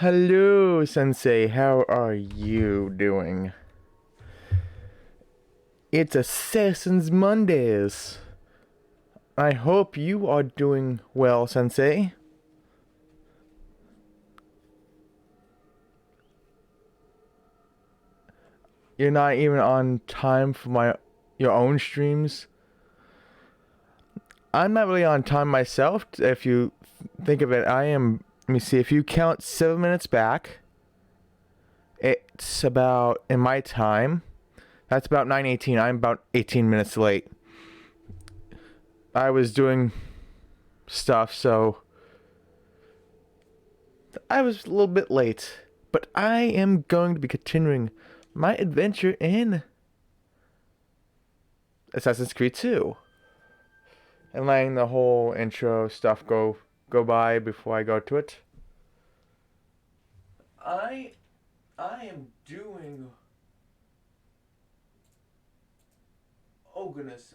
Hello, Sensei. How are you doing? It's Assassin's Mondays. I hope you are doing well, Sensei. You're not even on time for your own streams. I'm not really on time myself. If you think of it, I am. Let me see. If you count 7 minutes back, it's about in my time. That's about 9:18. I'm about 18 minutes late. I was doing stuff, so I was a little bit late. But I am going to be continuing my adventure in Assassin's Creed 2. And letting the whole intro stuff go by before I go to it. I am doing. Oh goodness.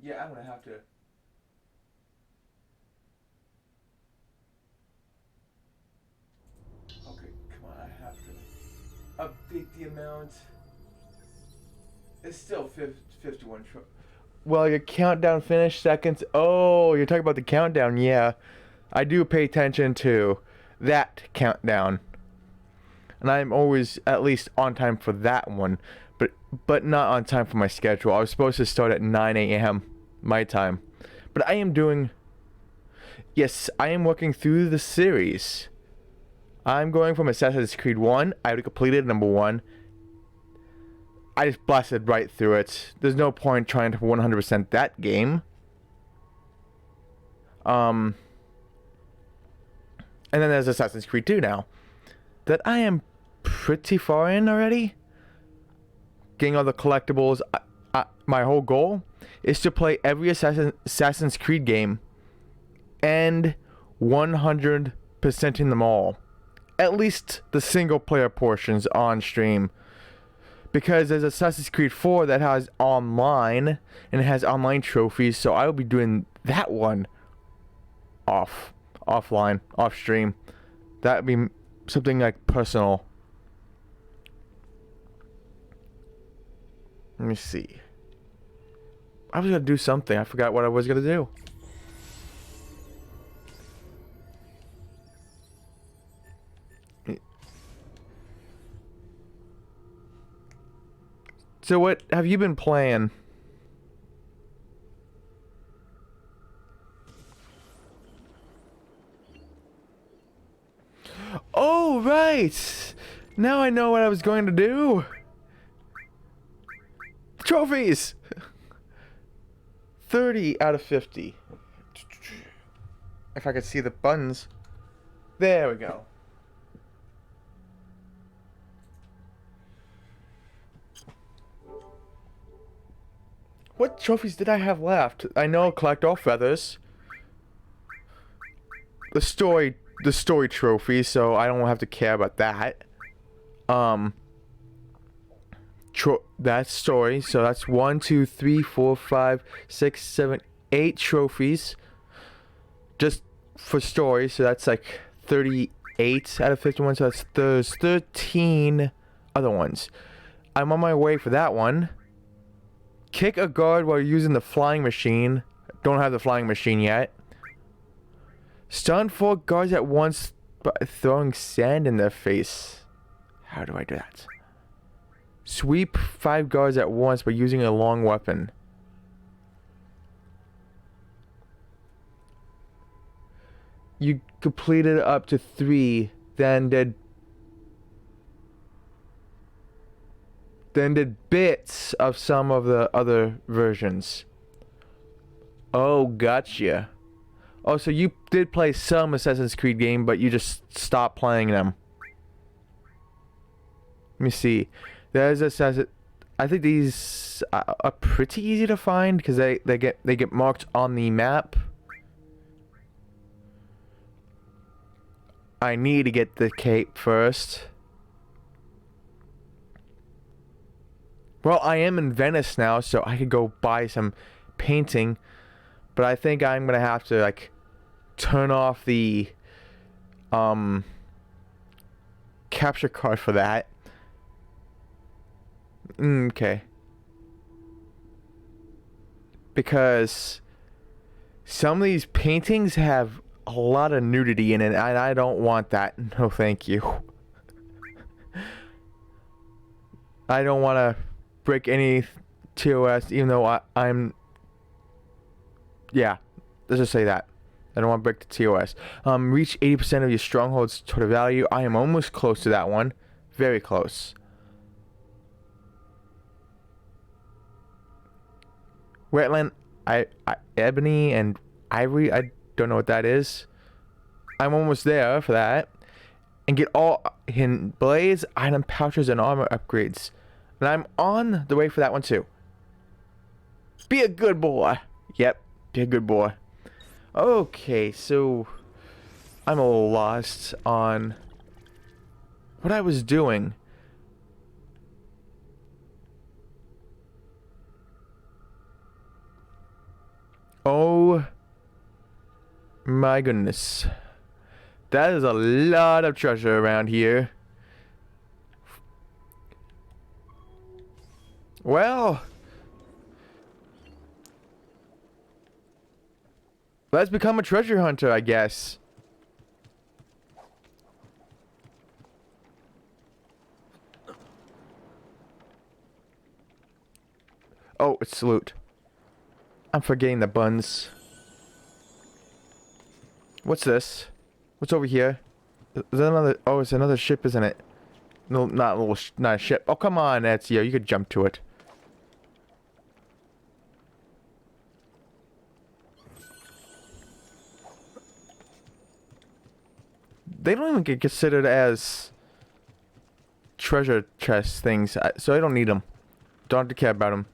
Yeah, I'm gonna have to. Okay, come on, I have to update the amount. It's still 51. Well, your countdown finished seconds. Oh, you're talking about the countdown. Yeah, I do pay attention to that countdown, and I'm always at least on time for that one, but not on time for my schedule. I was supposed to start at 9 a.m. my time, but I am doing. Yes, I am working through the series. I'm going from Assassin's Creed 1. I already completed number 1. I just blasted right through it. There's no point trying to 100% that game. And then there's Assassin's Creed 2 now. That I am pretty far in already. Getting all the collectibles. My whole goal is to play every Assassin's Creed game. And 100%ing them all. At least the single player portions on stream. Because there's Assassin's Creed 4 that has online, and it has online trophies, so I will be doing that one offline, off stream. That would be something like personal. Let me see. I was gonna do something. I forgot what I was gonna do. So what have you been playing? Oh, right! Now I know what I was going to do. Trophies! 30 out of 50. If I could see the buttons. There we go. What trophies did I have left? I know collect all feathers. The story trophy, so I don't have to care about that. That story, so that's 1, 2, 3, 4, 5, 6, 7, 8 trophies. Just for story, so that's like 38 out of 51, so there's 13 other ones. I'm on my way for that one. Kick a guard while using the flying machine. Don't have the flying machine yet. Stun 4 guards at once by throwing sand in their face. How do I do that? Sweep 5 guards at once by using a long weapon. You completed up to 3, then did bits of some of the other versions. Oh, gotcha. Oh, so you did play some Assassin's Creed game, but you just stopped playing them. Let me see. There's Assassin. I think these are pretty easy to find because they get marked on the map. I need to get the cape first. Well, I am in Venice now, so I could go buy some painting. But I think I'm gonna have to like turn off the capture card for that. Okay. Because some of these paintings have a lot of nudity in it, and I don't want that. No, thank you. I don't want to break any TOS, even though I'm... Yeah, let's just say that. I don't want to break the TOS. Reach 80% of your stronghold's total value. I am almost close to that one. Very close. Wetland, ebony and ivory. I don't know what that is. I'm almost there for that. And get all in blades, item pouches, and armor upgrades. And I'm on the way for that one too. Be a good boy. Yep, be a good boy. Okay, so I'm a little lost on what I was doing. Oh my goodness. That is a lot of treasure around here. Well, let's become a treasure hunter, I guess. Oh, it's loot. I'm forgetting the buns. What's this? What's over here? Is that another... Oh, it's another ship, isn't it? No, not a little... Not a ship. Oh, come on, Ezio. You could jump to it. They don't even get considered as treasure chest things, so I don't need them. Don't have to care about them.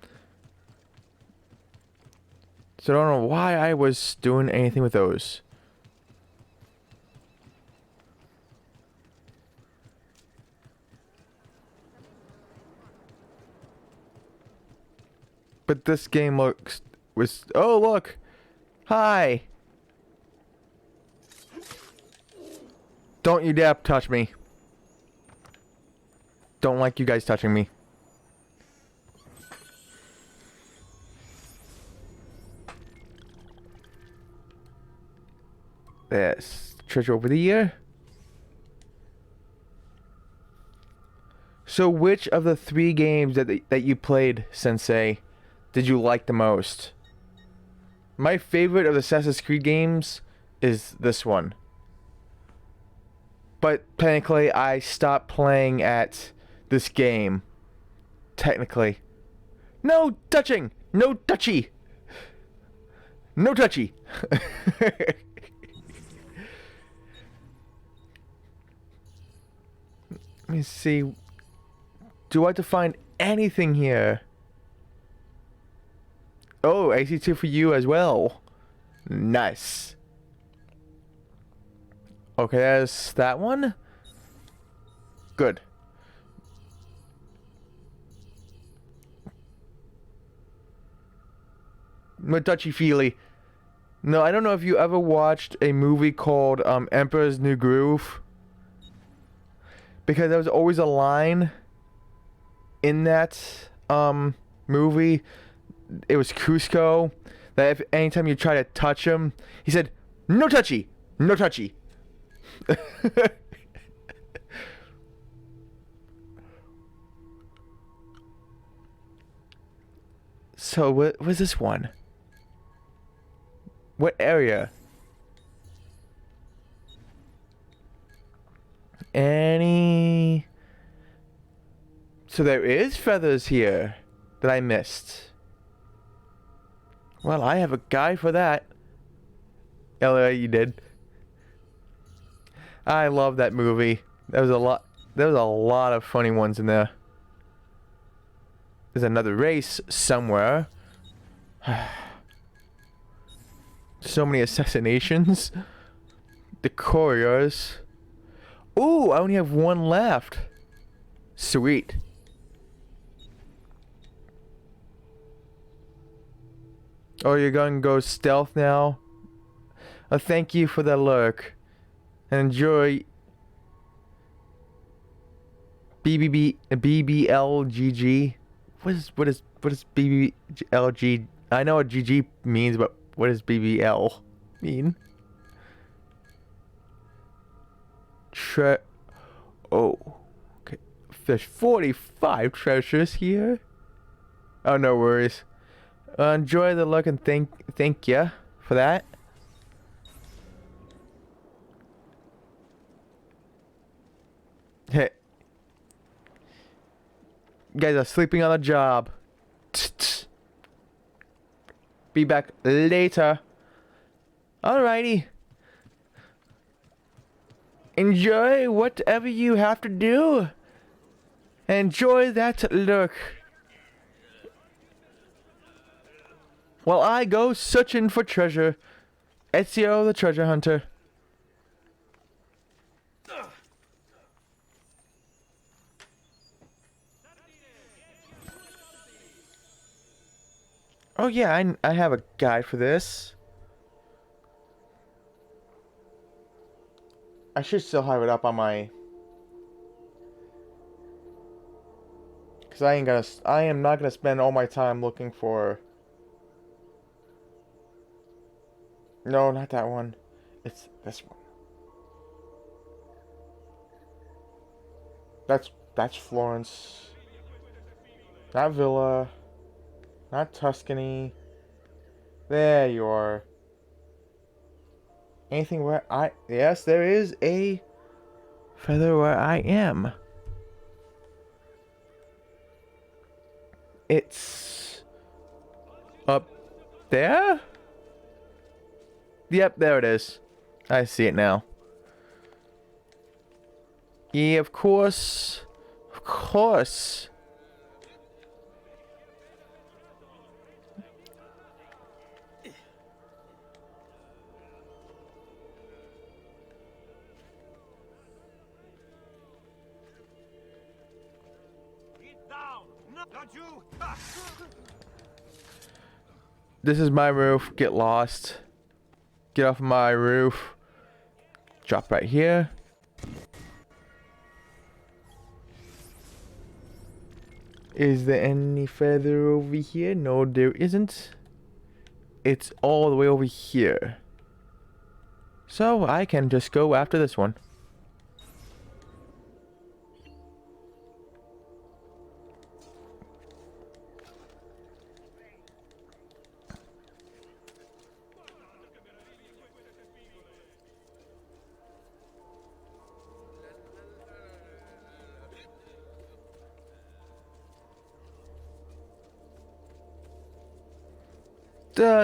So I don't know why I was doing anything with those. But this game was... Oh, look! Hi! Don't you dare touch me. Don't like you guys touching me. There's treasure over here. So which of the 3 games that you played, Sensei, did you like the most? My favorite of the Assassin's Creed games is this one. But technically, I stopped playing at this game. Technically. No touching! No touchy! No touchy! Let me see. Do I have to find anything here? Oh, AC2 for you as well. Nice. Okay, there's that one. Good. No touchy-feely. No, I don't know if you ever watched a movie called Emperor's New Groove. Because there was always a line in that movie. It was Cusco. That if anytime you try to touch him, he said, "No touchy, no touchy." So what was this one? What area? Any... So there is feathers here that I missed. Well, I have a guy for that. Ella, you did. I love that movie. There was a lot of funny ones in there. There's another race somewhere. So many assassinations. The couriers. Ooh, I only have one left. Sweet. Oh, you're gonna go stealth now? Thank you for the lurk. And enjoy BBLGG. What is BBLG? I know what GG means, but what does BBL mean? Oh, okay. There's 45 treasures here. Oh, no worries. Enjoy the look and thank ya for that. Hey, you guys are sleeping on the job. Be back later. Alrighty. Enjoy whatever you have to do. Enjoy that look. While I go searching for treasure. Ezio the treasure hunter. Oh yeah, I have a guide for this. I should still have it up on my... Cause I am not gonna spend all my time looking for... No, not that one. It's this one. That's Florence. Not Villa. Not Tuscany. There you are. Anything where I... Yes, there is a feather where I am. It's up there? Yep, there it is. I see it now. Yeah, of course. Of course. This is my roof. Get lost. Get off my roof. Drop right here. Is there any feather over here? No, there isn't. It's all the way over here. So I can just go after this one.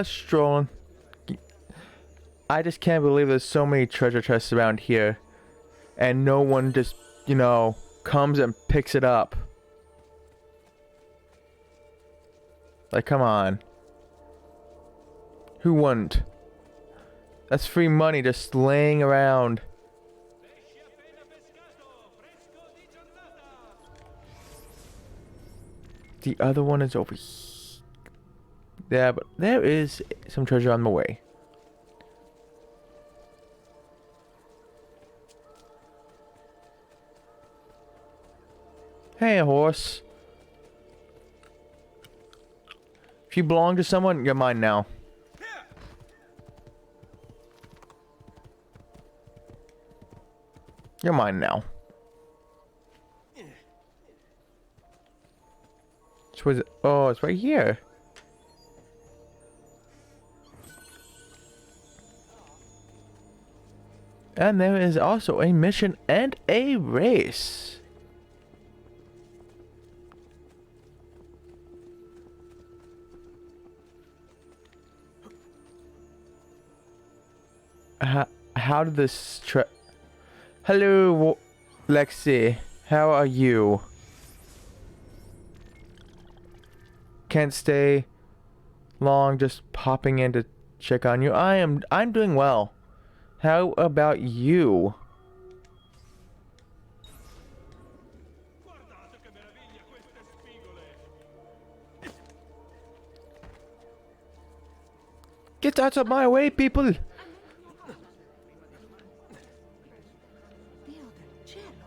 Strolling. I just can't believe there's so many treasure chests around here. And no one just, you know, comes and picks it up. Like, come on. Who wouldn't? That's free money just laying around. The other one is over here. Yeah, but there is some treasure on the way. Hey, horse. If you belong to someone, you're mine now. You're mine now. So is it? Oh, it's right here. And there is also a mission and a race. How did this Hello, Lexi. How are you? Can't stay long, just popping in to check on you. I'm doing well. How about you? Get out of my way, people!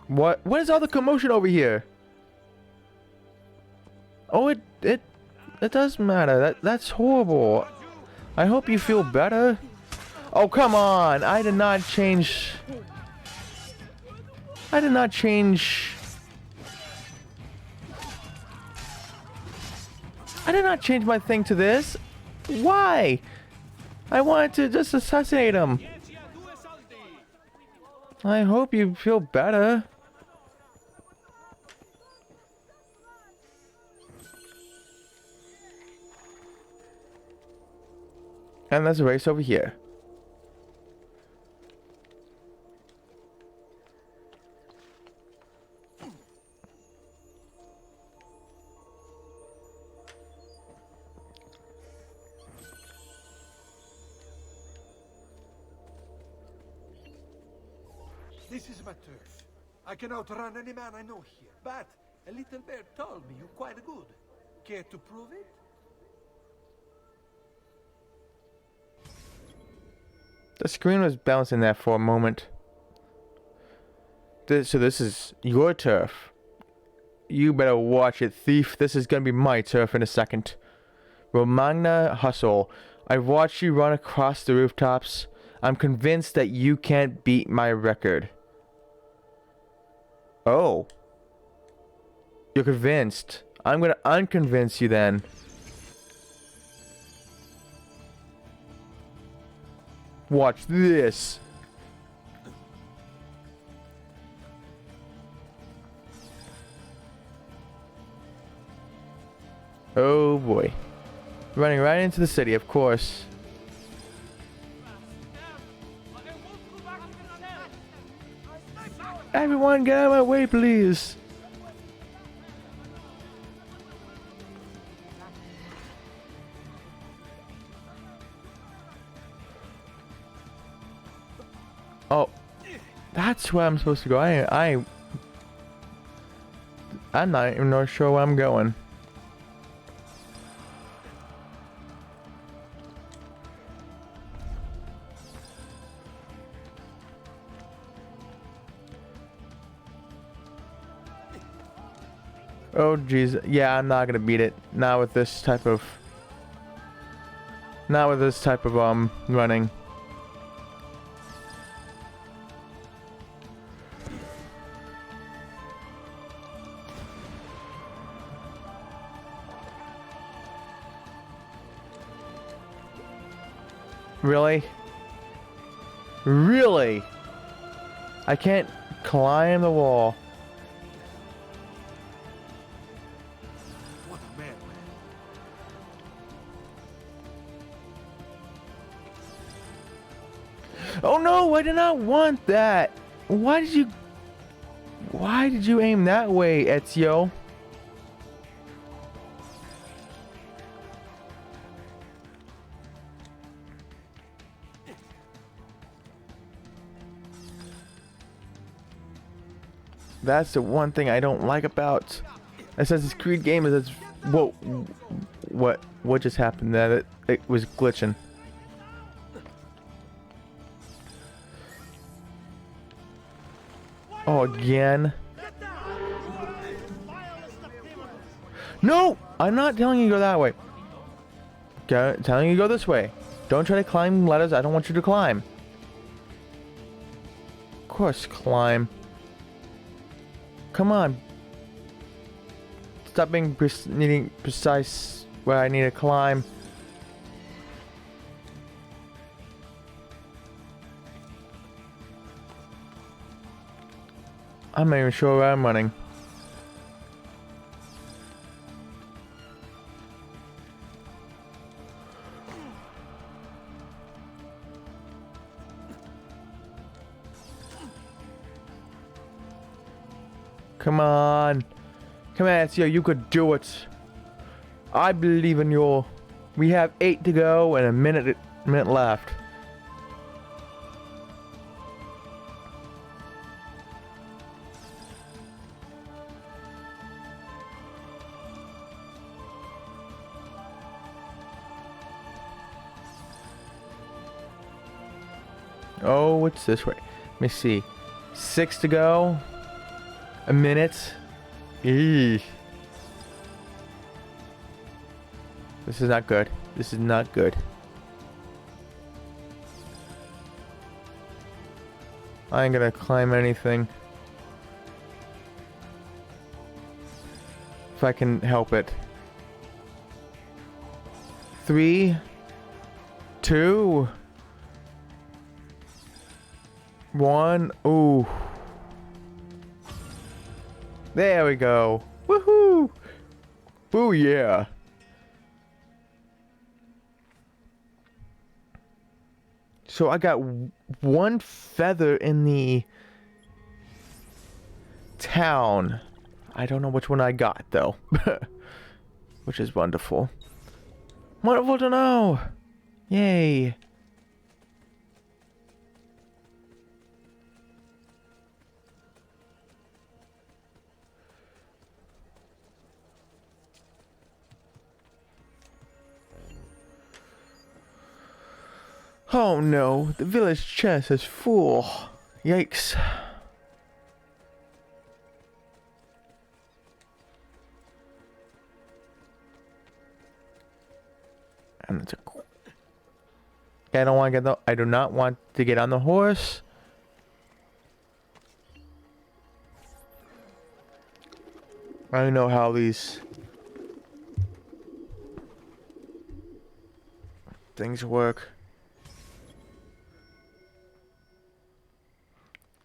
What is all the commotion over here? Oh, it does matter. That's horrible. I hope you feel better. Oh, come on. I did not change my thing to this. Why? I wanted to just assassinate him. I hope you feel better. And there's a race over here. This is my turf. I can outrun any man I know here, but a little bear told me you're quite good. Care to prove it? The screen was bouncing there for a moment. So this is your turf. You better watch it, thief. This is gonna be my turf in a second. Romagna Hustle. I've watched you run across the rooftops. I'm convinced that you can't beat my record. Oh. You're convinced. I'm gonna unconvince you then. Watch this. Oh boy. Running right into the city, of course. Everyone get out of my way, please. Oh, that's where I'm supposed to go. I'm not even sure where I'm going. Oh jeez, yeah, I'm not gonna beat it. Not with this type of running. Really? Really? I can't climb the wall. What a man. Oh no, I did not want that. Why did you aim that way, Ezio? That's the one thing I don't like about Assassin's Creed game is it's whoa, what just happened there? It was glitching. Oh, again. No! I'm not telling you to go that way. Telling you to go this way. Don't try to climb ladders I don't want you to climb. Of course, climb. Come on. Stop being needing precise where I need to climb. I'm not even sure where I'm running. Come on. Come on, Ezio, you could do it. I believe in you. We have 8 to go and a minute left. Oh, it's this way. Let me see. 6 to go. a minute. Eee. This is not good. This is not good. I ain't gonna climb anything. If I can help it. 3, 2, 1. Ooh. There we go. Woohoo! Ooh, yeah. So I got one feather in the town. I don't know which one I got, though. Which is wonderful. Wonderful to know! Yay! Oh no, the village chest is full. Yikes. And it's a... I don't want to get the... I do not want to get on the horse. I don't know how these things work.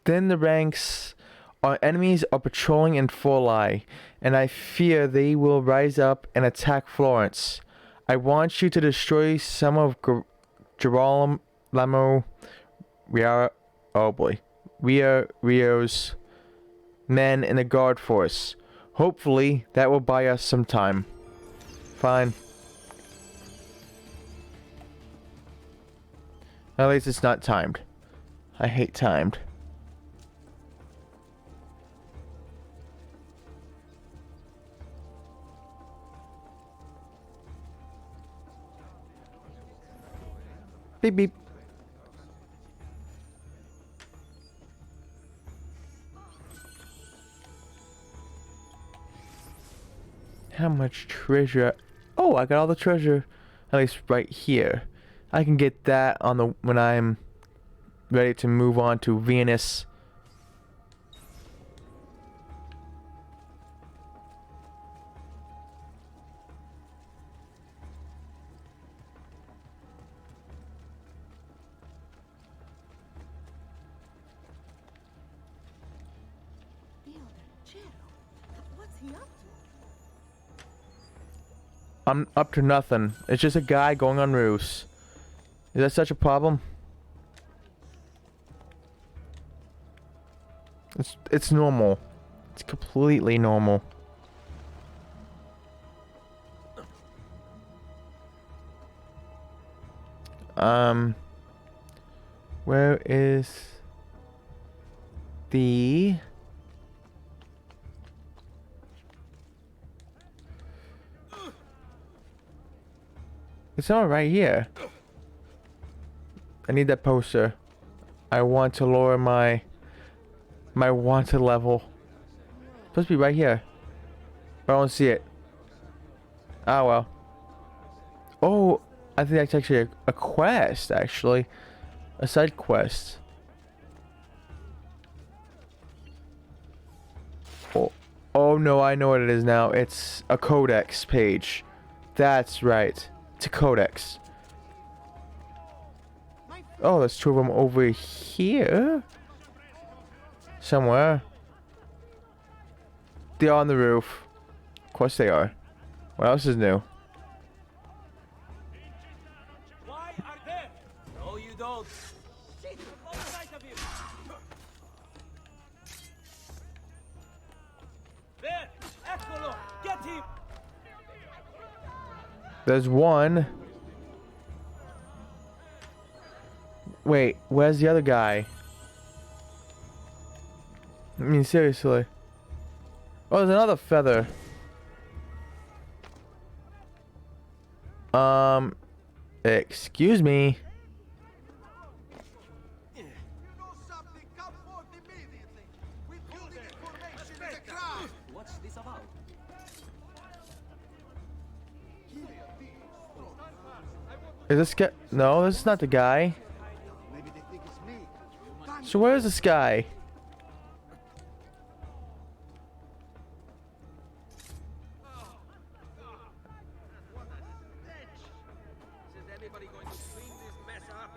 Then the ranks, our enemies are patrolling in Forli, and I fear they will rise up and attack Florence. I want you to destroy some of Girolamo Rio's men in the guard force. Hopefully, that will buy us some time. Fine. At least it's not timed. I hate timed. Beep beep. How much treasure? Oh, I got all the treasure. At least right here. I can get that on the when I'm ready to move on to Venus. I'm up to nothing. It's just a guy going on roofs. Is that such a problem? It's normal. It's completely normal. Where is the... It's not right here. I need that poster. I want to lower my wanted level. It's supposed to be right here. But I don't see it. Ah well. Oh, I think that's actually a quest, actually. A side quest. Oh no, I know what it is now. It's a codex page. That's right. It's a codex. Oh, there's two of them over here. Somewhere. They're on the roof. Of course they are. What else is new? Why are there? No, you don't. Shit, on the right of you. There, Eccolo, get him. There's one. Wait, where's the other guy? I mean, seriously. Oh, there's another feather. Excuse me. You know something? Come forth immediately. With all the information in the Is this guy? No, this is not the guy. Maybe they think it's me. So where is this guy? Is anybody going to clean this mess up?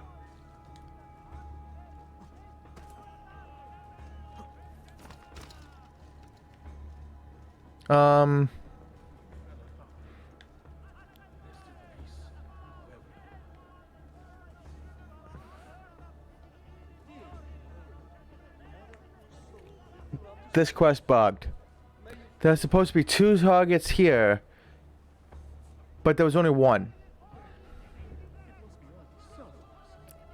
This quest bugged. There's supposed to be 2 targets here, but there was only 1.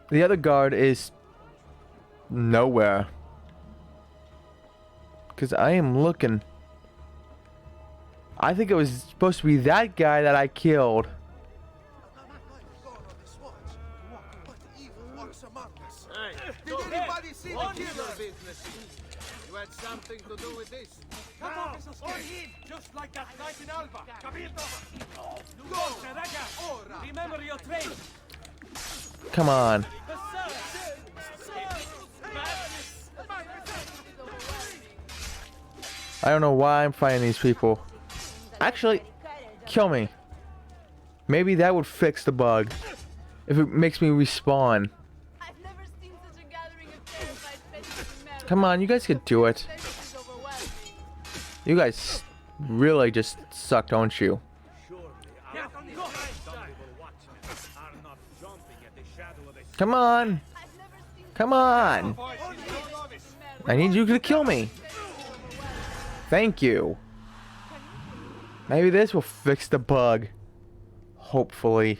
The other guard is nowhere. Because I am looking. I think it was supposed to be that guy that I killed. I'm not going to go on this watch. But evil walks among us. Did anybody see the killer business? You had something to do with this. Come on, just like that night in Alba. Capito? Go! Remember your training. Come on. I don't know why I'm fighting these people. Actually, kill me. Maybe that would fix the bug. If it makes me respawn. I've never seen such a gathering of terrified peasants in America. Come on, you guys could do it. This is overwhelming. You guys really just suck, don't you? Come on. I've never seen Come on. I need you to kill me. Thank you. Maybe this will fix the bug. Hopefully.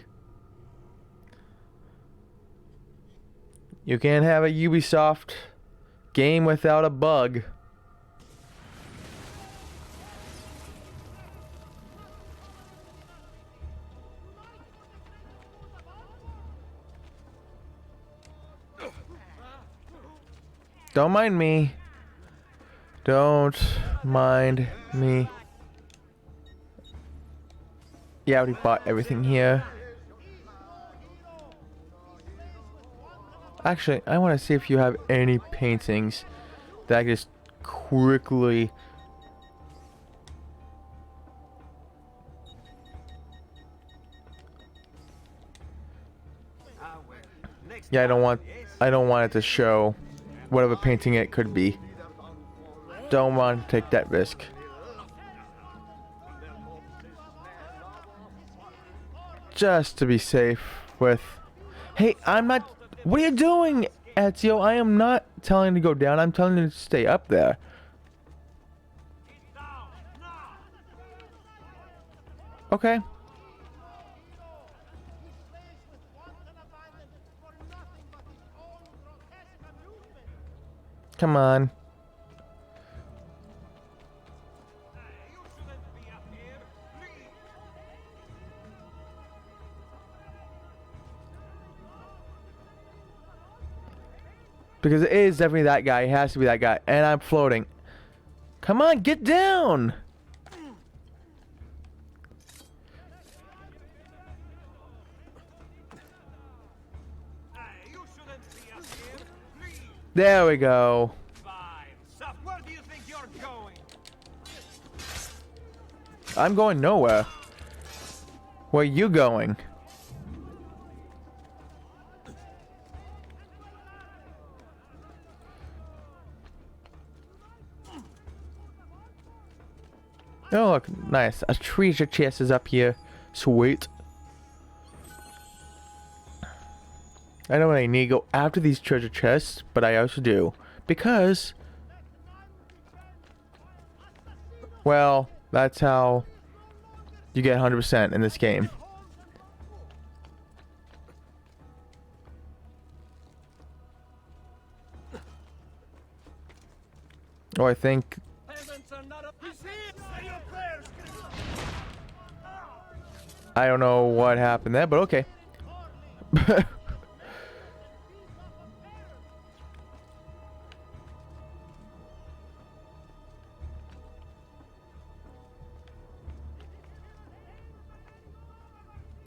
You can't have a Ubisoft game without a bug. Don't mind me. Don't mind me. Yeah, I already bought everything here. Actually, I want to see if you have any paintings that I can just quickly... Yeah, I don't want it to show whatever painting it could be. Don't want to take that risk. Just to be safe with... Hey, I'm not... What are you doing, Ezio? I am not telling you to go down. I'm telling you to stay up there. Okay. Come on. Because it is definitely that guy. It has to be that guy. And I'm floating. Come on, get down! There we go. Where do you think you're going? I'm going nowhere. Where are you going? Oh, look, nice. A treasure chest is up here. Sweet. I know I need to go after these treasure chests, but I also do. Because... Well, that's how you get 100% in this game. Oh, I think... I don't know what happened there, but okay.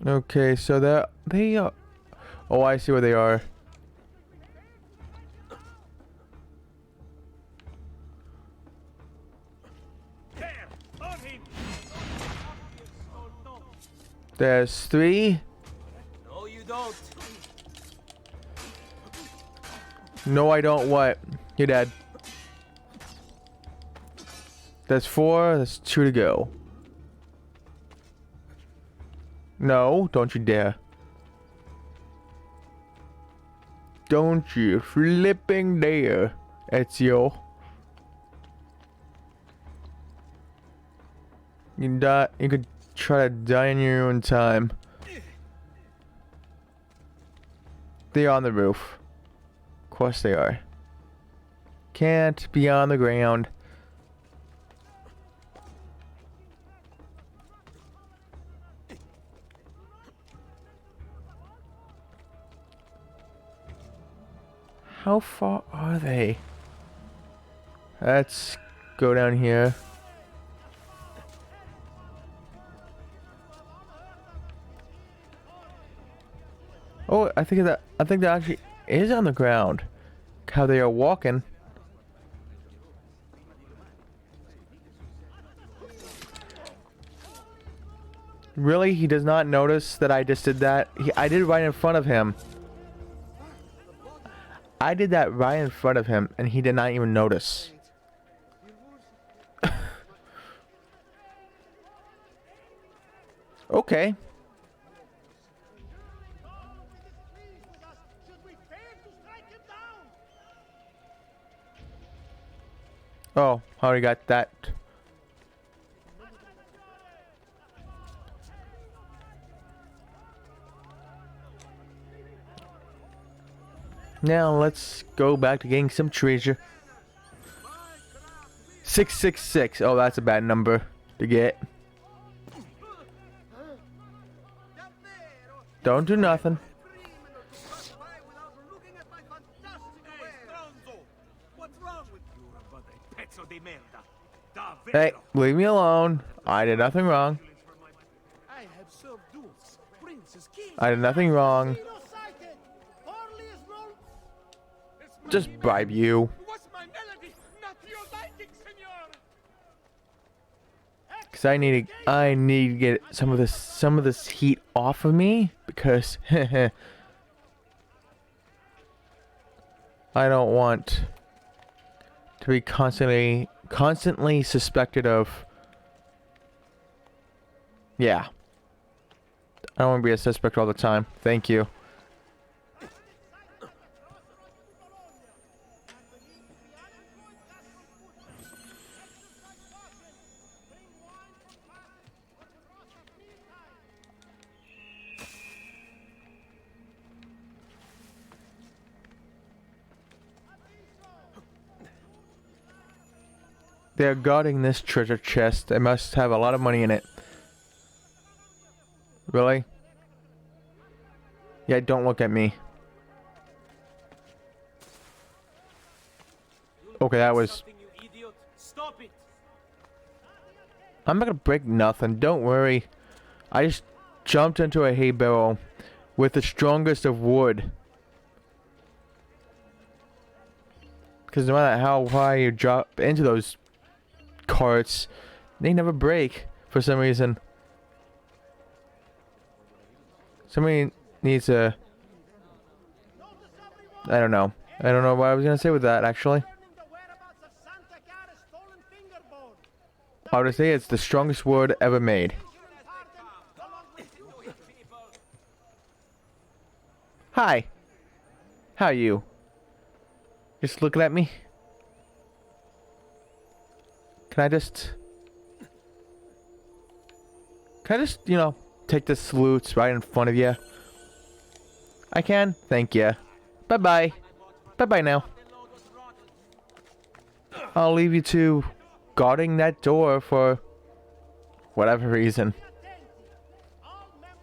Okay, so they are. Oh, I see where they are. There! On him! There's 3. No, you don't. No, I don't. What? You're dead. There's 4. There's 2 to go. No, don't you dare. Don't you flipping dare, Ezio. You can die. You could try to die in your own time. They're on the roof. Of course they are. Can't be on the ground. How far are they? Let's go down here. Oh, I think that actually is on the ground. How they are walking. Really? He does not notice that I just did that? I did it right in front of him. I did that right in front of him, and he did not even notice. Okay. Oh, I already got that. Now let's go back to getting some treasure. 666. Oh, that's a bad number to get. Don't do nothing. What's wrong with you? Pezzo di merda. Hey, leave me alone. I did nothing wrong. I have served duels, princes, kings. I did nothing wrong. Just bribe you. Was my melody not to your liking, senor? Cause I need to get some of this heat off of me because I don't want to be constantly suspected of. Yeah. I don't want to be a suspect all the time. Thank you. They're guarding this treasure chest. They must have a lot of money in it. Really? Yeah, don't look at me. Okay, that was... Something, you idiot. Stop it. I'm not gonna break nothing. Don't worry. I just jumped into a hay barrel with the strongest of wood. Because no matter how high you drop into those carts, they never break for some reason. Somebody needs a... I don't know. I don't know what I was gonna say with that, actually. I would say it's the strongest wood ever made. Hi. How are you? Just looking at me? Can I just, you know, take the salutes right in front of you? I can? Thank you. Bye-bye. Bye-bye now. I'll leave you two guarding that door for whatever reason.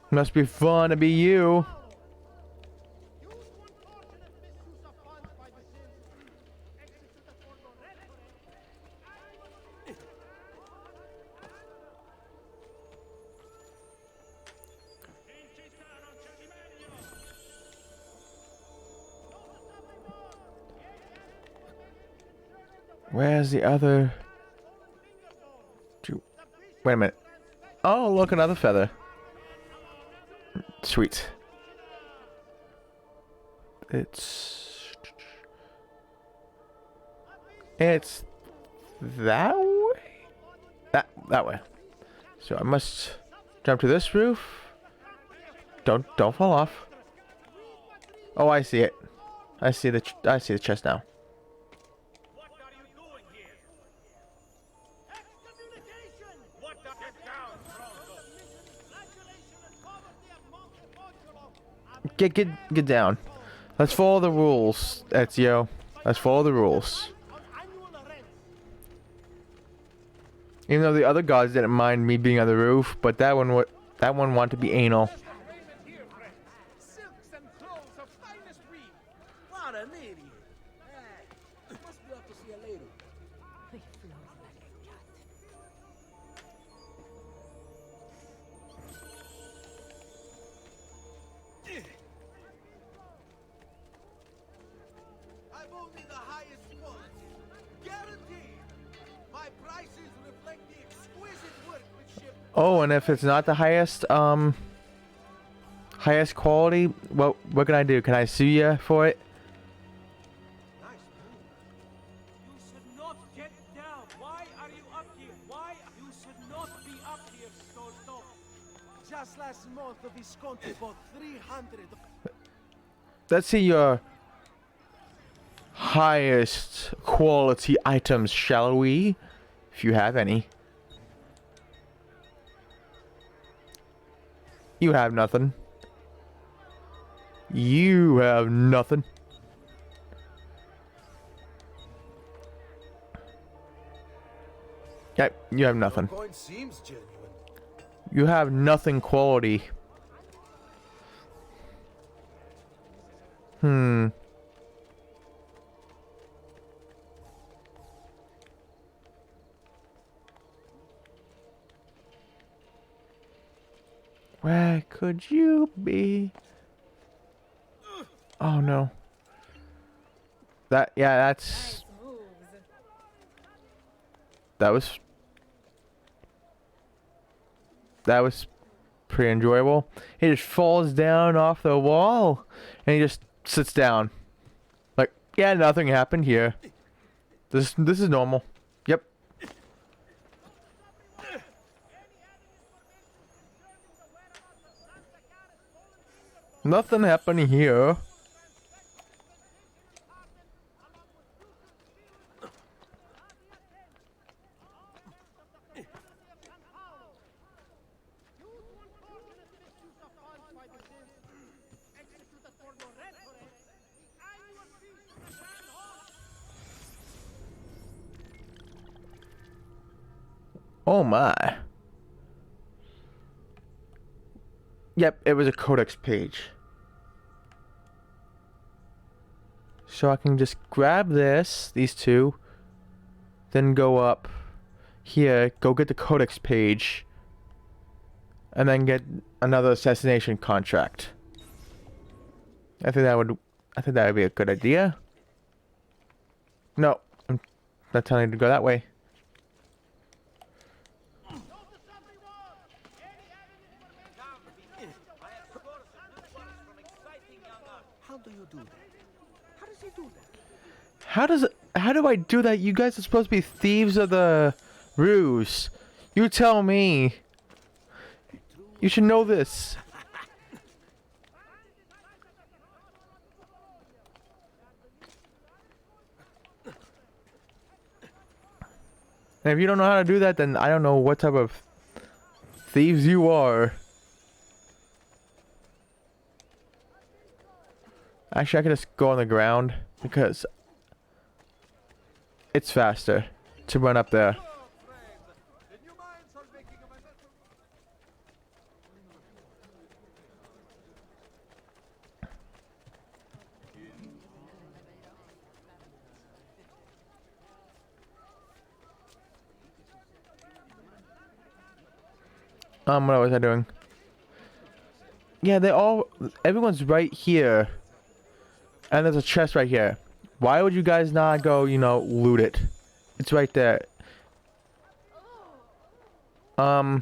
Must be fun to be you. Where's the other? Wait a minute. Oh, look, another feather. Sweet. It's that way? That way. So I must jump to this roof. Don't fall off. Oh, I see it. I see the chest now. What are you doing here? Excommunication! What the get down, Fronto? Get down. Let's follow the rules, Ezio. Let's follow the rules. Even though the other gods didn't mind me being on the roof, but that one wanted to be anal. Silks and clothes of finest weave. What an idiot. Must be up to see a lady. I've only the highest quality. Guaranteed. My prices reflect the exquisite workmanship. Oh, and if it's not the highest quality, what can I do? Can I sue you for it? Nice move. You should not get down. Why are you up here? Why? You should not be up here, Stolto. Just last month, the Visconti bought 300. Let's see your highest quality items, shall we? If you have any. You have nothing. You have nothing. Yep, you have nothing. Coin seems genuine. You have nothing quality. Where could you be? Oh no. That's Nice moves. that was pretty enjoyable. He just falls down off the wall and he just sits down. Like, yeah, nothing happened here. This is normal. Yep. Nothing happened here. Oh my. Yep, it was a codex page. So I can just grab these two, then go up here, go get the codex page, and then get another assassination contract. I think that would be a good idea. No, I'm not telling you to go that way. How do you do that? How does he do that? How do I do that? You guys are supposed to be thieves of the ruse. You tell me. You should know this. And if you don't know how to do that, then I don't know what type of thieves you are. Actually, I could just go on the ground because it's faster to run up there. What was I doing? Yeah, everyone's right here. And there's a chest right here. Why would you guys not go, loot it? It's right there. Why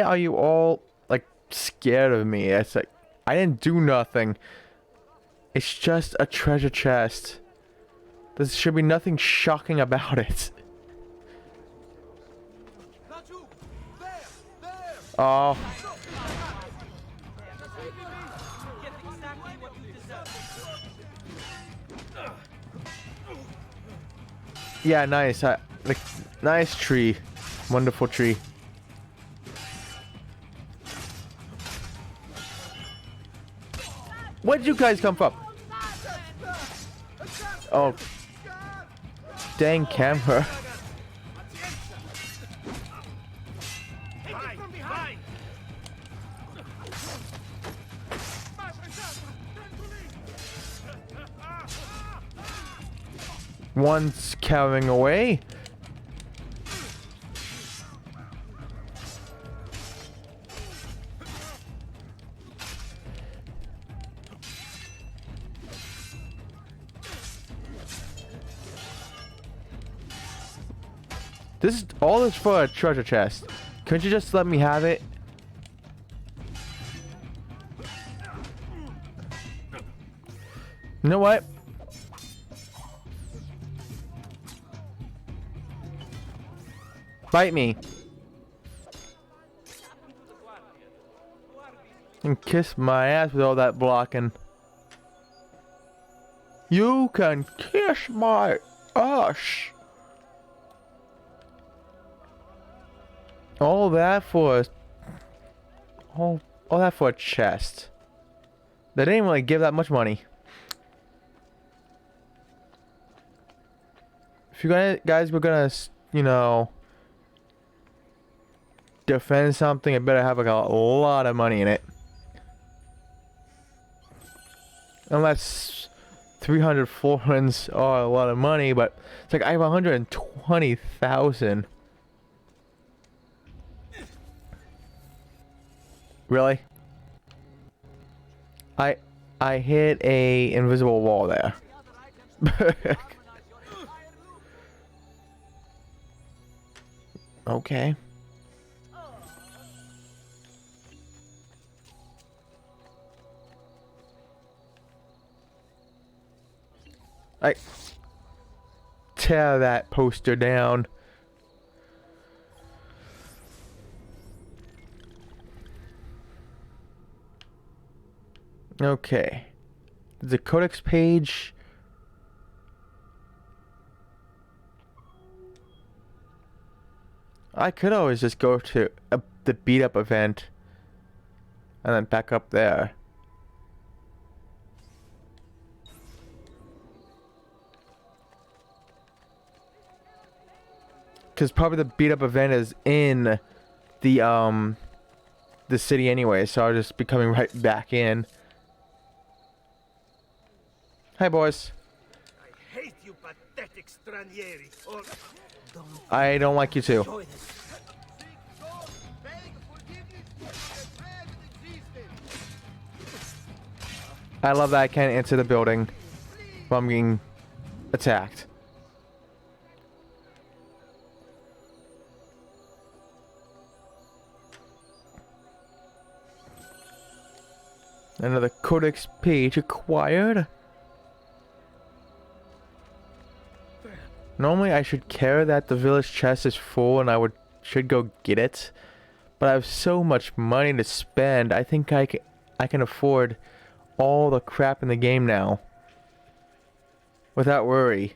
are you all like scared of me? It's like I didn't do nothing. It's just a treasure chest. There should be nothing shocking about it. Not you! There! There! Oh. Get exactly what you deserve. Yeah, nice. Like, nice tree. Wonderful tree. Where'd you guys come from? Oh. Dang camera. One's cowering away. This is all this for a treasure chest. Couldn't you just let me have it? You know what? Bite me. And kiss my ass with all that blocking. You can kiss my ass. All that for all that for a chest. They didn't really give that much money. If you guys were gonna, you know, defend something, it better have like a lot of money in it. Unless 300 florins are a lot of money, but it's like I have 120,000. Really? I hit a invisible wall there. Okay. I tear that poster down. Okay. The codex page. I could always just go to the beat up event and then back up there. Because probably the beat up event is in the city anyway, so I'll just be coming right back in. Hi, boys. I hate you, pathetic stranieri. Or I don't like you too. enjoy this. Beg forgiveness for your bad existence. I love that I can't enter the building while I'm getting attacked. Another codex page acquired. Normally I should care that the village chest is full and should go get it. But I have so much money to spend, I think I can afford all the crap in the game now. Without worry.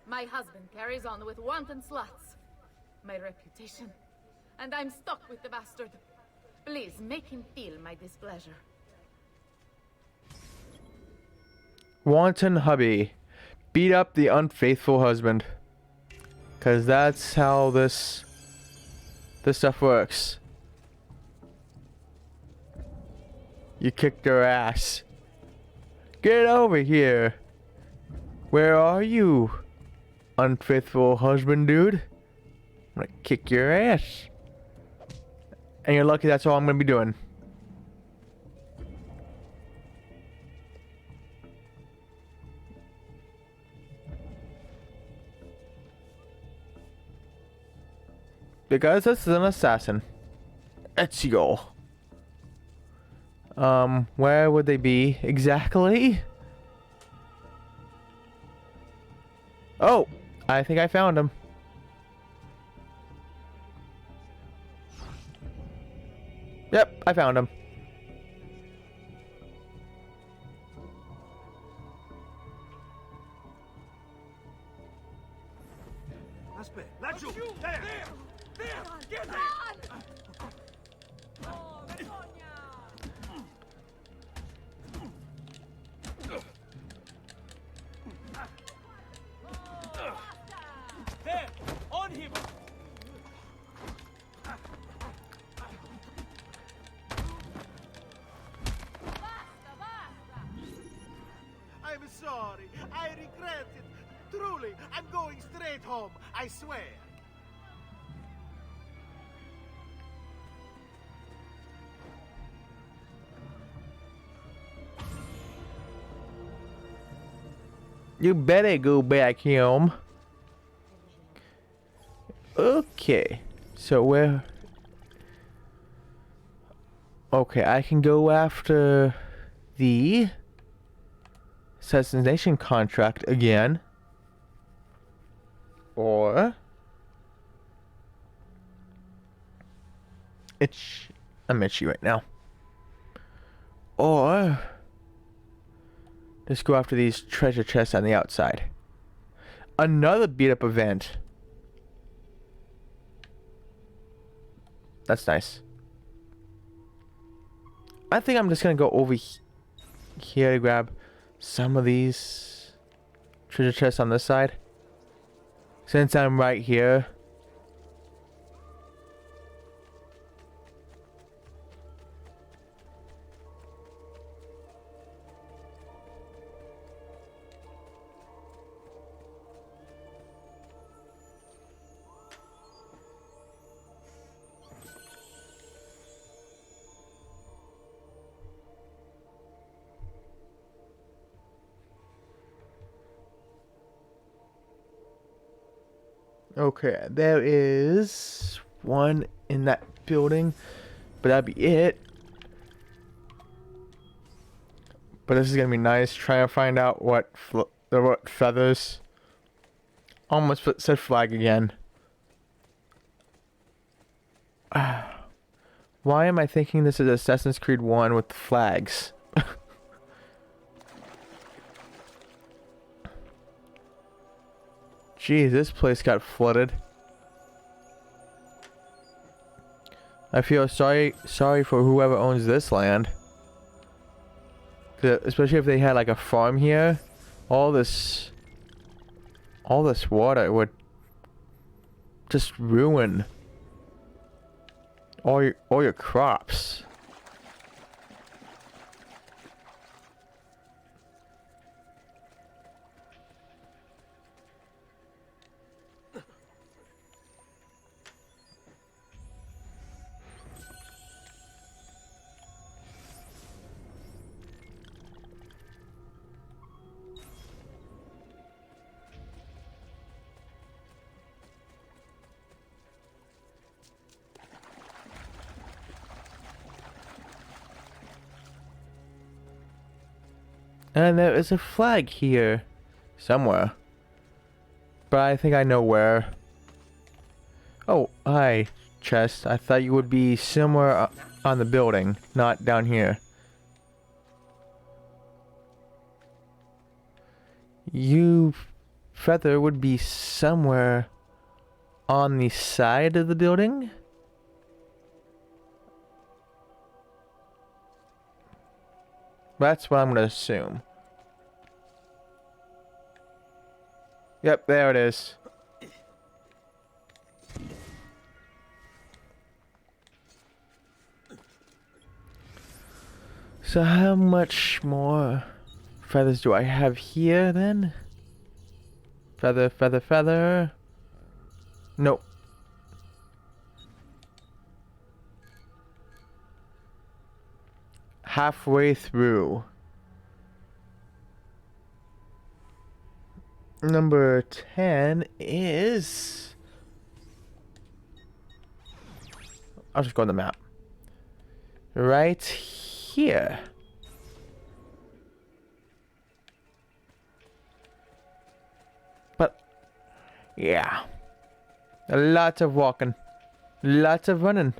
My husband carries on with wanton sluts. My reputation. And I'm stuck with the bastard. Please make him feel my displeasure. Wanton hubby. Beat up the unfaithful husband. Cause that's how this stuff works. You kicked her ass. Get over here. Where are you, unfaithful husband dude? I'm gonna kick your ass. And you're lucky that's all I'm gonna be doing. Because this is an assassin. Ezio. Where would they be exactly? Oh, I think I found him. Yep, I found him. Aspetta. Laggiù! There! There! Get there! Oh, vergogna! There! On him! Basta, basta! I'm sorry. I regret it. Truly, I'm going straight home. I swear. You better go back home. Okay. So where... Okay, I can go after the assassination contract again. Or... I'm itchy right now. Or... Let's go after these treasure chests on the outside. Another beat up event. That's nice. I think I'm just gonna go over here to grab some of these treasure chests on this side. Since I'm right here. Okay, there is one in that building, but that'd be it. But this is gonna be nice. Try to find out what feathers. Almost said flag again. Why am I thinking this is Assassin's Creed 1 with flags? Jeez, this place got flooded. I feel sorry for whoever owns this land. Especially if they had like a farm here. All this water would just ruin all your crops. And there is a flag here somewhere. But I think I know where. Oh, hi, chest. I thought you would be somewhere on the building, not down here. You, feather, would be somewhere on the side of the building? That's what I'm going to assume. Yep, there it is. So how much more feathers do I have here then? Feather, feather, feather. Nope. Halfway through. Number 10 is I'll just go on the map. Right here. But, yeah. Lots of walking. Lots of running.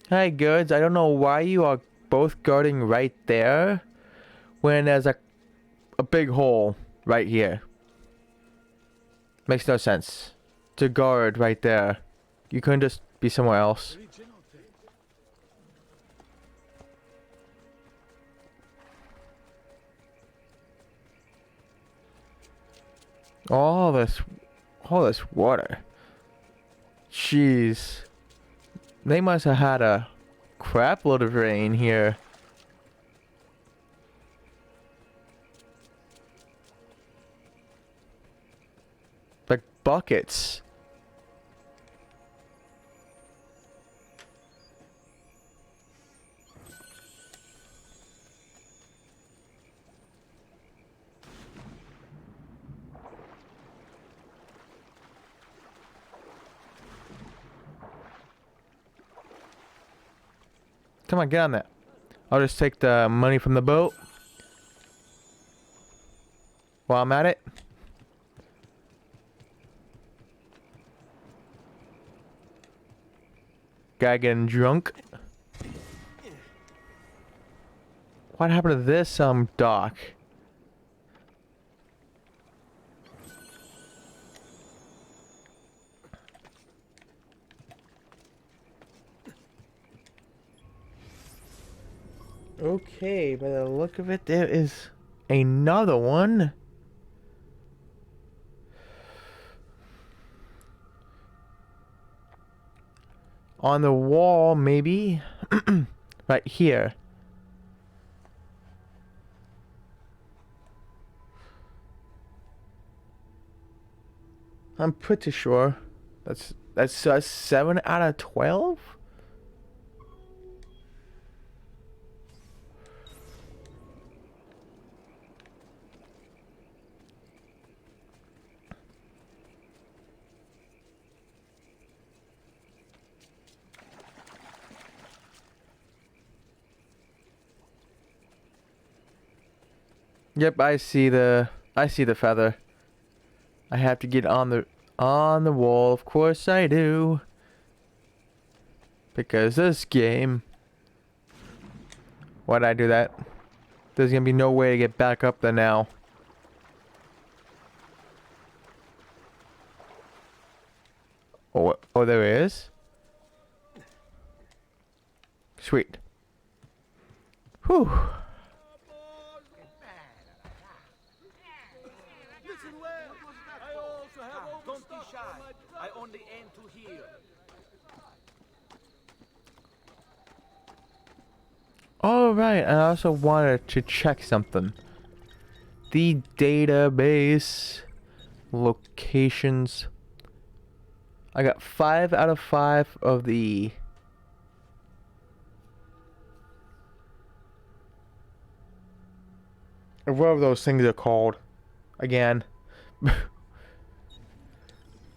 Hi, goods. I don't know why you are both guarding right there when there's a big hole right here. Makes no sense to guard right there. You couldn't just be somewhere else. All this water. Jeez. They must have had a crap load of rain here. Like buckets. Come on, get on that. I'll just take the money from the boat while I'm at it. Guy getting drunk. What happened to this dock? Okay, by the look of it, there is another one. On the wall, maybe. Right here. I'm pretty sure that's 7 out of 12. Yep, I see the feather. I have to get on the wall. Of course I do. Because this game. Why'd I do that? There's gonna be no way to get back up there now. Oh, there is? Sweet. Whew. Don't be shy. I only aim to heal. Alright, and I also wanted to check something. The database locations. I got 5 out of 5 of the whatever those things are called. Again.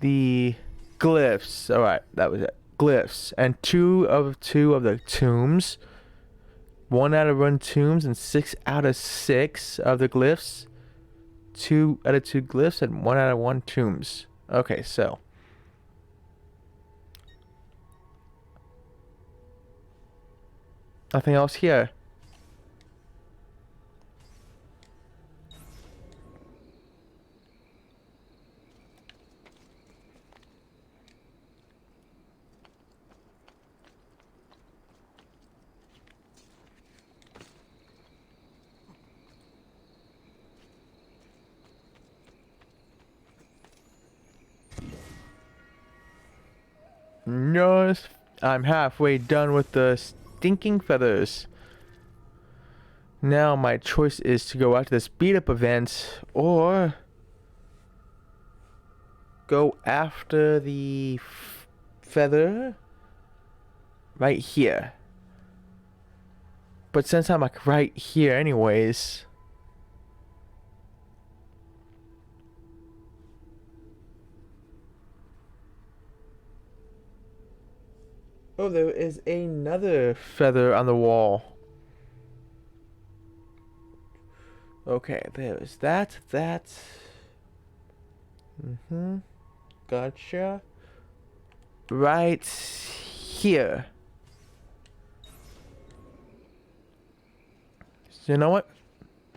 The glyphs. Alright, that was it. Glyphs. And 2 of the tombs. 1 out of 1 tombs and 6 out of 6 of the glyphs. 2 out of 2 glyphs and 1 out of 1 tombs. Okay, so. Nothing else here. No, I'm halfway done with the stinking feathers. Now my choice is to go out to this beat up event or go after the feather right here. But since I'm like right here anyways, oh, there is another feather on the wall. Okay, there's that. Gotcha. Right here. So you know what?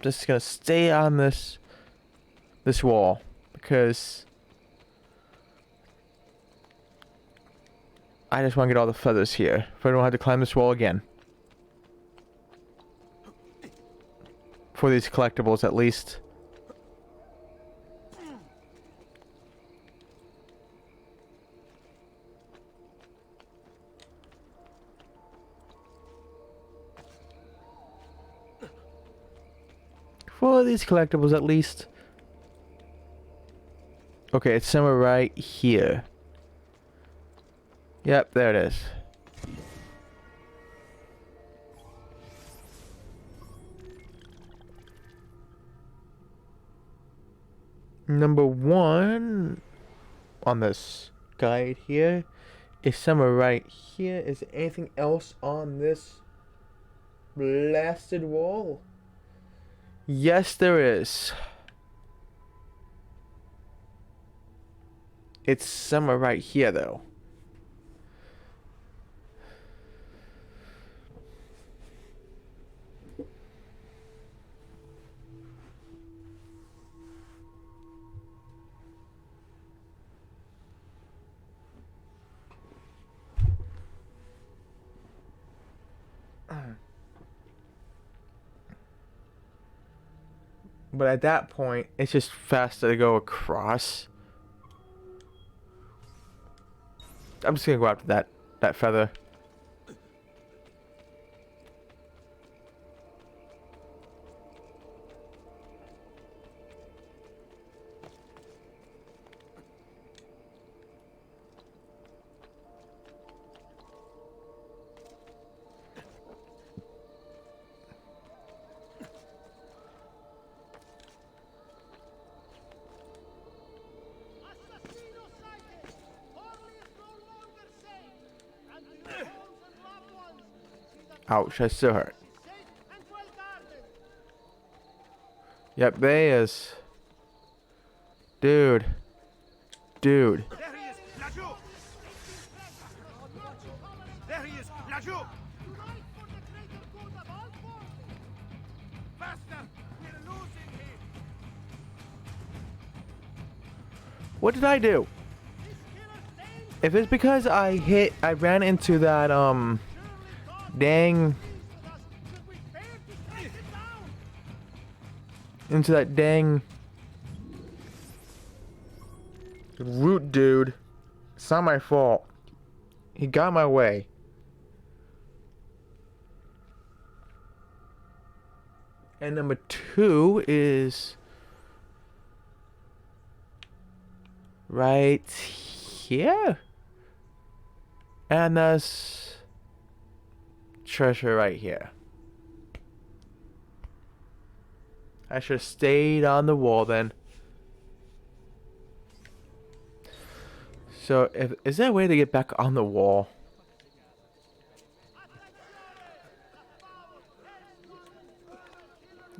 Just gonna stay on this wall because I just want to get all the feathers here. If I don't have to climb this wall again. For these collectibles, at least. For these collectibles, at least. Okay, it's somewhere right here. Yep, there it is. Number 1 on this guide here is somewhere right here. Is there anything else on this blasted wall? Yes, there is. It's somewhere right here, though. But at that point, it's just faster to go across. I'm just gonna go after that feather. Assassino sighted! Orly is no longer safe! And your homes and loved ones see that Ouch, that still hurt. safe and well guarded! Yep, there he is. Dude. There he is! Lajou! There he is! Lajou! Unite for the greater good of all forces! Faster! We're losing him! What did I do? This killer stains If it's because I ran into that, dang, should we dare to strike it down? into that dang root dude. It's not my fault. He got in my way. And number 2 is right here. And there's treasure right here. I should have stayed on the wall then. So, is there a way to get back on the wall?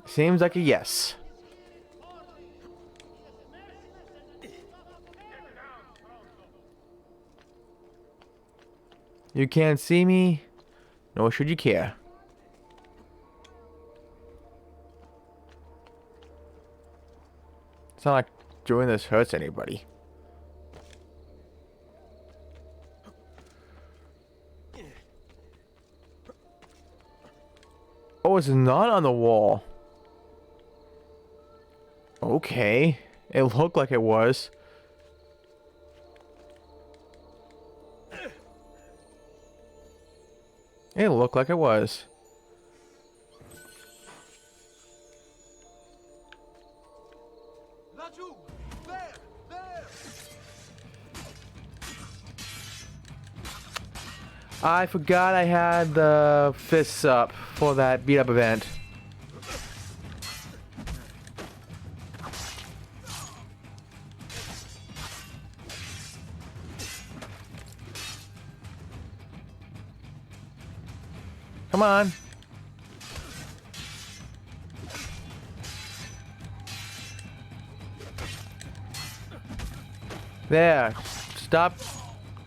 Seems like a yes. You can't see me, nor should you care. It's not like doing this hurts anybody. Oh, it's not on the wall. Okay. It looked like it was. It looked like it was. Lajou! There! There! I forgot I had the fists up for that beat up event. Come on. There. Stop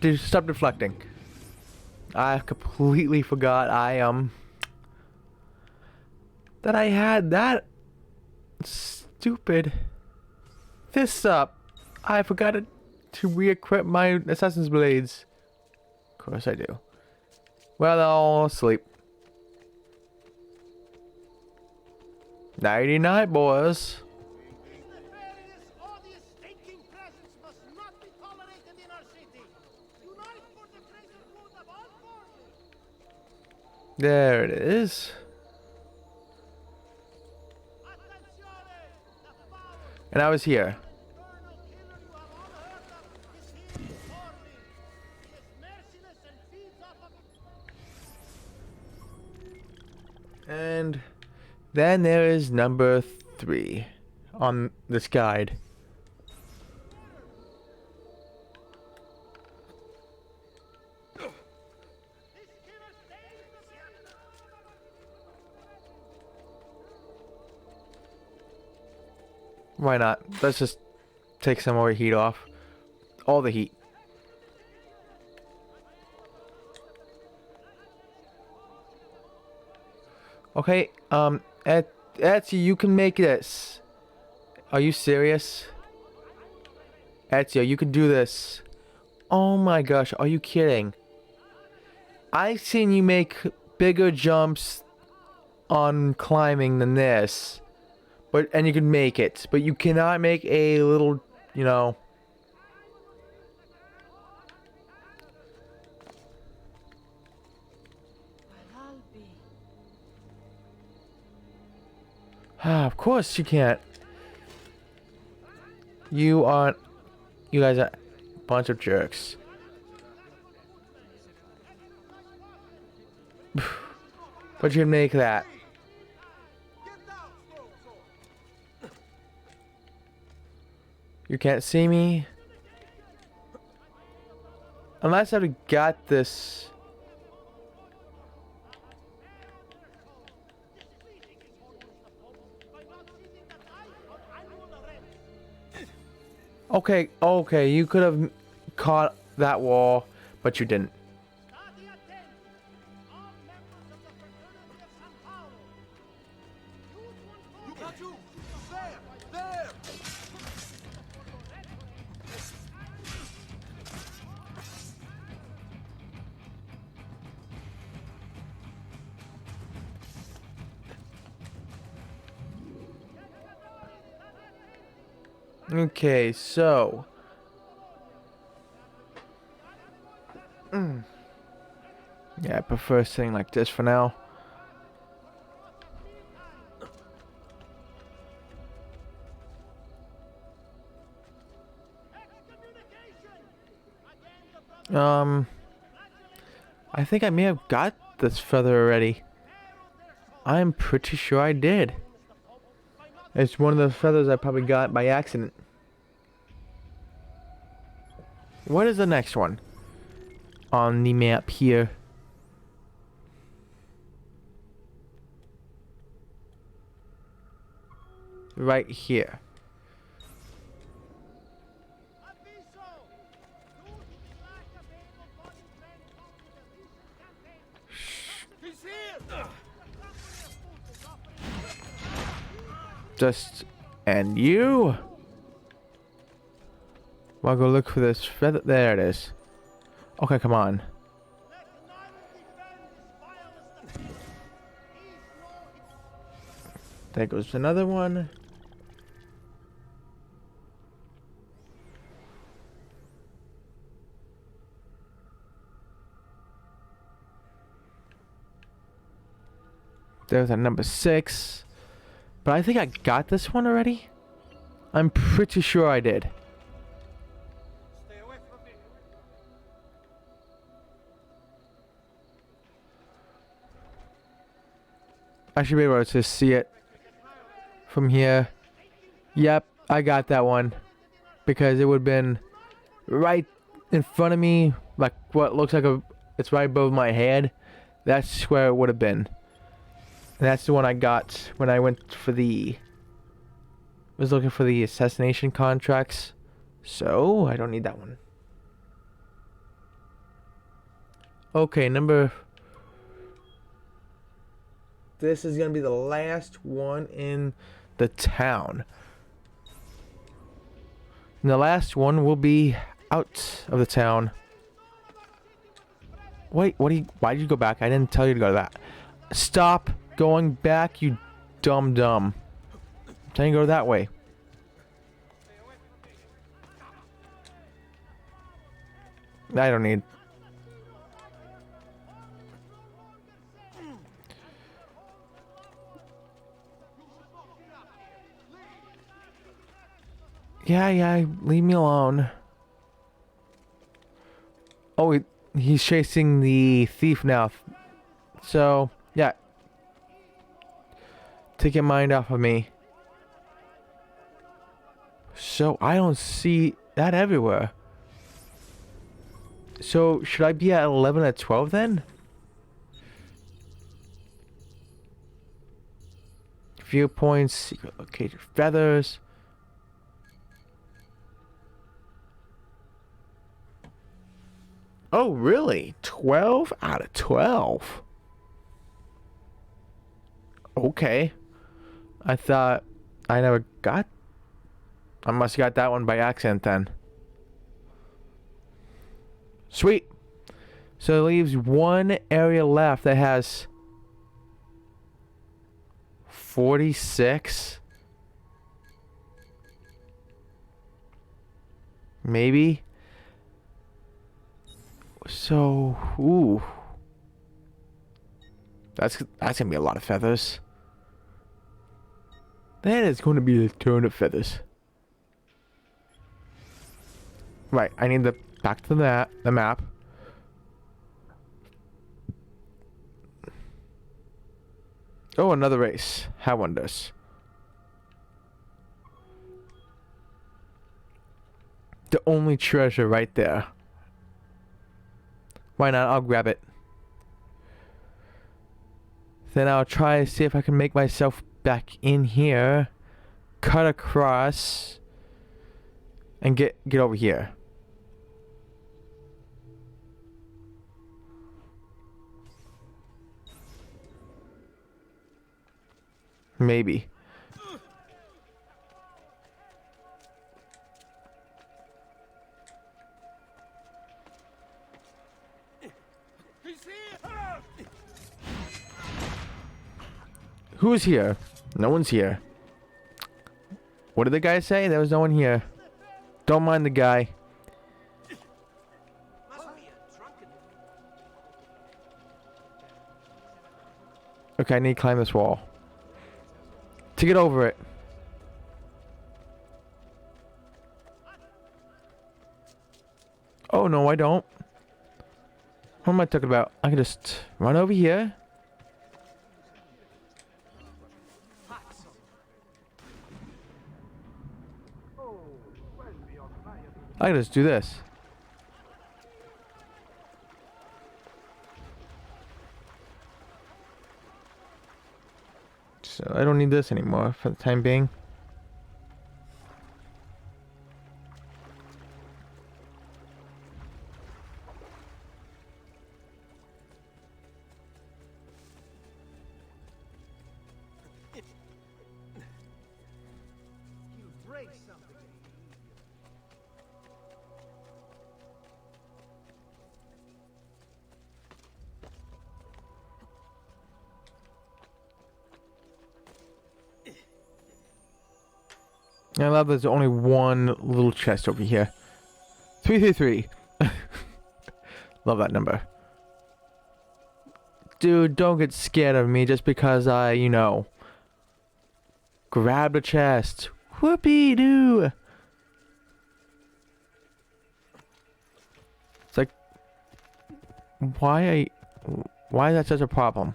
deflecting. I completely forgot that I had that stupid fists up. I forgot to re-equip my Assassin's Blades. Of course I do. Well, I'll sleep. Nighty night, boys. These nefarious, odious, stinking presence must not be tolerated in our city. Unite for the greater good of all forces. There it is. Attenzione! The power, And I was here. infernal killer you have all heard of is here before me. He is merciless and feeds off of... And then there is number 3 on this guide. This killer stays the man. Why not? Let's just take some more heat off. All the heat. Okay, Ezio, you can make this. Are you serious? Ezio, you can do this. Oh my gosh, are you kidding? I've seen you make bigger jumps on climbing than this. And you can make it, but you cannot make a little, you know. Well, I'll be. Of course you can't. You guys are a bunch of jerks. But you can make that. Get down, strong sword. You can't see me. Unless I've got this. Okay, okay, you could have caught that wall, but you didn't. Study attention. All members of the fraternity of San Paolo. Use one Look at you! There! Okay, so. Yeah, I prefer saying like this for now. I think I may have got this feather already. I'm pretty sure I did. It's one of the feathers I probably got by accident. What is the next one on the map here? Right here. He's here! Just and you. I'll go look for this feather. There it is. Okay, come on. There goes another one. There's a number 6. But I think I got this one already. I'm pretty sure I did. Stay away from me. I should be able to see it from here. Yep, I got that one. Because it would have been right in front of me, like what looks like it's right above my head. That's where it would have been. And that's the one I got when I went for was looking for the assassination contracts. So, I don't need that one. Okay, this is going to be the last one in the town. And the last one will be out of the town. Wait, why did you go back? I didn't tell you to go to that. Stop going back, you dumb. I'm telling you to go that way. I don't need. Yeah, leave me alone. Oh, he's chasing the thief now. So, yeah. Take your mind off of me. So, I don't see that everywhere. So, should I be at 11 at 12 then? Viewpoints, secret located feathers. Oh, really? 12 out of 12? Okay. I thought I never got... I must have got that one by accident then. Sweet. So it leaves one area left that has 46. Maybe. So, ooh. That's gonna be a lot of feathers. That is going to be a ton of feathers. Right, I need back to the map. Oh, another race. How wonders. The only treasure right there. Why not? I'll grab it. Then I'll try to see if I can make myself back in here. Cut across. And get over here. Maybe. Who's here? No one's here. What did the guy say? There was no one here. Don't mind the guy. Okay, I need to climb this wall. To get over it. Oh, no, I don't. What am I talking about? I can just run over here. I can just do this. So I don't need this anymore for the time being. I love there's only one little chest over here. 333. Love that number. Dude, don't get scared of me just because I, grabbed a chest. Whoopee-doo. It's like, why is that such a problem?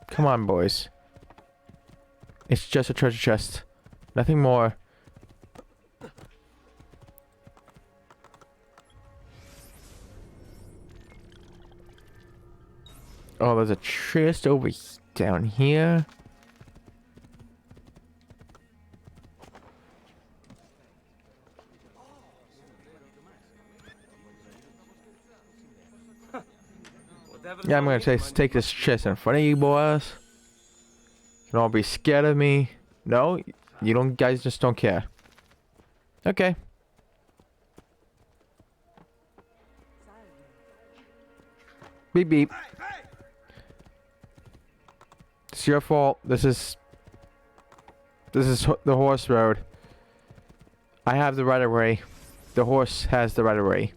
Come on, boys. It's just a treasure chest. Nothing more. Oh, there's a chest over down here. Yeah, I'm gonna take this chest in front of you boys. You can all be scared of me. No, you don't. Guys just don't care. Okay. Beep beep. It's your fault. This is the horse road. I have the right of way. The horse has the right of way.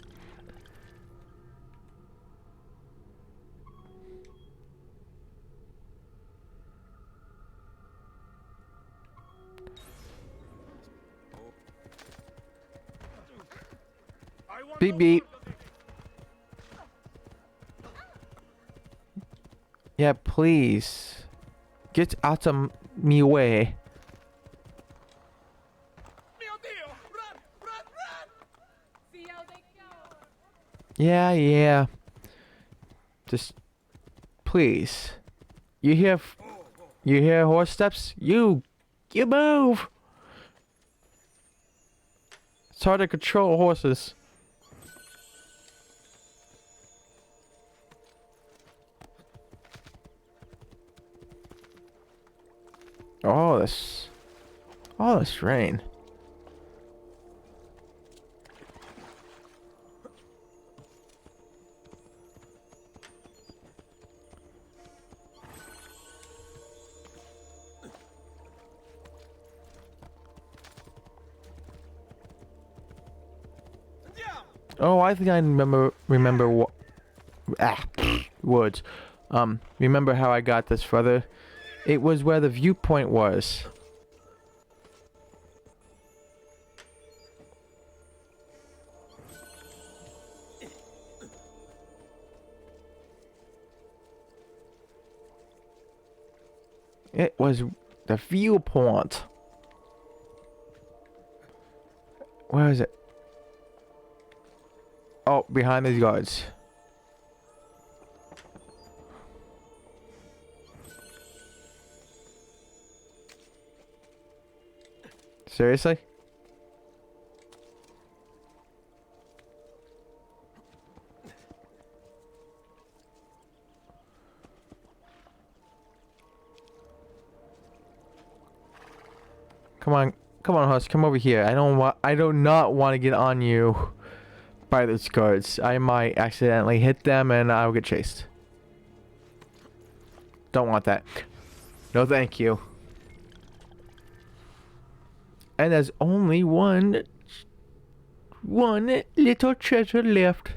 Beep beep. Yeah, please. Get out of me way. See how they go. Yeah. Just please. You hear horse steps? You move. It's hard to control horses. Oh, this rain. Oh, I think I remember what words. Remember how I got this further? It was where the viewpoint was. It was the viewpoint. Where is it? Oh, behind these guards. Seriously? Come on, Husk, come over here. I do not want to get on you by those guards. I might accidentally hit them and I'll get chased. Don't want that. No, thank you. And there's only one little treasure left.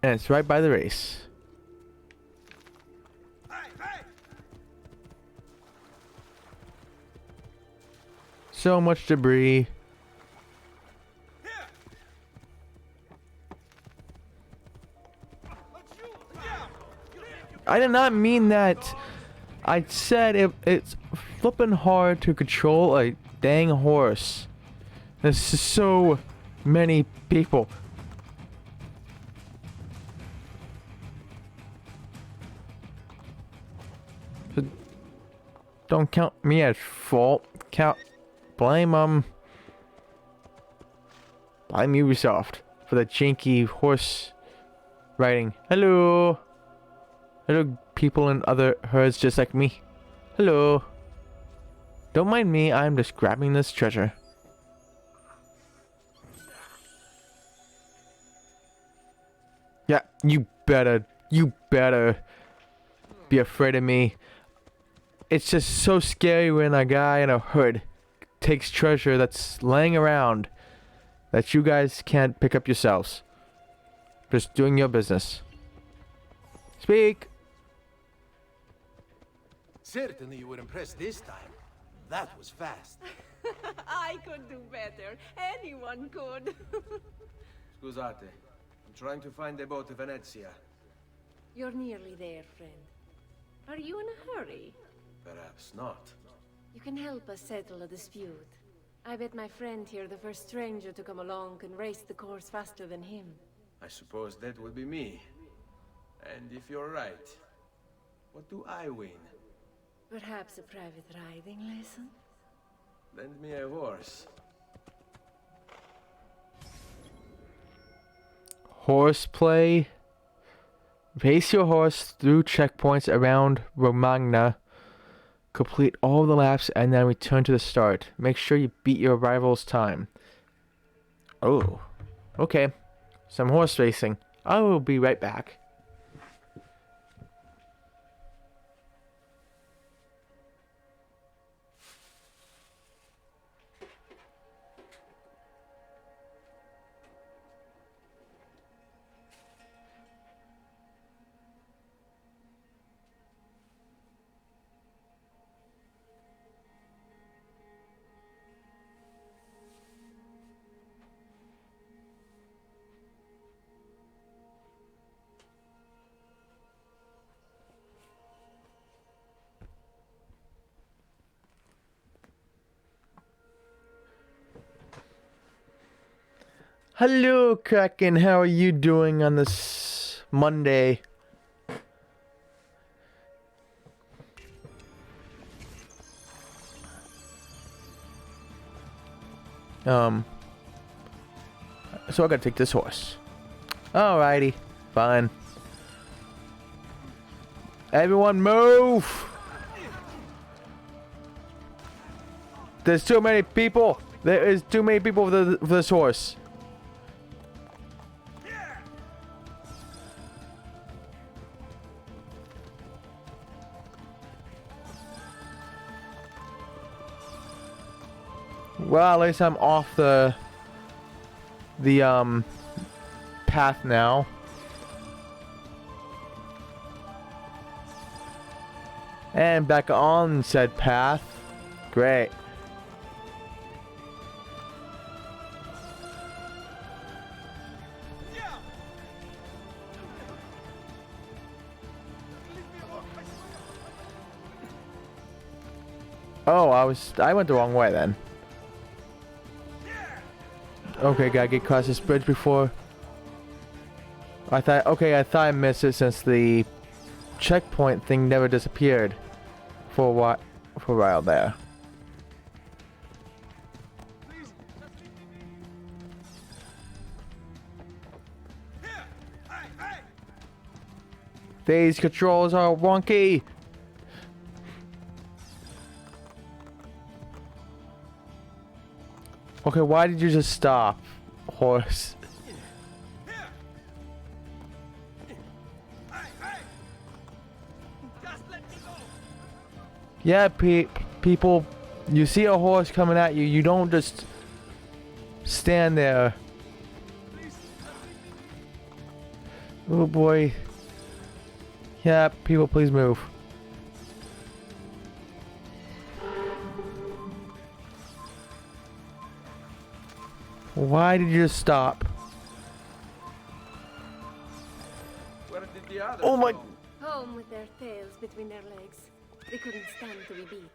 And it's right by the race. So much debris. I did not mean that. I said it's flippin' hard to control a dang horse. There's so many people. Don't count me at fault. Blame Ubisoft for the janky horse riding. Hello. Hello, people in other herds just like me. Hello. Don't mind me, I'm just grabbing this treasure. Yeah, you better be afraid of me. It's just so scary when a guy in a hood takes treasure that's laying around that you guys can't pick up yourselves. Just doing your business. Speak! Certainly you were impressed this time. That was fast. I could do better. Anyone could. Scusate. I'm trying to find a boat to Venezia. You're nearly there, friend. Are you in a hurry? Perhaps not. You can help us settle a dispute. I bet my friend here, the first stranger to come along, can race the course faster than him. I suppose that would be me. And if you're right, what do I win? Perhaps a private riding lesson? Lend me a horse. Horseplay. Race your horse through checkpoints around Romagna. Complete all the laps and then return to the start. Make sure you beat your rival's time. Oh, okay. Some horse racing. I will be right back. Hello, Kraken. How are you doing on this Monday? So I gotta take this horse. Alrighty, fine. Everyone move! There's too many people! There is too many people for this horse. Well, at least I'm off the path now. And back on said path. Great. Oh, I went the wrong way then. Okay, gotta get across this bridge before. I thought I missed it since the checkpoint thing never disappeared for a while there. These controls are wonky. Okay, why did you just stop, horse? Yeah, people, you see a horse coming at you, you don't just stand there. Oh boy. Yeah, people, please move. Why did you just stop? Where did the others Oh my... go? Home with their tails between their legs. They couldn't stand to be beat.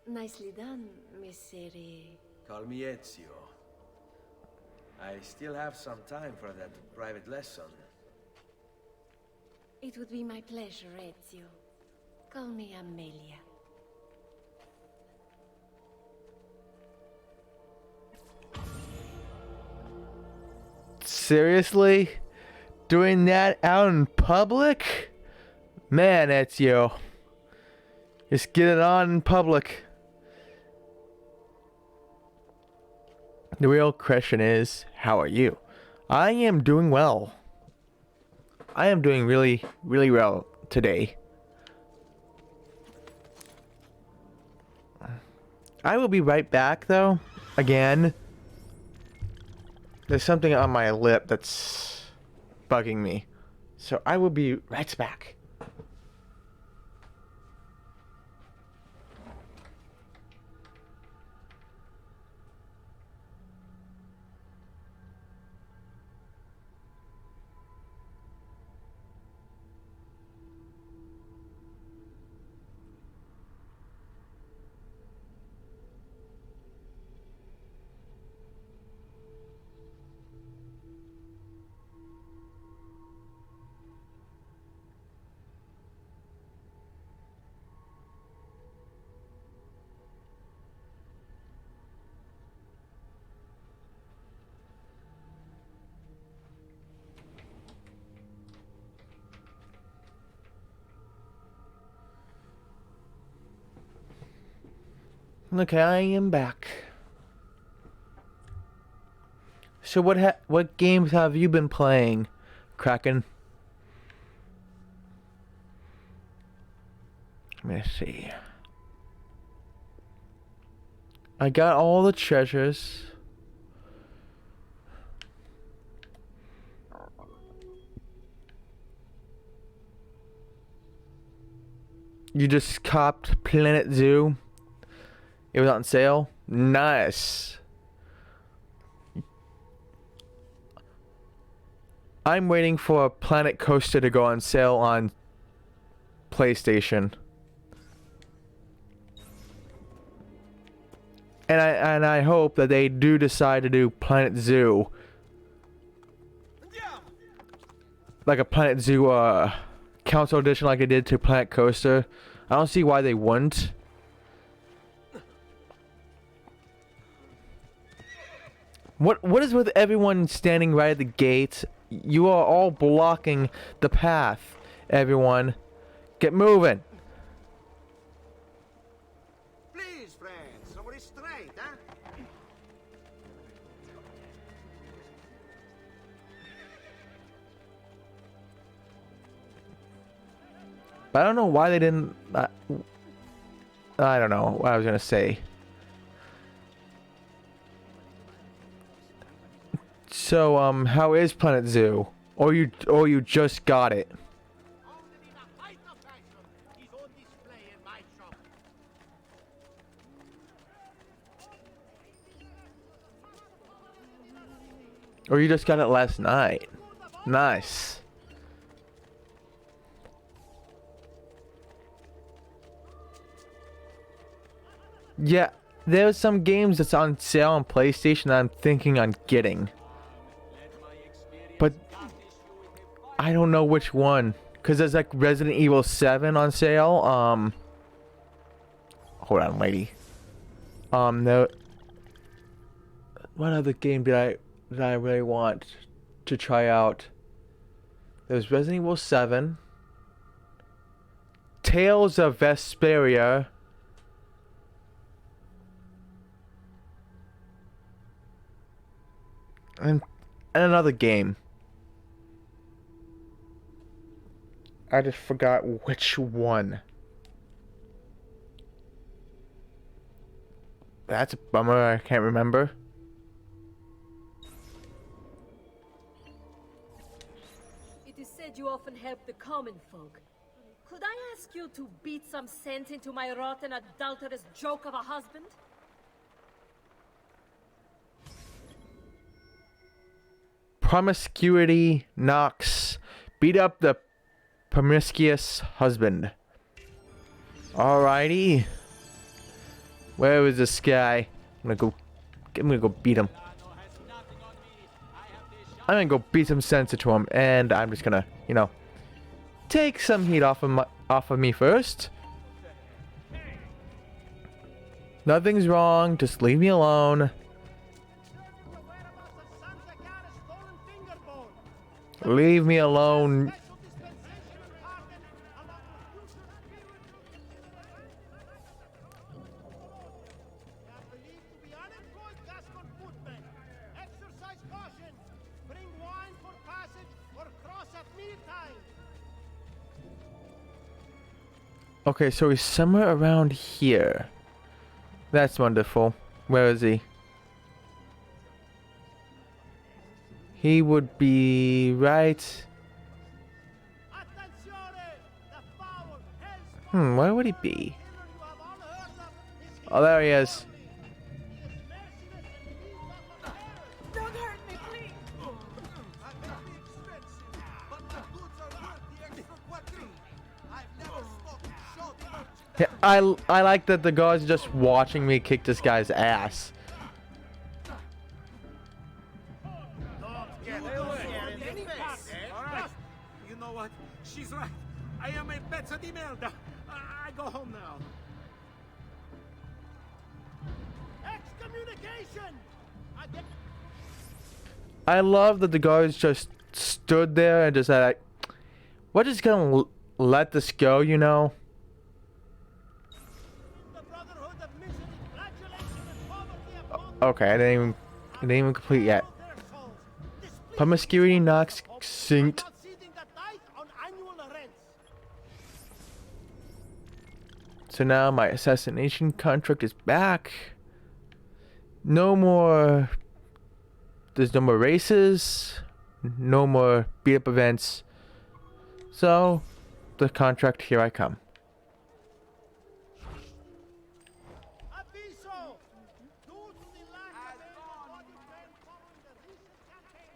Nicely done, Miss Siri. Call me Ezio. I still have some time for that private lesson. It would be my pleasure, Ezio. Call me Amelia. Seriously? Doing that out in public? Man, Ezio. Just get it on in public. The real question is, how are you? I am doing well. I am doing really, really well today. I will be right back, though. Again. There's something on my lip that's bugging me. So I will be right back. Okay, I am back. So what games have you been playing, Kraken? Let me see. I got all the treasures. You just copped Planet Zoo. It was on sale. Nice. I'm waiting for Planet Coaster to go on sale on PlayStation. And I hope that they do decide to do Planet Zoo. Like a Planet Zoo console edition like they did to Planet Coaster. I don't see why they wouldn't. What is with everyone standing right at the gate? You are all blocking the path, everyone. Get moving. Please, friends, some restraint, huh? But I don't know why they didn't... I don't know what I was going to say. So, how is Planet Zoo? Or you just got it? Only the height of fashion is on display in my shop. Or you just got it last night? Nice. Yeah, there's some games that's on sale on PlayStation that I'm thinking on getting. But I don't know which one. Because there's like Resident Evil 7 on sale. Hold on, lady. No. What other game did I really want to try out? There's Resident Evil 7. Tales of Vesperia. And another game. I just forgot which one. That's a bummer, I can't remember. It is said you often help the common folk. Could I ask you to beat some sense into my rotten, adulterous joke of a husband? Promiscuity knocks. Beat up the promiscuous husband. Alrighty. Where is this guy? I'm gonna go beat him. I'm gonna go beat some sense into him, and I'm just gonna, you know, take some heat off of me first. Nothing's wrong. Just leave me alone. Leave me alone. Okay, so he's somewhere around here. That's wonderful. Where is he? He would be right. Where would he be? Oh, there he is. Don't hurt me, please. I may be expensive, but my goods are worth the extra quadrille. I've never spoken short merchant. Yeah, I like that the guys are just watching me kick this guy's ass. Alright. You know what? She's right. I am a pezzo di merda. I go home now. Excommunication! I love that the guys just stood there and just said, like, we're just gonna let this go, you know? The Brotherhood of Misery Okay, it ain't even complete yet. Their souls. Displeased Promiscuity knocks for synced. not ceding the tithe on annual rents. So now my assassination contract is back. No more. There's no more races. No more beat up events. So, the contract, here I come. Aviso! Due to the lack of available body manpower in the recent campaign,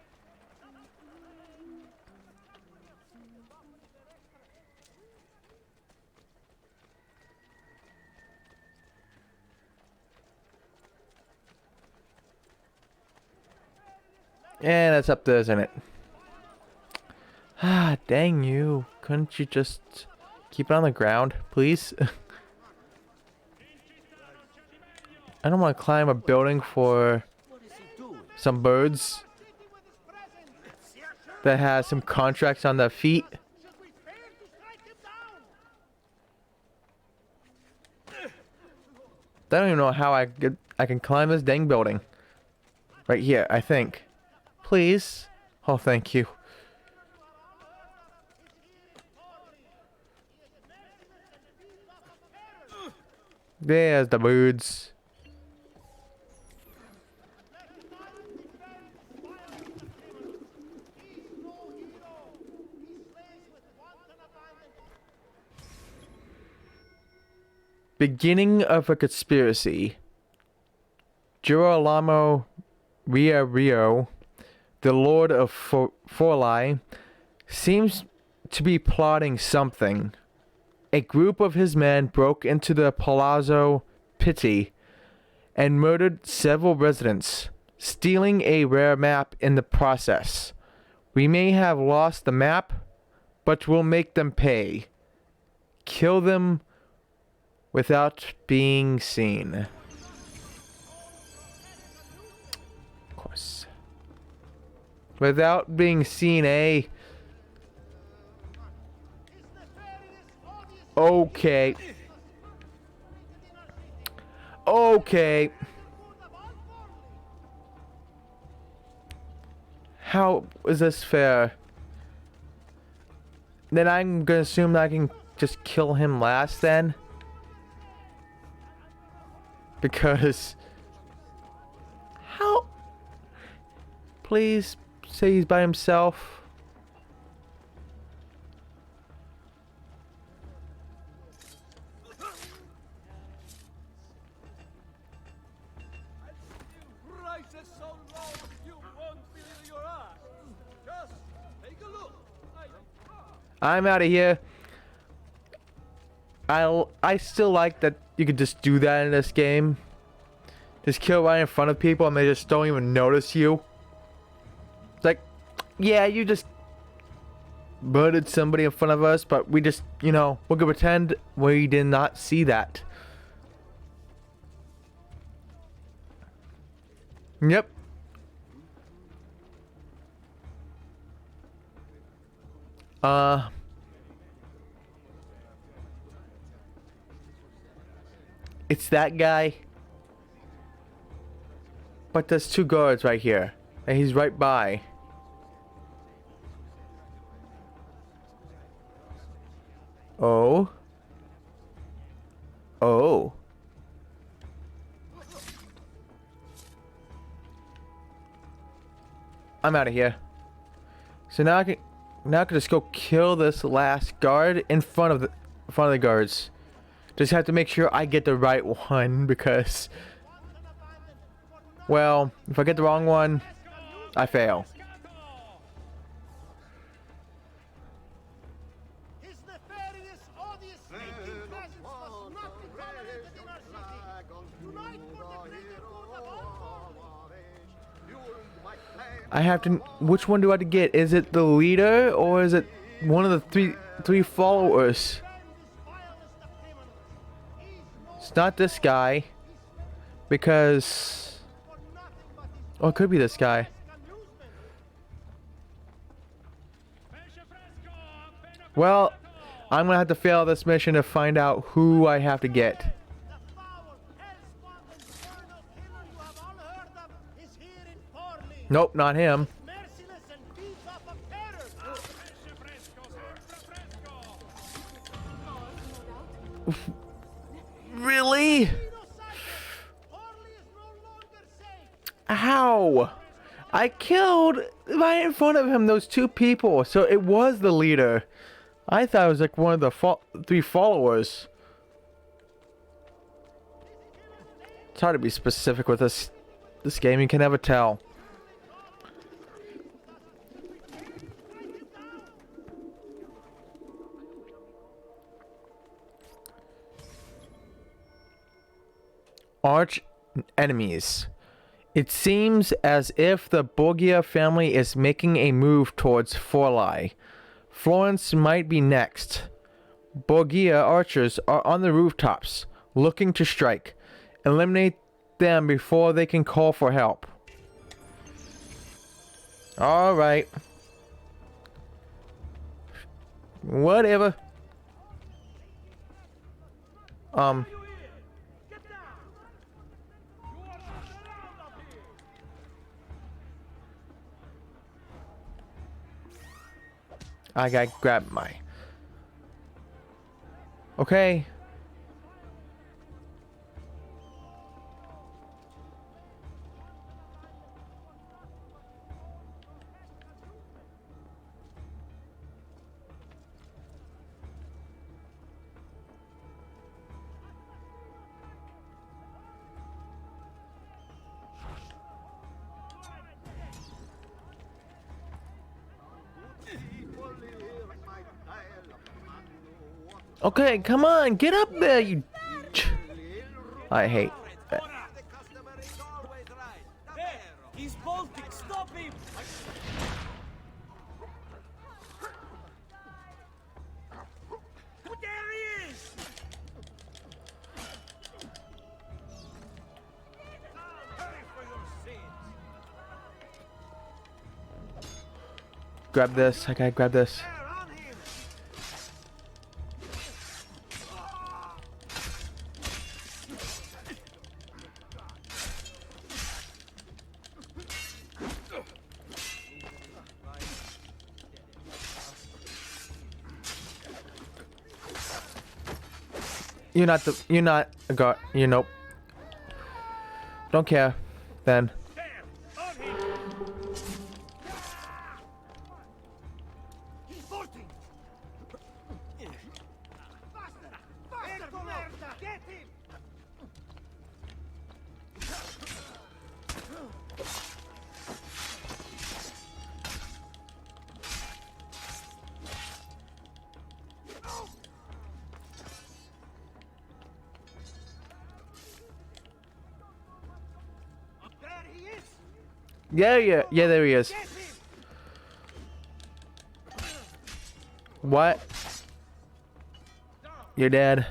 And that's up there, isn't it? Ah, dang you. Couldn't you just keep it on the ground, please? I don't want to climb a building for What is he doing? some birds that has some contracts on their feet. should we fail to strike him down? I don't even know how I can climb this dang building. Right here, I think. Please. Oh, thank you. There's the birds. Beginning of a conspiracy. Girolamo Rio, the Lord of Forli, seems to be plotting something. A group of his men broke into the Palazzo Pitti and murdered several residents, stealing a rare map in the process. We may have lost the map, but we'll make them pay. Kill them without being seen. Of course. Without being seen, eh? Okay. Okay. How is this fair? Then I'm gonna assume that I can just kill him last then? Because... How? Please say he's by himself. Prices so low you won't believe your eyes. Just take a look. I'm out of here. I still like that you could just do that in this game. Just kill right in front of people and they just don't even notice you. It's like, yeah, you just murdered somebody in front of us, but we just, you know, we're gonna pretend we did not see that. Yep. It's that guy. But there's two guards right here. And he's right by. Oh. Oh. I'm out of here. So now I can just go kill this last guard in front of the guards. Just have to make sure I get the right one because, well, if I get the wrong one, I fail. His nefarious, odious, stinking presence was not be tolerated in our city. Tonight, for the greater good of all folk. I have to. Which one do I have to get? Is it the leader or is it one of the three followers? It's not this guy, because, oh, it could be this guy. Well, I'm gonna have to fail this mission to find out who I have to get. The foul, hell-spawned, infernal killer you have all Nope, not him. Merciless and beats off a parrot. Really? Orly is no longer safe. How? I killed right in front of him those two people, so it was the leader. I thought it was like one of the 3 followers. It's hard to be specific with this game. You can never tell. Arch enemies. It seems as if the Borgia family is making a move towards Forli. Florence might be next. Borgia archers are on the rooftops, looking to strike. Eliminate them before they can call for help. Alright. Whatever. I gotta grab my... Okay. Okay, come on, get up there, you... I hate that. The customer is always right. There! He's bolting! Stop him! There he is! Hurry for your sins! Grab this, I gotta grab this. There on him. You're not a guard. You nope. Don't care. Then. There! On him! He's bolting. Faster! Faster! Merda! Get him! There he is! Yeah, there he is. Get him! What? You're dead.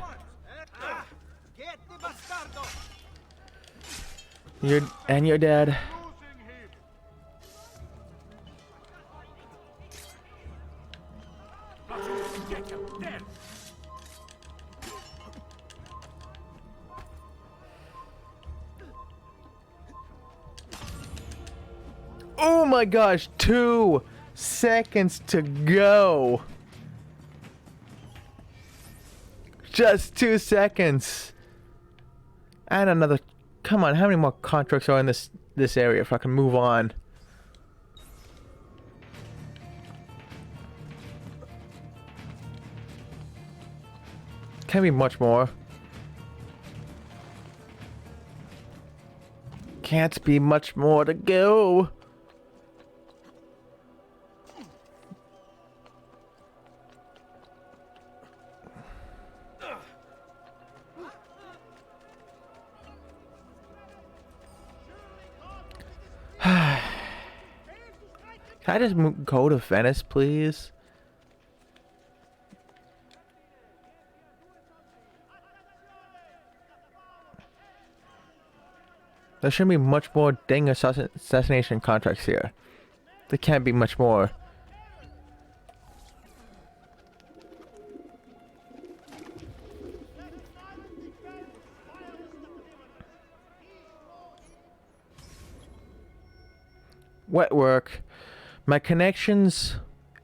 Ah, get the bastardo! You're dead. Get him! There! Oh my gosh, 2 seconds to go. Just 2 seconds. And another. Come on, how many more contracts are in this area if I can move on? Can't be much more. Can't be much more to go. Can I just go to Venice, please? There shouldn't be much more dang assassination contracts here. There can't be much more. wet work. My connections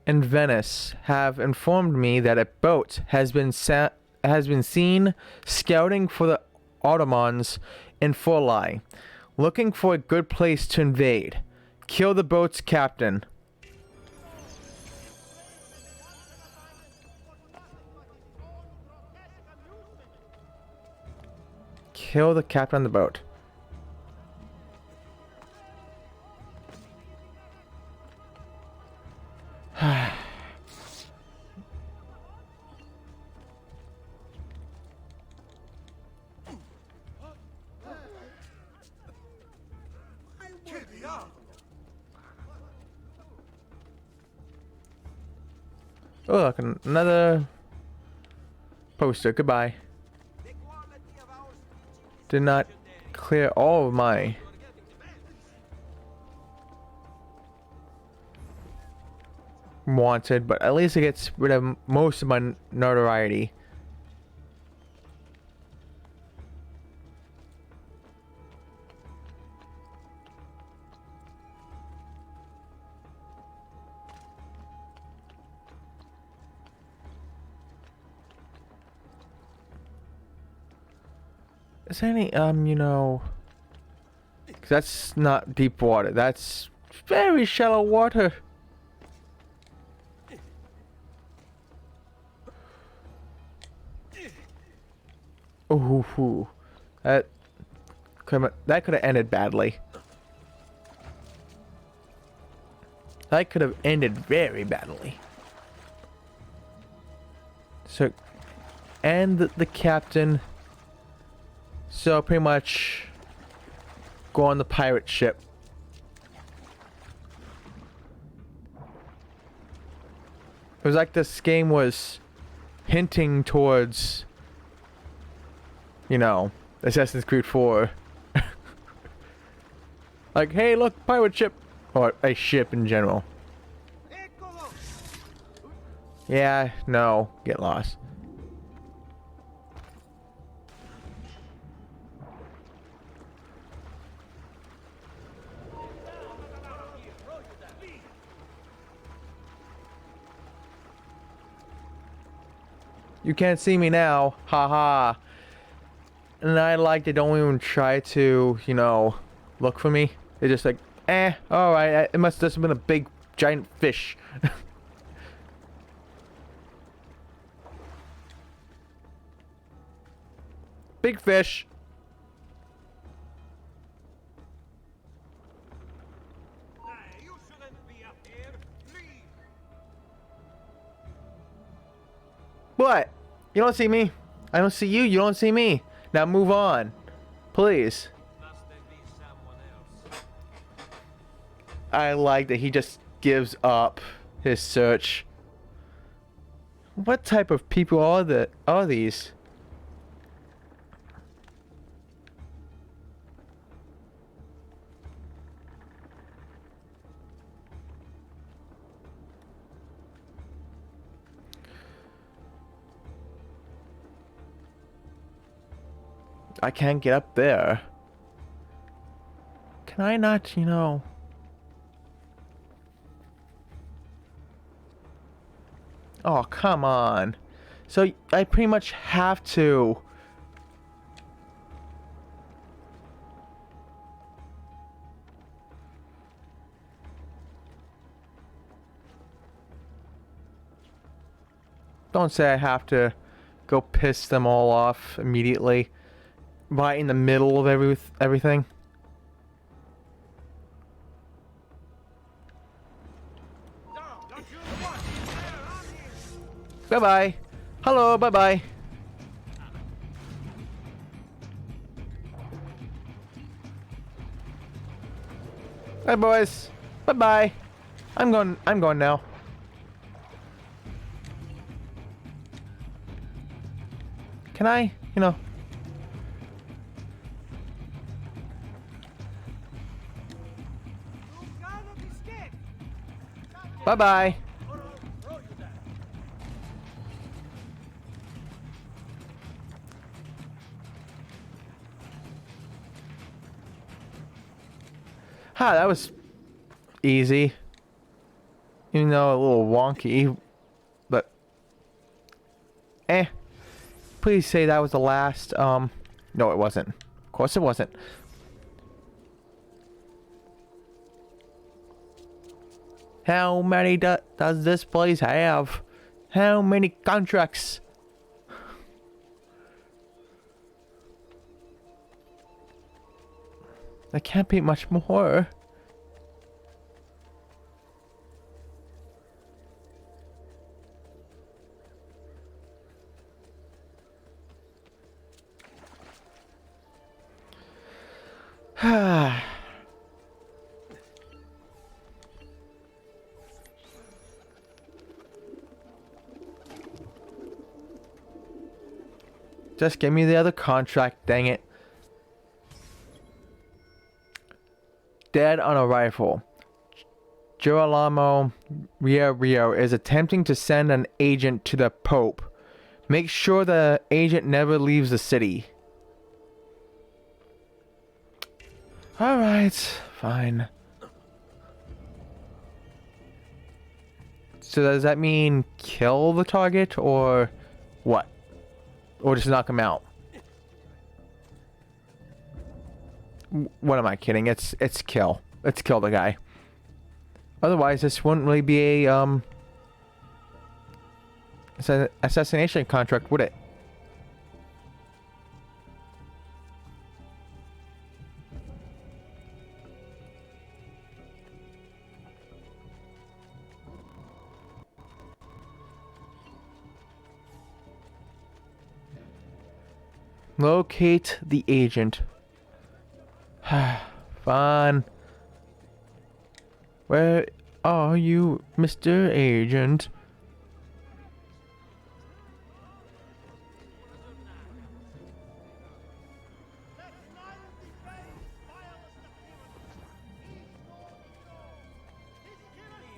in Venice have informed me that a boat has been seen scouting for the Ottomans in Forli, looking for a good place to invade. Kill the boat's captain. Kill the captain on the boat. Che diavolo! Oh, look, another poster. Goodbye. Did not clear all of my wanted, but at least it gets rid of most of my notoriety. Is there any, you know, 'cause that's not deep water. That's very shallow water. Ooh, that could have ended badly. That could have ended very badly. So, and the captain. So pretty much go on the pirate ship. It was like this game was hinting towards, you know, Assassin's Creed 4. Like, hey, look, pirate ship. Or a ship in general. Yeah, no, get lost. You can't see me now, haha. And I like they don't even try to, you know, look for me. They're just like, alright, it must have been a big, giant fish. Big fish. You shouldn't be up here. Leave. What? You don't see me? I don't see you, you don't see me. Now move on. Please. Must there be someone else? I like that he just gives up his search. What type of people are these? I can't get up there. Can I not, you know? Oh, come on. So I pretty much have to. Don't say I have to go piss them all off immediately. Right in the middle of everything. Bye-bye. Hello, bye-bye. Bye, boys. Bye-bye. I'm going now. Can I, you know... Bye-bye. Ha, that was easy. Even though a little wonky, but please say that was the last. No, it wasn't. Of course, it wasn't. How many does this place have? How many contracts? There can't be much more. Just give me the other contract, dang it. Dead on arrival. Girolamo Rio is attempting to send an agent to the Pope. Make sure the agent never leaves the city. Alright, fine. So does that mean kill the target or what? Or just knock him out? What am I kidding? It's kill. Let's kill the guy. Otherwise, this wouldn't really be a it's an assassination contract, would it? Locate the agent. Fine. Where are you, Mr. Agent?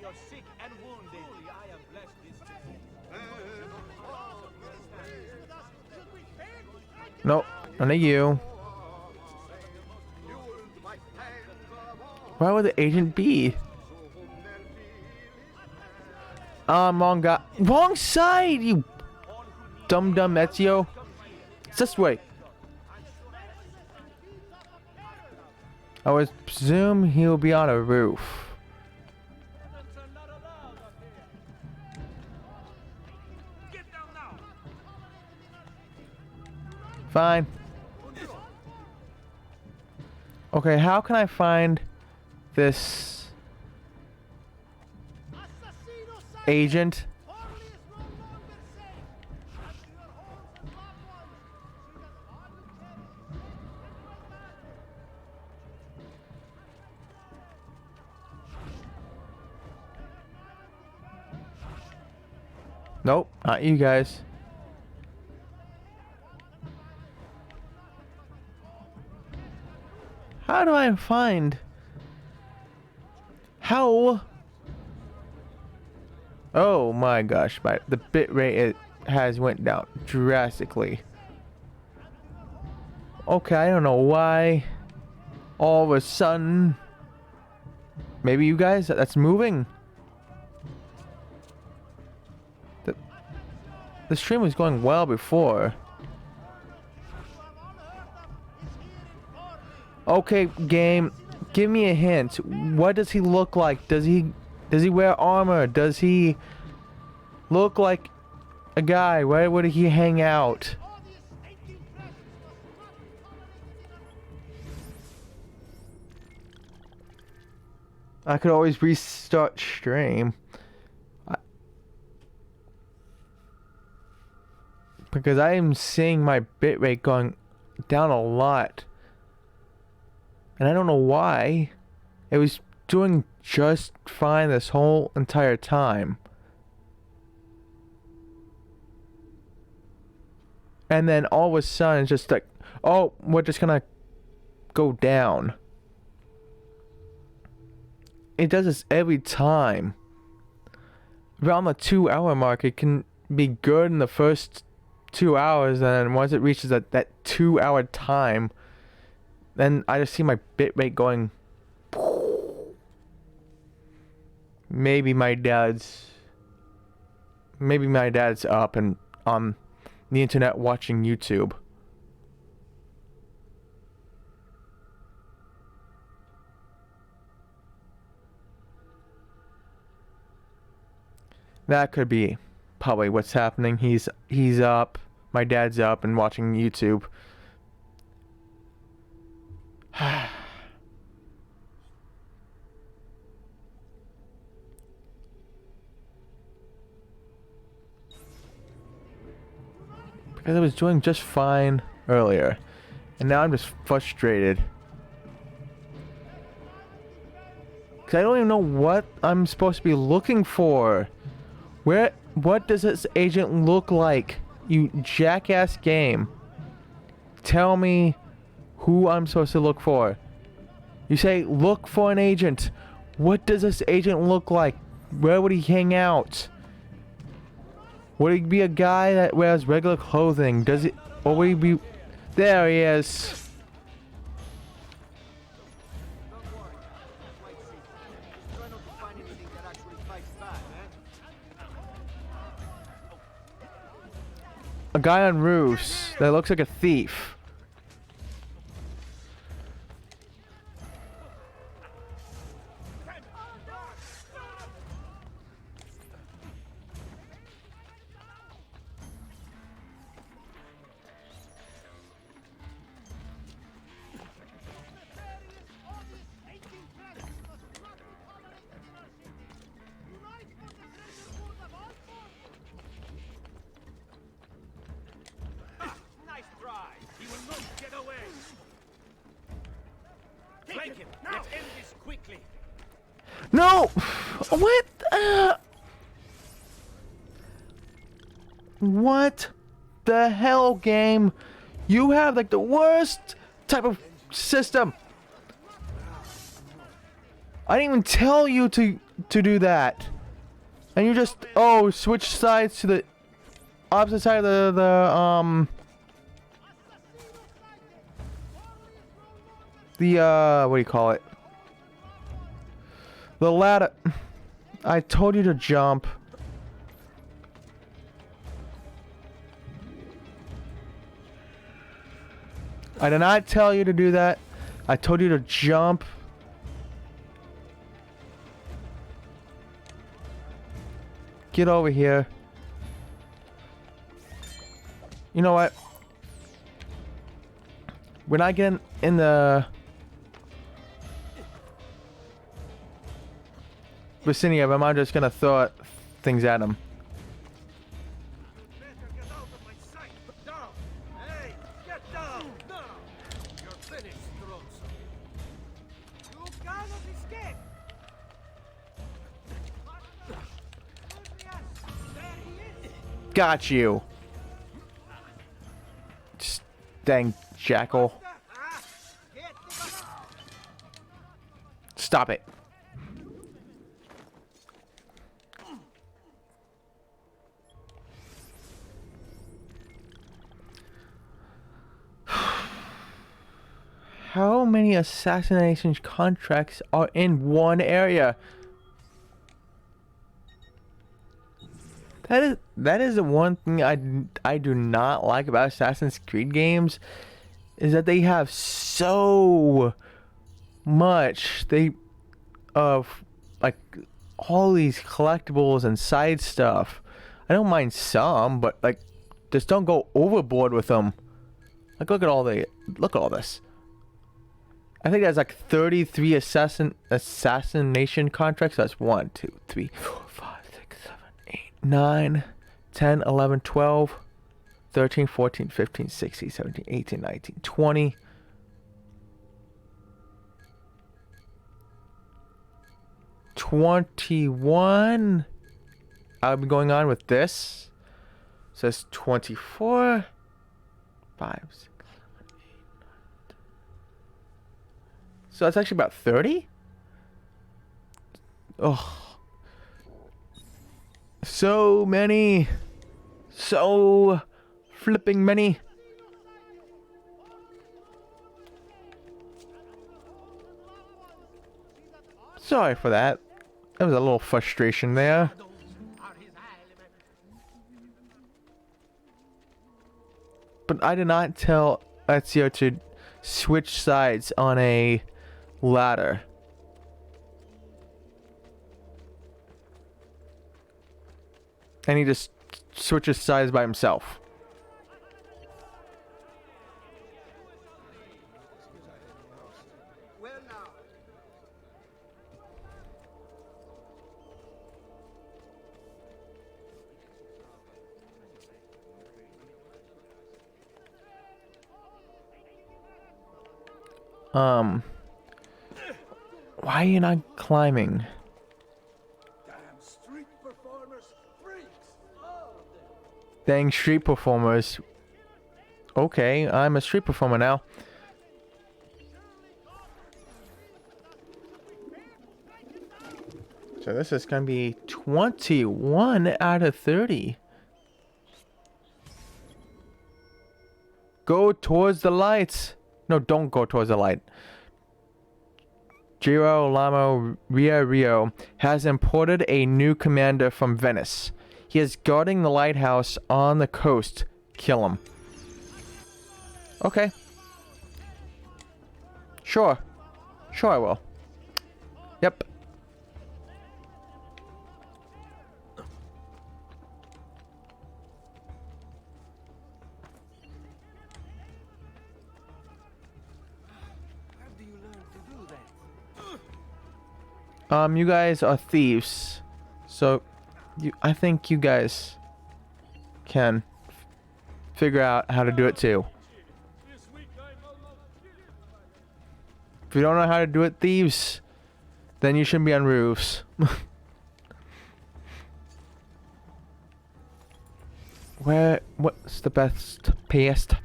You're sick and wounded. I am blessed this Nope, none of you. Where would the agent be? Wrong guy. Wrong side, you dumb Ezio. It's this way. I would presume he'll be on a roof. Fine. Okay, how can I find this agent? Nope, not you guys. How do I find? How? Oh my gosh, the bitrate has went down drastically. Okay, I don't know why. All of a sudden, maybe you guys, that's moving. The stream was going well before. Okay, game, give me a hint. What does he look like? Does he wear armor? Does he look like a guy? Where would he hang out? I could always restart stream. Because I am seeing my bitrate going down a lot. And I don't know why. It was doing just fine this whole entire time. And then all of a sudden it's just like, oh, we're just gonna go down. It does this every time. Around the 2-hour mark, it can be good in the first 2 hours, and once it reaches that 2-hour time, then I just see my bitrate going. Maybe my dad's up and on the internet watching YouTube. That could be probably what's happening. He's up, my dad's up and watching YouTube. Because I was doing just fine earlier, and now I'm just frustrated. Because I don't even know what I'm supposed to be looking for. What does this agent look like? You jackass game. Tell me who I'm supposed to look for. You say, look for an agent. What does this agent look like? Where would he hang out? Would he be a guy that wears regular clothing? Does it, or would he be... There he is. A guy on roofs that looks like a thief. Nice try. He will not get away. Flank him. Let's end this quickly. No! What? What the hell, game? You have like the worst type of system. I didn't even tell you to do that. And you just switch sides to the opposite side of the what do you call it? The ladder. I told you to jump. I did not tell you to do that. I told you to jump. Get over here. You know what? We're not getting in the vicinity of him. I'm just gonna throw things at him. Better get out of my sight. Down. Hey, get down. Now. You're finished, Strozzo. You cannot escape. There he is. Got you. Just dang jackal. Stop it. How many assassination contracts are in one area? That is the one thing I do not like about Assassin's Creed games, is that they have so much of like all these collectibles and side stuff. I don't mind some, but like just don't go overboard with them. Like look at all this. I think that's like 33 assassination contracts. That's 1, 2, 3, 4, 5, 6, 7, 8, 9, 10, 11, 12, 13, 14, 15, 16, 17, 18, 19, 20. 21. I'll be going on with this. So that's 24. 5, 6, 7, 8, 9, 10. So that's actually about 30? Oh. So many. So flipping many. Sorry for that. There was a little frustration there. But I did not tell Ezio to switch sides on a ladder. And he just switches sides by himself. Well now. Why are you not climbing? Damn street performers, freaks, all of them. Dang street performers. Okay, I'm a street performer now. So this is gonna be 21 out of 30. Go towards the lights. No, don't go towards the light. Girolamo Rio has imported a new commander from Venice. He is guarding the lighthouse on the coast. Kill him. Okay. Sure. Sure I will. Yep. How do you learn to do that? You guys are thieves. So I think you guys can figure out how to do it too. If you don't know how to do it, thieves, then you shouldn't be on roofs. What's the best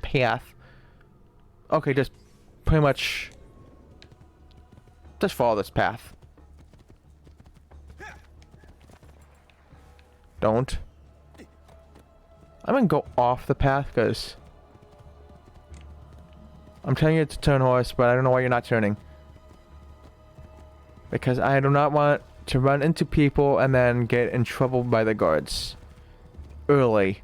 path? Okay, just pretty much just follow this path. Don't. I'm gonna go off the path because I'm telling you to turn, horse, but I don't know why you're not turning. Because I do not want to run into people and then get in trouble by the guards early.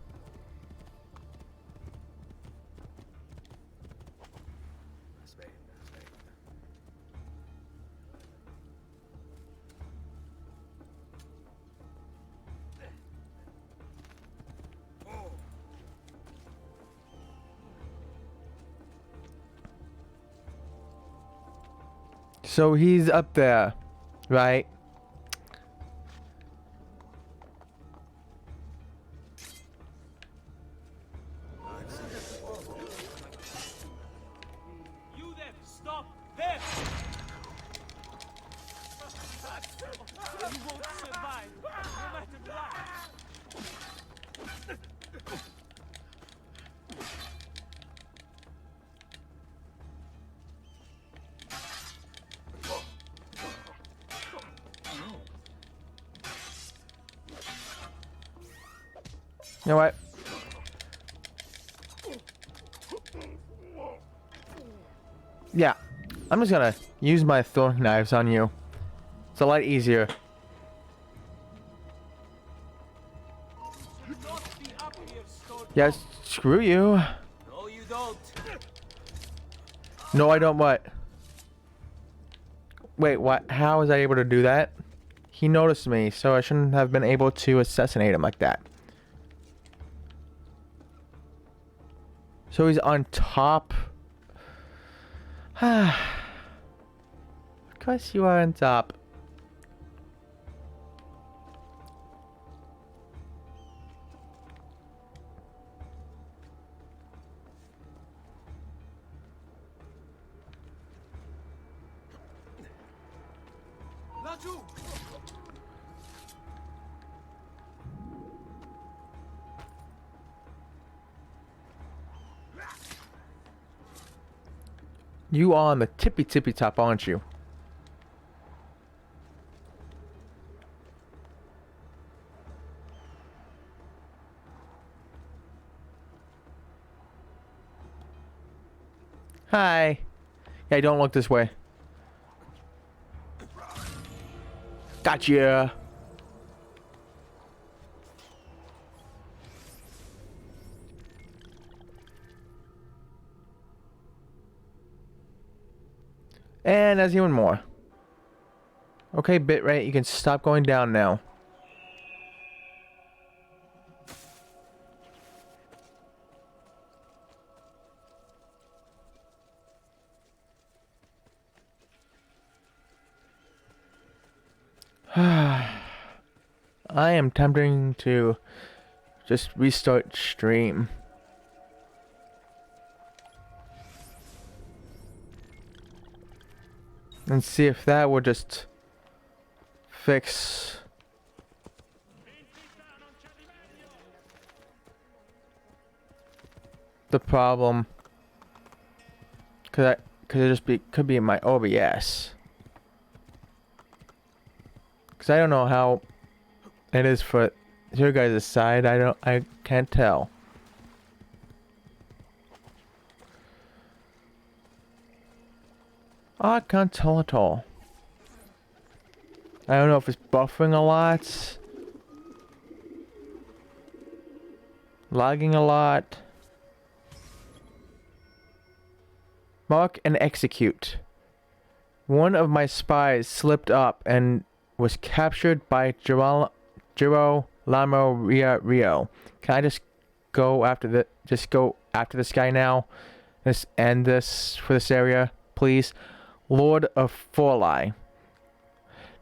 So he's up there, right? You there! Stop! There! You won't survive, no matter what! You know what? Yeah, I'm just gonna use my throwing knives on you. It's a lot easier. Should not be up here, Storm. Yes, screw you. No, you don't. No, I don't what? Wait, what? How was I able to do that? He noticed me, so I shouldn't have been able to assassinate him like that. So he's on top. Of course you are on top. Laggiù! You are on the tippy top, aren't you? Hi. Yeah, don't look this way. Gotcha. And there's even more. Okay, bitrate, you can stop going down now. I am tempting to just restart stream. And see if that would just fix the problem. Could it just be my OBS? Cause I don't know how it is for your guys' side. I can't tell. I can't tell at all. I don't know if it's buffering a lot, lagging a lot. Mark and execute. One of my spies slipped up and was captured by Girolamo Rio. Can I just go after this guy now? Let's end this for this area, please. Lord of Forli.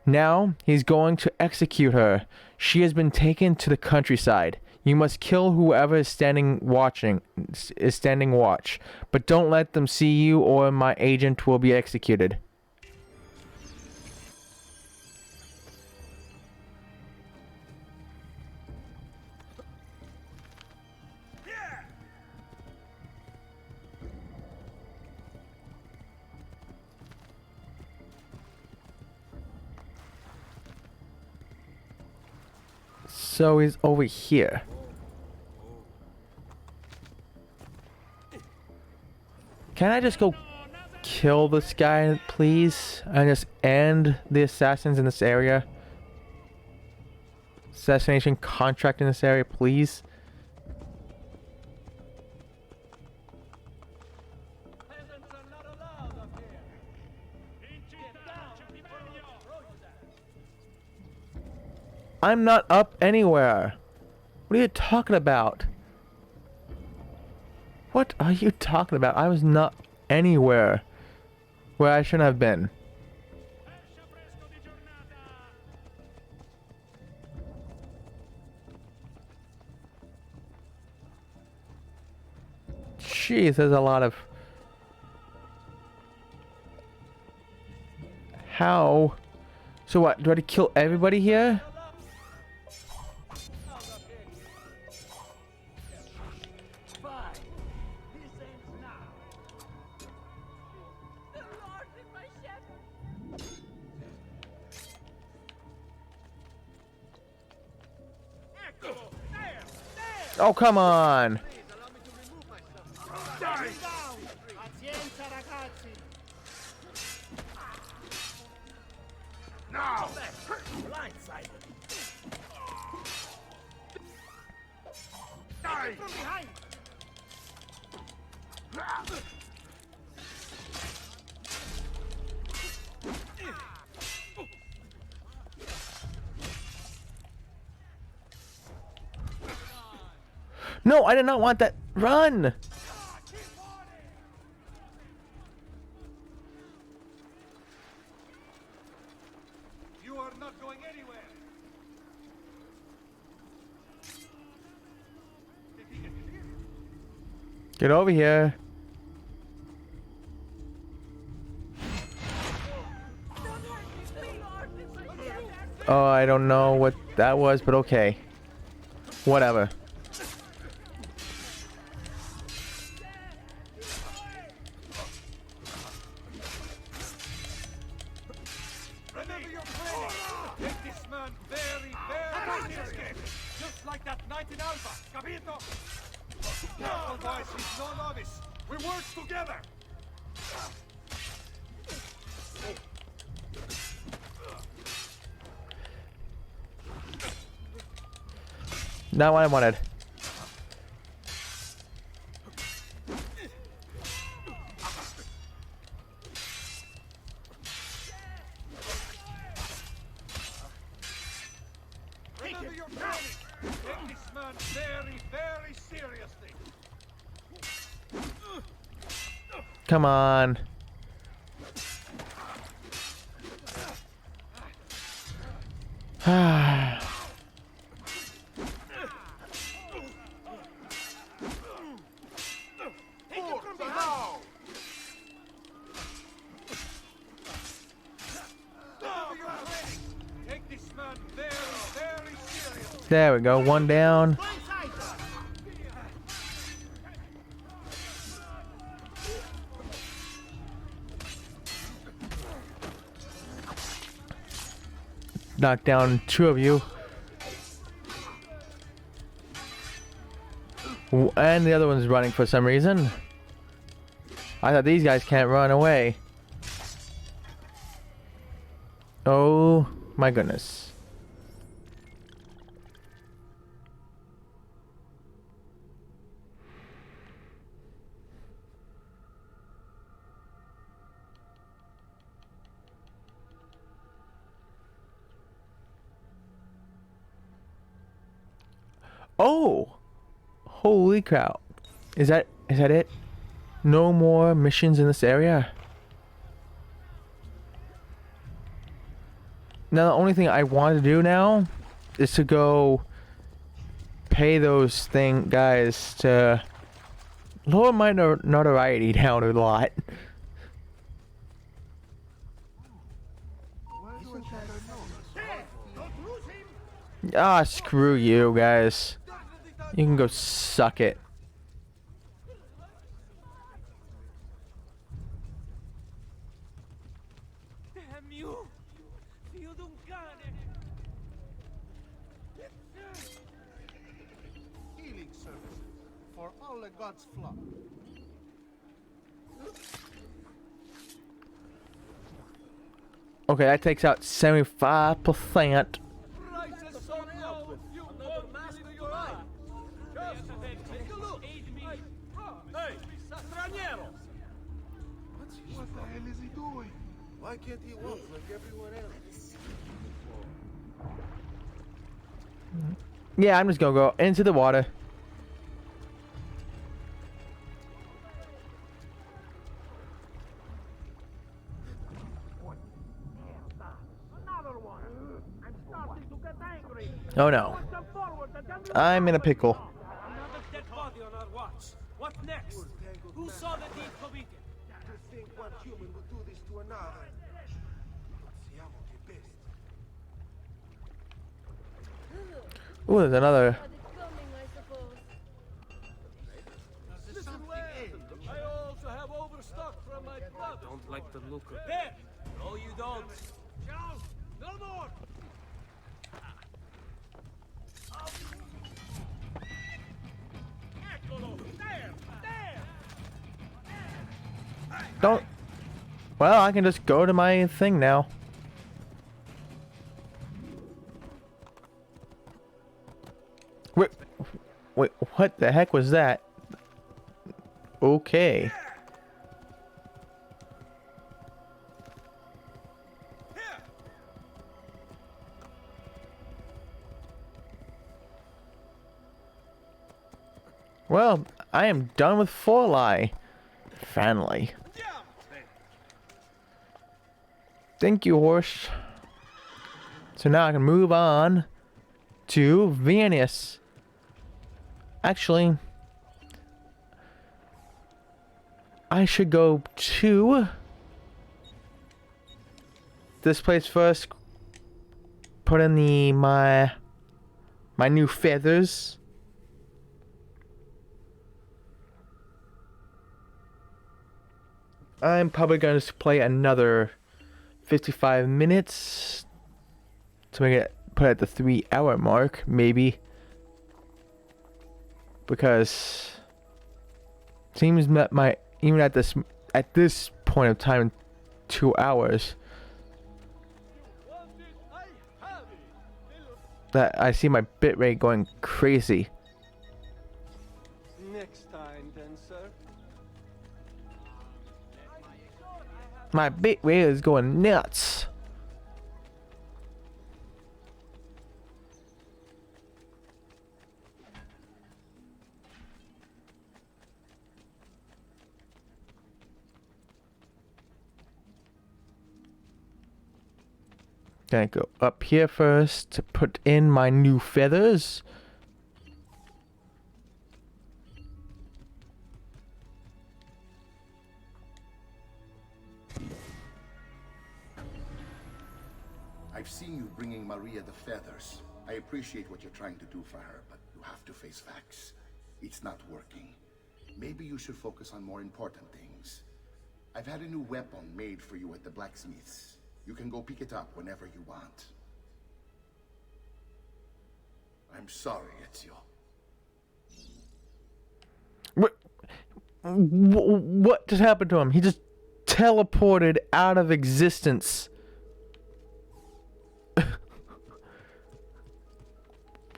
Now he's going to execute her. She has been taken to the countryside. You must kill whoever is standing watch, but don't let them see you or my agent will be executed. So he's over here. Can I just go kill this guy, please? And just end the assassins in this area? Assassination contract in this area, please? Peasants are not allowed up here. Get down before I throw you down. I'm not up anywhere. What are you talking about? What are you talking about? I was not anywhere where I shouldn't have been. Jeez, there's a lot of... How? So what, do I have to kill everybody here? Oh, come on. Now! Blindsided. Die! From behind! No, I did not want that. Run! You are not going anywhere! Get over here. Oh, I don't know what that was, but okay. Whatever. Remember your training! Take this man very, very seriously! Just like that night in Alba! Capito? Careful, boys, he's no novice! We work together! Not what I wanted. Remember your training. Take this man very, very seriously. Come on. Take it from behind. Remember your training. Take this man very, very seriously. There we go. One down. Knock down 2 of you. And the other one's running for some reason. I thought these guys can't run away. Oh my goodness. Oh! Holy cow. Is that it? No more missions in this area? Now the only thing I want to do now is to go pay those guys to lower my notoriety down a lot. Ah, screw you guys. You can go suck it. Damn you! You don't got it. Healing services for all the gods' flock. Okay, that takes out 75%. Prices so low, you won't master your eye. Take a look. Aid me. Hey, Straniero! What the hell is he doing? Why can't he walk like everyone else? Yeah, I'm just gonna go into the water. Oh no. I'm in a pickle. Another dead body on our watch. What next? Who saw the deed committed? To think one human would do this to another. Siamo che bestie. Ooh, there's another. Had it coming, I suppose. Listen well. I also have overstock from my brother. Don't like the look of there. No, you don't. Charles, no more. Don't. Well, I can just go to my thing now. Wait, what the heck was that? Okay. Well, I am done with Forli. Finally. Thank you, horse. So now I can move on to Vianius. Actually, I should go to this place first. Put in my new feathers. I'm probably going to play another 55 minutes to make it put at the 3-hour mark, maybe, because it seems that even at this point of time, 2 hours. that I see my bitrate going crazy. Next time, then, sir. My bitrate is going nuts. Gonna go up here first to put in my new feathers. I've seen you bringing Maria the feathers. I appreciate what you're trying to do for her, but you have to face facts. It's not working. Maybe you should focus on more important things. I've had a new weapon made for you at the blacksmith's. You can go pick it up whenever you want. I'm sorry, Ezio. What just happened to him? He just teleported out of existence.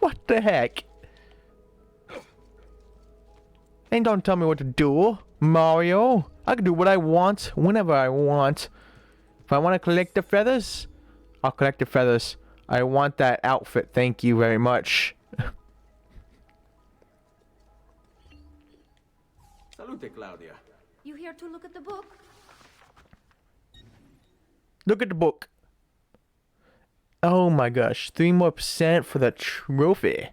What the heck? And don't tell me what to do, Mario. I can do what I want, whenever I want. If I want to collect the feathers, I'll collect the feathers. I want that outfit, thank you very much. Salute, Claudia. You here to look at the book? Look at the book. Oh my gosh, 3% more for the trophy.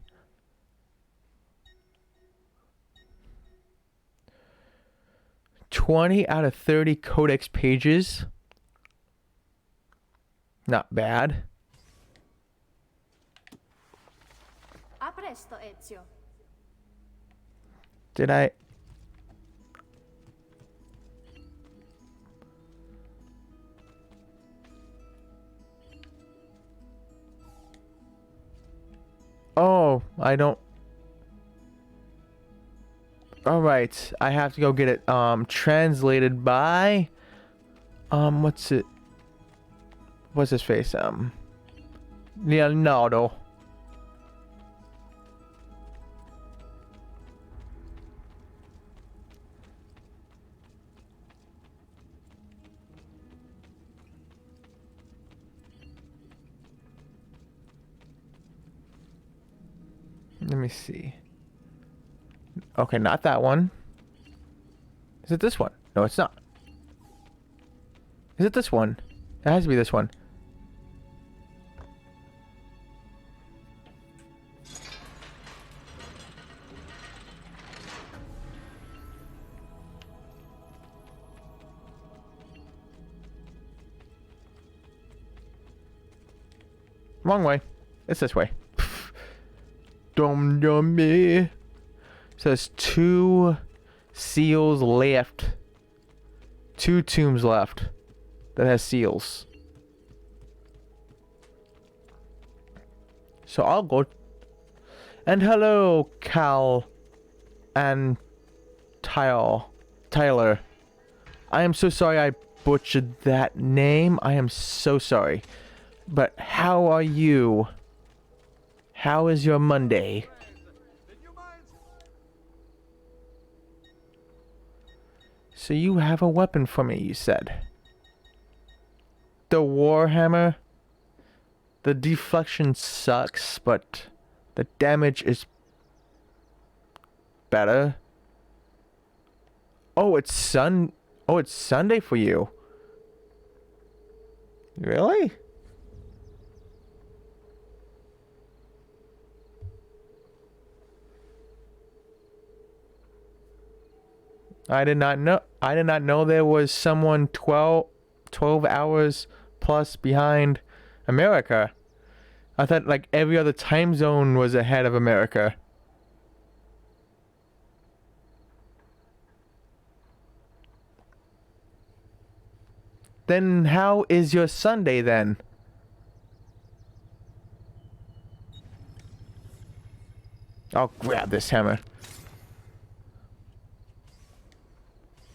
$20 out of 30 codex pages. Not bad. A presto, Ezio. Did I? Oh, I don't. All right, I have to go get it translated by what's it? What's his face? Leonardo. Let me see. Okay, not that one. Is it this one? No, it's not. Is it this one? It has to be this one. Wrong way. It's this way. Dum dum me. Says 2 seals left. 2 tombs left that has seals. So I'll go. And hello, Cal and Tyler. I am so sorry I butchered that name. I am so sorry. But how are you? How is your Monday? So you have a weapon for me, you said. The Warhammer. The deflection sucks, but the damage is better. Oh, it's Sunday for you. Really? I did not know there was someone 12 hours plus behind America. I thought like every other time zone was ahead of America. Then how is your Sunday then? I'll grab this hammer.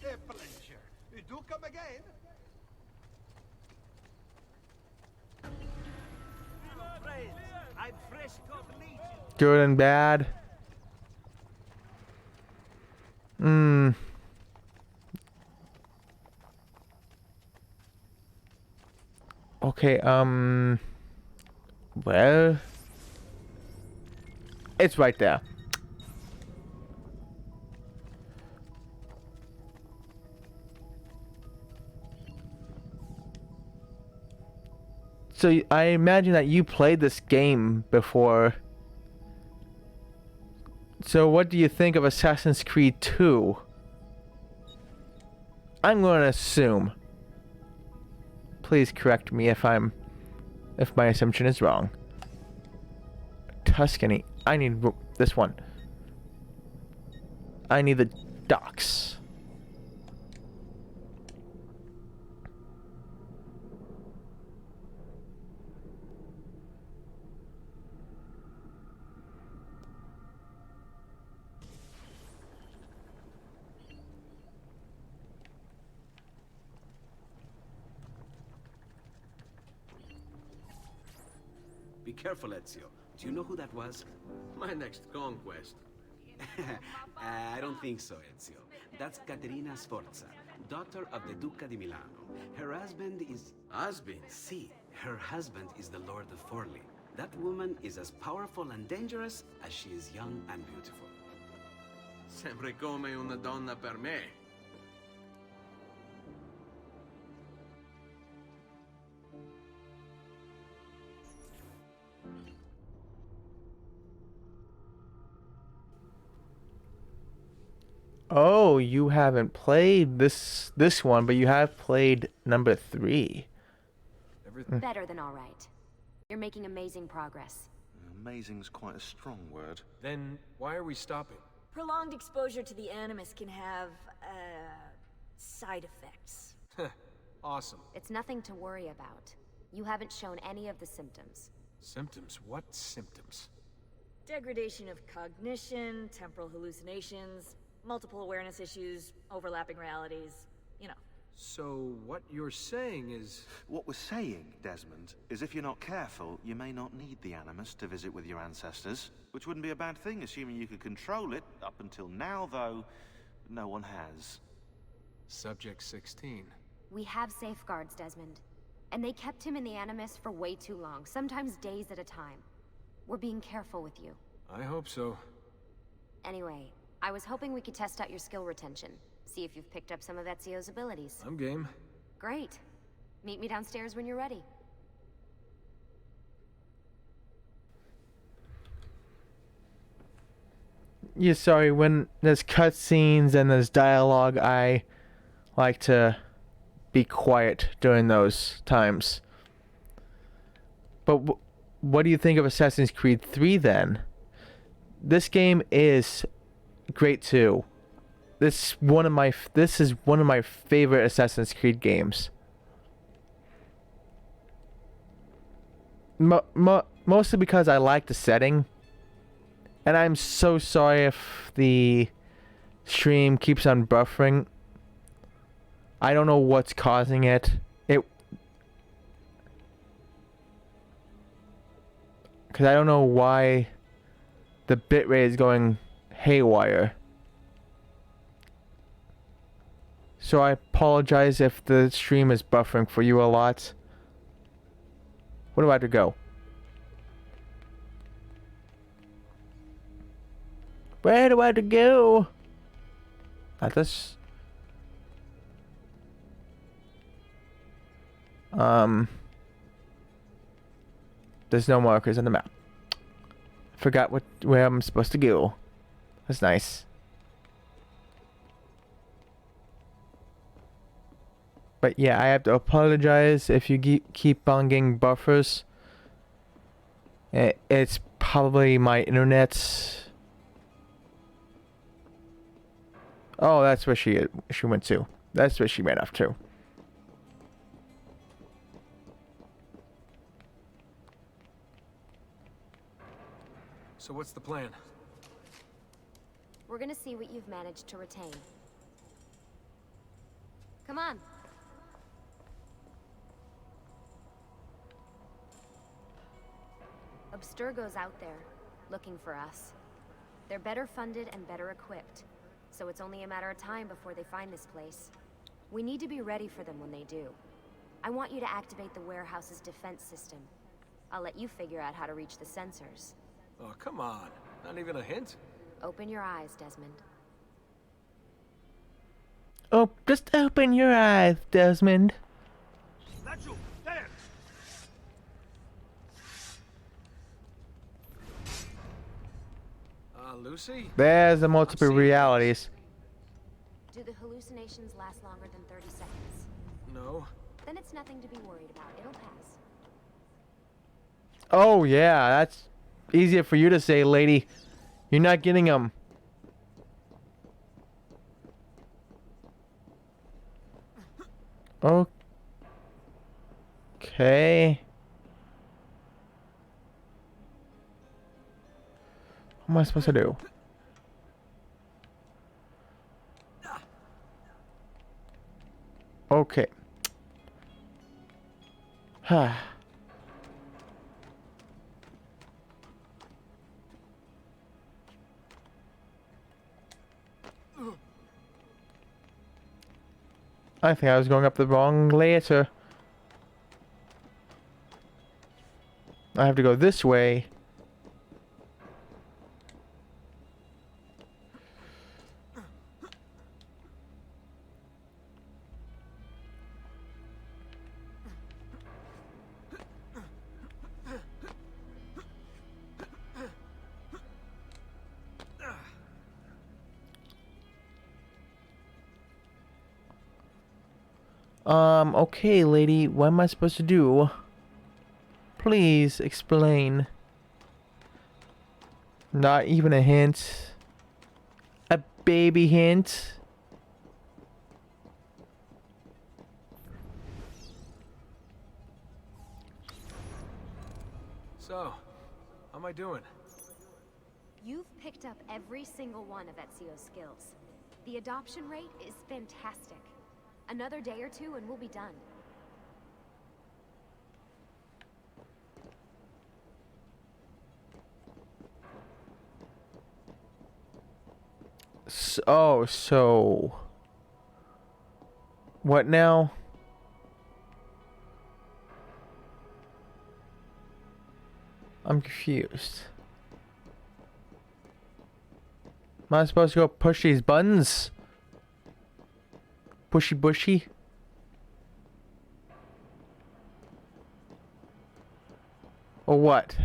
A pleasure. You do come again? I'm fresh caught legion. Good and bad. Okay, well, it's right there. So I imagine that you played this game before. So what do you think of Assassin's Creed 2? I'm going to assume. Please correct me if my assumption is wrong. Tuscany. I need this one. I need the docks. Be careful, Ezio. Do you know who that was? My next conquest. I don't think so, Ezio. That's Caterina Sforza, daughter of the Duca di Milano. Her husband is... Husband? See, her husband is the Lord of Forli. That woman is as powerful and dangerous as she is young and beautiful. Sempre come una donna per me. Oh, you haven't played this one, but you have played number 3. Better than all right. You're making amazing progress. Amazing's quite a strong word. Then why are we stopping? Prolonged exposure to the Animus can have, side effects. Awesome. It's nothing to worry about. You haven't shown any of the symptoms. Symptoms? What symptoms? Degradation of cognition, temporal hallucinations, multiple awareness issues, overlapping realities, you know. So what you're saying is... What we're saying, Desmond, is if you're not careful, you may not need the Animus to visit with your ancestors. Which wouldn't be a bad thing, assuming you could control it. Up until now, though, no one has. Subject 16. We have safeguards, Desmond. And they kept him in the Animus for way too long, sometimes days at a time. We're being careful with you. I hope so. Anyway, I was hoping we could test out your skill retention. See if you've picked up some of Ezio's abilities. I'm game. Great. Meet me downstairs when you're ready. Yeah, sorry, when there's cutscenes and there's dialogue, I like to be quiet during those times. But what do you think of Assassin's Creed 3 then? This game is great too. This is one of my favorite Assassin's Creed games. Mostly because I like the setting. And I'm so sorry if the stream keeps on buffering. I don't know what's causing it. Because I don't know why the bitrate is going haywire. So I apologize if the stream is buffering for you a lot. Where do I have to go? Where do I have to go? Not this. There's no markers on the map. Forgot where I'm supposed to go. That's nice. But yeah, I have to apologize if you keep on getting buffers. It's probably my internet. Oh, that's where she went to. That's where she ran off to. So what's the plan? We're gonna see what you've managed to retain. Come on. A Abstergo's out there, looking for us. They're better funded and better equipped, so it's only a matter of time before they find this place. We need to be ready for them when they do. I want you to activate the warehouse's defense system. I'll let you figure out how to reach the sensors. Oh, come on. Not even a hint? Open your eyes, Desmond. Oh, just open your eyes, Desmond. That's you! There! Lucy? There's the multiple realities. Do the hallucinations last longer than 30 seconds? No. Then it's nothing to be worried about. It'll pass. Oh yeah, that's easier for you to say, lady. You're not getting them. Okay. What am I supposed to do? Okay. I think I was going up the wrong letter. I have to go this way. Okay, lady, what am I supposed to do? Please explain. Not even a hint. A baby hint. So, how am I doing? You've picked up every single one of Ezio's skills. The adoption rate is fantastic. Another day or two and we'll be done. So what now? I'm confused. Am I supposed to go push these buttons? Pushy bushy? Or what?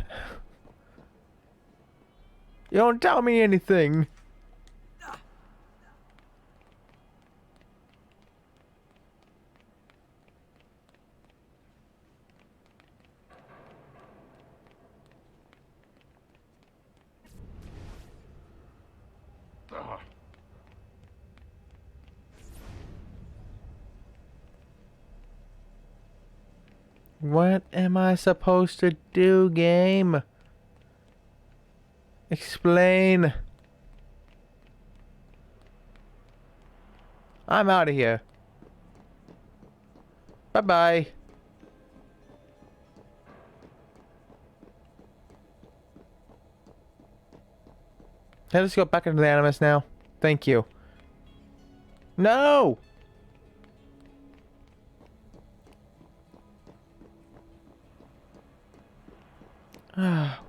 You don't tell me anything. What am I supposed to do, game? Explain. I'm out of here. Bye-bye. Can I just go back into the Animus now? Thank you. No!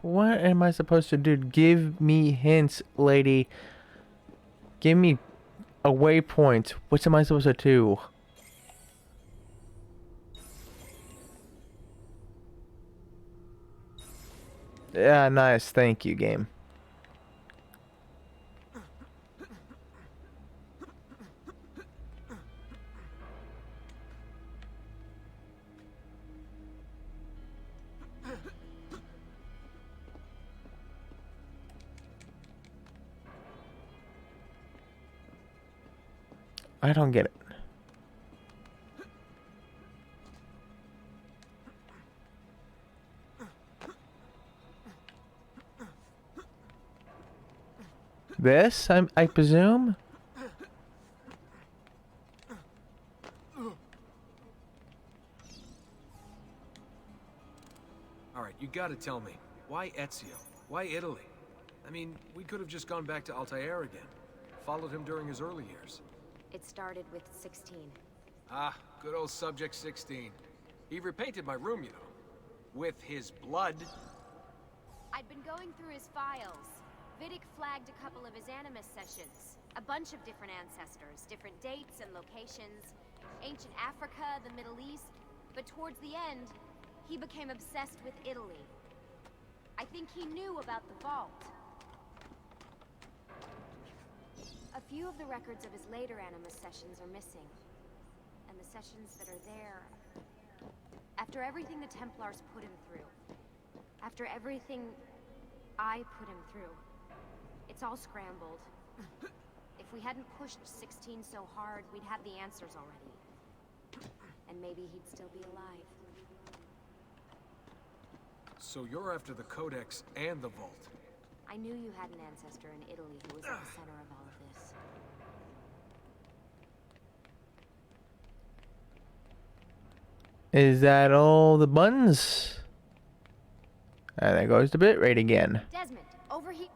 What am I supposed to do? Give me hints, lady. Give me a waypoint. What am I supposed to do? Yeah, nice. Thank you, game. I don't get it. This, I presume? Alright, you gotta tell me. Why Ezio? Why Italy? I mean, we could have just gone back to Altair again. Followed him during his early years. It started with 16. Ah, good old Subject 16. He repainted my room, you know. With his blood. I'd been going through his files. Vidic flagged a couple of his Animus sessions. A bunch of different ancestors, different dates and locations. Ancient Africa, the Middle East. But towards the end, he became obsessed with Italy. I think he knew about the vault. A few of the records of his later Animus sessions are missing. And the sessions that are there... After everything the Templars put him through, after everything I put him through, it's all scrambled. If we hadn't pushed 16 so hard, we'd have the answers already. And maybe he'd still be alive. So you're after the Codex and the Vault. I knew you had an ancestor in Italy who was at the center of all of this. Is that all the buns? And there goes the bitrate again. Desmond, over here.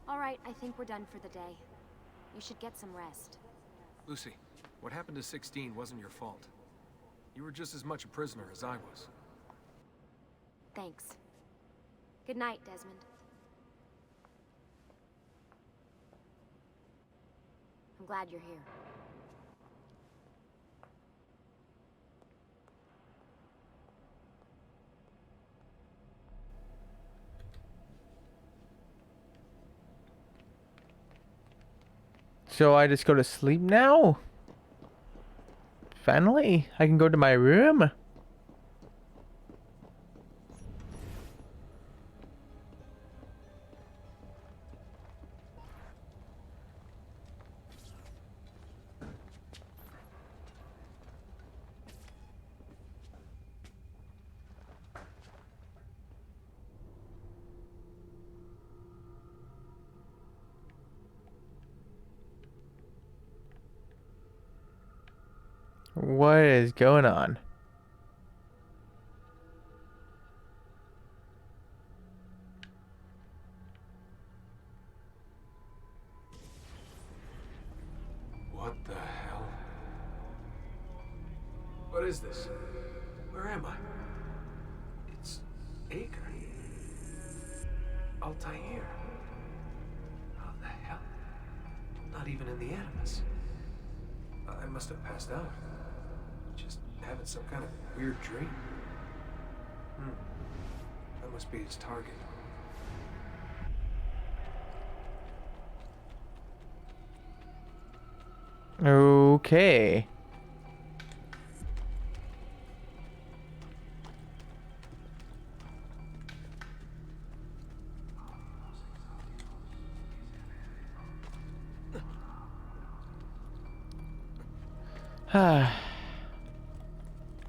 All right, I think we're done for the day. You should get some rest. Lucy, what happened to 16 wasn't your fault. You were just as much a prisoner as I was. Thanks. Good night, Desmond. I'm glad you're here. So I just go to sleep now? Finally, I can go to my room. What is going on? What the hell? What is this? Where am I? It's Acre. Altair. How the hell? Not even in the Animus. I must have passed out. Just having some kind of weird dream. That must be his target. Okay.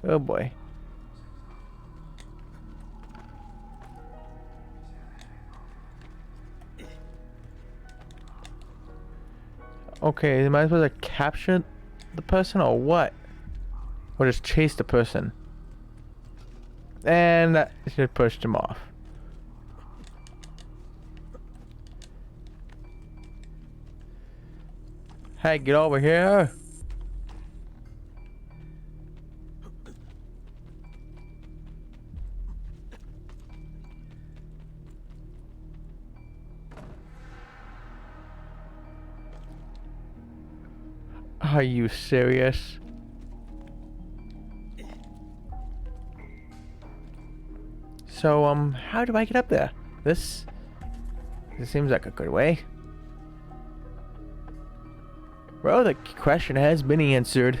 Oh boy. Okay, am I supposed to capture the person or what? Or just chase the person? And that should push them off. Hey, get over here. Are you serious? So, how do I get up there? This seems like a good way. Well, the question has been answered.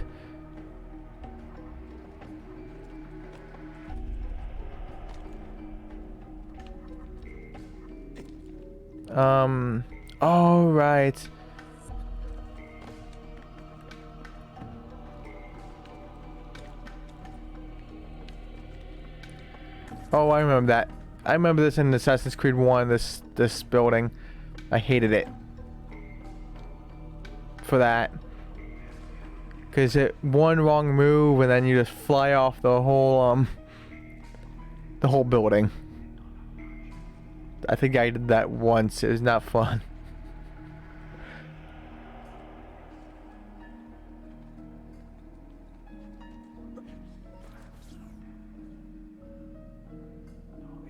All right. Oh, I remember that. I remember this in Assassin's Creed 1, this building. I hated it. For that. Because one wrong move and then you just fly off the whole building. I think I did that once. It was not fun.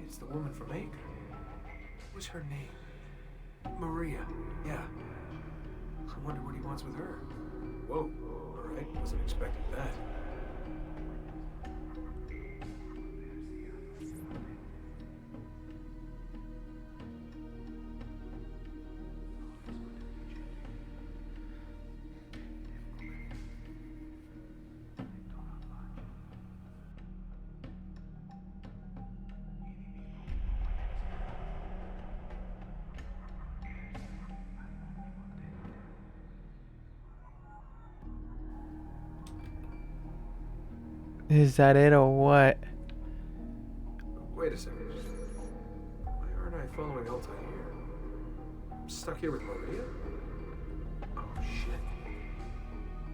It's the woman from Acre. What's her name? Maria. Yeah. I wonder what he wants with her. Whoa. All right. Wasn't expecting that. Is that it or what? Wait a second. Why aren't I following Altair here? I'm stuck here with Maria? Oh, shit.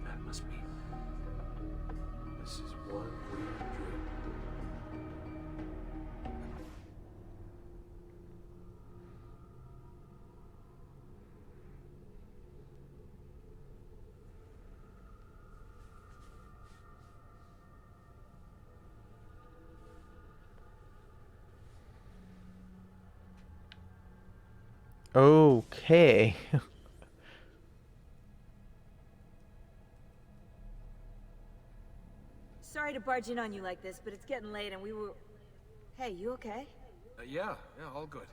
That must be... This is one weird dream. Okay. Sorry to barge in on you like this, but it's getting late and we were... Hey, you okay? Yeah, all good.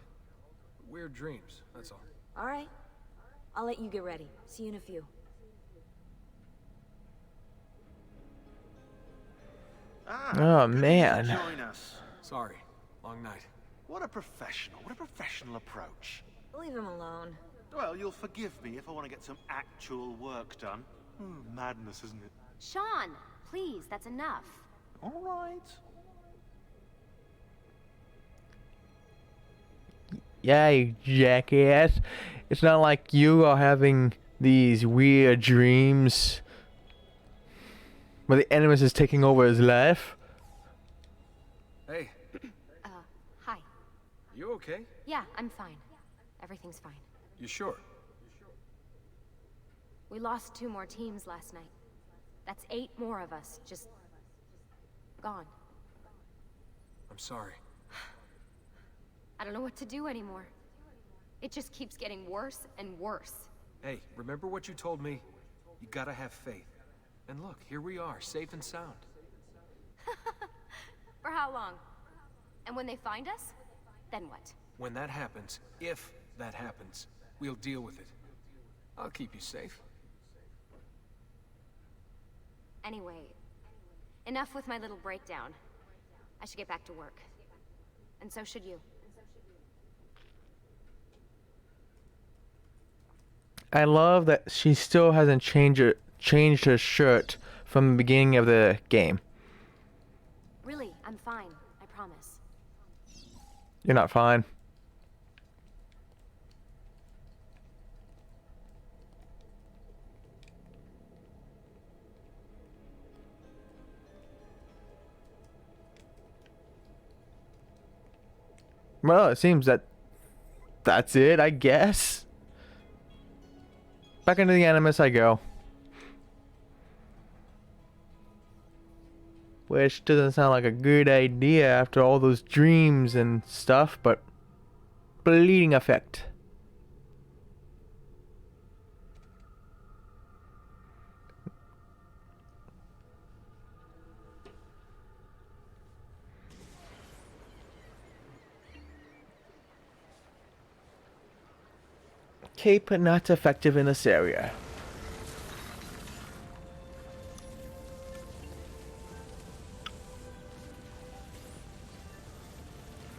Weird dreams, that's all. All right. I'll let you get ready. See you in a few. Oh, man. Join us. Sorry. Long night. What a professional approach. Leave him alone. Well, you'll forgive me if I want to get some actual work done. Madness, isn't it? Sean, please, that's enough. All right. Yeah, you jackass. It's not like you are having these weird dreams where the Animus is taking over his life. Hey, Hi. you okay? Yeah, I'm fine. Everything's fine. You sure? We lost 2 more teams last night. That's 8 more of us, just... gone. I'm sorry. I don't know what to do anymore. It just keeps getting worse and worse. Hey, remember what you told me? You gotta have faith. And look, here we are, safe and sound. For how long? And when they find us, then what? When that happens, if that happens, we'll deal with it. I'll keep you safe. Anyway, enough with my little breakdown. I should get back to work. And so should you. I love that she still hasn't changed her shirt from the beginning of the game. Really, I'm fine. I promise. You're not fine. Well, it seems that that's it, I guess. Back into the Animus I go. Which doesn't sound like a good idea after all those dreams and stuff, but bleeding effect. Cape not effective in this area.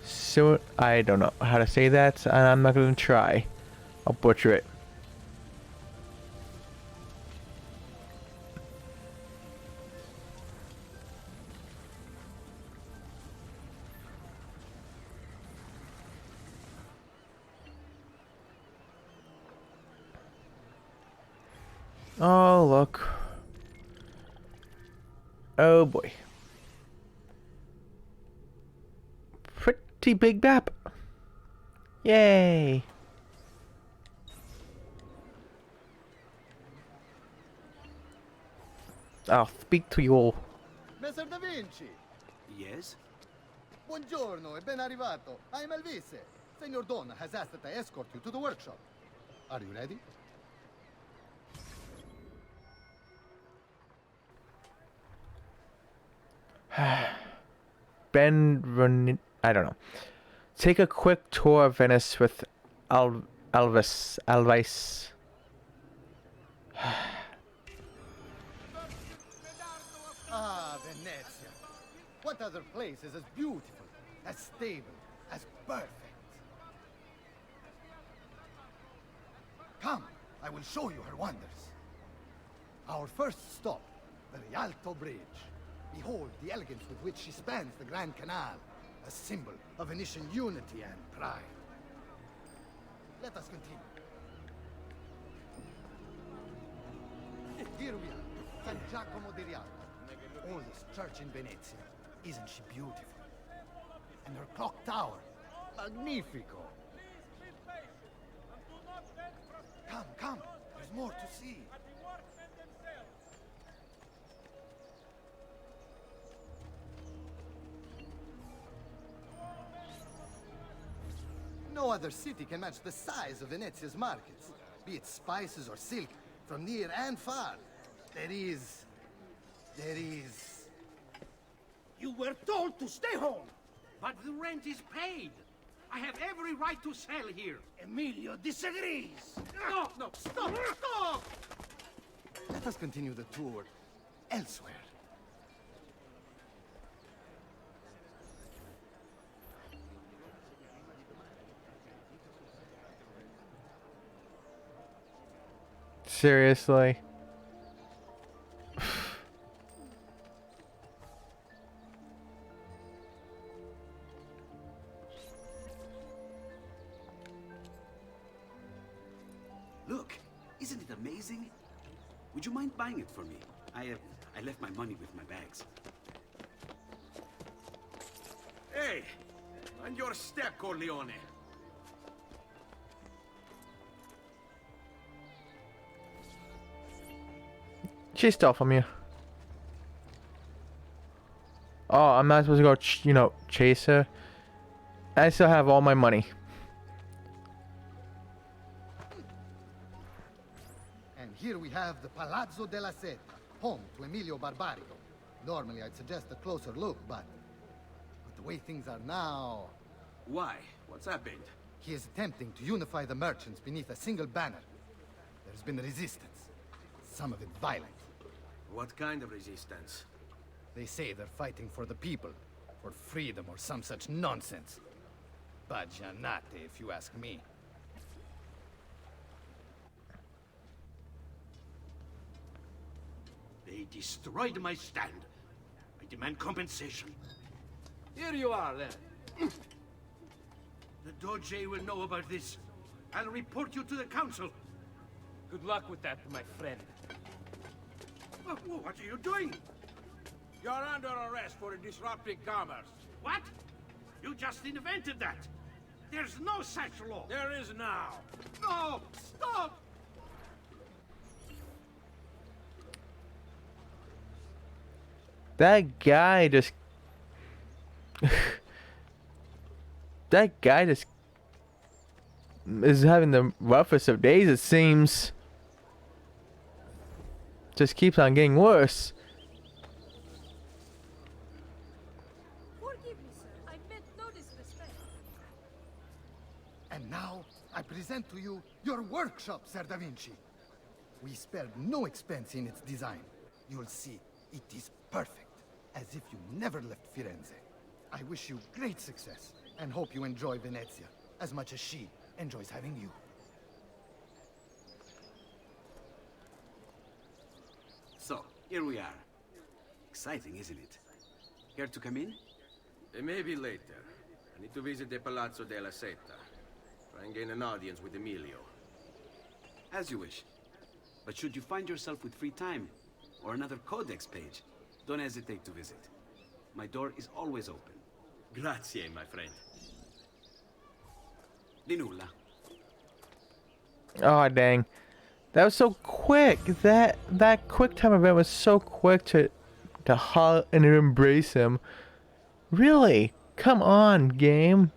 So I don't know how to say that, and I'm not going to try. I'll butcher it. Oh, look. Oh boy. Pretty big map. Yay! I'll speak to you. Messer Da Vinci! Yes? Buongiorno e ben arrivato. I'm Elvise. Senor Don has asked that I escort you to the workshop. Are you ready? I don't know. Take a quick tour of Venice with Elvis. Ah, Venezia. What other place is as beautiful, as stable, as perfect? Come, I will show you her wonders. Our first stop, the Rialto Bridge. Behold the elegance with which she spans the Grand Canal, a symbol of Venetian unity and pride. Let us continue. Here we are, San Giacomo di Rialto, oldest church in Venezia. Isn't she beautiful? And her clock tower, magnifico. Come, come, there's more to see. No other city can match the size of Venezia's markets, be it spices or silk, from near and far. There is... You were told to stay home, but the rent is paid. I have every right to sell here. Emilio disagrees. No, no, stop, stop! Let us continue the tour elsewhere. Seriously? Look, isn't it amazing? Would you mind buying it for me? I left my money with my bags. Hey, mind your step, Corleone. She stole from you. Oh, I'm not supposed to go, chase her. I still have all my money. And here we have the Palazzo della Seta, home to Emilio Barbarigo. Normally I'd suggest a closer look, but the way things are now... Why? What's happened? He is attempting to unify the merchants beneath a single banner. There's been resistance, some of it violent. What kind of resistance? They say they're fighting for the people, for freedom or some such nonsense. Baggianate, if you ask me. They destroyed my stand. I demand compensation. Here you are, then. The Doge will know about this. I'll report you to the council. Good luck with that, my friend. What are you doing? You're under arrest for disrupting commerce. What? You just invented that. There's no such law. There is now. No! Stop! That guy just... that guy just... is having the roughest of days, it seems. Just keeps on getting worse. Forgive me, sir. I meant no disrespect. And now, I present to you your workshop, Sir Da Vinci. We spared no expense in its design. You'll see, it is perfect, as if you never left Firenze. I wish you great success, and hope you enjoy Venezia, as much as she enjoys having you. So, here we are. Exciting, isn't it? Care to come in? Maybe later. I need to visit the Palazzo della Seta. Try and gain an audience with Emilio. As you wish. But should you find yourself with free time, or another codex page, don't hesitate to visit. My door is always open. Grazie, my friend. Di nulla. Oh dang. That was so quick. That quick time event was so quick to hug and embrace him. Really? Come on, game.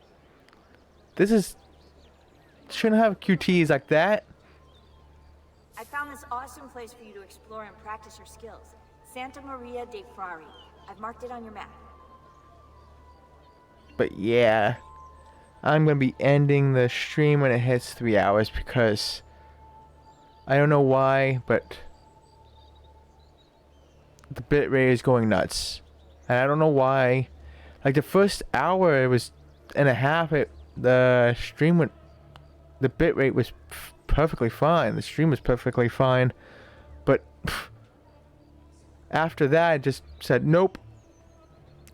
This is shouldn't have QTs like that. I found this awesome place for you to explore and practice your skills. Santa Maria dei Frari. I've marked it on your map. But yeah, I'm gonna be ending the stream when it hits 3 hours because I don't know why, but the bitrate is going nuts. And I don't know why. Like the first hour it was and a half, the stream went, the bitrate was perfectly fine. The stream was perfectly fine. But after that, it just said nope.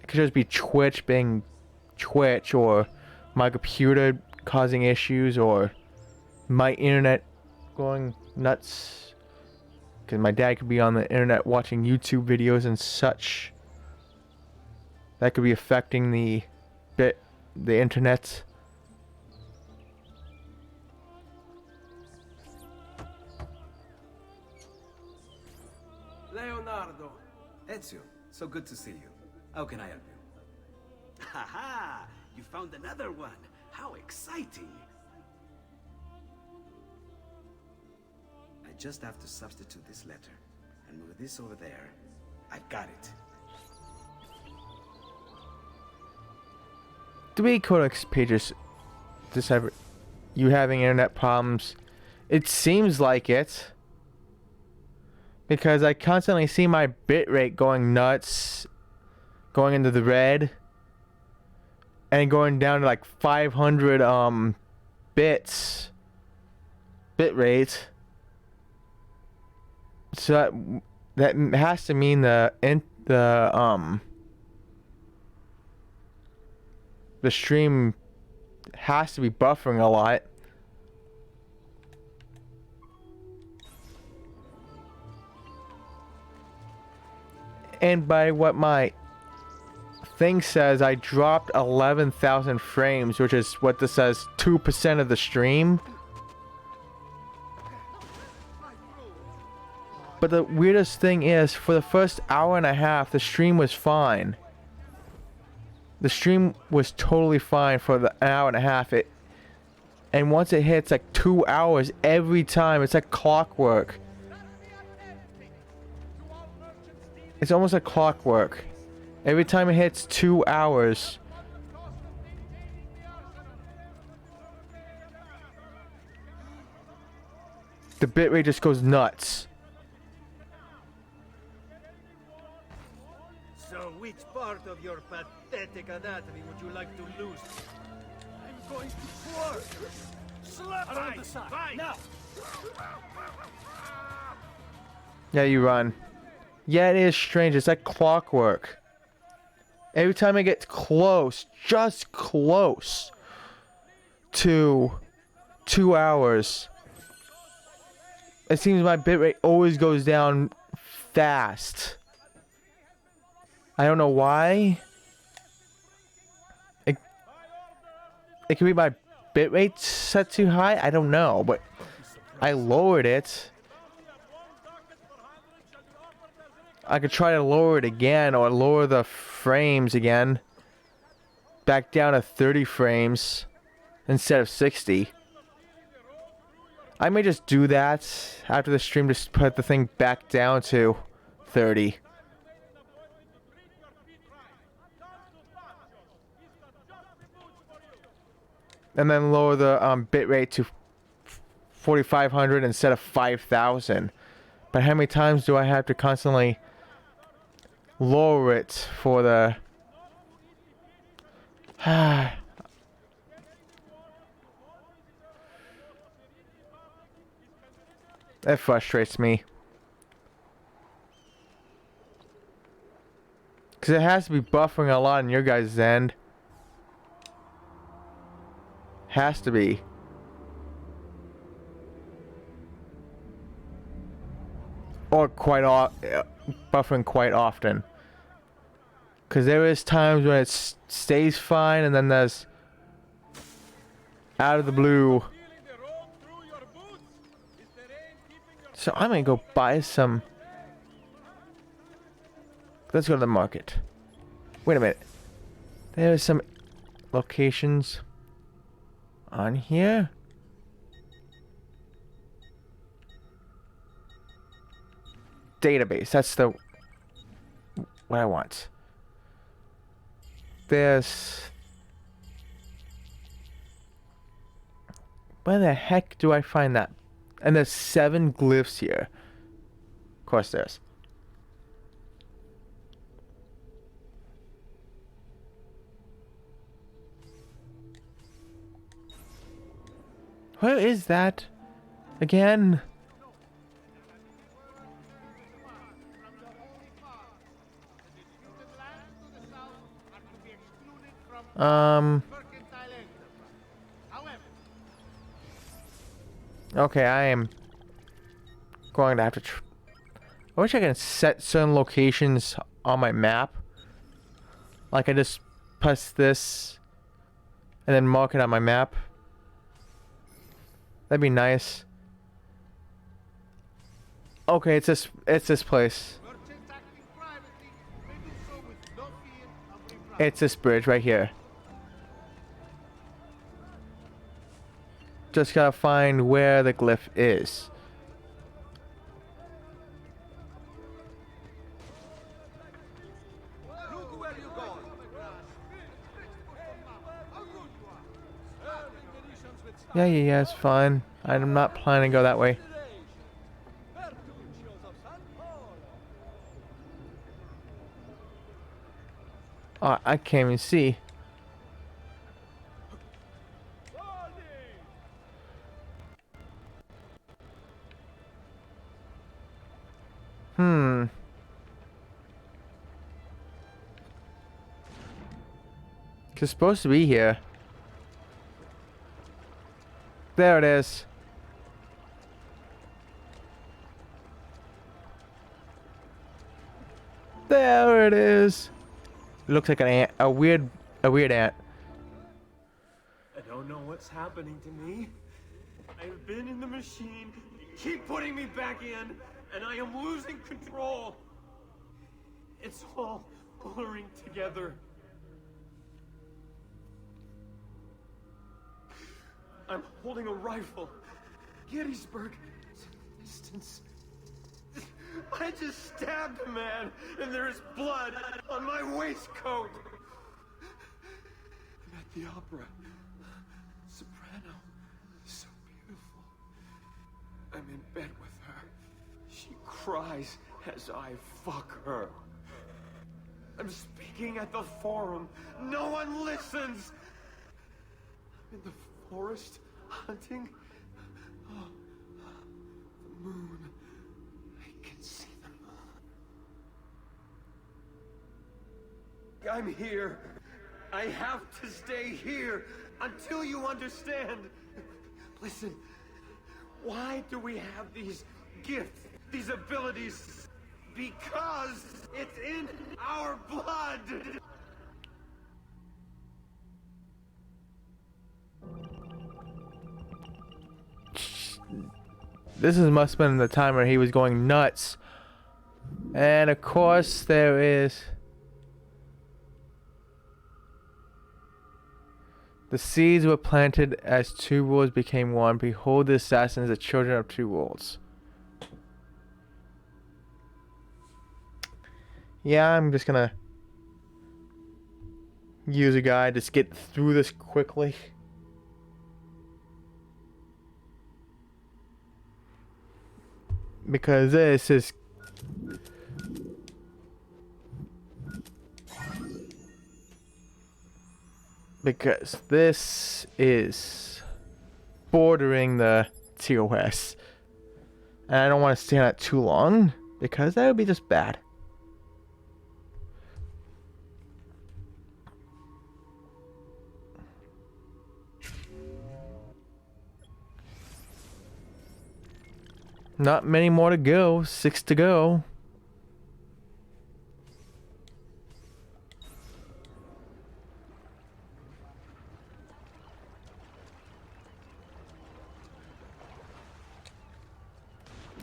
It could just be Twitch being Twitch, or my computer causing issues, or my internet going nuts. Because my dad could be on the internet watching YouTube videos and such. That could be affecting the internet. Leonardo. Ezio, so good to see you. How can I help you? Haha! You found another one. How exciting! I just have to substitute this letter and move this over there. I've got it. 3 codex pages. You having internet problems? It seems like it. Because I constantly see my bitrate going nuts. Going into the red. And going down to like 500 bits. Bitrate. So that has to mean the stream has to be buffering a lot. And by what my thing says, I dropped 11,000 frames, which is what this says, 2% of the stream. But the weirdest thing is, for the first hour and a half, the stream was fine. The stream was totally fine for the hour and a half. And once it hits like 2 hours every time, it's like clockwork. It's almost like clockwork. Every time it hits 2 hours, the bitrate just goes nuts. So which part of your pathetic anatomy would you like to lose? I'm going to quarter. Slap around the side. Now. Yeah, you run. Yeah, it is strange. It's like clockwork. Every time I get close, just close to 2 hours, it seems my bitrate always goes down fast. I don't know why. It could be my bitrate set too high. I don't know, but I lowered it. I could try to lower it again, or lower the frames again. Back down to 30 frames instead of 60. I may just do that after the stream, just put the thing back down to 30. And then lower the bitrate to 4,500 instead of 5,000. But how many times do I have to constantly lower it for the... That frustrates me. Because it has to be buffering a lot on your guys' end. Has to be. Or buffering quite often. Because there is times when it stays fine, and then there's out of the blue. So I'm gonna go buy some. Let's go to the market. Wait a minute. There's some locations on here. Database. That's the what I want. There's. Where the heck do I find that? And there's 7 glyphs here. Of course there's. Where is that? Again? Okay, I am going to have to I wish I could set certain locations on my map. Like I just press this and then mark it on my map. That'd be nice. Okay, it's this place. It's this bridge right here. Just gotta find where the glyph is. Yeah, it's fine. I'm not planning to go that way. Oh, I can't even see. It's supposed to be here. There it is. There it is. It looks like an ant, a weird ant. I don't know what's happening to me. I've been in the machine. You keep putting me back in, and I am losing control. It's all blurring together. I'm holding a rifle. Gettysburg. Distance. I just stabbed a man, and there's blood on my waistcoat. I'm at the opera. Soprano. So beautiful. I'm in bed with her. She cries as I fuck her. I'm speaking at the forum. No one listens. I'm in the forest hunting. Oh, the moon. I can see the moon. I'm here. I have to stay here until you understand. Listen, why do we have these gifts, these abilities? Because it's in our blood. This must have been the time where he was going nuts. And of course there is. The seeds were planted as 2 worlds became one. Behold the assassins, the children of 2 worlds. Yeah, I'm just gonna use a guide to get through this quickly. Because this is bordering the TOS. And I don't want to stay on it too long because that would be just bad. Not many more to go. 6 to go.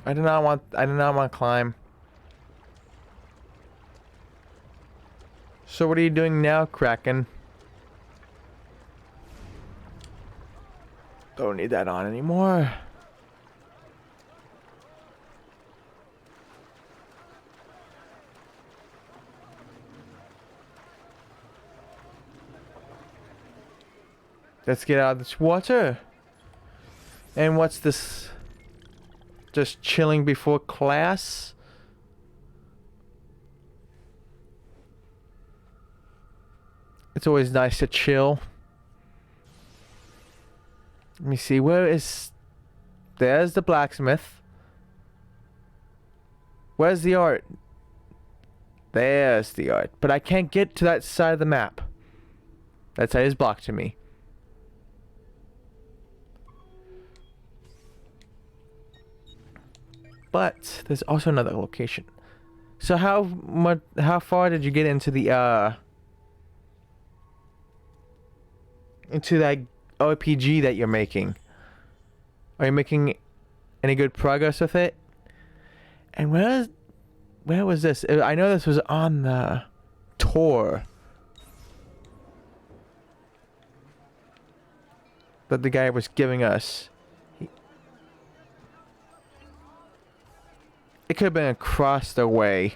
I do not want to climb. So what are you doing now, Kraken? Don't need that on anymore. Let's get out of this water. And what's this? Just chilling before class? It's always nice to chill. Let me see, where is... There's the blacksmith. Where's the art? There's the art. But I can't get to that side of the map. That side is blocked to me. But there's also another location. So how far did you get into the into that RPG that you're making? Are you making any good progress with it? And where was this? I know this was on the tour that the guy was giving us. It could have been across the way.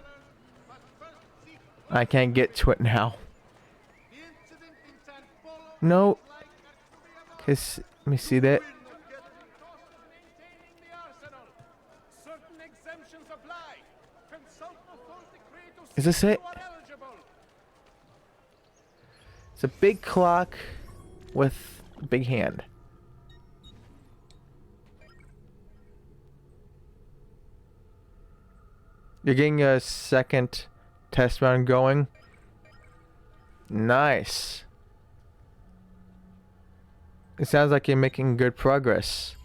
I can't get to it now. No. Cause, let me see that. Is this it? It's a big clock with a big hand. You're getting a second test round going. Nice. It sounds like you're making good progress.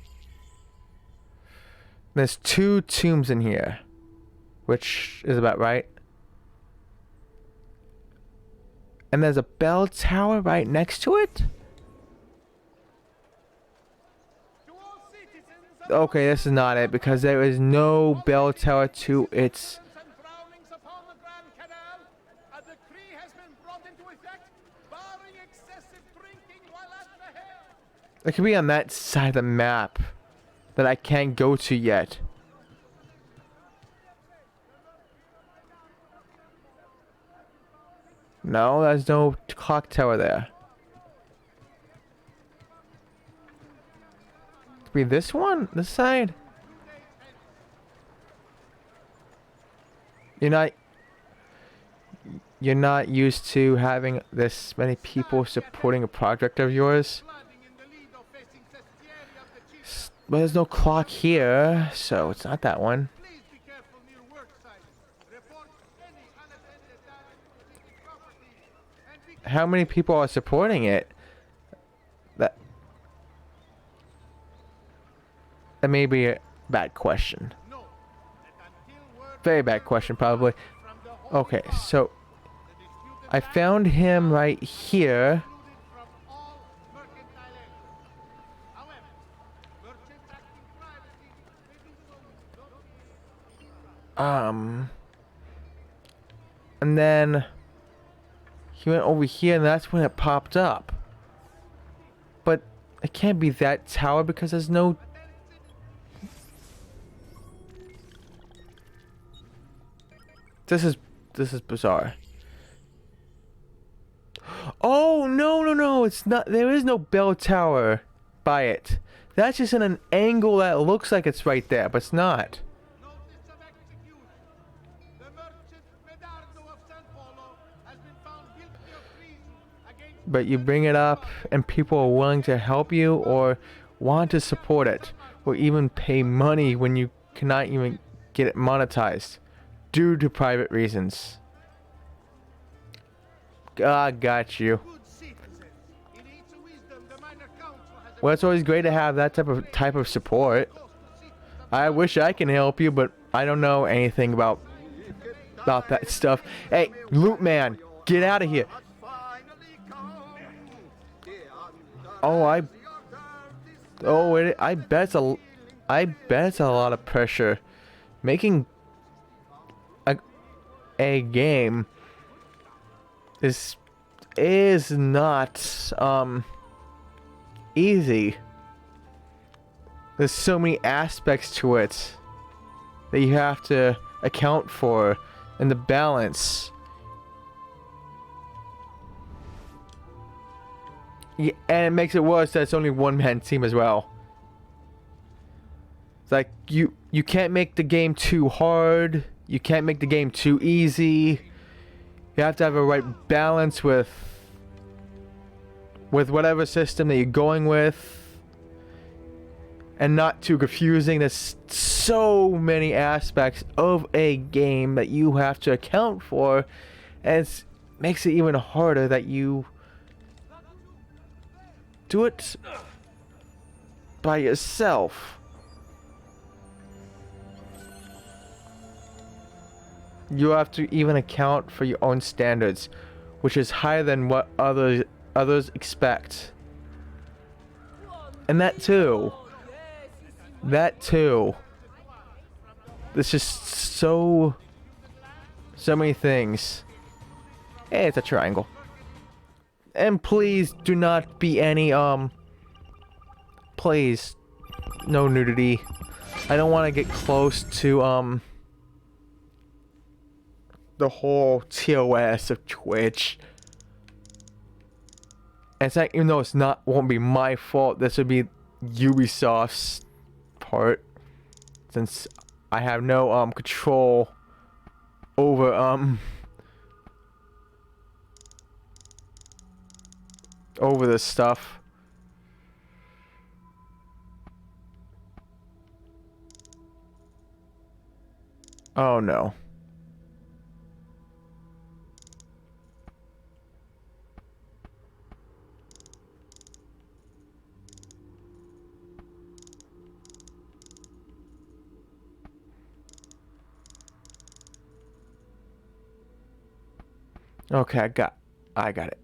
There's 2 tombs in here, which is about right. And there's a bell tower right next to it? Okay, this is not it, because there is no bell tower to its... It could be on that side of the map that I can't go to yet. No, there's no clock tower there. Could be this one? This side? You're not used to having this many people supporting a project of yours? But there's no clock here, so it's not that one. How many people are supporting it? That may be a bad question. Very bad question, probably. Okay, so I found him right here. And then he went over here, and that's when it popped up. But it can't be that tower because there's no... This is bizarre. Oh, no, it's not. There is no bell tower by it. That's just in an angle that looks like it's right there, but it's not. But you bring it up and people are willing to help you or want to support it or even pay money when you cannot even get it monetized due to private reasons. Got you. Well, it's always great to have that type of support. I wish I can help you, but I don't know anything about that stuff. Hey, Loot Man, get out of here. Oh, I bet it's a lot of pressure making a game is not easy. There's so many aspects to it that you have to account for, and the balance. Yeah, and it makes it worse that it's only one-man team as well. It's like you can't make the game too hard. You can't make the game too easy. You have to have a right balance with whatever system that you're going with. And not too confusing. There's so many aspects of a game that you have to account for. And it makes it even harder that you do it by yourself. You have to even account for your own standards, which is higher than what others expect. And that too. There's just so many things. Hey, it's a triangle. And please do not be any please, no nudity. I don't want to get close to the whole TOS of Twitch. And it's like, even though won't be my fault, this would be Ubisoft's part, since I have no control over this stuff. Oh no. Okay, I got it.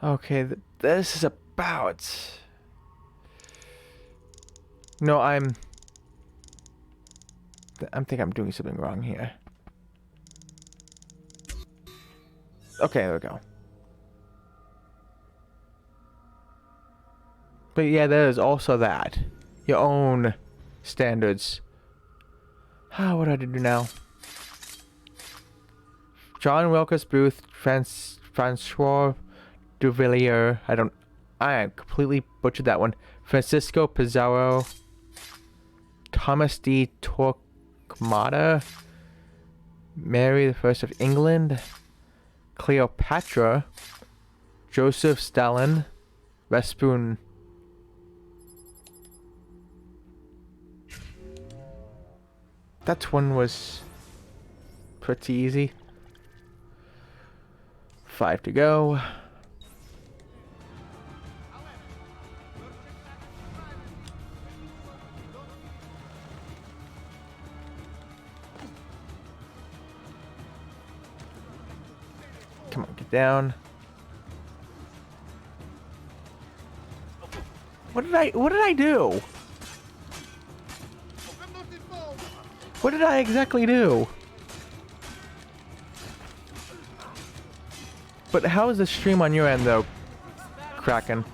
Okay, this is about... No, I think I'm doing something wrong here. Okay, there we go. But yeah, there's also that. Your own standards. What do I do now? John Wilkes Booth, Francois Duvalier. I completely butchered that one. Francisco Pizarro. Thomas D. Torquemada. Mary I of England. Cleopatra. Joseph Stalin. Rasputin. That one was pretty easy. 5 to go. Come on, get down. What did I do? What did I exactly do? But how is the stream on your end though, Kraken?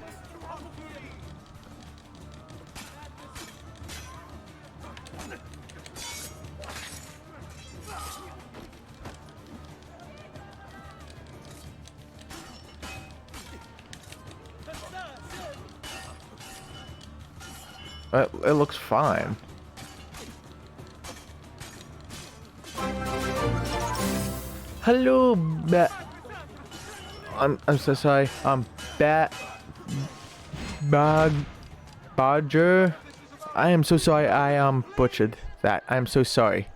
It looks fine. Hello, I'm so sorry. Badger. I am so sorry. I butchered that. I'm so sorry.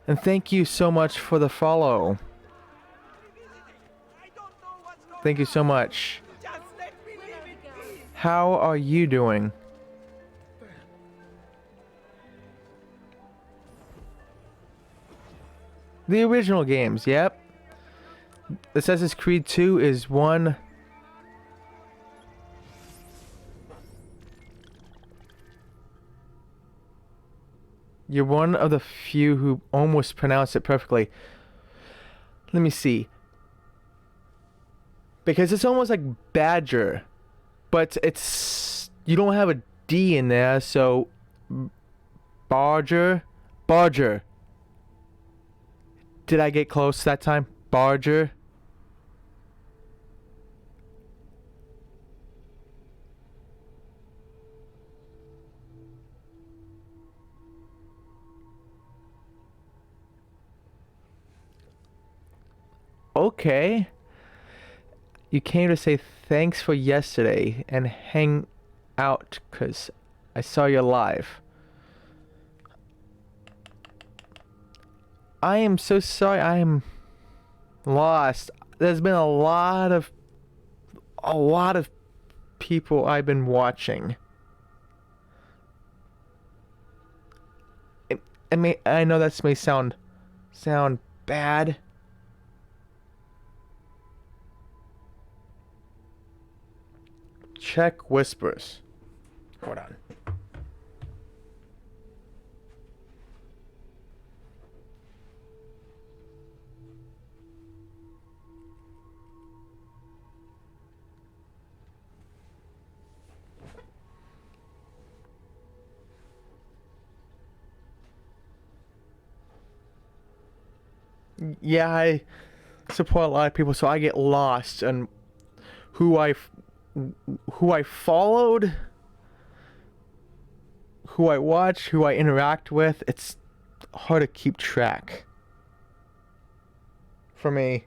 And thank you so much for the follow. Thank you so much. How are you doing? The original games, yep. Assassin's Creed 2 is one You're one of the few who almost pronounced it perfectly. Let me see. Because it's almost like Badger, but it's you don't have a D in there, so Barger. Did I get close that time? Barger. Okay. You came to say thanks for yesterday and hang out because I saw you live. I am so sorry. I am lost. There's been a lot of people I've been watching. I know that may sound bad. Check whispers. Hold on. Yeah, I support a lot of people, so I get lost on who I followed, who I watch, who I interact with. It's hard to keep track. For me,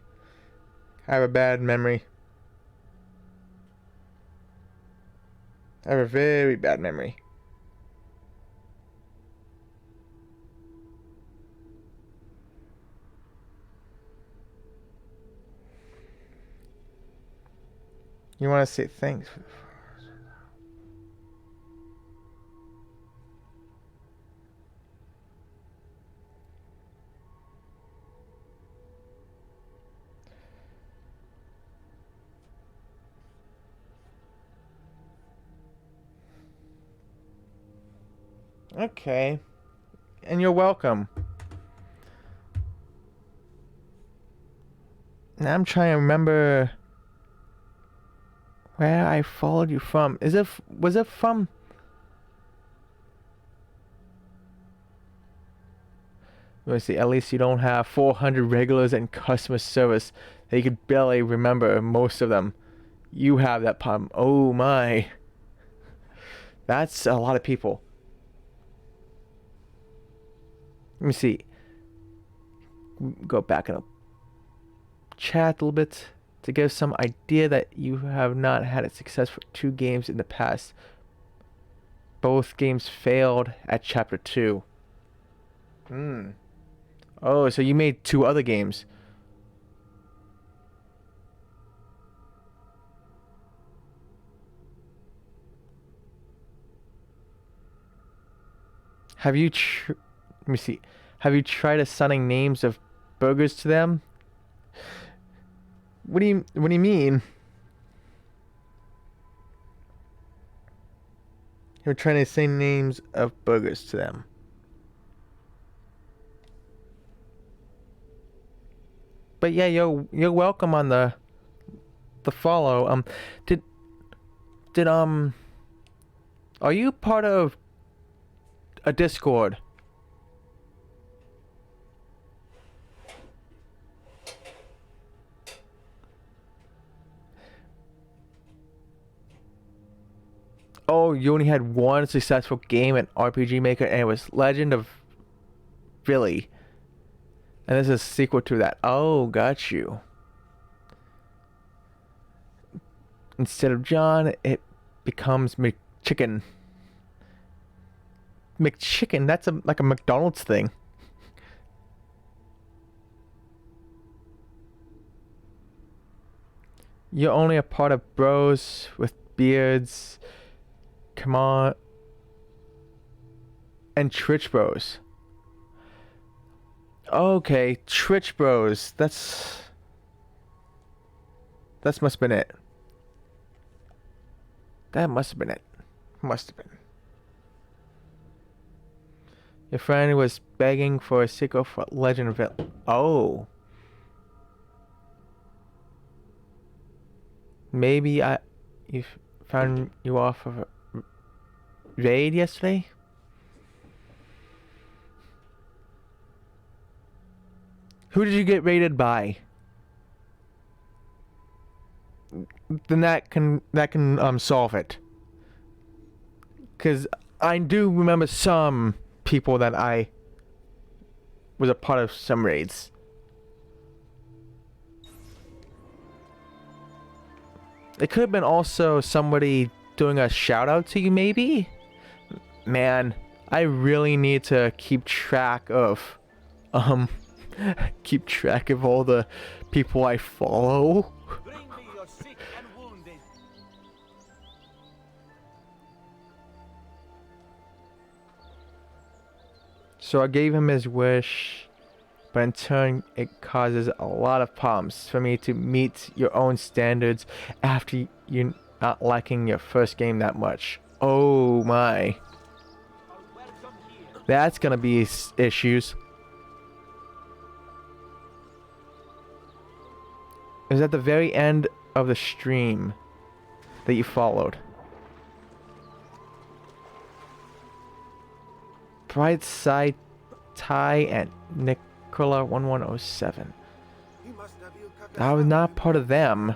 I have a bad memory. I have a very bad memory. You want to say thanks for the flowers. Okay. And you're welcome. Now I'm trying to remember where I followed you from. Was it from? Let me see. At least you don't have 400 regulars and customer service that you could barely remember most of them. You have that problem. Oh my. That's a lot of people. Let me see. Go back in a chat a little bit to give some idea that you have not had a success for 2 games in the past. Both games failed at chapter 2. Oh, so you made 2 other games. Have you let me see. Have you tried assigning names of burgers to them? What do you mean? You're trying to assign names of burgers to them. But yeah, you're welcome on the follow. Are you part of a Discord? Oh, you only had one successful game at RPG Maker, and it was Legend of Billy. And this is a sequel to that. Oh, got you. Instead of John, it becomes McChicken. McChicken, that's like a McDonald's thing. You're only a part of bros with beards. Come on. And Twitch Bros. Okay, Twitch Bros. That must have been it. That must have been it. Must have been. Your friend was begging for a sequel for Legend of it. Oh. Maybe you found you off of a raid yesterday? Who did you get raided by? Then that can solve it. Cause I do remember some people that I was a part of some raids. It could have been also somebody doing a shout out to you, maybe? Man, I really need to keep track of all the people I follow. Bring me your sick and wounded. So I gave him his wish, but in turn it causes a lot of problems for me to meet your own standards after you're not liking your first game that much. Oh my. That's gonna be issues. It was at the very end of the stream that you followed. Bright Side Ty and Nicola 1107. I was not part of them.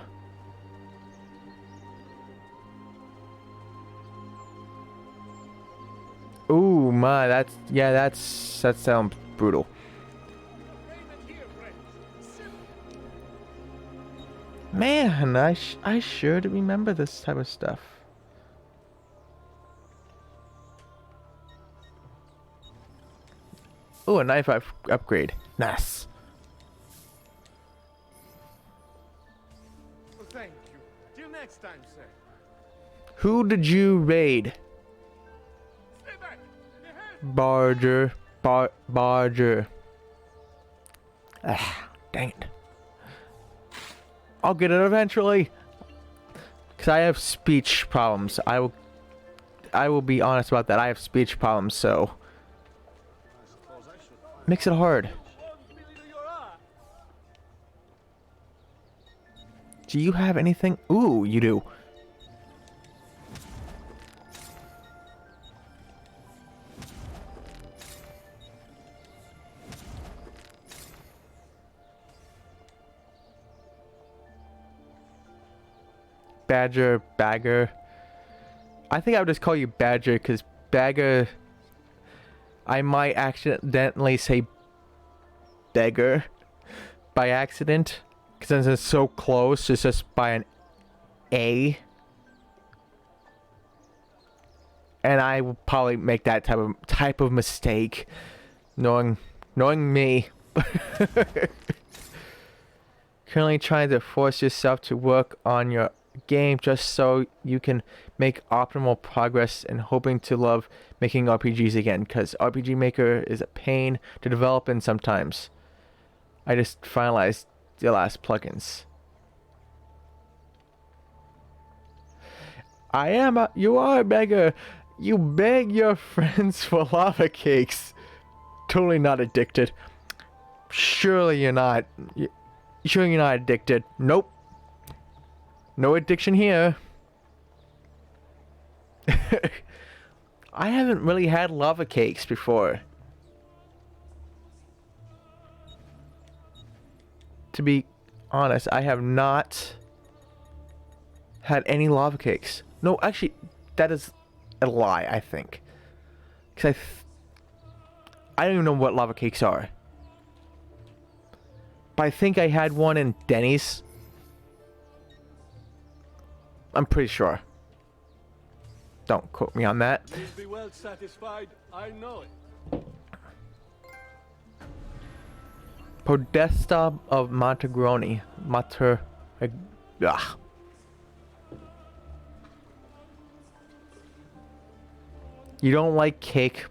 Ooh my, that sounds brutal. Man, I sure do remember this type of stuff. Oh, a knife upgrade. Nice. Well, thank you. Till next time, sir. Who did you raid? Stay back. Barger. Barger. Ah, dang it. I'll get it eventually. Cause I have speech problems. I will be honest about that. I have speech problems, so makes it hard. Do you have anything? Ooh, you do. Bagger. I think I would just call you Badger because Bagger, I might accidentally say beggar by accident because since it's so close, it's just by an A. And I will probably make that type of mistake, knowing me. Currently trying to force yourself to work on your game just so you can make optimal progress and hoping to love making RPGs again because RPG Maker is a pain to develop in sometimes. I just finalized the last plugins. You are a beggar. You beg your friends for lava cakes. Totally not addicted. Surely you're not. Sure you're not addicted. Nope. No addiction here. I haven't really had lava cakes before. To be honest, I have not had any lava cakes. No, actually, that is a lie, I think. Because I don't even know what lava cakes are. But I think I had one in Denny's. I'm pretty sure. Don't quote me on that. You'll be well satisfied. I know it. Podesta of Montegroni. You don't like cake.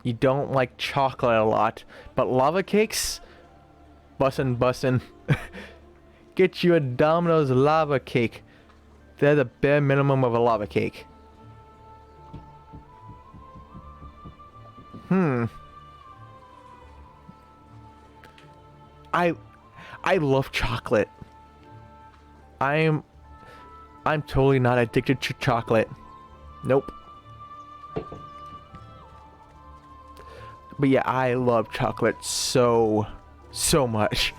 You don't like chocolate a lot. But lava cakes? Bussin'. Get you a Domino's lava cake. They're the bare minimum of a lava cake. I love chocolate. I'm totally not addicted to chocolate. Nope. But yeah, I love chocolate so much.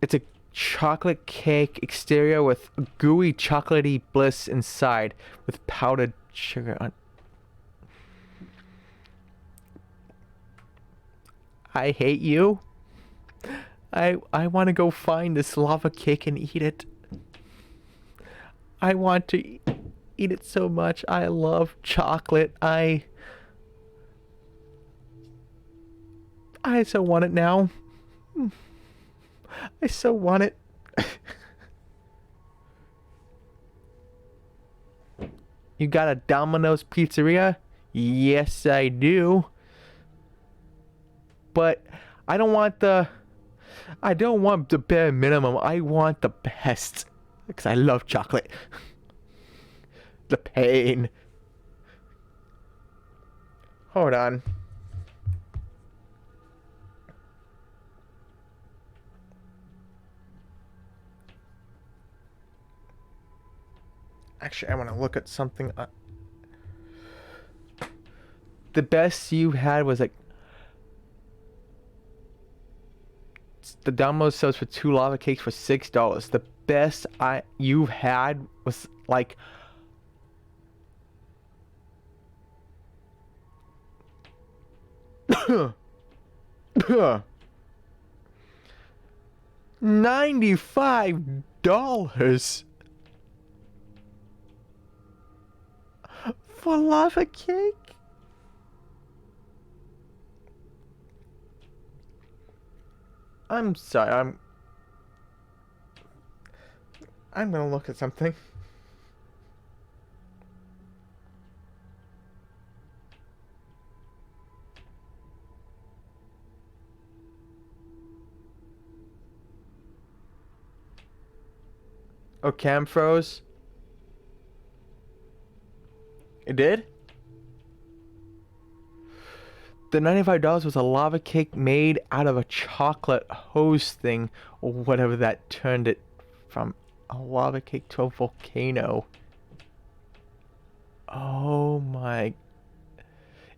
It's a chocolate cake exterior with gooey chocolatey bliss inside with powdered sugar on. I hate you. I want to go find this lava cake and eat it. I want to eat it so much. I love chocolate. I so want it now. I so want it. You got a Domino's Pizzeria? Yes, I do. But I don't want the bare minimum. I want the best. Because I love chocolate. The pain. Hold on. Actually, I want to look at something. The best you had was like the Domino's sells for 2 lava cakes for $6. The best you've had was like $95 for lava cake. I'm sorry, I'm gonna look at something. Oh, cam froze? It did? The $95 was a lava cake made out of a chocolate hose thing, or whatever that turned it from a lava cake to a volcano. Oh my.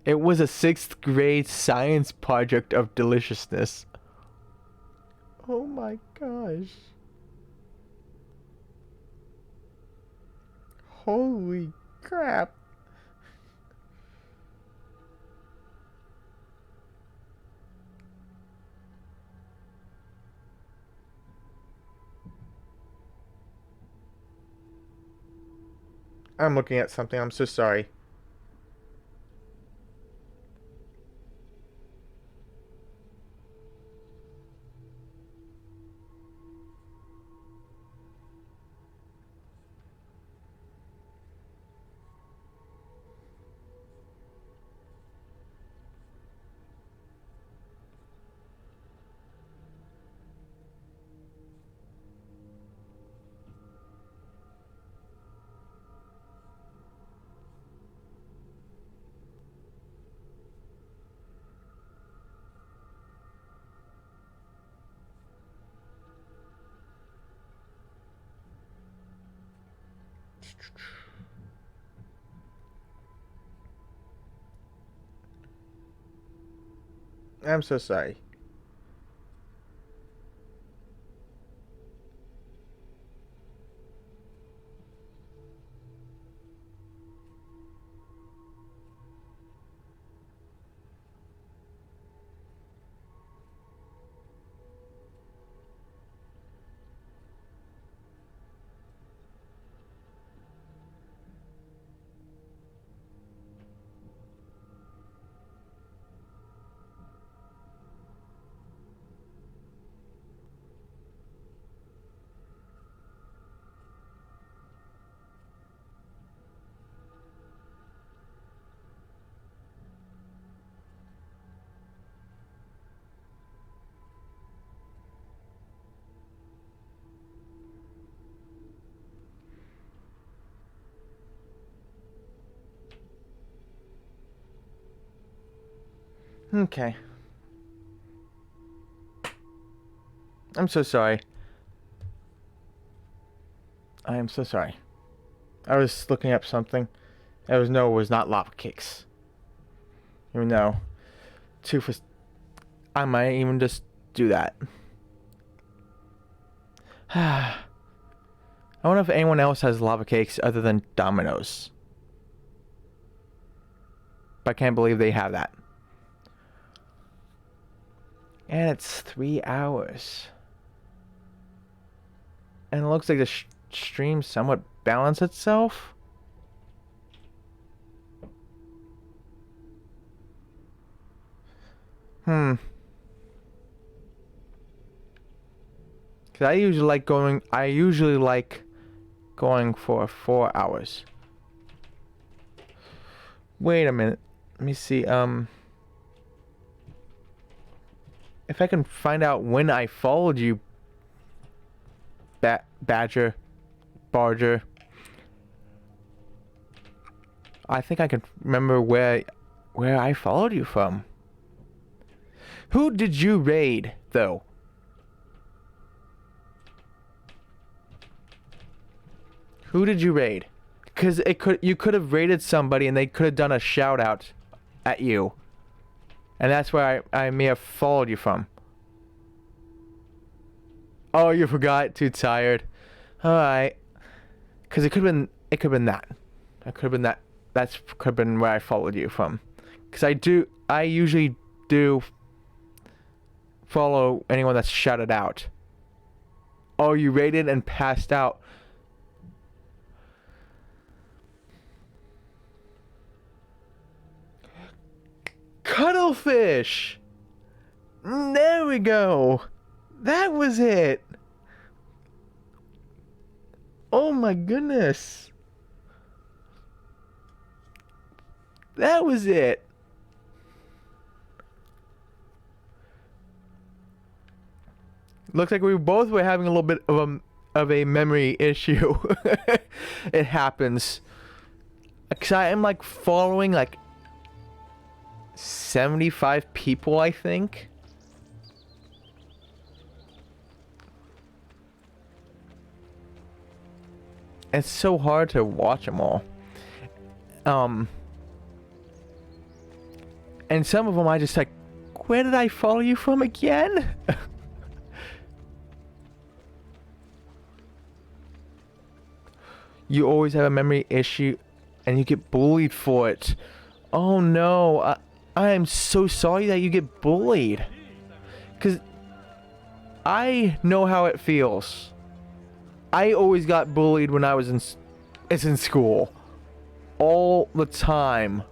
It was a 6th grade science project of deliciousness. Oh my gosh. Holy crap. I'm looking at something. I'm so sorry. I'm so sorry. Okay. I'm so sorry. I am so sorry. I was looking up something. It was not lava cakes. Even though, I might even just do that. I wonder if anyone else has lava cakes other than Domino's. But I can't believe they have that. And it's 3 hours. And it looks like the stream somewhat balanced itself. Cause I usually like going for 4 hours. Wait a minute. Let me see. If I can find out when I followed you, Barger. I think I can remember where I followed you from. Who did you raid, though? Who did you raid? Because you could have raided somebody and they could have done a shout out at you. And that's where I may have followed you from. Oh, you forgot? Too tired. Alright. Because it could have been that. It could have been that. That could have been where I followed you from. Because I usually do follow anyone that's shouted out. Oh, you raided and passed out. Cuttlefish! There we go. That was it. Oh my goodness. That was it. Looks like we both were having a little bit of a memory issue. It happens. Cause I am like following like 75 people, I think. It's so hard to watch them all. And some of them I just like, where did I follow you from again? You always have a memory issue and you get bullied for it. Oh no, I am so sorry that you get bullied. Because I know how it feels. I always got bullied when I was in school. All the time.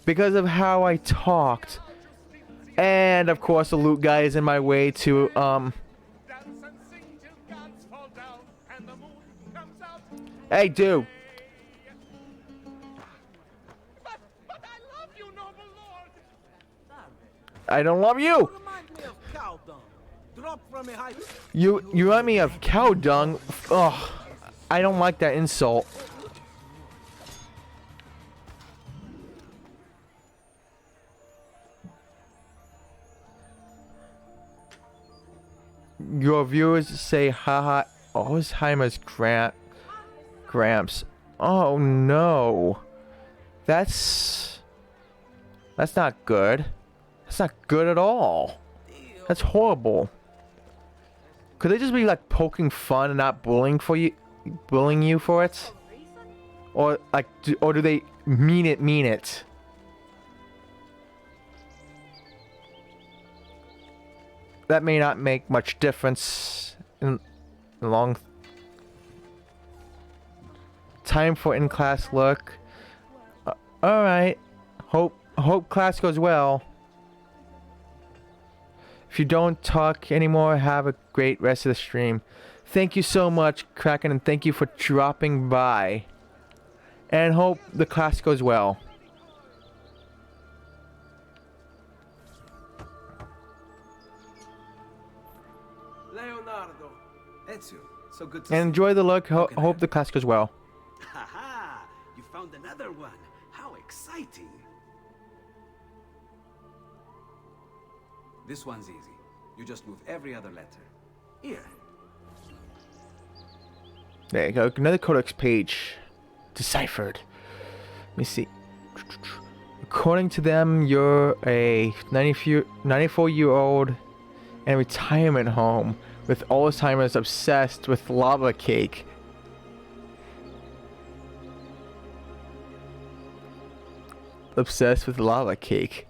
Because of how I talked. And of course the loot guy is in my way to Hey dude. But I love you, noble lord. I don't love you. You remind me of cow dung. Ugh. I don't like that insult. Your viewers say haha. Alzheimer's Gramps. Oh no. That's not good. That's not good at all. That's horrible. Could they just be like poking fun and not bullying you for it? Or like or do they mean it? That may not make much difference in the long time for in-class look. Alright. Hope class goes well. If you don't talk anymore, have a great rest of the stream. Thank you so much, Kraken, and thank you for dropping by. And hope the class goes well. Leonardo. Ezio, so good to And enjoy the look. Hope the class goes well. Haha! You found another one. How exciting! This one's easy. You just move every other letter. Here. There you go. Another codex page. Deciphered. Let me see. According to them, you're a 94-year-old in a retirement home with Alzheimer's obsessed with lava cake. Obsessed with lava cake.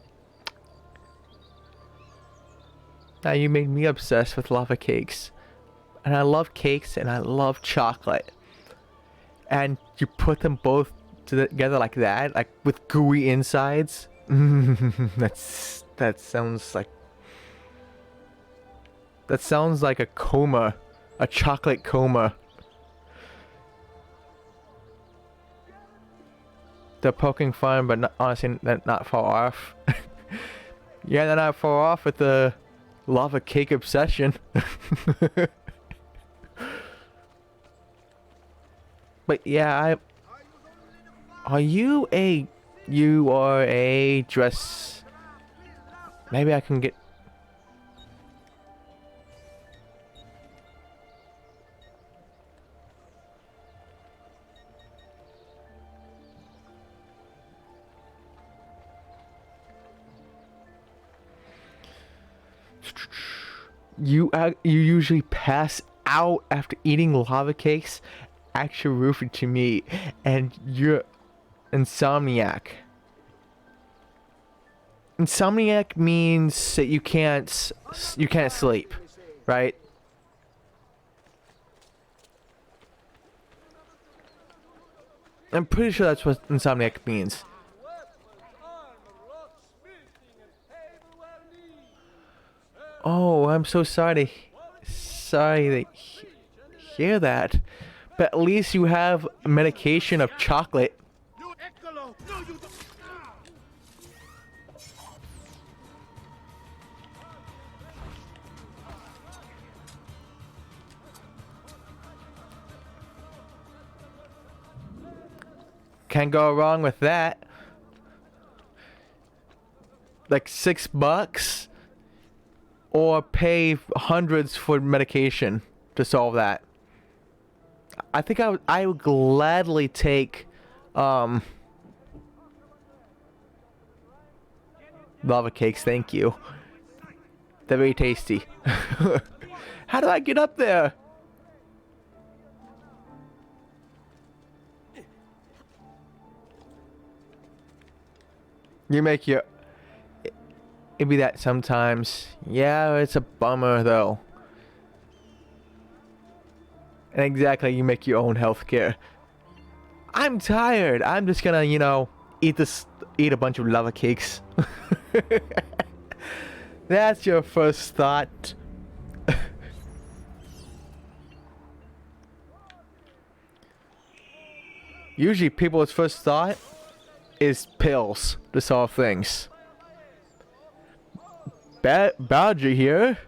Now you made me obsessed with lava cakes. And I love cakes and I love chocolate. And you put them both together like that, like with gooey insides. That sounds like a coma, a chocolate coma. They're poking fun, but not, honestly, they're not far off. Yeah, they're not far off with the lava cake obsession. But yeah, you are a dress. Maybe I can get. You usually pass out after eating lava cakes. Actually roofed to me, and you're insomniac. Insomniac means that you can't sleep, right? I'm pretty sure that's what insomniac means. Oh, I'm so sorry to hear that. But at least you have medication of chocolate. Can't go wrong with that. Like $6, or pay hundreds for medication to solve that. I think I would gladly take lava cakes, thank you. They're very tasty. How do I get up there? You make your... It'd be that sometimes. Yeah, it's a bummer though. And exactly, you make your own healthcare. I'm tired. I'm just gonna, eat a bunch of lava cakes. That's your first thought. Usually people's first thought is pills to solve things. Badger here.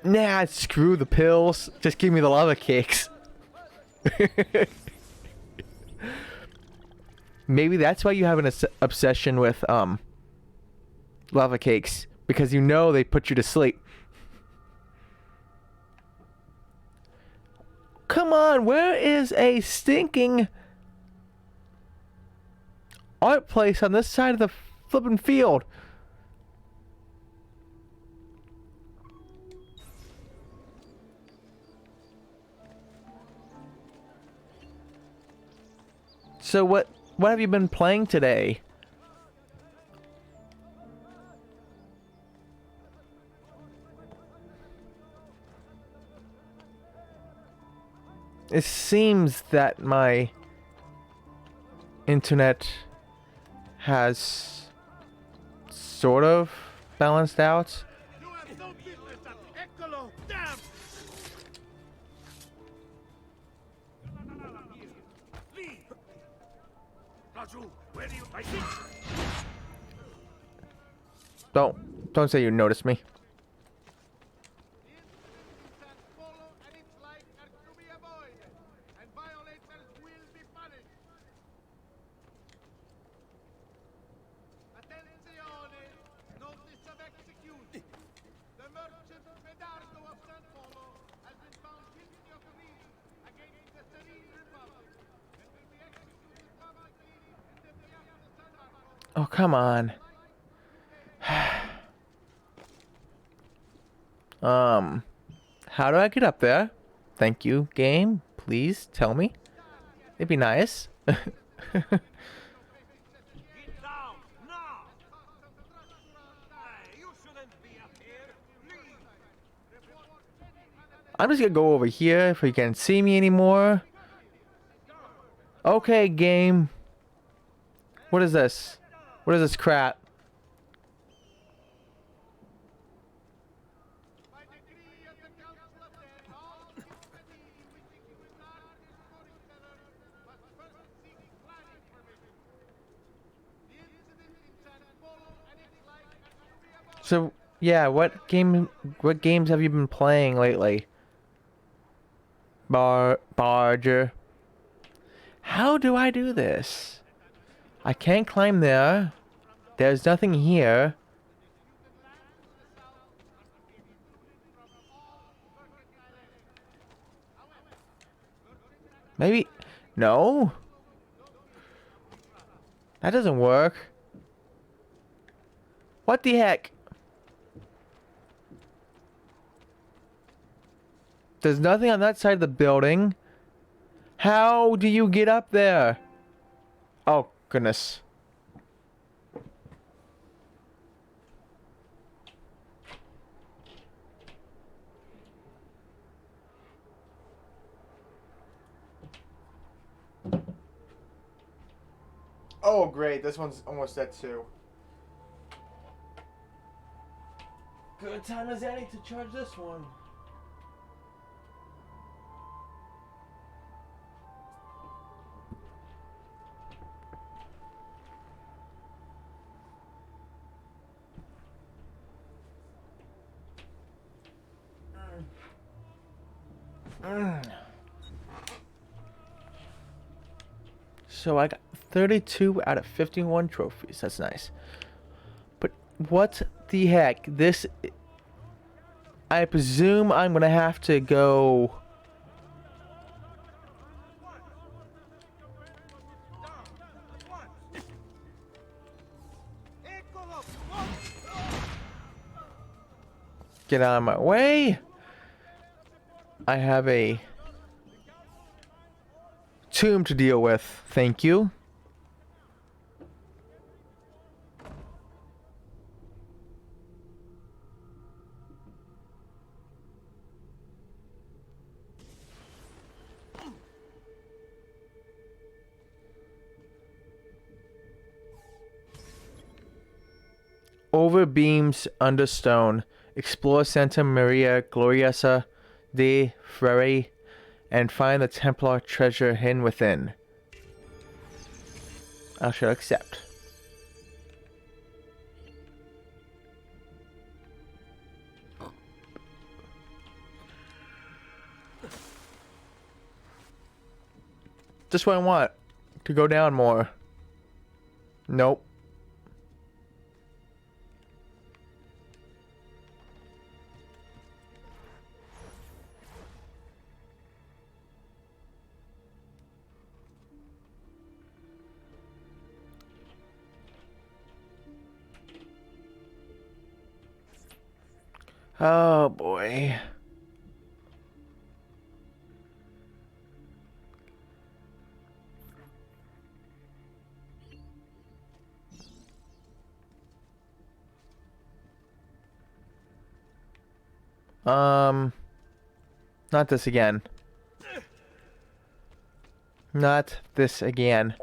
Nah, screw the pills. Just give me the lava cakes. Maybe that's why you have an obsession with lava cakes, because you know they put you to sleep. Come on, where is a stinking art place on this side of the flippin' field? So what have you been playing today? It seems that my internet has sort of balanced out. Don't say you noticed me. Oh, come on. How do I get up there? Thank you, game. Please tell me. It'd be nice. I'm just gonna go over here if you can't see me anymore. Okay, game. What is this? What is this crap? So, yeah, what games have you been playing lately? Barger. How do I do this? I can't climb there. There's nothing here. Maybe... No? That doesn't work. What the heck? There's nothing on that side of the building. How do you get up there? Oh, goodness. Oh, great. This one's almost dead too. Good time as any to charge this one. So I got 32 out of 51 trophies. That's nice. But what the heck? This... I presume I'm gonna have to go... Get out of my way. I have a tomb to deal with. Thank you. Over beams under stone. Explore Santa Maria Gloriosa de Frari and find the Templar treasure hidden within. I shall accept. Just what I want. To go down more. Nope. Oh boy. Not this again. Not this again.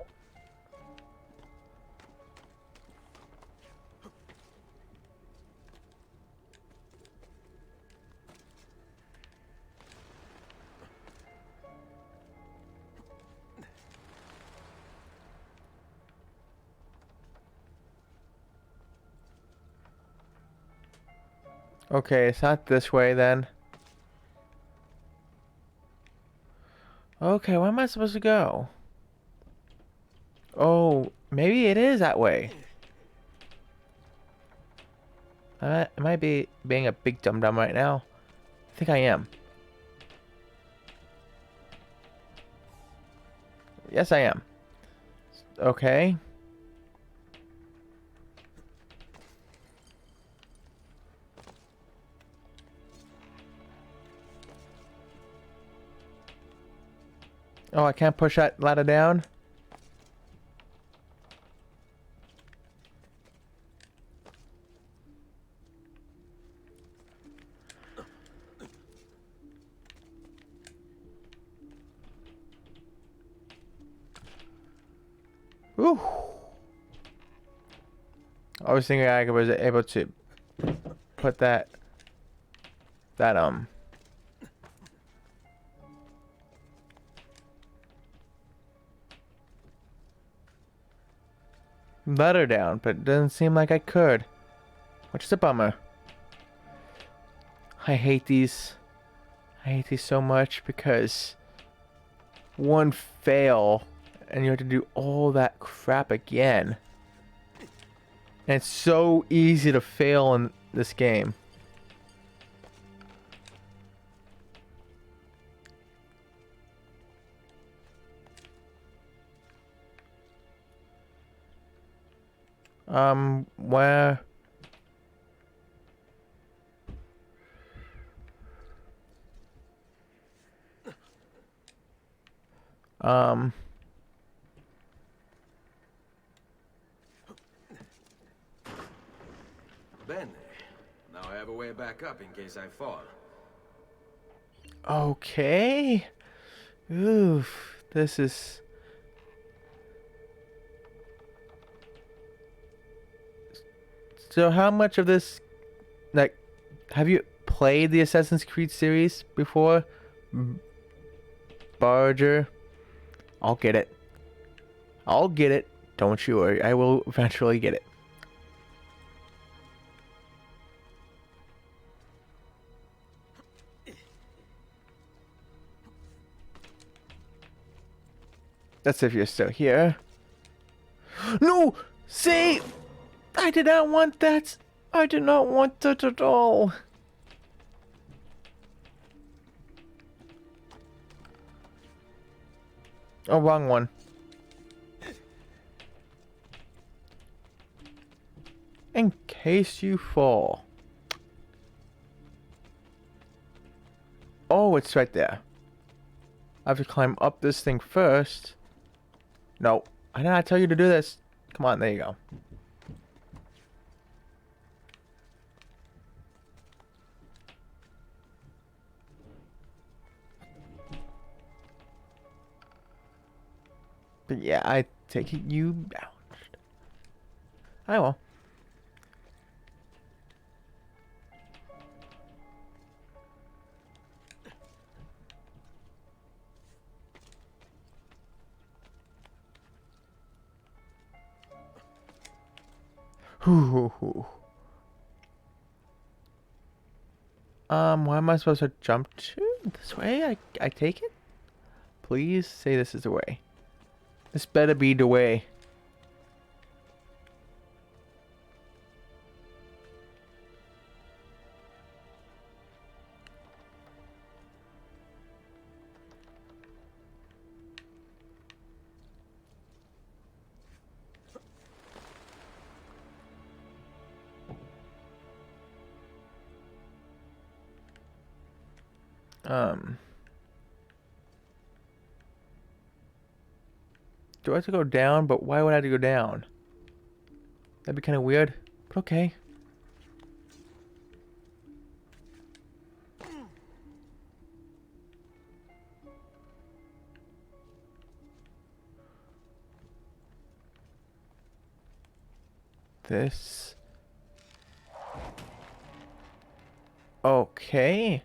Okay, it's not this way then. Okay, where am I supposed to go? Oh, maybe it is that way. I might be being a big dum-dum right now. I think I am. Yes, I am. Okay. Oh, I can't push that ladder down? Ooh. I was thinking I was able to put that ladder down, but it doesn't seem like I could, which is a bummer. I hate these so much because one fail and you have to do all that crap again. And it's so easy to fail in this game. Where? Bene. Now I have a way back up in case I fall. Okay. Oof, this is... So how much of this, like, have you played the Assassin's Creed series before? Barger? I'll get it. I'll get it. Don't you worry. I will eventually get it. That's if you're still here. No! See! I did not want that. I did not want that at all. Oh, wrong one. In case you fall. Oh, it's right there. I have to climb up this thing first. No, I did not tell you to do this. Come on, there you go. But yeah, I take it you bounced. I will. Why am I supposed to jump to? This way? I take it? Please say this is the way. This better be the way. Do I have to go down? But why would I have to go down? That'd be kind of weird. But okay. This. Okay.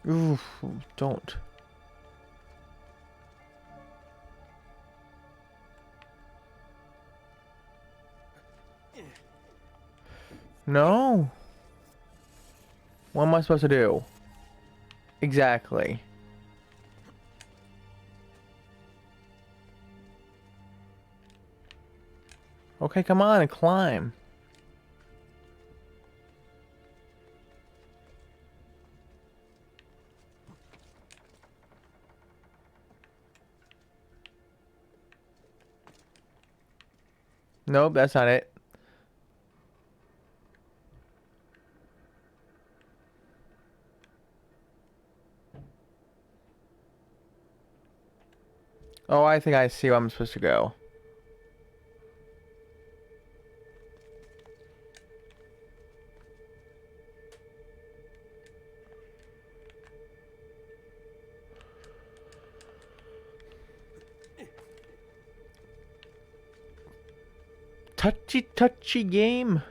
Ooh, don't. No. What am I supposed to do? Exactly. Okay, come on and climb. Nope, that's not it. Oh, I think I see where I'm supposed to go. Touchy game.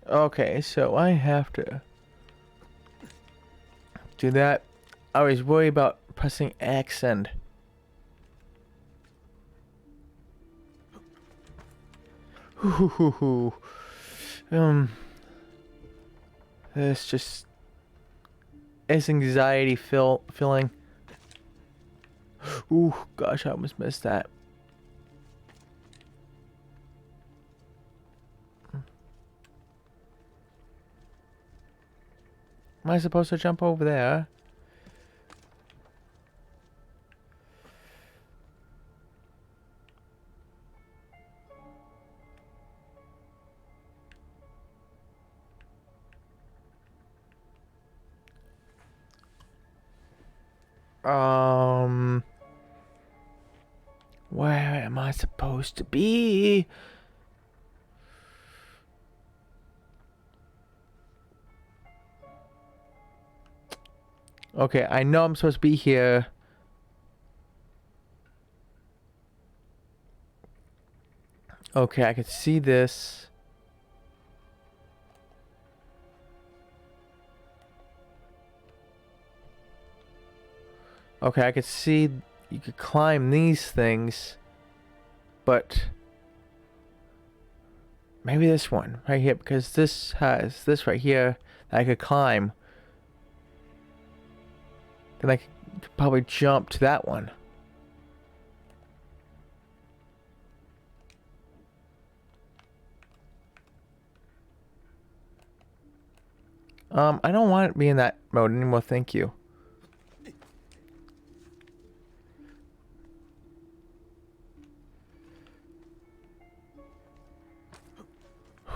Okay, so I have to do that. I was worried about pressing X and this just is anxiety filling. Ooh, gosh, I almost missed that. Am I supposed to jump over there? Where am I supposed to be? Okay, I know I'm supposed to be here. Okay, I can see this. Okay, I could see you could climb these things, but maybe this one right here, because this has this right here that I could climb. Then I could probably jump to that one. I don't want to be in that mode anymore, thank you.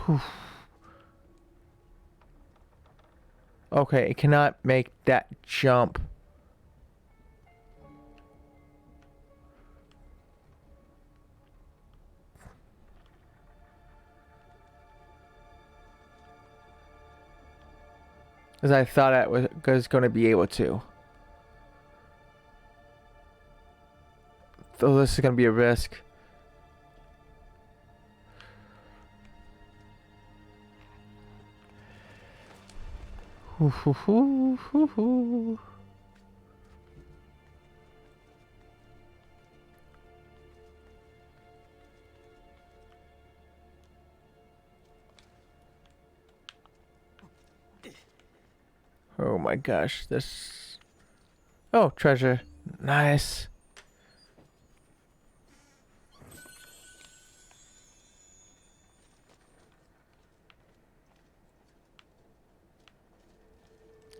Whew. Okay, it cannot make that jump. As I thought I was going to be able to. So this is going to be a risk. Oh my gosh, this... Oh, treasure. Nice.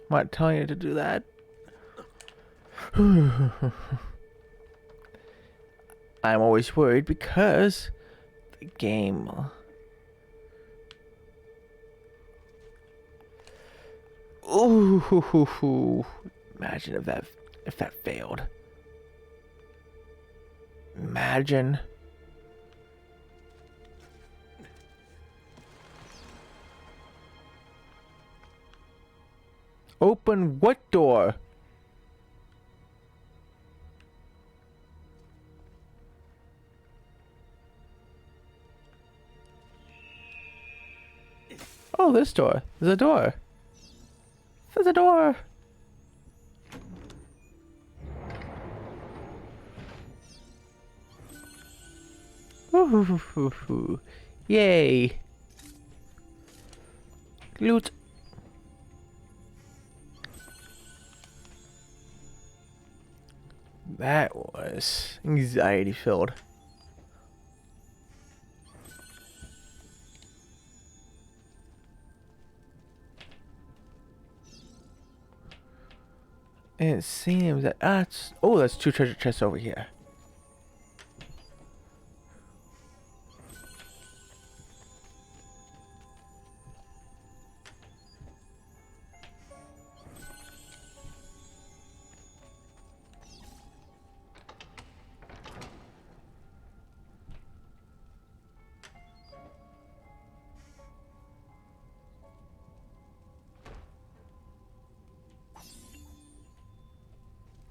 I'm not telling you to do that. I'm always worried because the game... Ooh, imagine if that failed. Imagine. Open what door? Oh, this door. There's a door. There's a door. Ooh, yay. Loot. That was anxiety filled. And it seems that oh, there's 2 treasure chests over here.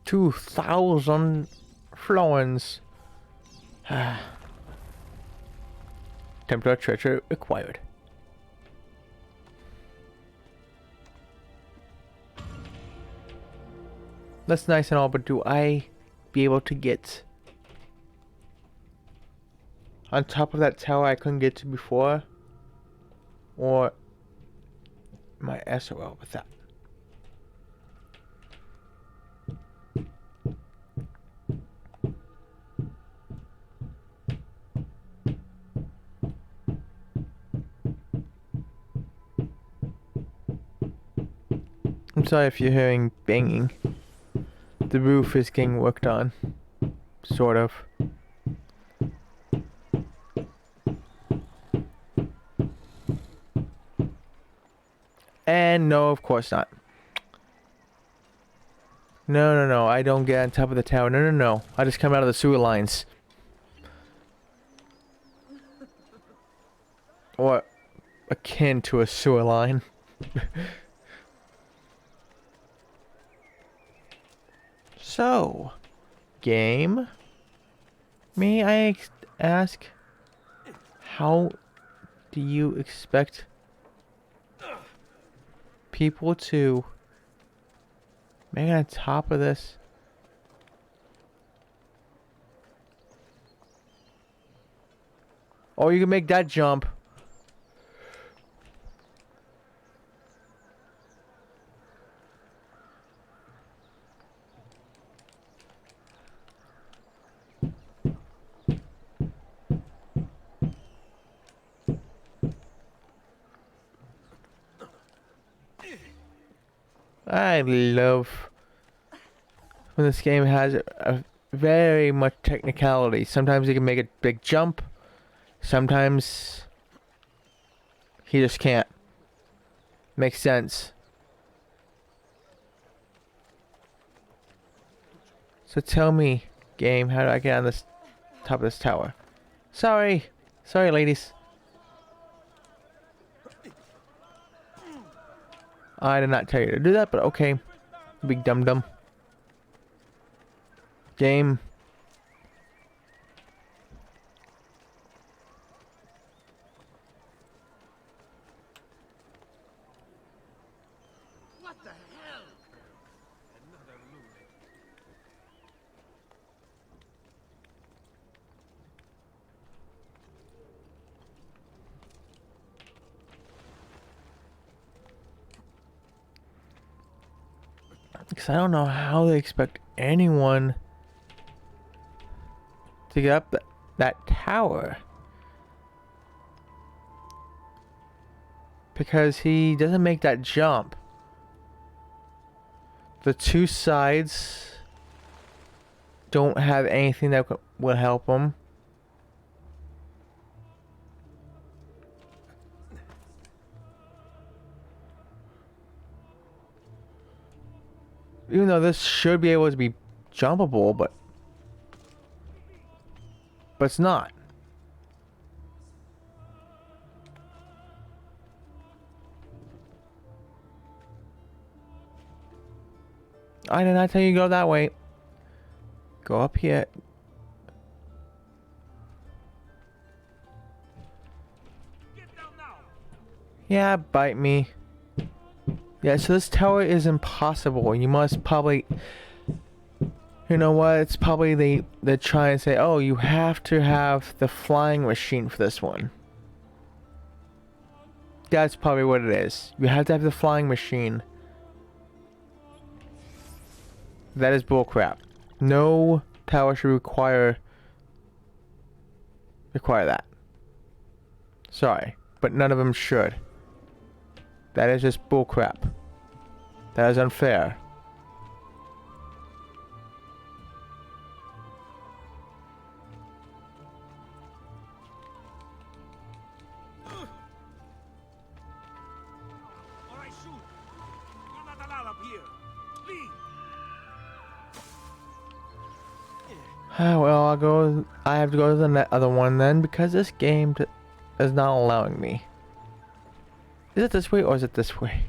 $2,000 florins. Templar treasure acquired. That's nice and all, but do I be able to get on top of that tower I couldn't get to before? Or am I SOL with that? I'm sorry if you're hearing banging. The roof is getting worked on. Sort of. And no, of course not. No, I don't get on top of the tower. No. I just come out of the sewer lines. Or akin to a sewer line. So, game, may I ask, how do you expect people to make it on top of this? Oh, you can make that jump. I love when this game has a very much technicality. Sometimes he can make a big jump. Sometimes he just can't. Makes sense. So tell me, game, how do I get on this top of this tower? Sorry, ladies. I did not tell you to do that, but okay. Big dum-dum. Game. What the hell? Another lunatic. Because I don't know how they expect anyone to get up that tower. Because he doesn't make that jump. The 2 sides don't have anything that will help him. Even though this should be able to be jumpable, but it's not. I did not tell you to go that way. Go up here. Yeah, bite me. Yeah, so this tower is impossible. You must probably... You know what? It's probably they're trying to say, oh, you have to have the flying machine for this one. That's probably what it is. You have to have the flying machine. That is bullcrap. No tower should require that. Sorry, but none of them should. That is just bullcrap. That is unfair. Well, I'll go. I have to go to the other one then because this game is not allowing me. Is it this way or is it this way?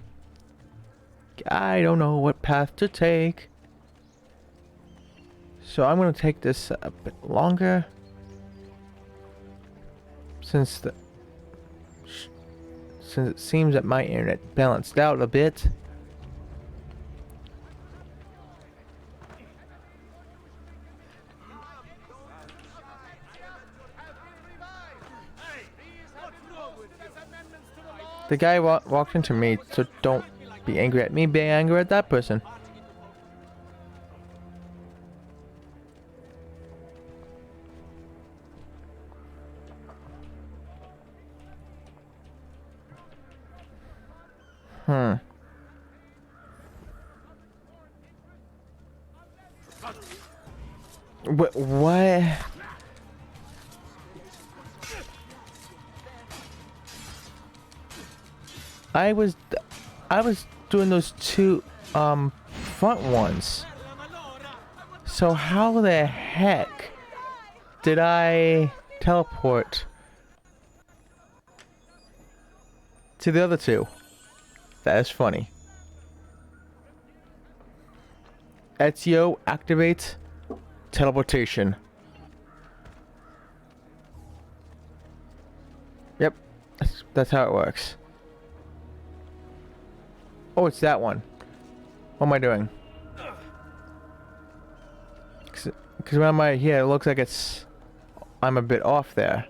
I don't know what path to take. So I'm going to take this a bit longer. Since it seems that my internet balanced out a bit. The guy walked into me, so don't be angry at me, be angry at that person. What? I was doing those two front ones. So how the heck did I teleport to the other two? That is funny. Ezio, activate teleportation. Yep, that's how it works. Oh, it's that one. What am I doing? Because when I'm here, it looks like I'm a bit off there.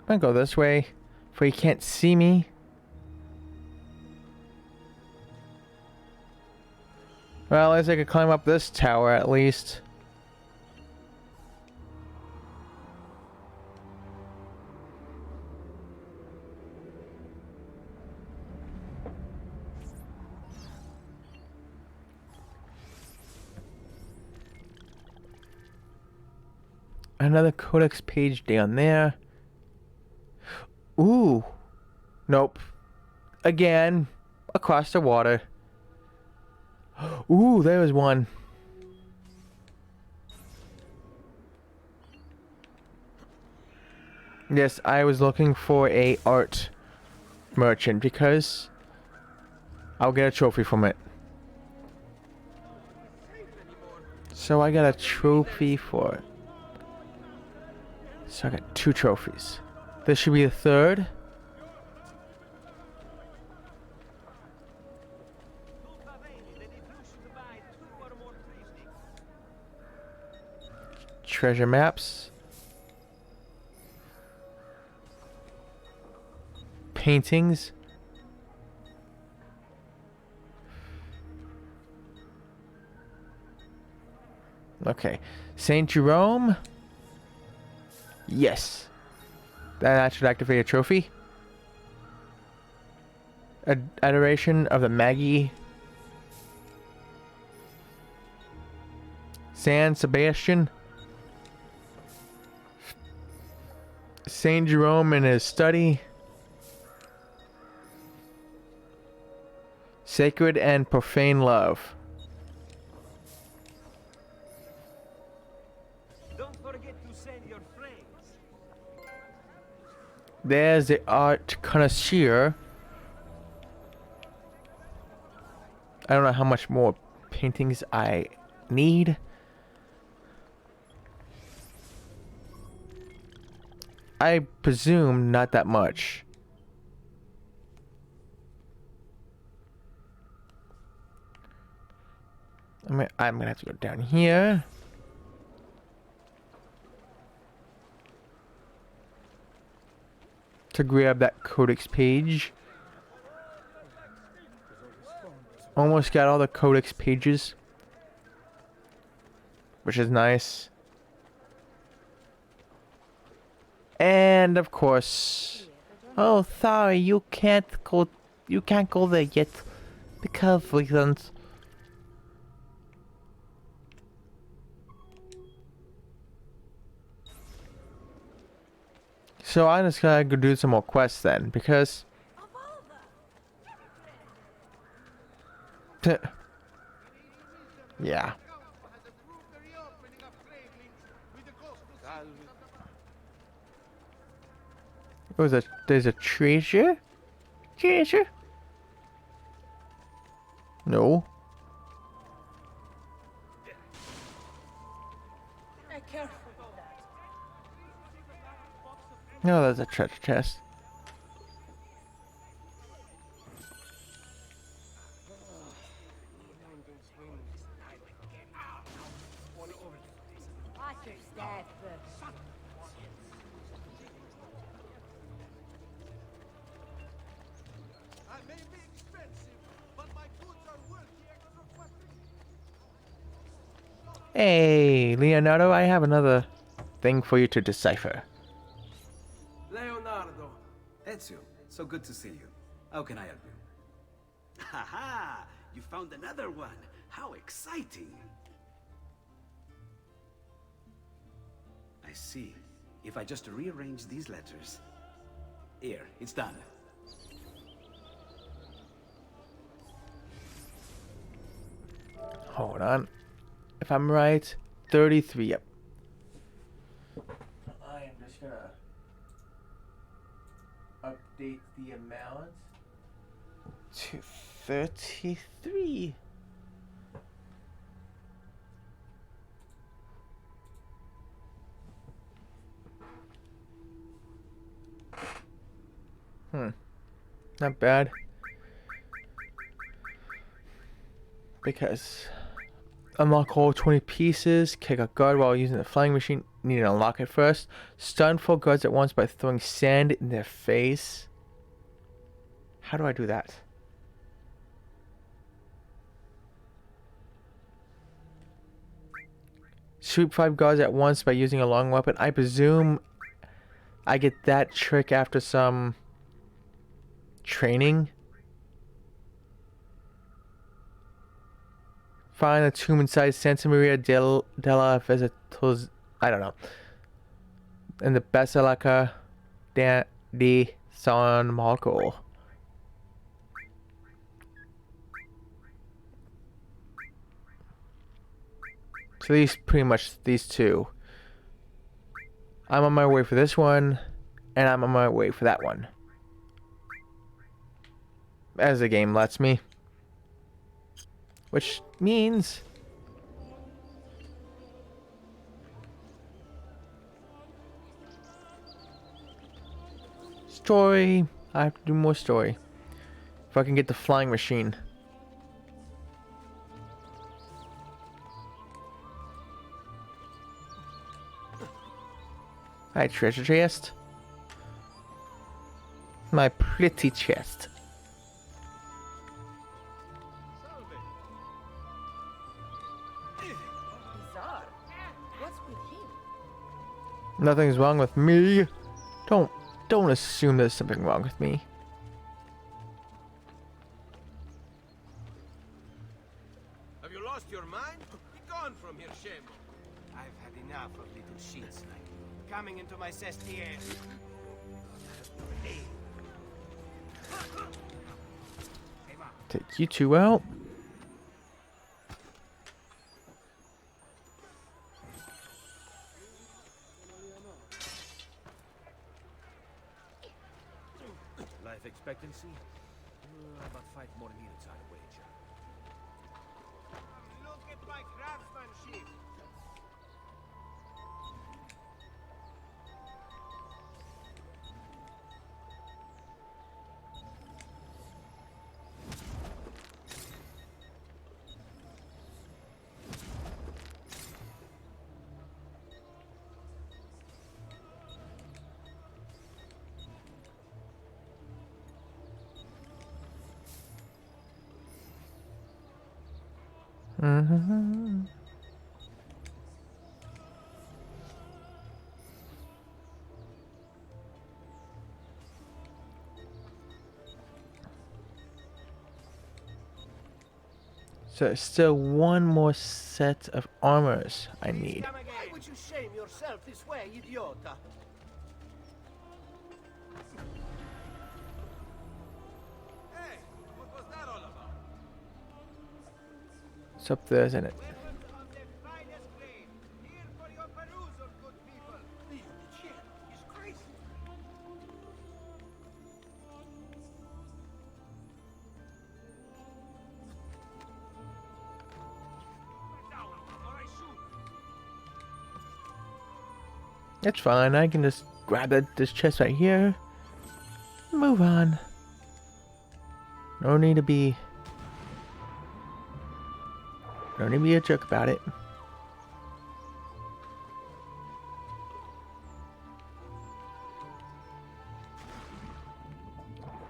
I'm gonna go this way, for he can't see me. Well, at least I could climb up this tower at least. Another codex page down there. Ooh. Nope. Again. Across the water. Ooh, there was one. Yes, I was looking for a art merchant because I'll get a trophy from it. So I got a trophy for it. So I got 2 trophies. This should be the 3rd. Treasure maps. Paintings. Okay. Saint Jerome. Yes. That should activate a trophy. Adoration of the Magi. San Sebastian. Saint Jerome in his study. Sacred and profane love. Don't forget to send your friends. There's the art connoisseur. I don't know how much more paintings I need. I presume not that much. I'm gonna have to go down here. To grab that codex page. Almost got all the codex pages. Which is nice. And of course, oh sorry, you can't go there yet. Because reasons. So I'm just gonna go do some more quests then, because yeah. Oh, there's a treasure? Treasure? No. Careful. No, there's a treasure chest. I may be expensive, but my goods are worth the extra question. Hey, Leonardo, I have another thing for you to decipher. Leonardo. Ezio, so good to see you. How can I help you? Haha! You found another one! How exciting! I see. If I just rearrange these letters... Here, it's done. Hold on. If I'm right, 33. Yep. I am just gonna update the amount to 33. Not bad. Because unlock all 20 pieces, kick a guard while using the flying machine. Need to unlock it first. Stun 4 guards at once by throwing sand in their face. How do I do that? Shoot 5 guards at once by using a long weapon. I presume I get that trick after some training. Find a tomb inside Santa Maria della Visitos. I don't know. In the Basilica di San Marco. So these pretty much these two. I'm on my way for this one, and I'm on my way for that one. As the game lets me. Which means story. I have to do more story. If I can get the flying machine. Hi, treasure chest. My pretty chest. Nothing's wrong with me. Don't assume there's something wrong with me. Have you lost your mind? Be gone from here, Shemo. I've had enough of little shits like you coming into my cestiere. Take you two out. Life expectancy? About 5 more minutes, I'd wager. Look at my craftsmanship! So there's still one more set of armors I need. Why would you shame yourself this way, idiota? Hey, what was that all about? It's up there, isn't it? Weapons of the finest grade. Here for your perusal, good people. He's crazy. It's fine. I can just grab this chest right here. Move on. No need to be a jerk about it.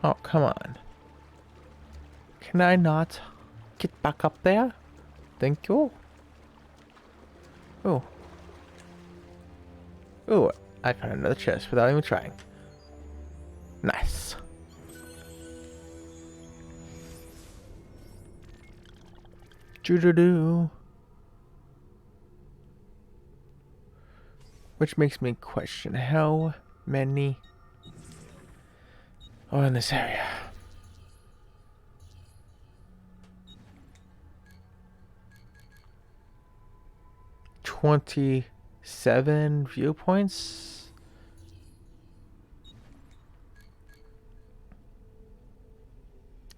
Oh, come on. Can I not get back up there? Thank you. Oh. Oh, I found another chest without even trying. Nice. Doo-doo-doo. Which makes me question how many are in this area. $27 viewpoints.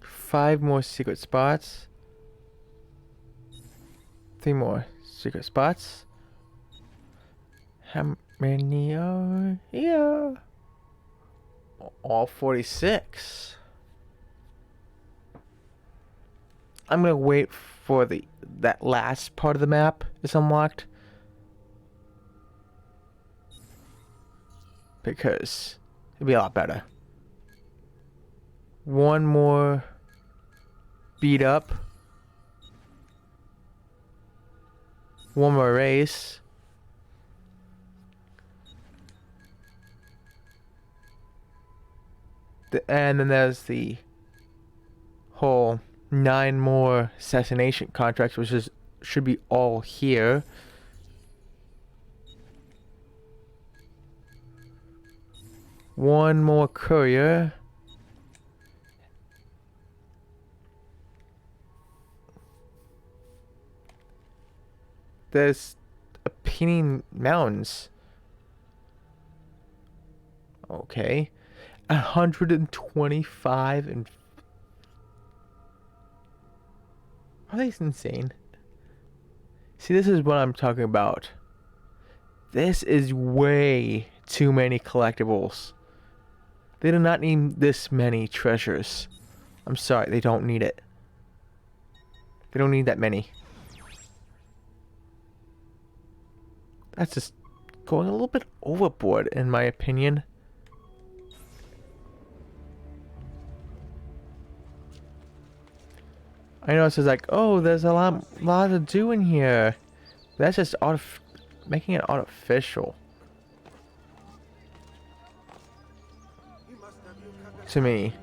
Five more secret spots. 3 more secret spots. How many are here? All 46. I'm gonna wait for that last part of the map is unlocked, because it'd be a lot better. One more beat up. One more race. And then there's the whole 9 more assassination contracts, which should be all here. One more courier. There's Apennine Mountains. Okay. 125 and... Are they insane? See, this is what I'm talking about. This is way too many collectibles. They do not need this many treasures. I'm sorry, they don't need it. They don't need that many. That's just going a little bit overboard, in my opinion. I know it says like, oh, there's a lot to do in here. That's just making it artificial. To me.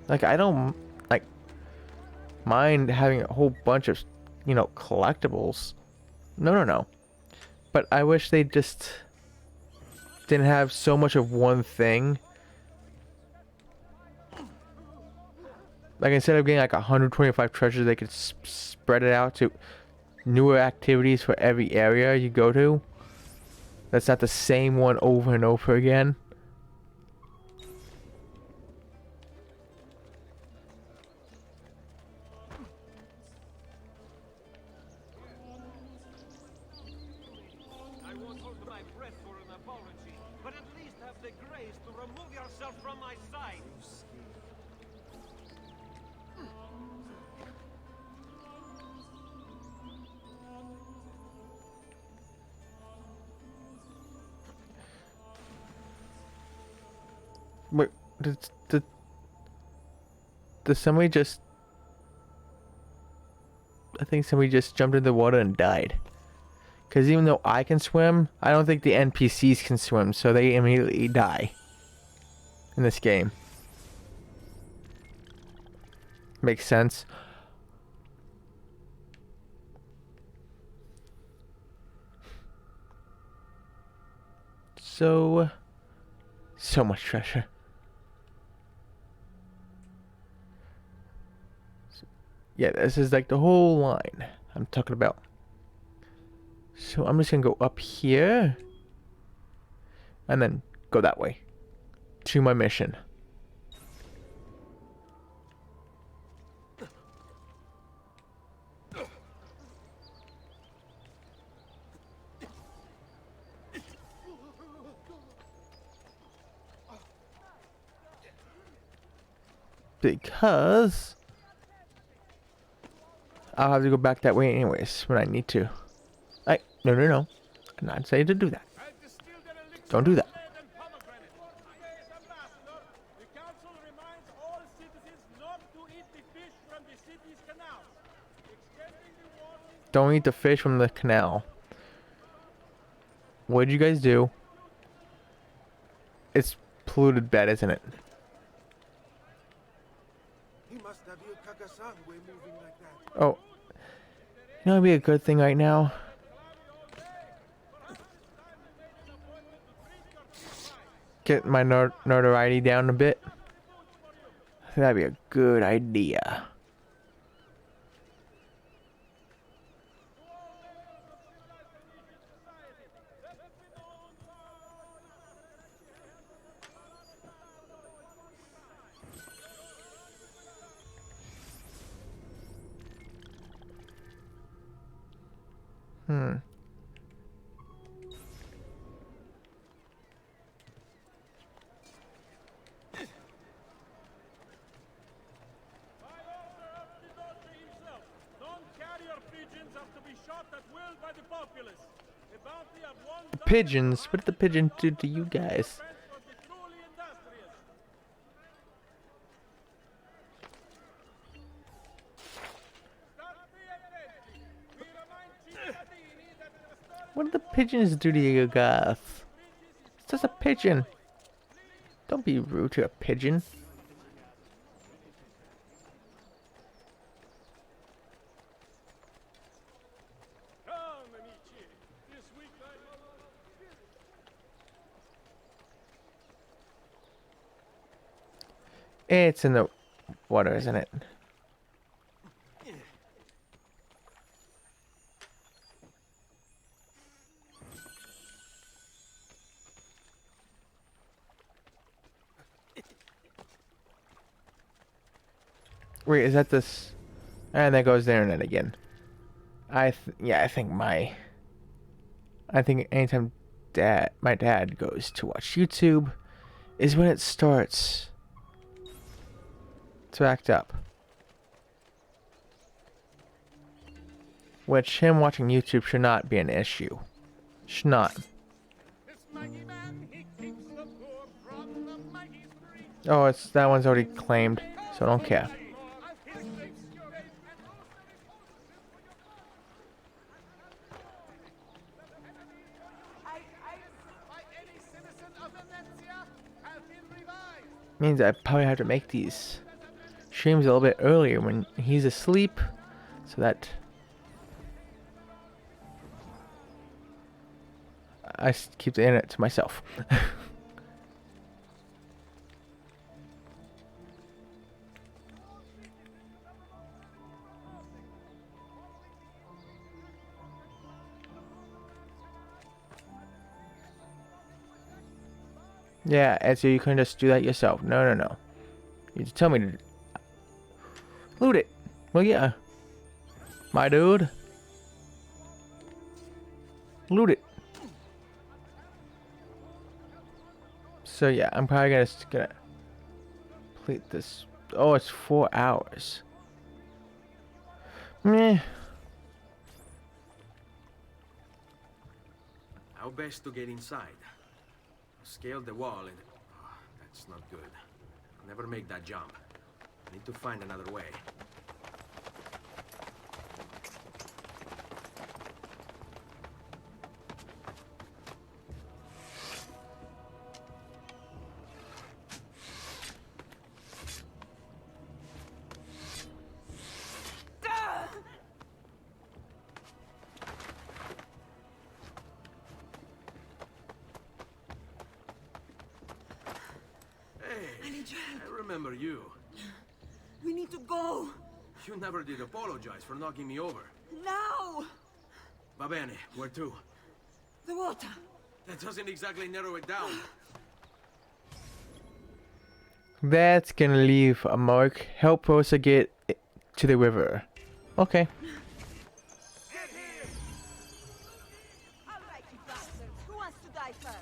Like, I don't mind having a whole bunch of, collectibles. No. But I wish they just didn't have so much of one thing. Like, instead of getting like 125 treasures, they could spread it out to newer activities for every area you go to. That's not the same one over and over again. I won't hold my breath for an apology, but at least have the grace to remove yourself from my sight. Wait, did somebody just... I think somebody just jumped in the water and died. Because even though I can swim, I don't think the NPCs can swim, so they immediately die in this game. Makes sense. So much treasure. Yeah, this is like the whole line I'm talking about. So I'm just gonna go up here and then go that way to my mission. Because I'll have to go back that way anyways when I need to. No. I'm not saying to do that. Don't do that. Don't eat the fish from the canal. What did you guys do? It's polluted bed, isn't it? Oh. You know, it'd be a good thing right now. Get my notoriety down a bit. I think that'd be a good idea. Pigeons? What did the pigeon do to you guys? What did the pigeons do to you guys? It's just a pigeon. Don't be rude to a pigeon. It's in the water, isn't it? Wait, is that this? And that goes there and then again. I think anytime my dad goes to watch YouTube is when it starts to act up. Which him watching YouTube should not be an issue. Should not. Oh, that one's already claimed, so I don't care. Means I probably have to make these streams a little bit earlier when he's asleep, so that I keep the internet to myself. Yeah, and so you can just do that yourself. No. You just tell me to loot it. Well, yeah. My dude. Loot it. So yeah, I'm probably gonna complete this. Oh, it's 4 hours. Meh. How best to get inside? Scale the wall and... Oh, that's not good. I'll never make that jump. I need to find another way. I need your help. I remember you. We need to go. You never did apologize for knocking me over. Now! Va bene, where to? The water. That doesn't exactly narrow it down. That's gonna leave a mark. Help Rosa get to the river. Okay. All right, you bastards. Who wants to die first?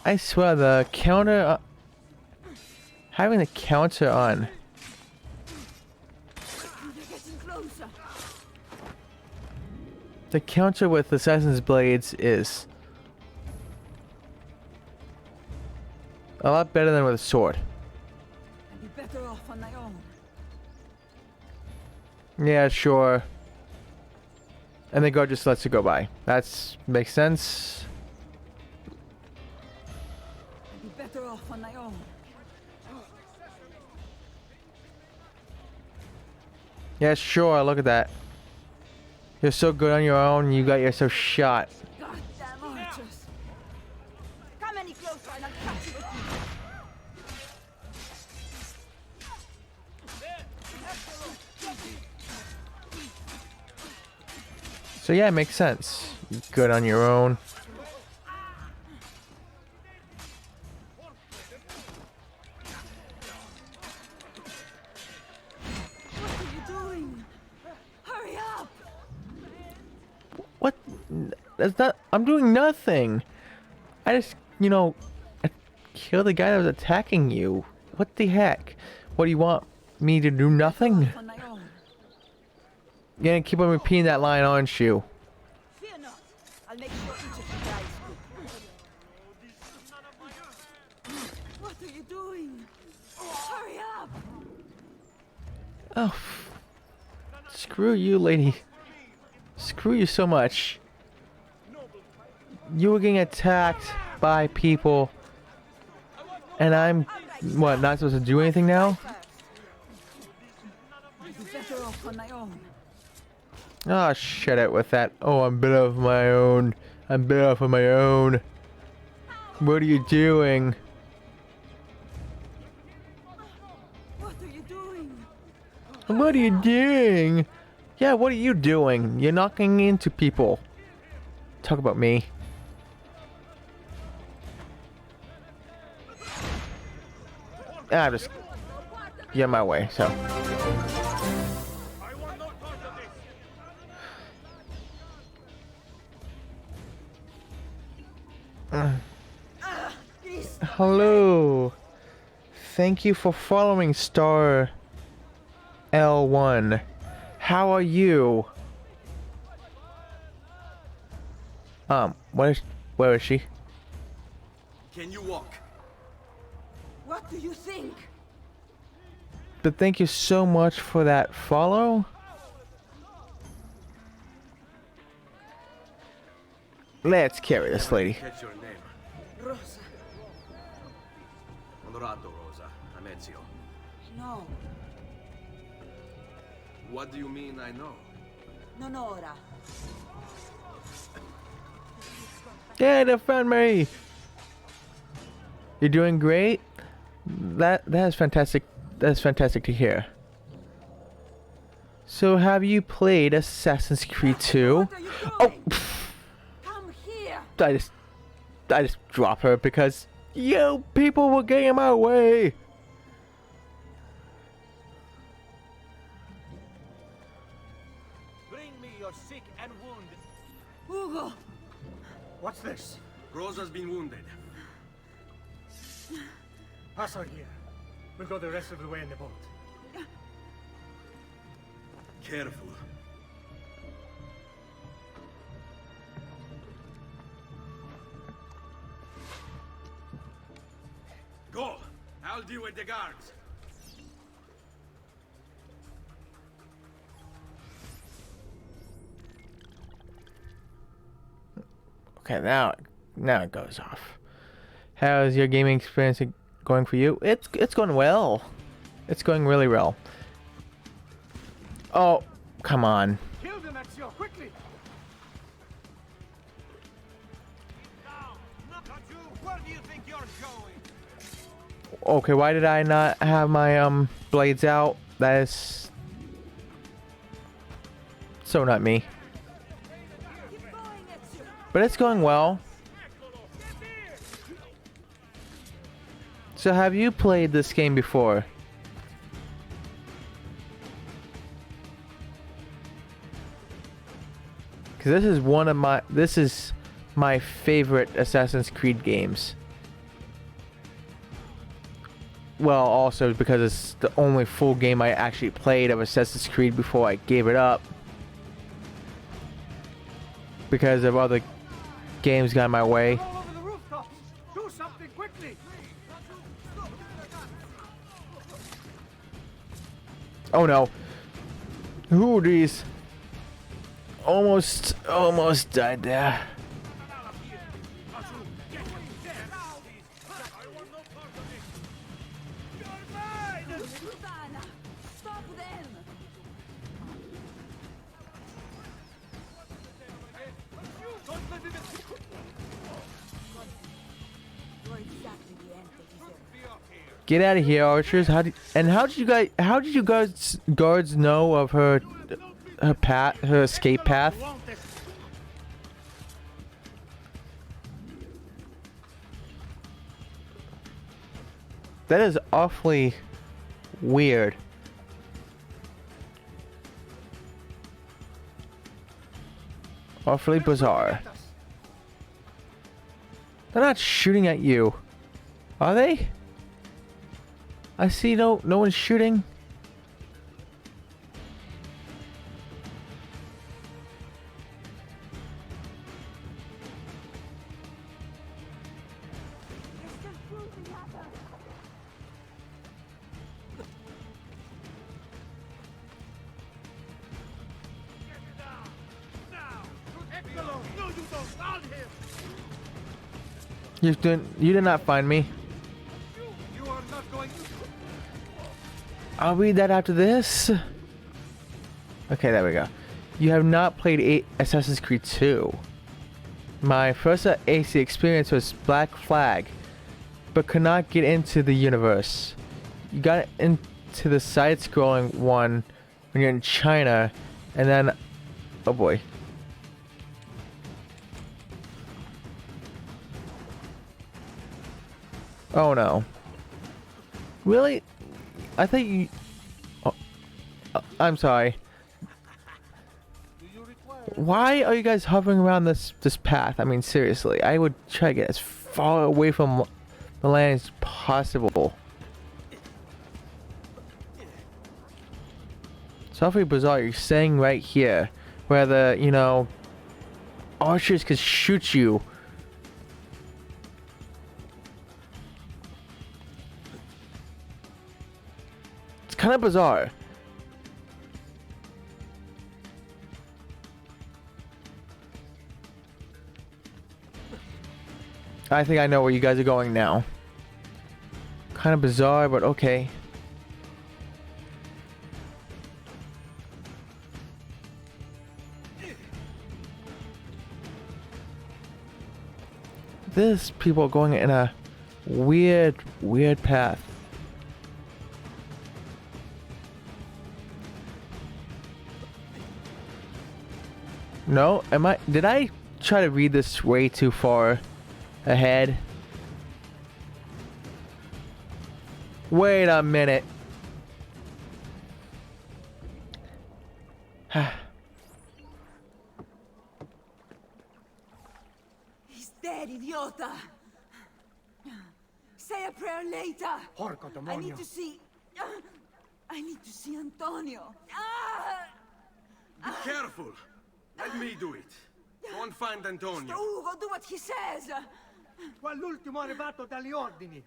I swear the counter, having the counter on. They're getting closer. The counter with Assassin's Blades is a lot better than with a sword. I'd be better off on my own. Yeah, sure. And the guard just lets it go by. That's makes sense. I'd be better off on my own. Yeah, sure. Look at that. You're so good on your own. You got yourself shot. Goddamn archers. Come any closer and I'll catch you with So yeah, it makes sense. You're good on your own. What are you doing? Hurry up! What? That's not. I'm doing nothing. I just, you know, killed the guy that was attacking you. What the heck? What do you want me to do? Nothing? On my own. You're gonna keep on repeating that line, aren't you? Fear not. I'll make sure each of you dies good. What are you doing? Hurry up! Oh, screw you, lady. Screw you so much. You were getting attacked by people, and I'm, what, not supposed to do anything now? I'd be better off on my own. Oh, shut it with that. Oh, I'm better off my own. I'm better off on my own. What are you doing? What are you doing? What are you doing? Yeah, what are you doing? You're knocking into people. Talk about me. I'm just get my way, so. Hello. Thank you for following Star L1. How are you? Where is she? Can you walk? What do you think? But thank you so much for that follow. Let's carry this lady. Catch your name. Rosa. Onorato, Rosa. I'm Ezio. No. What do you mean I know? Non ora. Yeah, defend me. You're doing great. That is fantastic. That's fantastic to hear. So, have you played Assassin's Creed 2? Oh, Come here. I just drop her because you people were getting in my way. Bring me your sick and wounded. Hugo. What's this? Rosa's been wounded. Pass her here. We'll go the rest of the way in the boat. Careful. Go! I'll deal with the guards. Okay, now it goes off. How's your gaming experience going for you? It's going well. It's going really well. Oh, come on. Kill them, Ezio, quickly! Where do you think you're going? Okay, why did I not have my blades out? That is so not me. But it's going well. So have you played this game before? Because this is my favorite Assassin's Creed games. Well, also because it's the only full game I actually played of Assassin's Creed before I gave it up. Because of other games got in my way. All over the rooftops! Do something quickly! Oh no. Who are these? Almost died there. Stop them! You're exactly the end they deserve. Get out of here, archers. How did you guys guards know of her escape path? That is awfully weird. Awfully bizarre. They're not shooting at you, are they? I see no one's shooting. You did not find me. You are not going to... I'll read that after this. Okay, there we go. You have not played Assassin's Creed 2. My first AC experience was Black Flag, but could not get into the universe. You got into the side-scrolling one when you're in China, and then... Oh boy. Oh no. Really? I think you... Oh, I'm sorry. Why are you guys hovering around this path? I mean, seriously. I would try to get as far away from the land as possible. It's awfully bizarre. You're staying right here, where the, you know, archers could shoot you. It's kind of bizarre. I think I know where you guys are going now. Kind of bizarre, but okay. This people are going in a weird path. No, did I try to read this way too far ahead? Wait a minute. He's dead, idiota! Say a prayer later! Porco demonio. I need to see... I need to see Antonio. Ah! Be careful. Let me do it. Go and find Antonio. Ugo, do what he says! Quell'ultimo arrivato dagli ordini.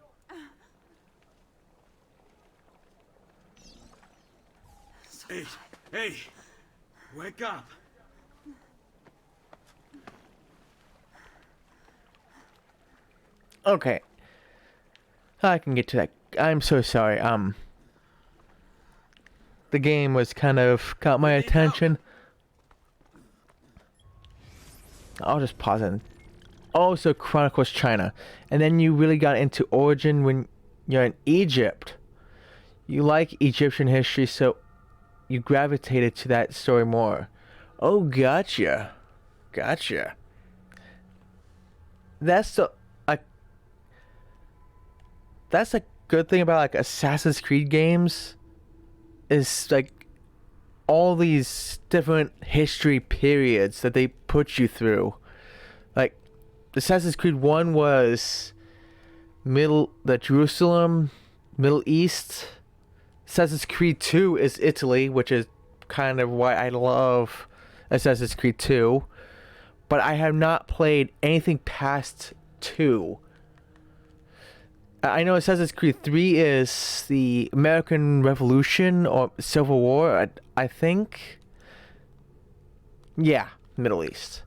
Hey, wake up. Okay. I can get to that. I'm so sorry. The game was kind of got my attention. I'll just pause it. Also, Chronicles China. And then you really got into Origin when you're in Egypt. You like Egyptian history, so you gravitated to that story more. Oh, gotcha. Gotcha. That's a good thing about like Assassin's Creed games is like all these different history periods that they put you through. Like Assassin's Creed 1 was Jerusalem, Middle East. Assassin's Creed 2 is Italy, which is kind of why I love Assassin's Creed 2. But I have not played anything past 2. I know Assassin's Creed 3 is the American Revolution or Civil War, I think. Yeah, Middle East.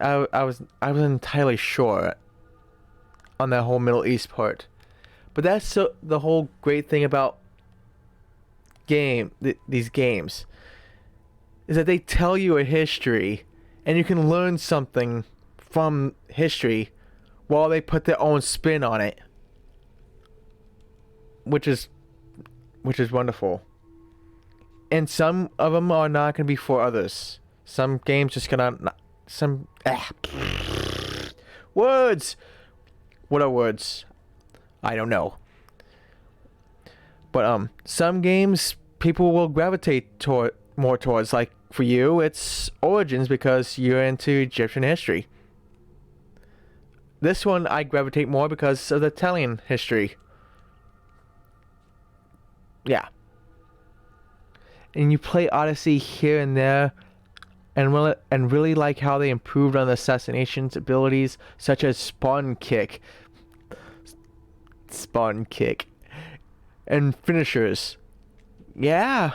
I was entirely sure on that whole Middle East part. But that's the whole great thing about these games is that they tell you a history and you can learn something from history while they put their own spin on it, which is wonderful. And some of them are not going to be for others. Some games just gonna words. What are words? I don't know. But some games people will gravitate more towards. Like for you, it's Origins because you're into Egyptian history. This one I gravitate more because of the Italian history. Yeah. And you play Odyssey here and there, and really like how they improved on the assassination's abilities, such as Spawn Kick, and finishers. Yeah.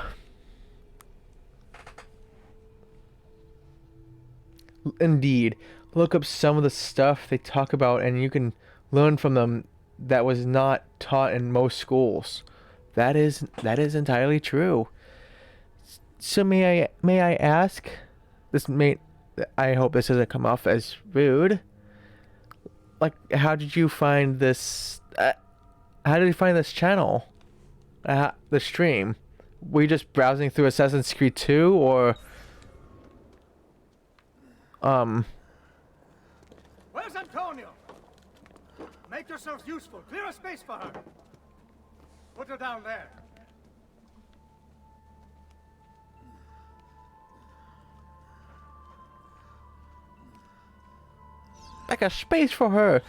Indeed. Look up some of the stuff they talk about and you can learn from them that was not taught in most schools. That is entirely true. So may I ask, I hope this doesn't come off as rude. Like, how did you find this channel? The stream? Were you just browsing through Assassin's Creed 2 or Where's Antonio? Make yourself useful. Clear a space for her. Put her down there. Like a space for her.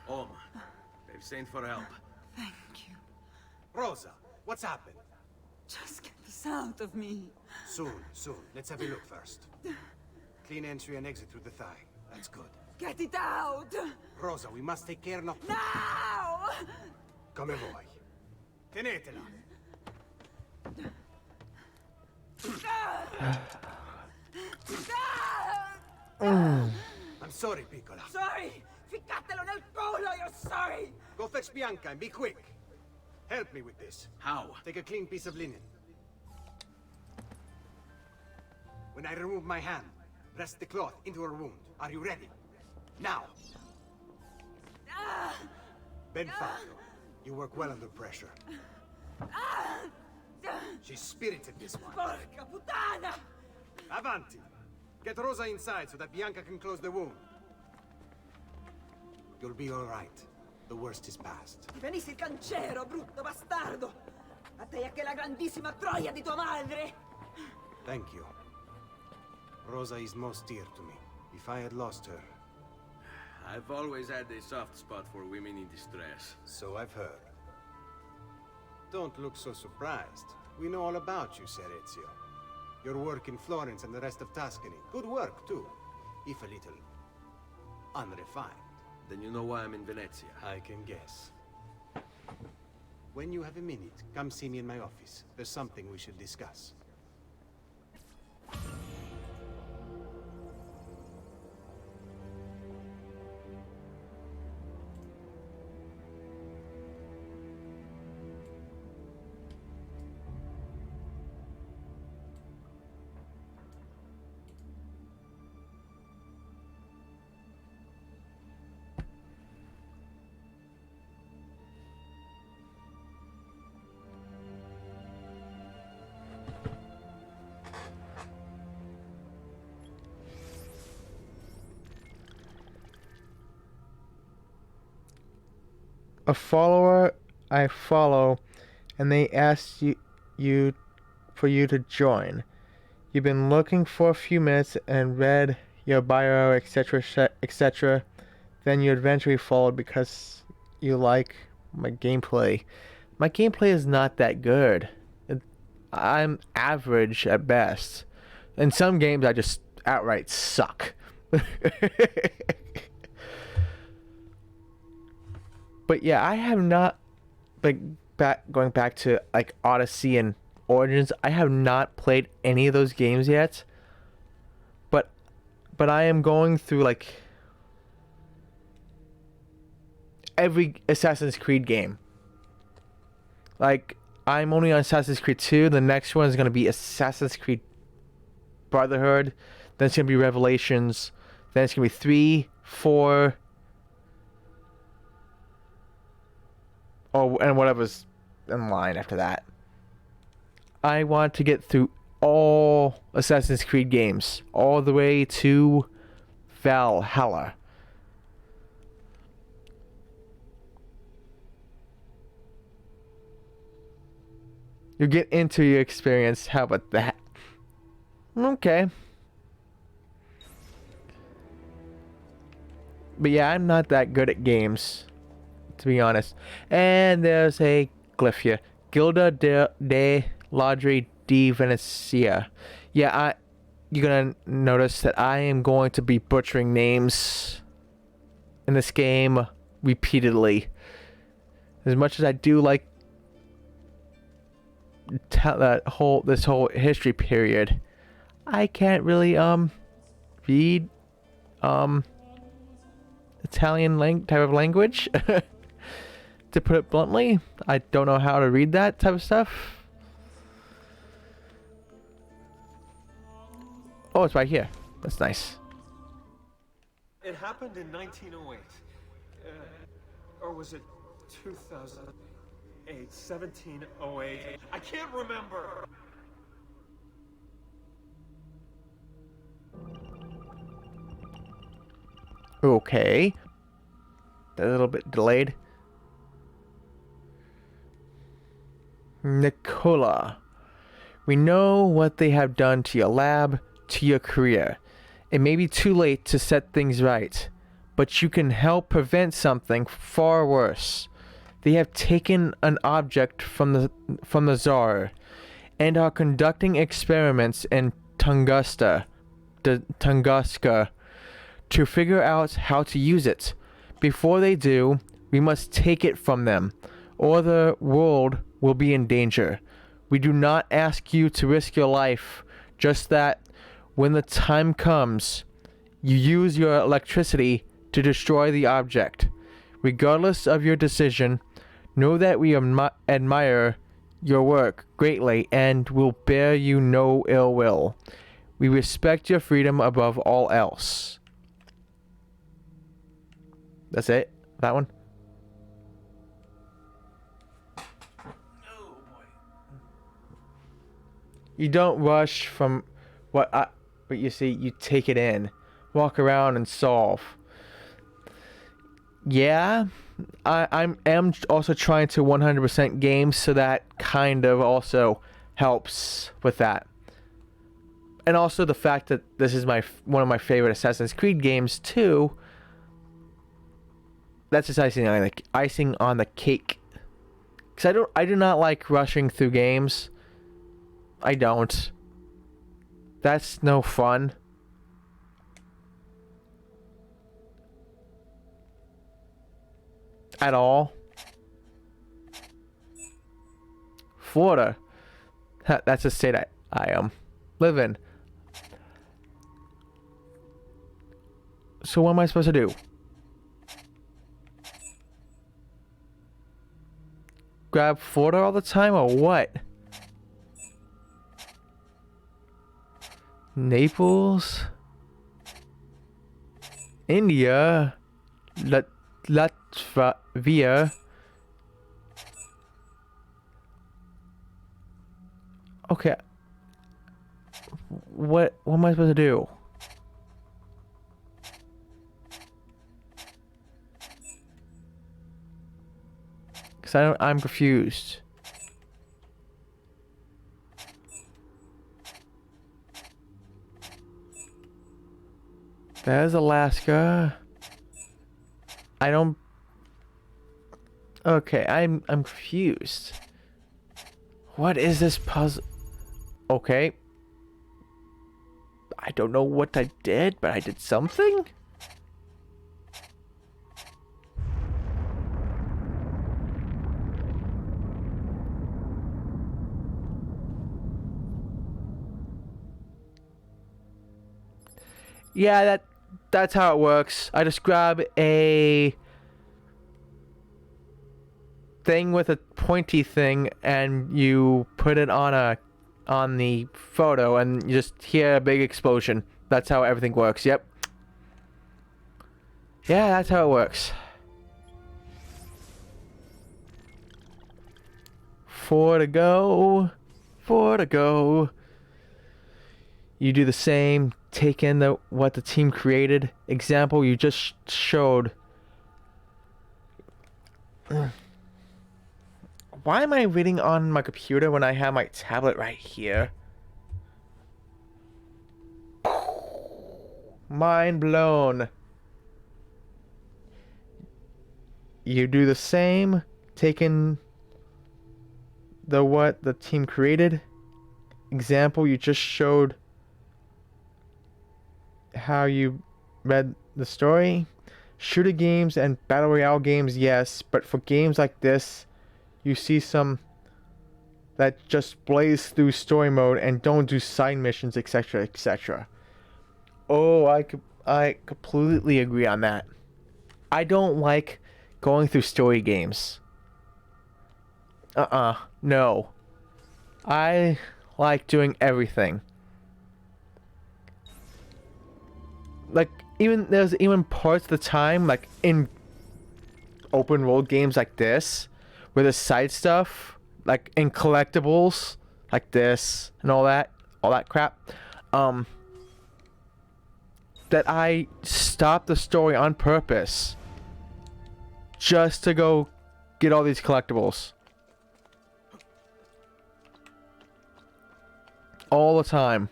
Oma, they've sent for help. Thank you. Rosa, what's happened? Just get this out of me. Soon. Let's have a look first. Clean entry and exit through the thigh. That's good. Get it out! Rosa, we must take care not... Now! Come vuoi. Tenetela. I'm sorry, piccola. Sorry! Ficcatelo nel culo, you're sorry! Go fetch Bianca and be quick. Help me with this. How? Take a clean piece of linen. When I remove my hand, press the cloth into her wound. Are you ready? Now! Ben fatto. You work well under pressure. She's spirited, this one. Porca puttana! Avanti! Get Rosa inside so that Bianca can close the wound. You'll be all right. The worst is past. Ti venissi il cancero, brutto bastardo! A te e anche la grandissima troia di tua madre! Thank you. Rosa is most dear to me. If I had lost her... I've always had a soft spot for women in distress. So I've heard. Don't look so surprised. We know all about you, Ser Ezio. Your work in Florence and the rest of Tuscany. Good work, too. If a little... unrefined. Then you know why I'm in Venezia. I can guess. When you have a minute, come see me in my office. There's something we should discuss. a follower I follow, and they asked you for you to join. You've been looking for a few minutes and read your bio, etc., etc. Then you eventually followed because you like my gameplay. My gameplay is not that good. I'm average at best. In some games, I just outright suck. But yeah, I have not, like, going back to like Odyssey and Origins, I have not played any of those games yet. But I am going through like every Assassin's Creed game. Like, I'm only on Assassin's Creed 2. The next one is going to be Assassin's Creed Brotherhood. Then it's going to be Revelations. Then it's going to be 3, 4. Oh, and whatever's in line after that. I want to get through all Assassin's Creed games. All the way to Valhalla. You get into your experience. How about that? Okay. But yeah, I'm not that good at games, to be honest. And there's a glyph here. Gilda de Ladri di Venezia. Yeah, you're gonna notice that I am going to be butchering names in this game repeatedly. As much as I do like this whole history period, I can't really read Italian type of language. To put it bluntly, I don't know how to read that type of stuff. Oh, it's right here. That's nice. It happened in 1908. Or was it 2008? 1708? I can't remember! Okay. A little bit delayed. Nicola. We know what they have done to your lab, to your career. It may be too late to set things right, but you can help prevent something far worse. They have taken an object from the Tsar and are conducting experiments in Tunguska to figure out how to use it. Before they do, we must take it from them, or the world will be in danger. We do not ask you to risk your life, just that when the time comes, you use your electricity to destroy the object. Regardless of your decision, know that we admire your work greatly and will bear you no ill will. We respect your freedom above all else. That's it? That one? You don't rush from but you see, you take it in, walk around and solve. Yeah, I am also trying to 100% games, so that kind of also helps with that. And also the fact that this is one of my favorite Assassin's Creed games too. That's just icing on the cake. Cause I do not like rushing through games. I don't. That's no fun. At all. Florida. That's a state I live in. So what am I supposed to do? Grab Florida all the time or what? Naples? India? Latvia? Okay. What am I supposed to do? works? I'm confused. There's Alaska. I don't... Okay, I'm confused. What is this puzzle? Okay. I don't know what I did, but I did something? Yeah, that's how it works. I just grab a thing with a pointy thing and you put it on the photo and you just hear a big explosion. That's how everything works. Yep. Yeah, that's how it works. 4 to go. 4 to go. You do the same. Take in what the team created. Example you just showed. Why am I reading on my computer when I have my tablet right here? Mind blown. You do the same. Take in what the team created. Example you just showed how you read the story. Shooter games and battle royale games, yes, but for games like this, you see some that just blaze through story mode and don't do side missions, etc., etc. Oh, I completely agree on that. I don't like going through story games. No. I like doing everything. Like, there's even parts of the time, like in open world games like this, where there's side stuff, like in collectibles, like this and all that crap, that I stop the story on purpose just to go get all these collectibles. All the time.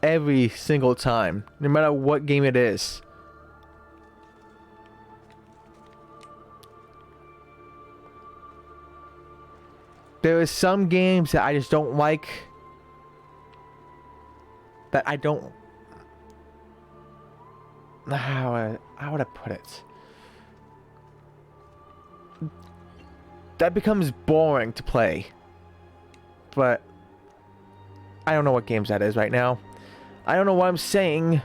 Every single time, no matter what game it is. There is some games that I just don't like. That I don't... How would I put it? That becomes boring to play. But I don't know what games that is right now. I don't know what I'm saying.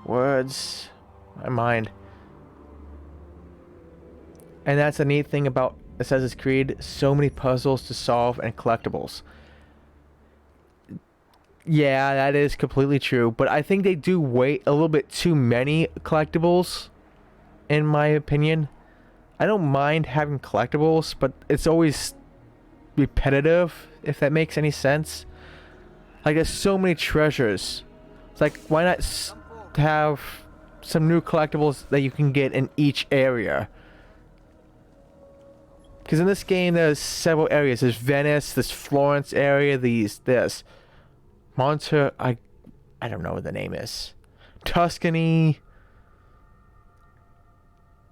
Words. My mind. And that's the neat thing about Assassin's Creed. So many puzzles to solve and collectibles. Yeah, that is completely true. But I think they do wait a little bit too many collectibles. In my opinion. I don't mind having collectibles. But it's always repetitive. If that makes any sense. Like, there's so many treasures. It's like, why not have some new collectibles that you can get in each area? Because in this game, there's several areas. There's Venice, this Florence area, this I don't know what the name is. Tuscany.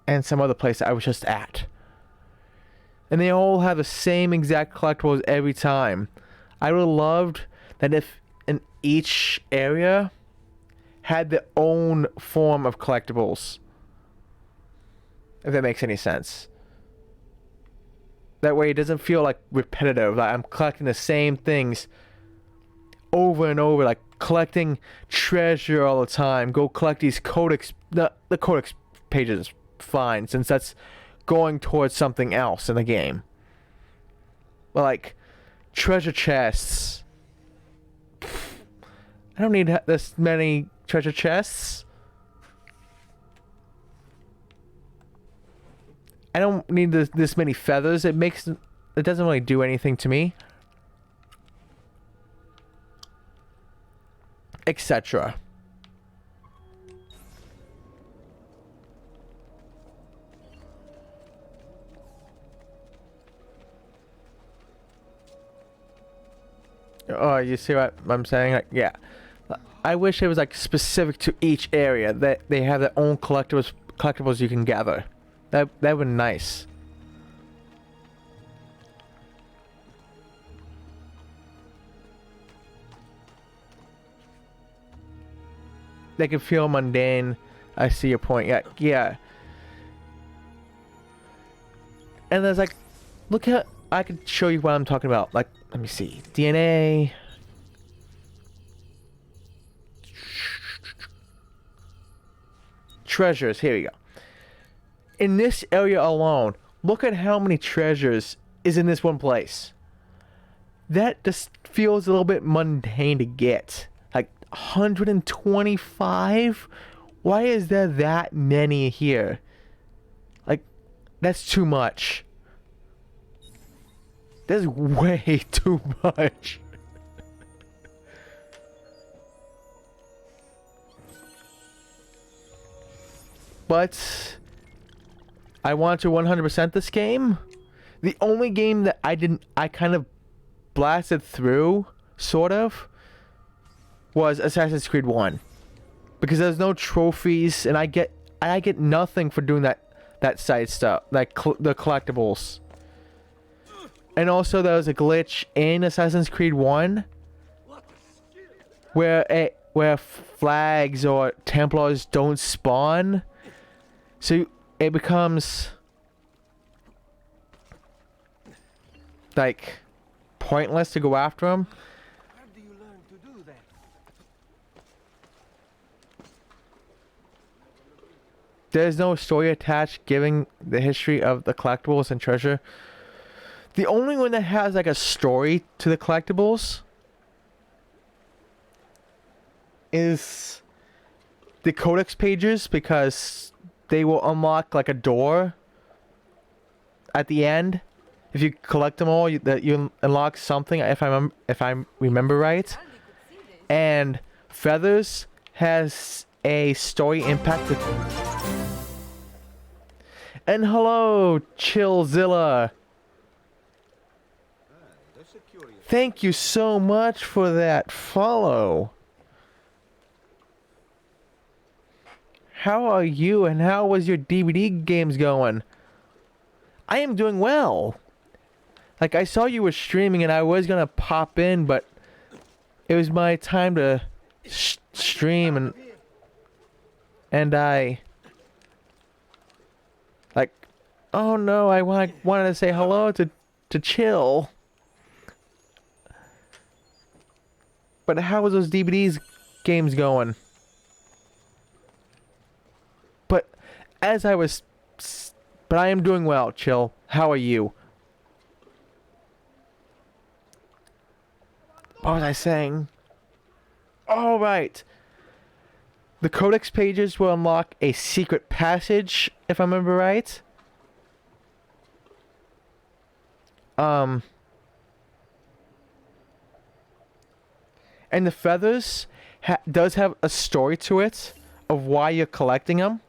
And some other place I was just at. And they all have the same exact collectibles every time. I would have loved that if in each area had their own form of collectibles. If that makes any sense. That way it doesn't feel like repetitive. Like I'm collecting the same things over and over. Like collecting treasure all the time. Go collect these codex. The codex pages is fine since that's going towards something else in the game. But like treasure chests. I don't need this many treasure chests. I don't need this many feathers. It doesn't really do anything to me. Etc. Oh, you see what I'm saying? Like, yeah. I wish it was like specific to each area, that they have their own collectibles you can gather. That would be nice. They can feel mundane. I see your point. Yeah, yeah. And there's like, look at, I could show you what I'm talking about. Like, let me see. DNA. Treasures. Here we go. In this area alone, look at how many treasures is in this one place. That just feels a little bit mundane to get. Like 125? Why is there that many here? Like, that's too much. That's way too much. But I want to 100% this game. The only game that I kind of blasted through, sort of, was Assassin's Creed 1. Because there's no trophies, and I get nothing for doing that side stuff, like the collectibles. And also there was a glitch in Assassin's Creed 1 where flags or Templars don't spawn. So it becomes like pointless to go after them. Where do you learn to do that? There's no story attached giving the history of the collectibles and treasure. The only one that has like a story to the collectibles is the codex pages, because they will unlock like a door at the end. If you collect them all, you unlock something, if I remember right. And Feathers has a story impact. And hello, Chillzilla. Thank you so much for that follow. How are you, and how was your DVD games going? I am doing well. Like, I saw you were streaming and I was gonna pop in, but it was my time to stream, and I like, oh no, I wanted to say hello to Chill. But how was those DVDs games going? But I am doing well, Chill. How are you? What was I saying? All right. The codex pages will unlock a secret passage, if I remember right. And the Feathers does have a story to it of why you're collecting them.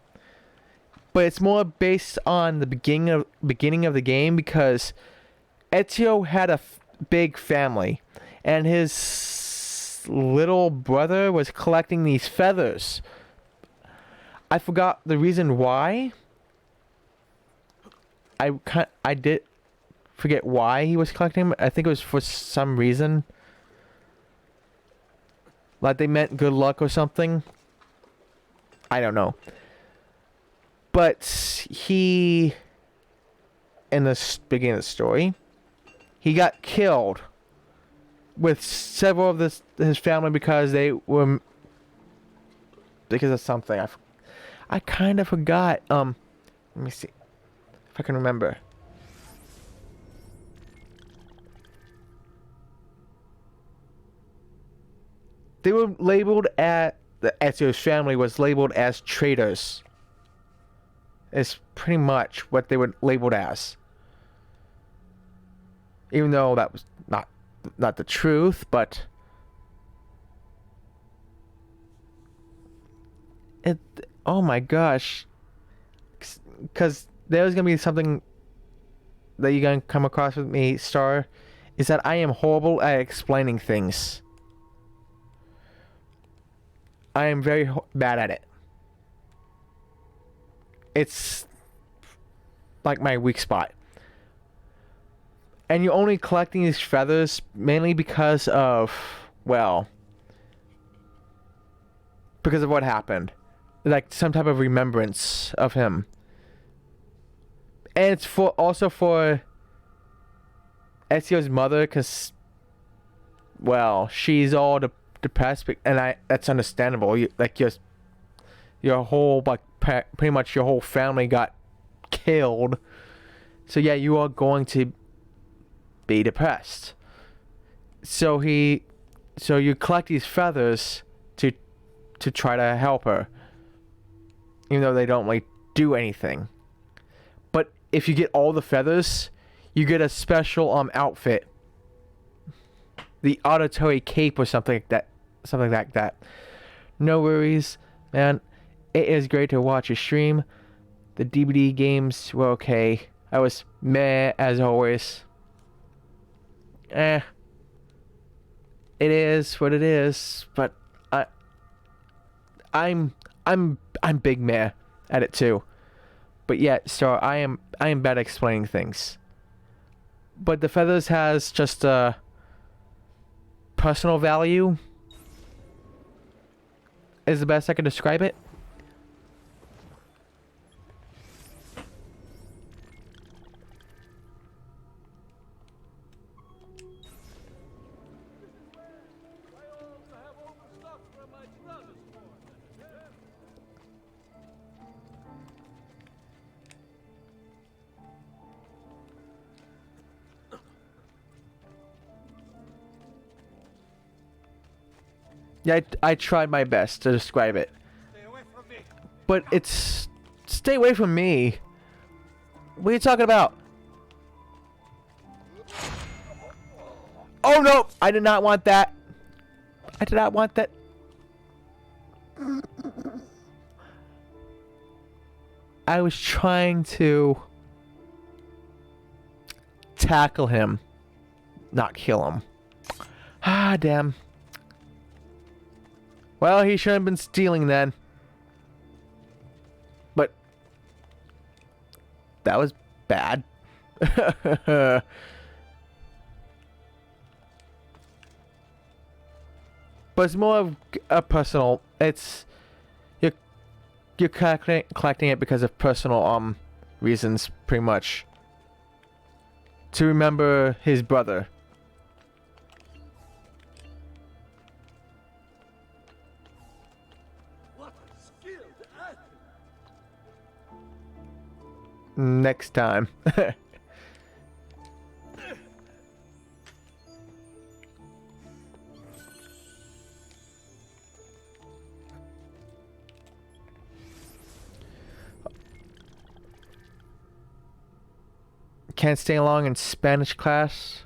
But it's more based on the beginning of the game, because Ezio had a big family, and his little brother was collecting these feathers. I forgot the reason why. I did forget why he was collecting them. I think it was for some reason. Like they meant good luck or something. I don't know. But he, in the beginning of the story, he got killed with several of his family because of something. I kind of forgot. Let me see if I can remember. They were labeled Ezio's family was labeled as traitors. Is pretty much what they were labeled as. Even though that was not the truth, but oh my gosh, because there's gonna be something that you're gonna come across with me, Star, is that I am horrible at explaining things. I am very bad at it. It's like my weak spot. And you're only collecting these feathers mainly because of, well, because of what happened. Like some type of remembrance of him. And it's also for Ezio's mother, because, well, she's all depressed, and that's understandable. Your whole, like, pretty much your whole family got killed. So yeah, you are going to be depressed. So you collect these feathers to try to help her, even though they don't like do anything. But if you get all the feathers, you get a special outfit, the auditory cape or something like that. No worries, man. It is great to watch a stream. The DBD games were okay. I was meh as always. It is what it is, but I'm big meh at it too. But yeah, so I am bad at explaining things. But the feathers has just a personal value is the best I can describe it. Yeah, I tried my best to describe it. But it's... Stay away from me. What are you talking about? Oh no! I did not want that. I did not want that. I was trying to tackle him, not kill him. Ah, damn. Well, he shouldn't have been stealing then. But that was bad. But it's more of a personal. It's you're collecting it because of personal reasons, pretty much. To remember his brother. Next time. Can't stay long in Spanish class,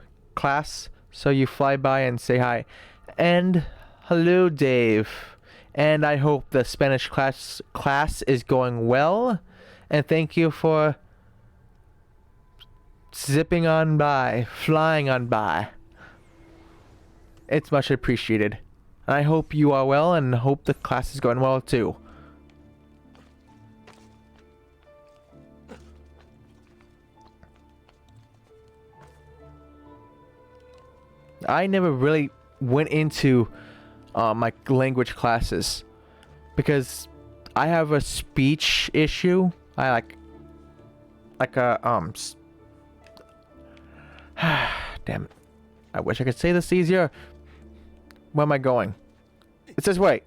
so you fly by and say hi. And hello, Dave. And I hope the Spanish class is going well. And thank you for zipping on by, flying on by. It's much appreciated. And I hope you are well and hope the class is going well too. I never really went into my language classes because I have a speech issue. I like a damn it. I wish I could say this easier. Where am I going? It's this way.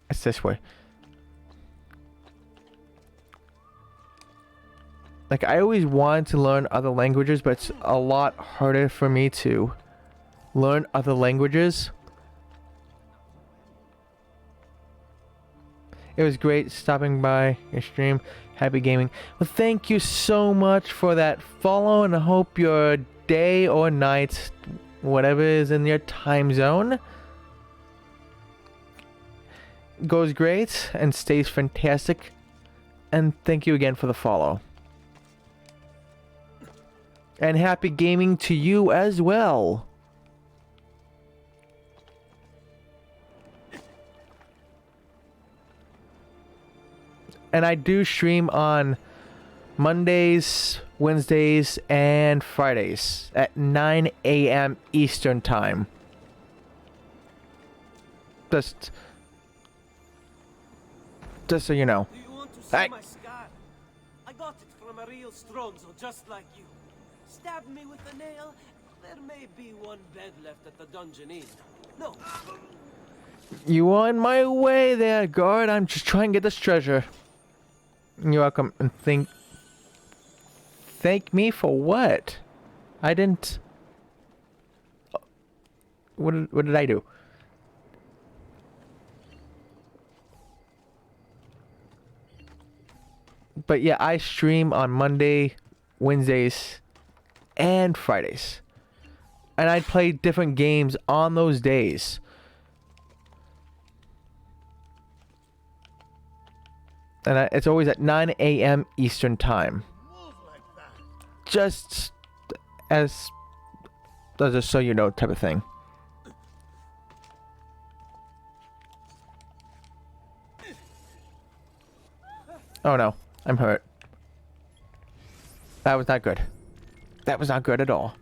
It's this way. Like, I always wanted to learn other languages, but it's a lot harder for me to learn other languages. It was great stopping by your stream. Happy gaming. Well, thank you so much for that follow, and I hope your day or night, whatever is in your time zone, goes great and stays fantastic. and thank you again for the follow. And happy gaming to you as well. And I do stream on Mondays, Wednesdays, and Fridays at 9 a.m. Eastern Time. Just so you know. Do you want to see my scar? I got it from a real Stronzo, just like you. Stab me with a nail. There may be one bed left at the Dungeon Inn. No. You on my way there, guard. I'm just trying to get this treasure. You're welcome. And thank me for what? I didn't. What did I do? But yeah, I stream on Monday, Wednesdays, and Fridays. And I play different games on those days. And it's always at 9 a.m. Eastern Time. Just so you know, type of thing. Oh no, I'm hurt. That was not good. That was not good at all.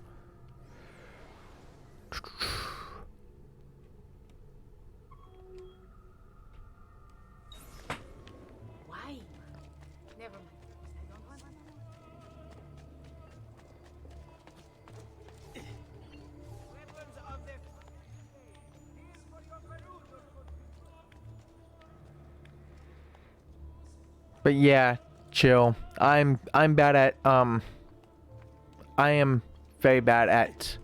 Why? Never mind. I don't want one. But yeah, chill. I'm bad at I am very bad at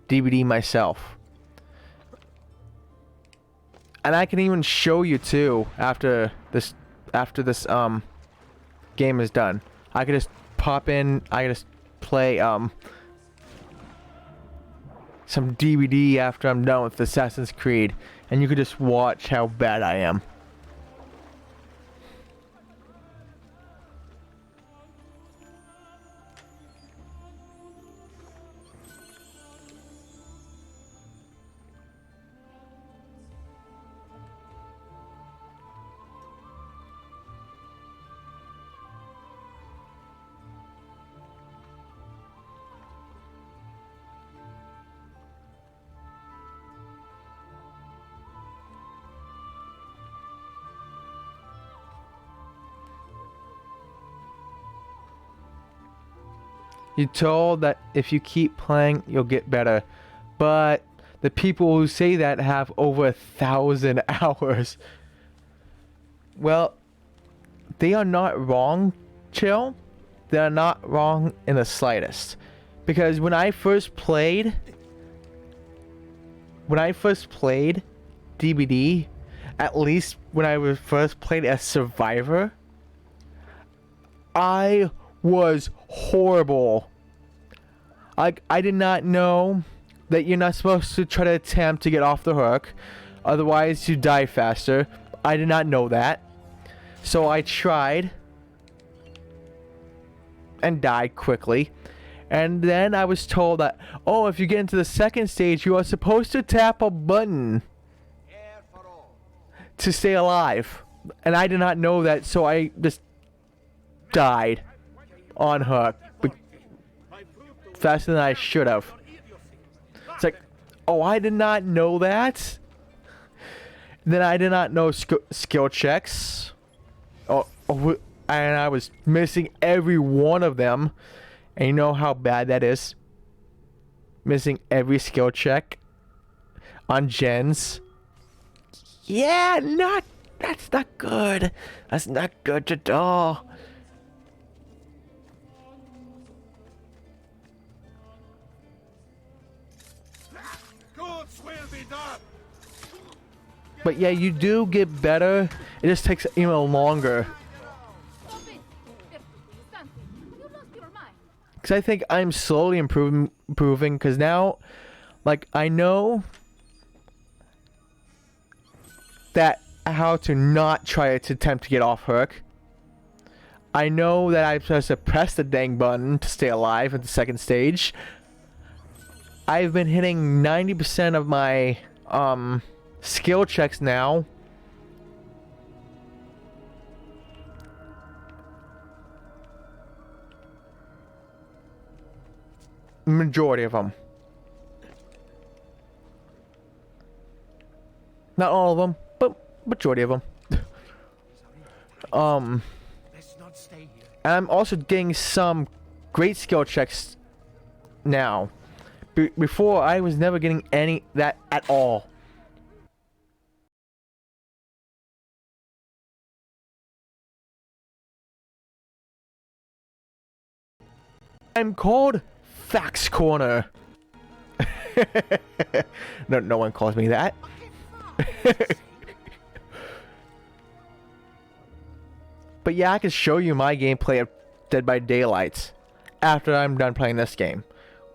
DVD myself. And I can even show you too after this game is done. I can just pop in, I can just play some DVD after I'm done with Assassin's Creed, and you can just watch how bad I am. You're told that if you keep playing, you'll get better. But the people who say that have over 1,000 hours. Well, they are not wrong, Chill. They are not wrong in the slightest. Because when I first played DBD, at least when I first played as Survivor, I was horrible. I did not know that you're not supposed to try to attempt to get off the hook, otherwise you die faster. I did not know that, so I tried and died quickly. And then I was told that, oh, if you get into the second stage, you are supposed to tap a button to stay alive. And I did not know that, so I just died on hook faster than I should have. It's like, oh, I did not know that. Then I did not know skill checks. Oh, and I was missing every one of them. And you know how bad that is? Missing every skill check on gens. Yeah, that's not good. That's not good at all. But yeah, you do get better. It just takes even longer. Because I think I'm slowly improving. Because now, like, I know that how to not try to attempt to get off hook. I know that I'm supposed to press the dang button to stay alive at the second stage. I've been hitting 90% of my skill checks now. Majority of them. Not all of them, but majority of them. I'm also getting some great skill checks now. Before, I was never getting any that at all. I'm called Fax Corner. No one calls me that. But yeah, I can show you my gameplay of Dead by Daylight after I'm done playing this game,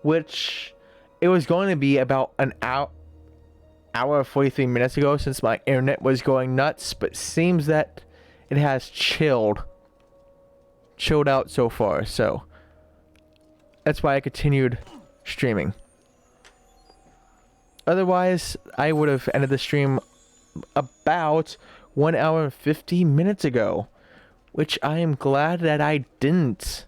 which it was going to be about an hour and 43 minutes ago since my internet was going nuts, but seems that it has chilled out so far, so that's why I continued streaming. Otherwise, I would have ended the stream about 1 hour and 50 minutes ago, which I am glad that I didn't.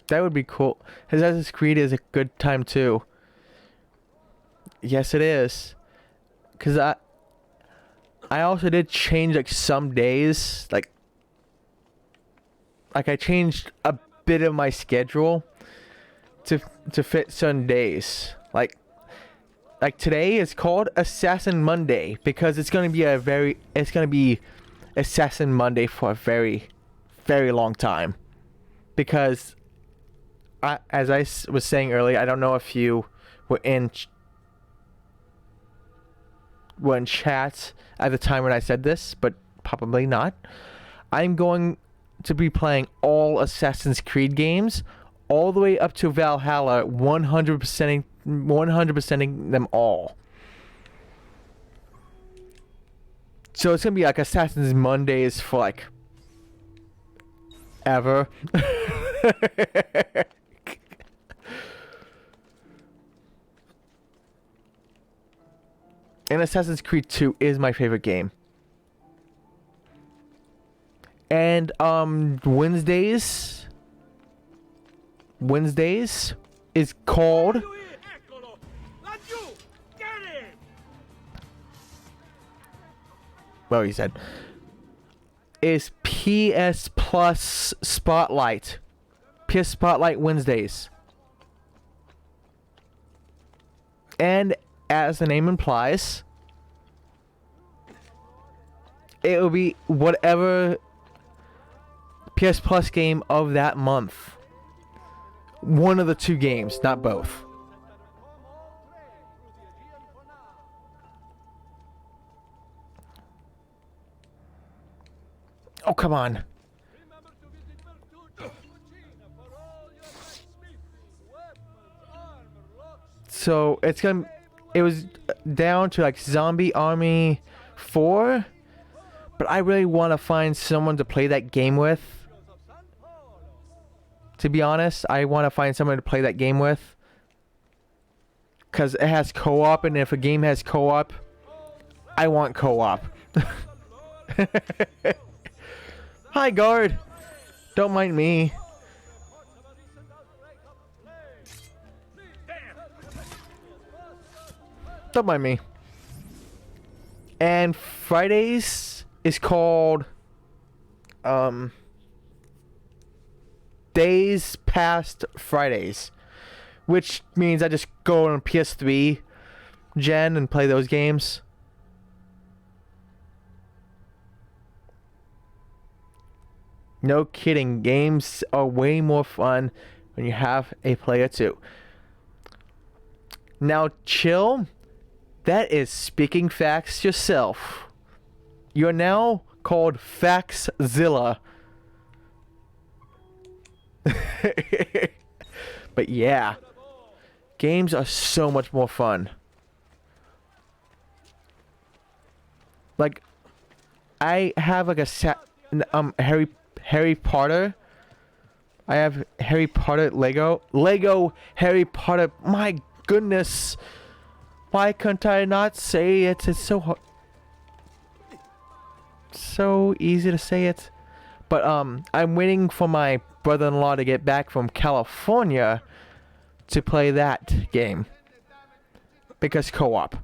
That would be cool. Assassin's Creed is a good time too. Yes, it is. Cause I also did change like some days, like I changed a bit of my schedule to fit certain days. Like today is called Assassin Monday because it's gonna be Assassin Monday for a very, very long time. Because as I was saying earlier, I don't know if you were in chat at the time when I said this, but probably not. I'm going to be playing all Assassin's Creed games, all the way up to Valhalla, 100%ing them all. So it's gonna be like Assassin's Mondays for like ever. And Assassin's Creed 2 is my favorite game. And Wednesdays is called well, he said is PS Plus Spotlight. PS Spotlight Wednesdays. And as the name implies, it will be whatever PS Plus game of that month. One of the two games, not both. Oh, come on. So it was down to like Zombie Army 4, but I really want to find someone to play that game with. To be honest, I want to find someone to play that game with, because it has co-op, and if a game has co-op, I want co-op. Hi, guard. Don't mind me. Don't mind me. And Fridays is called Days Past Fridays, which means I just go on PS3 gen and play those games. No kidding, games are way more fun when you have a player too. Now, chill. That is speaking facts yourself. You're now called Faxzilla. But yeah, games are so much more fun. Like, I have like a Harry Potter. I have Harry Potter Lego Harry Potter. My goodness, why couldn't I not say it? It's so hard, so easy to say it. But I'm waiting for my brother-in-law to get back from California to play that game because co-op.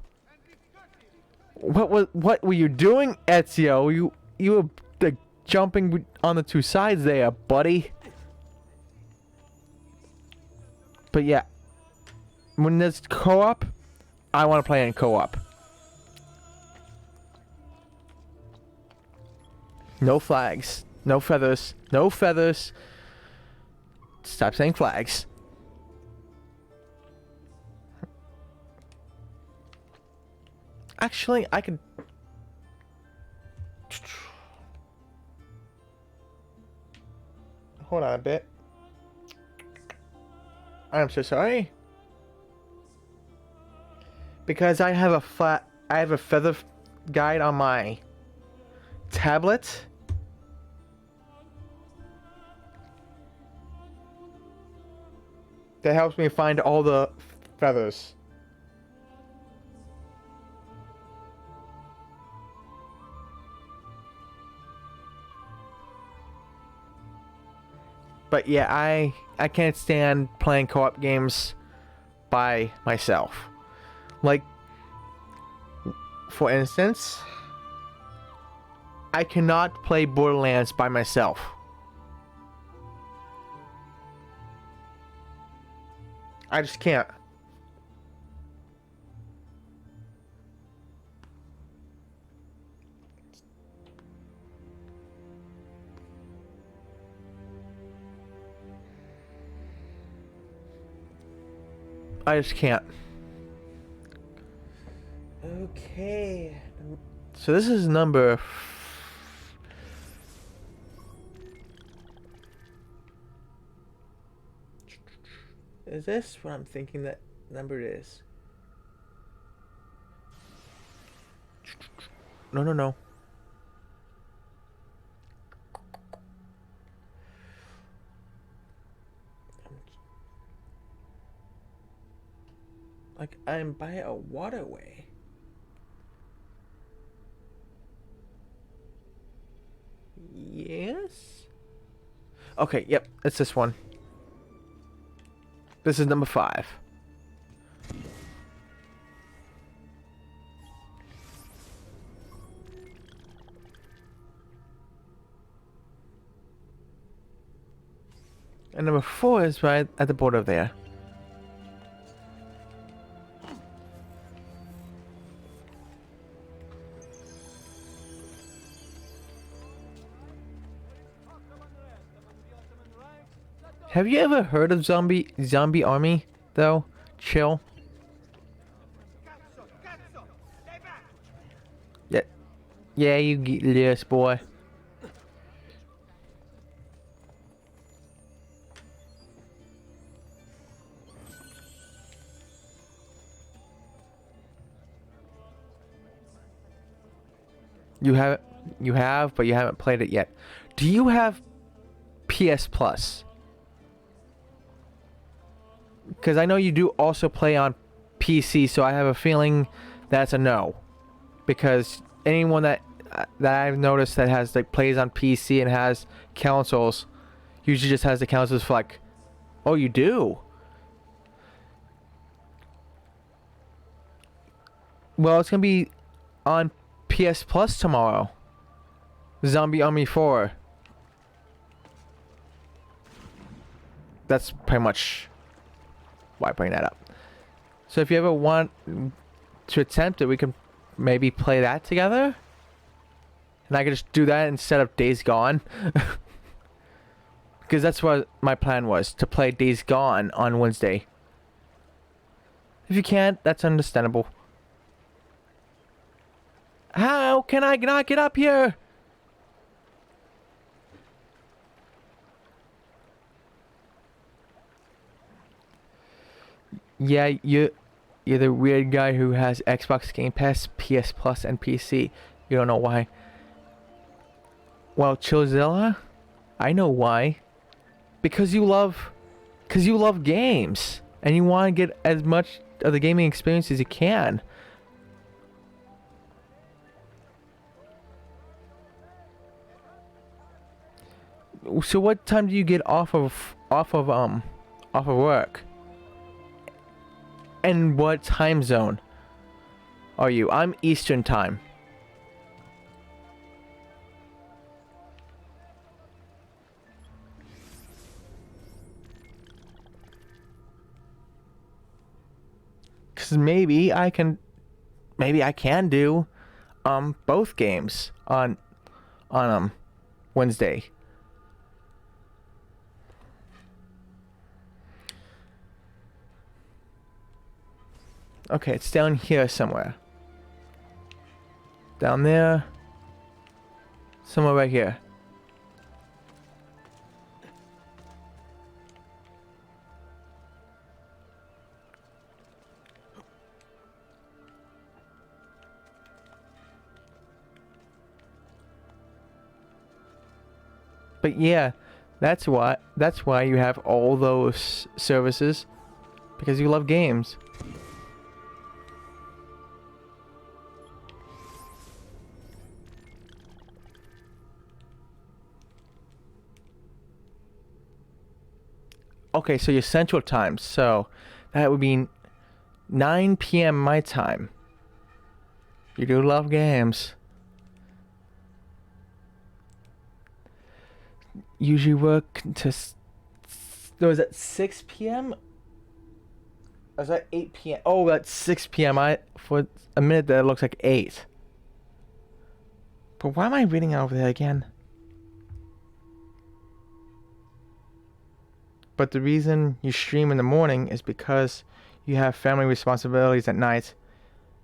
What were you doing, Ezio? You were like jumping on the two sides there, buddy. But yeah, when there's co-op, I want to play in co-op. No flags, no feathers, no feathers. Stop saying flags. Actually, I could... Hold on a bit. I'm so sorry. Because I have a feather guide on my tablet. That helps me find all the feathers. But yeah, I can't stand playing co-op games by myself. Like, for instance, I cannot play Borderlands by myself. I just can't. I just can't. Okay. So this is number... Is this what I'm thinking that number is? No. Like, I'm by a waterway. Yes? Okay, yep, it's this one. This is number 5. And number 4 is right at the border there. Have you ever heard of Zombie Army, though? Chill. Yeah, you get this, boy. You have, but you haven't played it yet. Do you have PS Plus? Because I know you do also play on PC, so I have a feeling that's a no. Because anyone that I've noticed that has like plays on PC and has consoles usually just has the consoles for like, oh, you do? Well, it's gonna be on PS Plus tomorrow. Zombie Army 4. That's pretty much why I bring that up. So if you ever want to attempt it, we can maybe play that together. And I can just do that instead of Days Gone. Because that's what my plan was, to play Days Gone on Wednesday. If you can't, that's understandable. How can I not get up here? Yeah, you're the weird guy who has Xbox Game Pass, PS Plus, and PC. You don't know why. Well, Chillzilla, I know why. Because you love games and you want to get as much of the gaming experience as you can. So what time do you get off of work? And what time zone are you? I'm Eastern time. Cause maybe I can do both games on Wednesday. Okay, it's down here somewhere. Down there. Somewhere right here. But yeah, that's why you have all those services, because you love games. Okay, so your central time, so that would be 9 p.m. my time. You do love games. Usually work to... Was that 6 p.m.? Or was that 8 p.m.? Oh, that's 6 p.m. For a minute there, it looks like 8. But why am I reading over there again? But the reason you stream in the morning is because you have family responsibilities at night.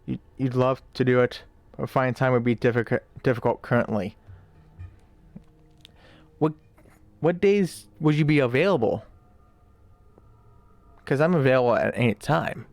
You'd love to do it, but finding time would be difficult currently. What days would you be available? Because I'm available at any time.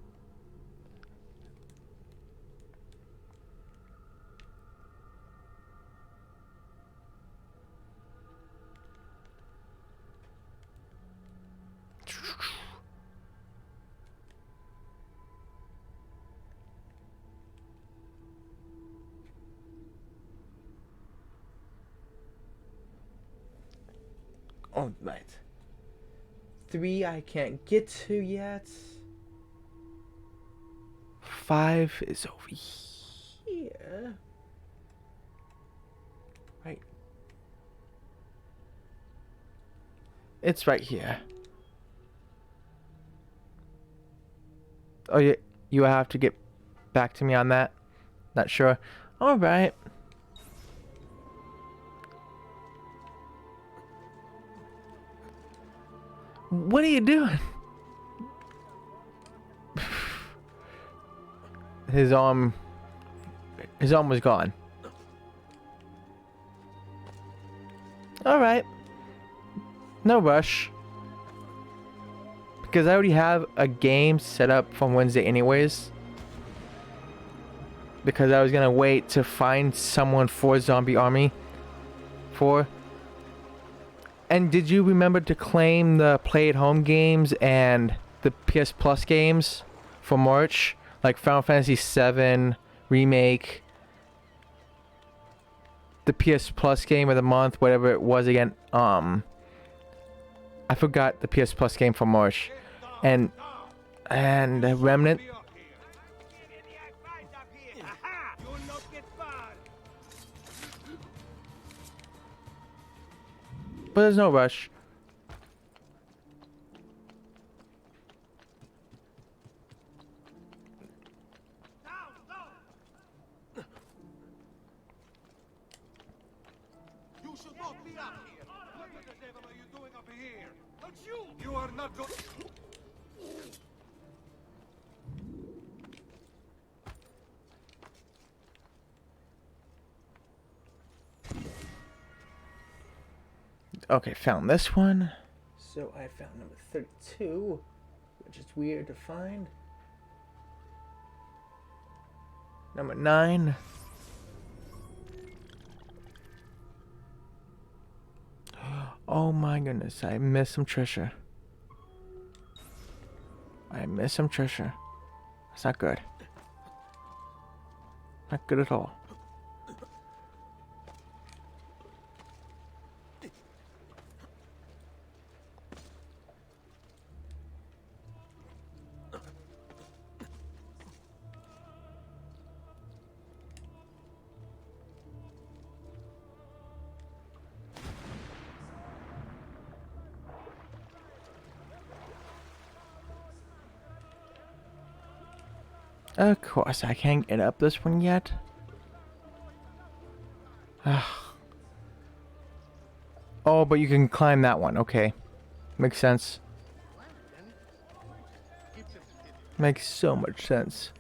Oh, right. 3 I can't get to yet. 5 is over here. Right. It's right here. Oh, you have to get back to me on that? Not sure. Alright. What are you doing? His arm was gone. Alright. No rush. Because I already have a game set up from Wednesday anyways. Because I was gonna wait to find someone for Zombie Army 4. And did you remember to claim the Play at Home games and the PS Plus games for March? Like Final Fantasy VII Remake, the PS Plus game of the month, whatever it was again. I forgot the PS Plus game for March, and Remnant. But there's no rush. You should not be up here. What the devil are you doing up here? That's you. You are not going. Okay, found this one. So I found number 32, which is weird to find. Number 9. Oh my goodness, I missed some treasure. That's not good. Not good at all. Of course, I can't get up this one yet. Oh, but you can climb that one. Okay. Makes sense. Makes so much sense.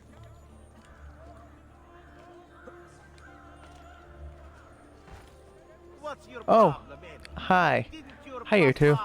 Oh, hi. Hi, you two.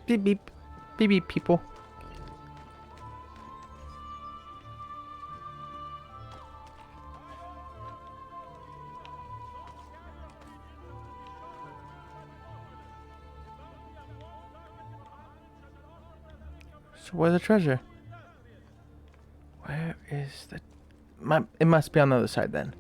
Beep beep. Beep beep, people. So where's the treasure? Where is the... It must be on the other side then.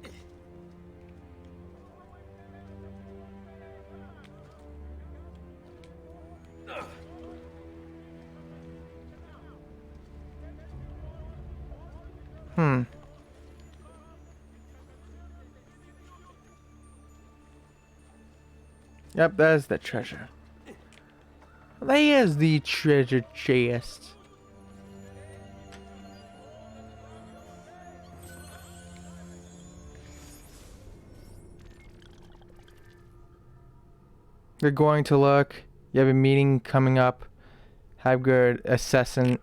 Yep, there's the treasure. There's the treasure chest. You're going to look. You have a meeting coming up. Have good assassinating.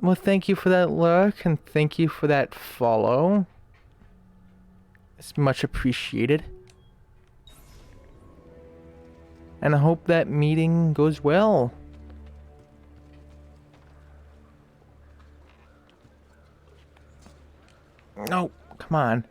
Well, thank you for that look, and thank you for that follow. It's much appreciated. And I hope that meeting goes well. No, come on.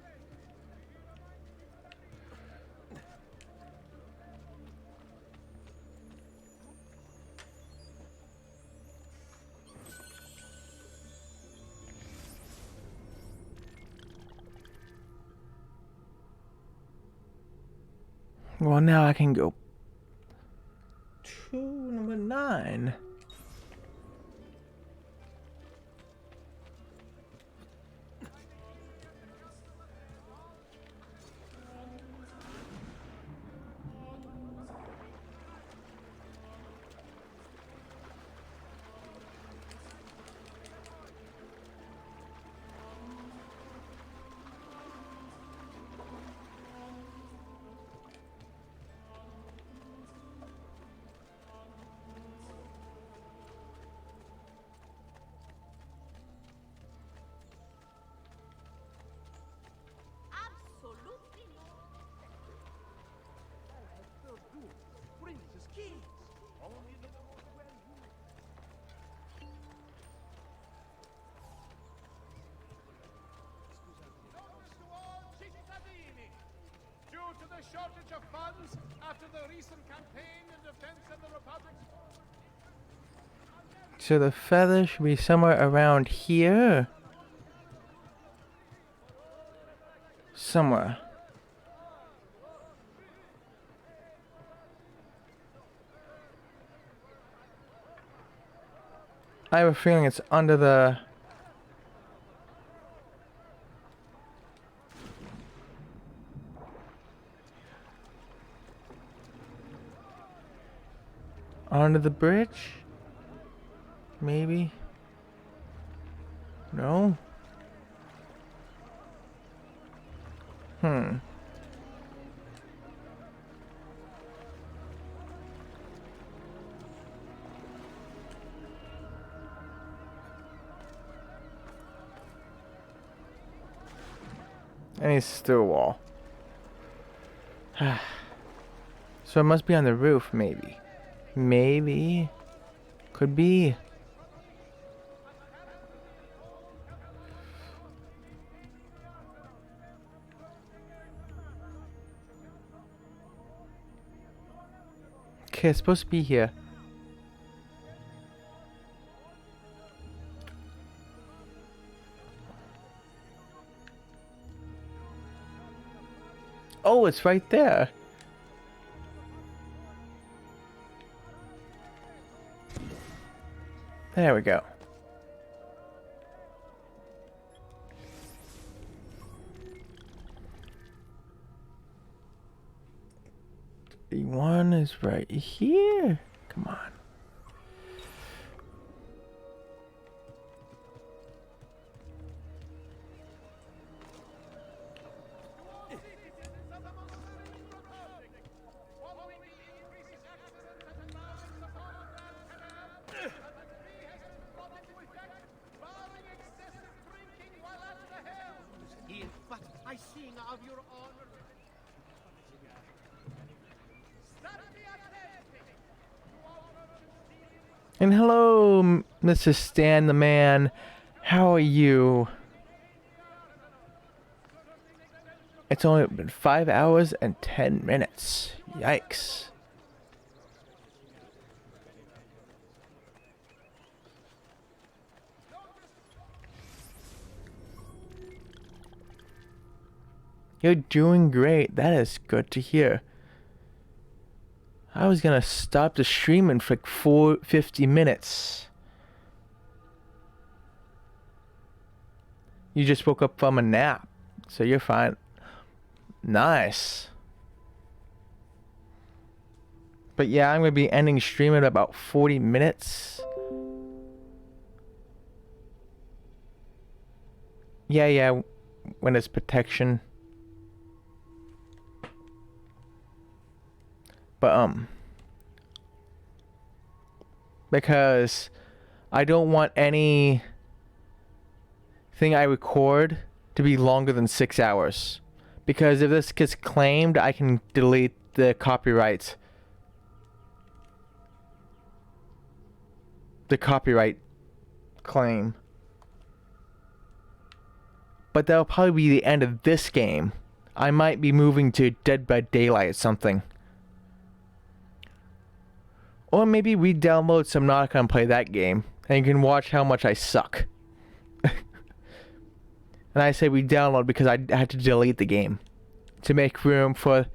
Well, now I can go to number 9. Due to the shortage of funds after the recent campaign in defense of the Republic. So the feather should be somewhere around here. Somewhere. I have a feeling it's under the... Under the bridge? Maybe? No? it's through a wall. So it must be on the roof, maybe. Maybe. Could be. Okay, it's supposed to be here. Oh, it's right there. There we go. The one is right here. Come on. But I sing of your honor. And hello, Mr. Stan the Man. How are you? It's only been 5 hours and 10 minutes. Yikes. You're doing great. That is good to hear. I was gonna stop the streaming for like 50 minutes. You just woke up from a nap, so you're fine. Nice. But yeah, I'm gonna be ending stream in about 40 minutes. Yeah, when it's protection. But because I don't want any thing I record to be longer than 6 hours. Because if this gets claimed, I can delete the copyright. The copyright claim. But that'll probably be the end of this game. I might be moving to Dead by Daylight or something. Or maybe we download Subnautica and play that game. And you can watch how much I suck. And I say we download because I had to delete the game. To make room for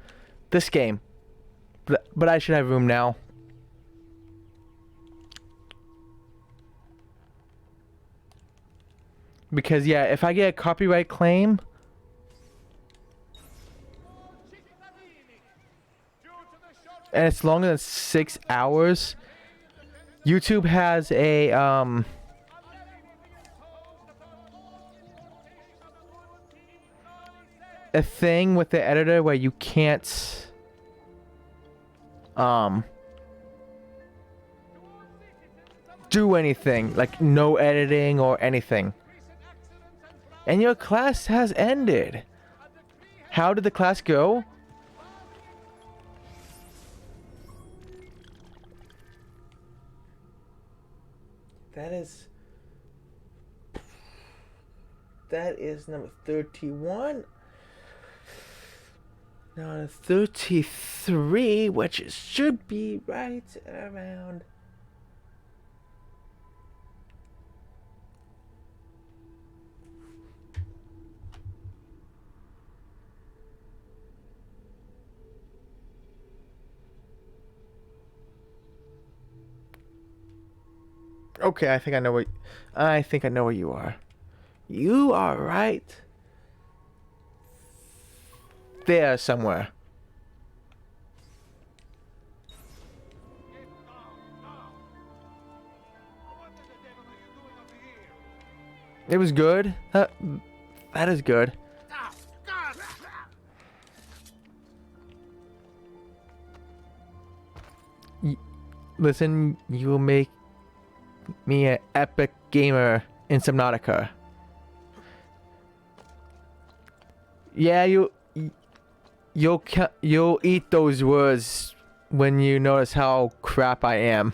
this game. But I should have room now. Because yeah, if I get a copyright claim... and it's longer than 6 hours, YouTube has a thing with the editor where you can't do anything, like no editing or anything. And your class has ended. How did the class go? That is number 31. Now 33, which should be right around. Okay, I think I know where you are. You are right there somewhere. It was good. That is good. Listen, you will make me an epic gamer in Subnautica. Yeah, you'll eat those words when you notice how crap I am.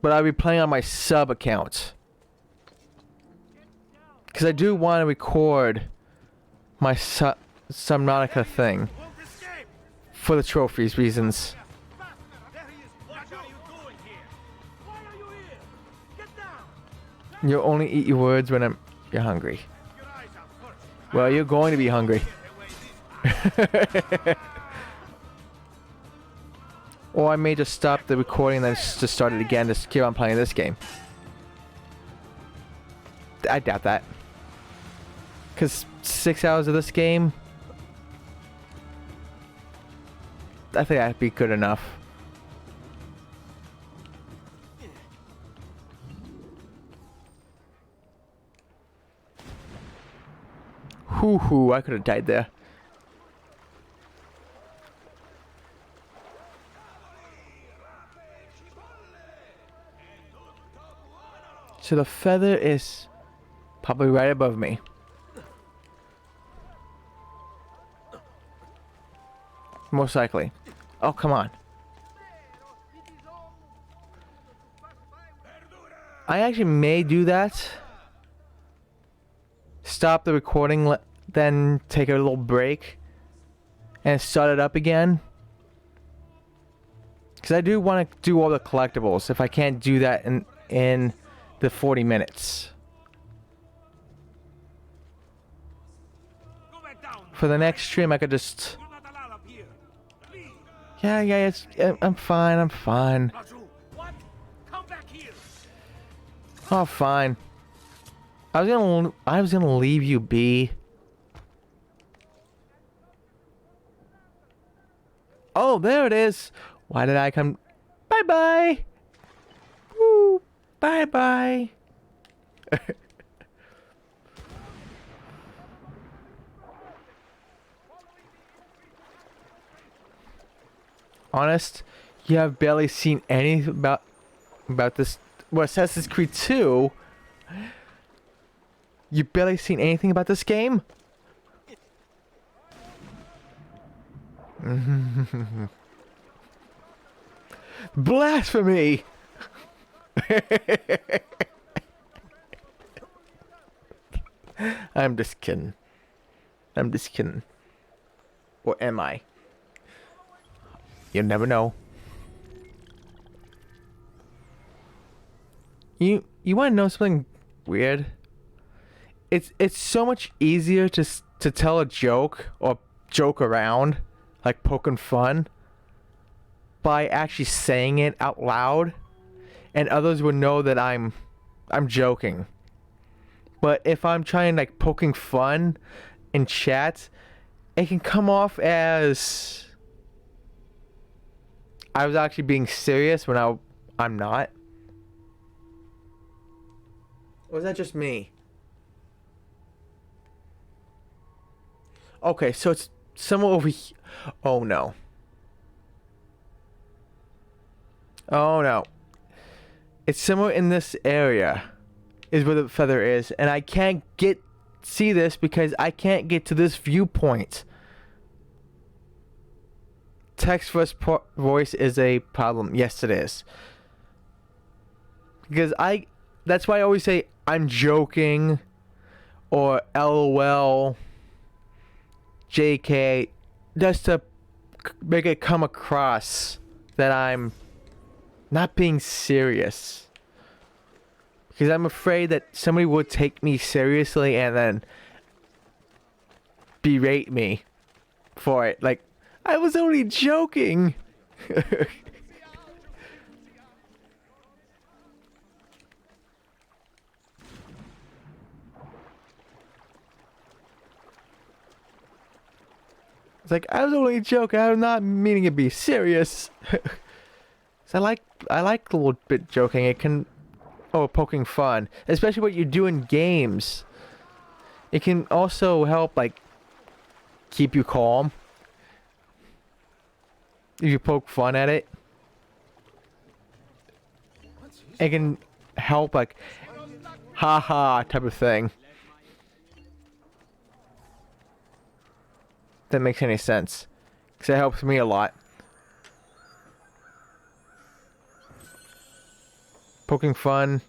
But I'll be playing on my sub account. Because I do want to record my Subnautica thing. For the trophies reasons. You'll only eat your words when you're hungry. Well, you're going to be hungry. Or I may just stop the recording and then just start it again to keep on playing this game. I doubt that. Because 6 hours of this game, I think that'd be good enough. Hoo, I could have died there. So the feather is probably right above me. Most likely. Oh, come on. I actually may do that. Stop the recording, then take a little break and start it up again. Because I do want to do all the collectibles if I can't do that in the 40 minutes. For the next stream, I could just... Yeah, I'm fine. Oh, fine. I was gonna leave you be. Oh, there it is. Why did I come? Bye-bye. Woo. Bye-bye. Honest, you have barely seen anything about this. Well, Assassin's Creed 2. You barely seen anything about this game? Blasphemy! I'm just kidding. Or am I? You never know. You want to know something weird? It's so much easier to tell a joke or joke around, like poking fun, by actually saying it out loud, and others would know that I'm joking. But if I'm trying like poking fun in chat, it can come off as I was actually being serious when I'm not. Or is that just me? Okay, so it's somewhere over here. Oh no. Oh no. It's somewhere in this area is where the feather is, and I can't see this because I can't get to this viewpoint. Text versus voice is a problem. Yes, it is. Because that's why I always say I'm joking or LOL, JK, just to make it come across that I'm not being serious. Because I'm afraid that somebody would take me seriously and then berate me for it. Like, I was only joking. It's like, I was only joking. I'm not meaning to be serious. So I like a little bit joking. It can, poking fun, especially what you do in games. It can also help like keep you calm. if you poke fun at it, it can help, like, haha type of thing. If that makes any sense, because it helps me a lot. Poking fun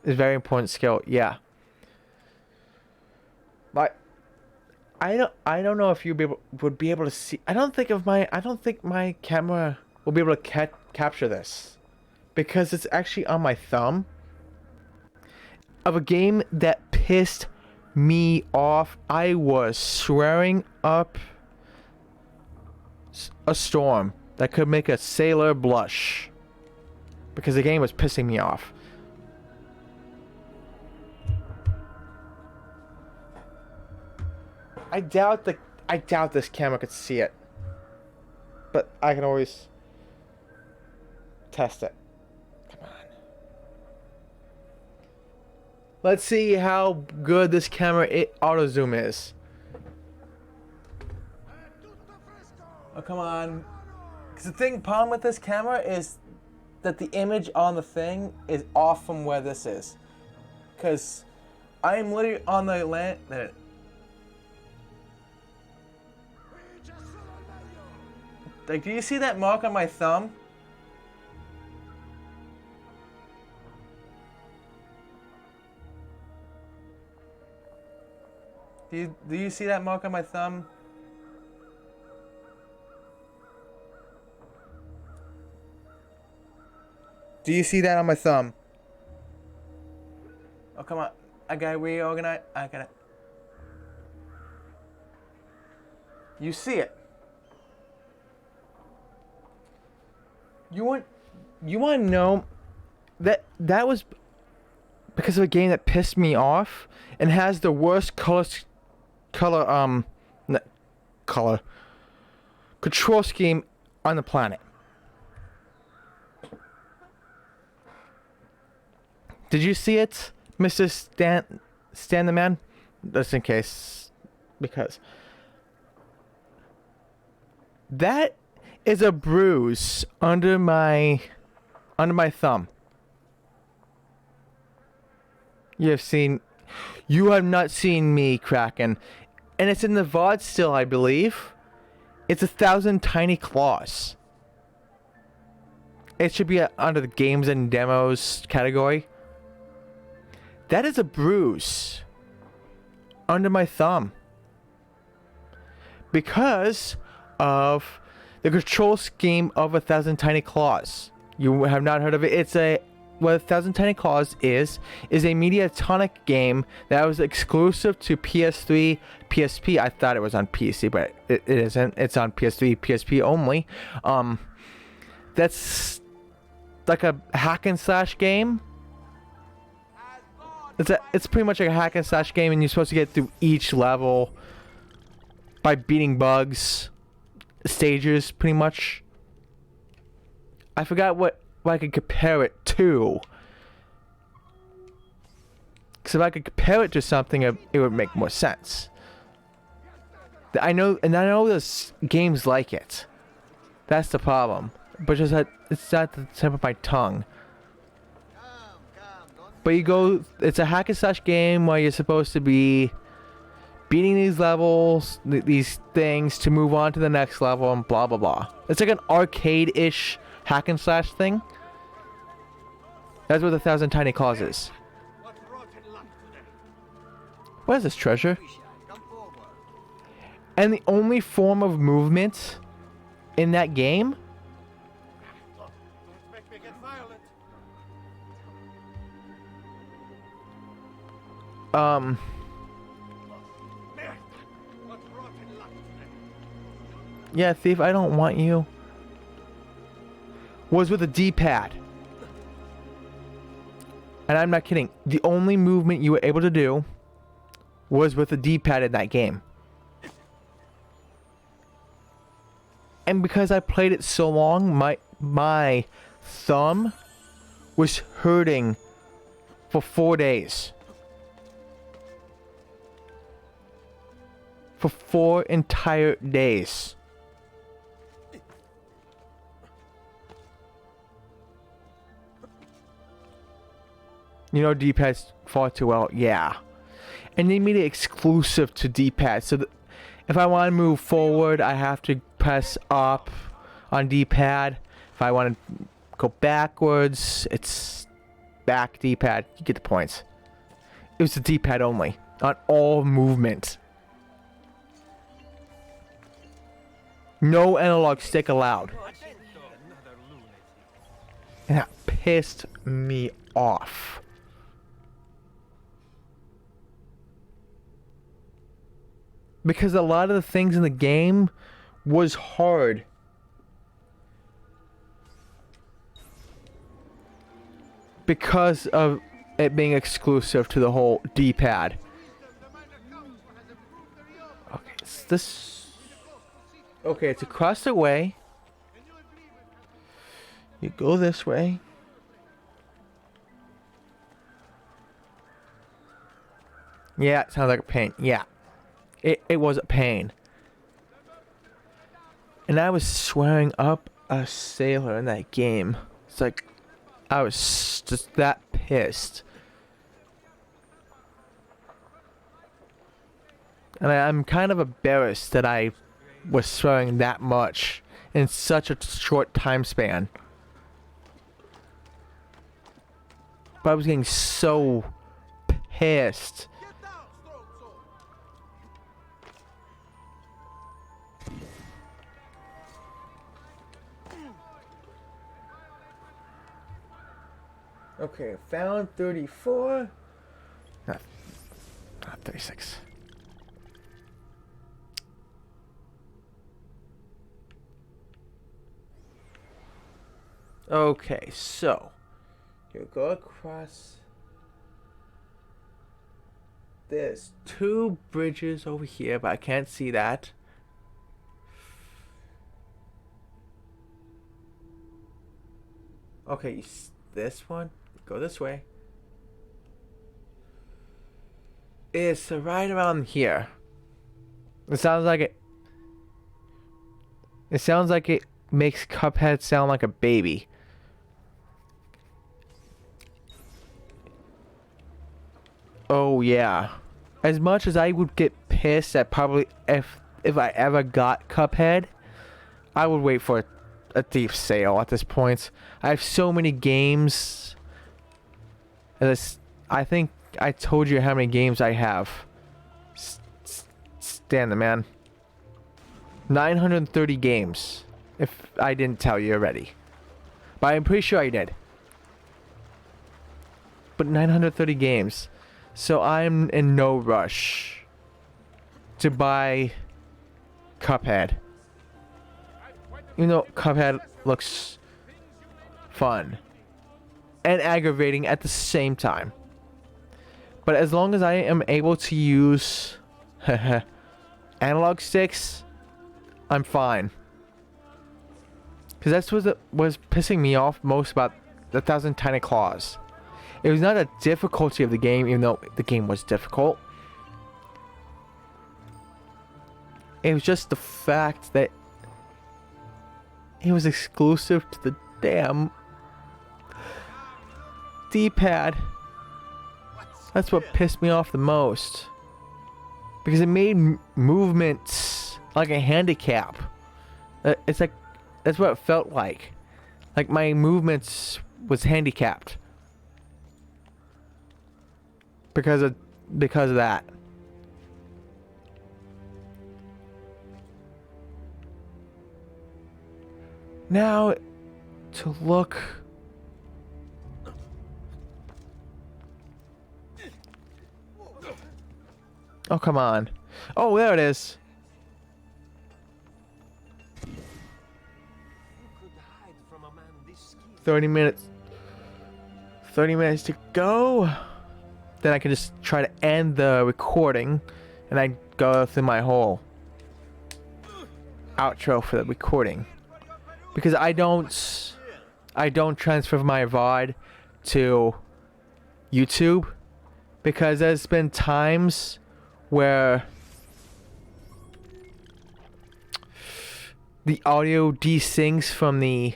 is a very important skill, yeah. But I don't know if you would be able to see. I don't think my camera will be able to capture this, because it's actually on my thumb. Of a game that pissed me off. I was swearing up a storm that could make a sailor blush, because the game was pissing me off. I doubt this camera could see it, but I can always test it. Come on. Let's see how good this camera auto zoom is. Oh, come on. Because the problem with this camera is that the image on the thing is off from where this is. Because I am literally on the land. Like, do you see that mark on my thumb? Do you see that mark on my thumb? Do you see that on my thumb? Oh, come on. I gotta reorganize. I gotta. You see it. You want to know that was because of a game that pissed me off and has the worst control scheme on the planet. Did you see it, Mr. Stan the Man? Just in case, because that is a bruise under my thumb. You have not seen me, Kraken, and it's in the VOD still, I believe. It's 1,000 tiny claws. It should be under the games and demos category. That is a bruise under my thumb because of the control scheme of 1,000 tiny claws. You have not heard of it. What 1,000 tiny claws is a Mediatonic game that was exclusive to PS3, PSP. I thought it was on PC, but it isn't. It's on PS3, PSP only. That's like a hack and slash game. It's pretty much like a hack and slash game, and you're supposed to get through each level by beating bugs, stages, pretty much. I forgot what I could compare it to. Because if I could compare it to something, it would make more sense. I know there's games like it. That's the problem. But just that it's at the tip of my tongue. But it's a hack and slash game where you're supposed to be beating these levels, these things, to move on to the next level, and blah blah blah. It's like an arcade-ish hack and slash thing. That's what 1,000 tiny claws is. What is this treasure? And the only form of movement in that game yeah, thief, I don't want you. Was with a D-pad. And I'm not kidding. The only movement you were able to do was with a D-pad in that game. And because I played it so long, my thumb was hurting for 4 days. For 4 entire days. You know D-pad's far too well. Yeah. And they made it exclusive to D-pad. So if I want to move forward, I have to press up on D-pad. If I want to go backwards, it's back D-pad. You get the points. It was the D-pad only on all movement. No analog stick allowed. And that pissed me off. Because a lot of the things in the game was hard. Because of it being exclusive to the whole D-pad. Okay, it's this. Okay, it's across the way. You go this way. Yeah, it sounds like a pain. Yeah. It was a pain. And I was swearing up a sailor in that game. It's like, I was just that pissed. And I'm kind of embarrassed that I was swearing that much in such a short time span. But I was getting so pissed. Okay, found 34. Not 36. Okay, so you go across. There's 2 bridges over here, but I can't see that. Okay, this one. Go this way. It's right around here. It sounds like it. It sounds like it makes Cuphead sound like a baby. Oh yeah. As much as I would get pissed at probably if I ever got Cuphead, I would wait for a deep sale at this point. I have so many games. I think I told you how many games I have. Stand the man. 930 games. If I didn't tell you already. But I'm pretty sure I did. But 930 games. So I'm in no rush to buy Cuphead. You know, Cuphead looks fun and aggravating at the same time. But as long as I am able to use analog sticks, I'm fine. Because that's what was pissing me off most about the Thousand Tiny Claws. It was not a difficulty of the game, even though the game was difficult. It was just the fact that it was exclusive to the damn D-pad. That's what pissed me off the most. Because it made movements like a handicap. It's like, that's what it felt like. Like my movements was handicapped. Because of that. Now, to look. Oh, come on. Oh, there it is. Who could hide from a man this skilled? 30 minutes. 30 minutes to go. Then I can just try to end the recording. And I go through my whole outro for the recording. Because I don't transfer my VOD to YouTube. Because there's been times where the audio desyncs from the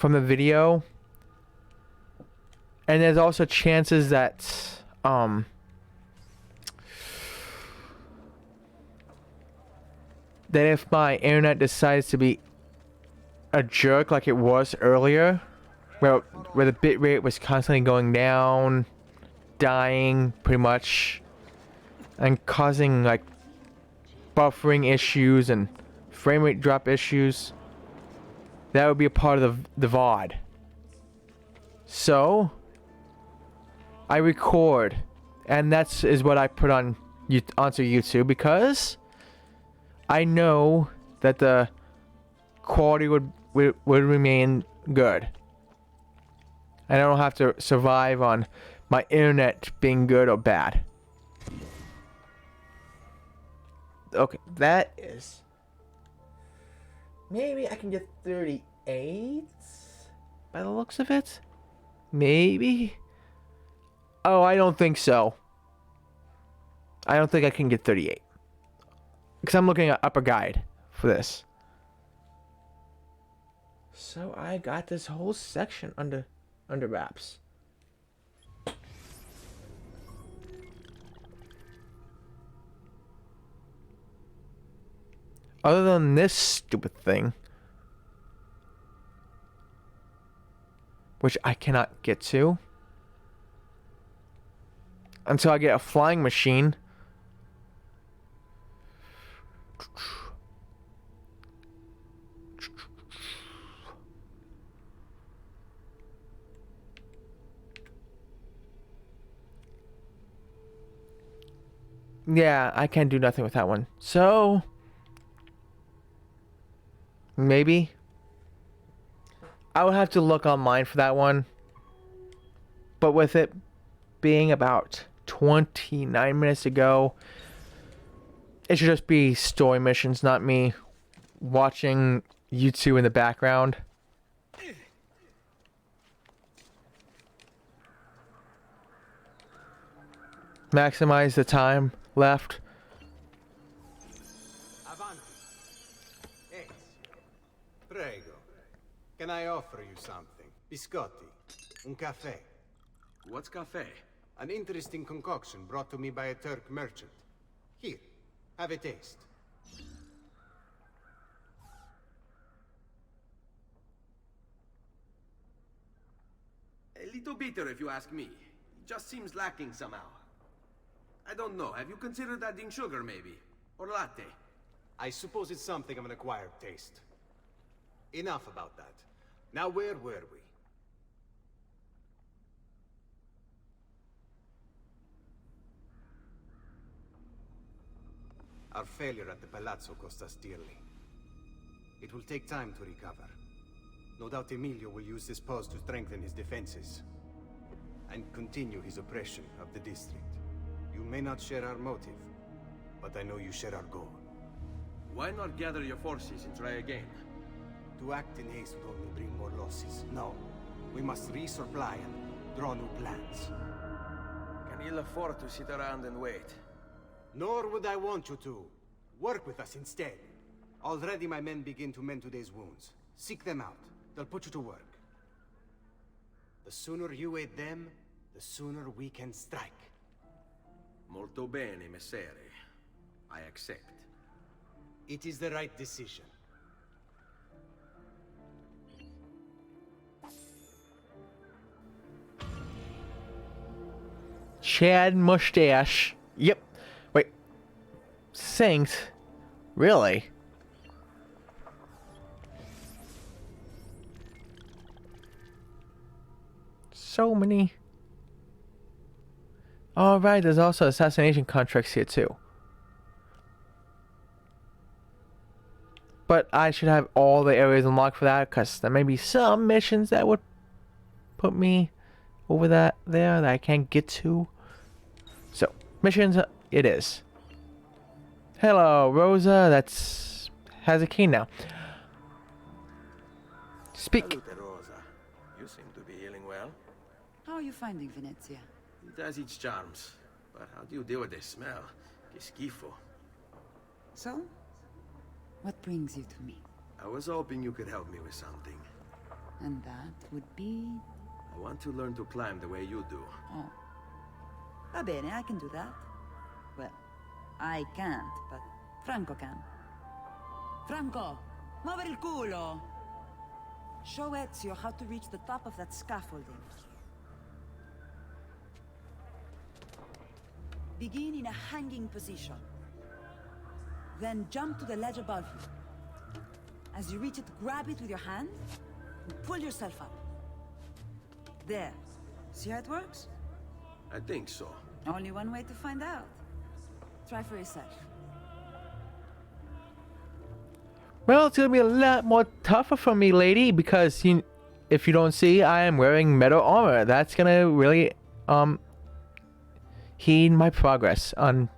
from the video. And there's also chances that that if my internet decides to be a jerk like it was earlier, where the bitrate was constantly going down, dying pretty much, and causing like buffering issues and frame rate drop issues, that would be a part of the VOD. So I record, and that's what I put on onto YouTube, because I know that the quality would remain good. I don't have to survive on my internet being good or bad. Okay, that is... Maybe I can get 38 by the looks of it. Maybe. Oh, I don't think so. I don't think I can get 38. Because I'm looking at upper guide for this. So I got this whole section under wraps. Other than this stupid thing, which I cannot get to until I get a flying machine. Yeah, I can't do nothing with that one. So maybe I would have to look online for that one. But with it being about 29 minutes ago, it should just be story missions, not me watching YouTube in the background. Maximize the time left. Prego. Can I offer you something? Biscotti. Un caffè. What's cafe? An interesting concoction brought to me by a Turk merchant. Here, have a taste. A little bitter if you ask me. It just seems lacking somehow. I don't know. Have you considered adding sugar maybe? Or latte? I suppose it's something of an acquired taste. Enough about that. Now where were we? Our failure at the Palazzo cost us dearly. It will take time to recover. No doubt Emilio will use this pause to strengthen his defenses and continue his oppression of the district. You may not share our motive, but I know you share our goal. Why not gather your forces and try again? To act in haste would only bring more losses. No, we must resupply and draw new plans. Can ill afford to sit around and wait. Nor would I want you to. Work with us instead. Already my men begin to mend today's wounds. Seek them out. They'll put you to work. The sooner you aid them, the sooner we can strike. Molto bene, messere. I accept. It is the right decision. Chad Mustache. Yep. Wait. Saint? Really? So many. Alright, there's also assassination contracts here too. But I should have all the areas unlocked for that, because there may be some missions that would put me over that I can't get to. So, missions it is. Hello, Rosa. Has a key now. Speak. Salute, Rosa. You seem to be healing well. How are you finding Venezia? It has its charms. But how do you deal with the smell? Que schifo. So? What brings you to me? I was hoping you could help me with something. And that would be... I want to learn to climb the way you do. Oh. Va bene, I can do that. Well, I can't, but Franco can. Franco, muovere il culo! Show Ezio how to reach the top of that scaffolding. Begin in a hanging position. Then jump to the ledge above you. As you reach it, grab it with your hand and pull yourself up. There. See how it works? I think so. Only one way to find out. Try for yourself. Well, it's gonna be a lot more tougher for me, lady, because if you don't see, I am wearing metal armor. That's gonna really heed my progress on,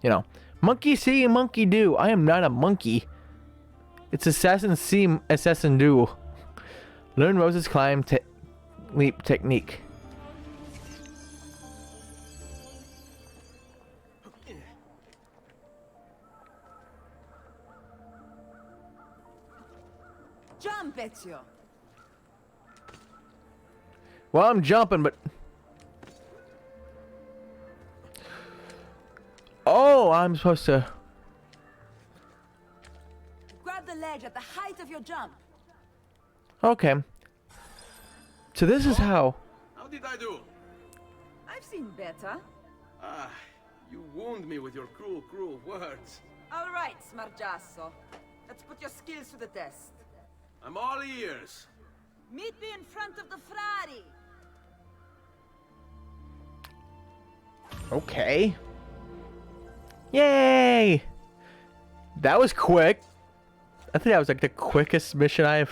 you know, monkey see, monkey do. I am not a monkey. It's assassin see, assassin do. Learn Rose's climb leap technique. Jump, Ezio! Well, I'm jumping, but... Oh, I'm supposed to... Grab the ledge at the height of your jump. Okay. So this is how... How did I do? I've seen better. Ah, you wound me with your cruel, cruel words. All right, Smargiasso. Let's put your skills to the test. I'm all ears. Meet me in front of the Frari. Okay. Yay! That was quick. I think that was like the quickest mission I've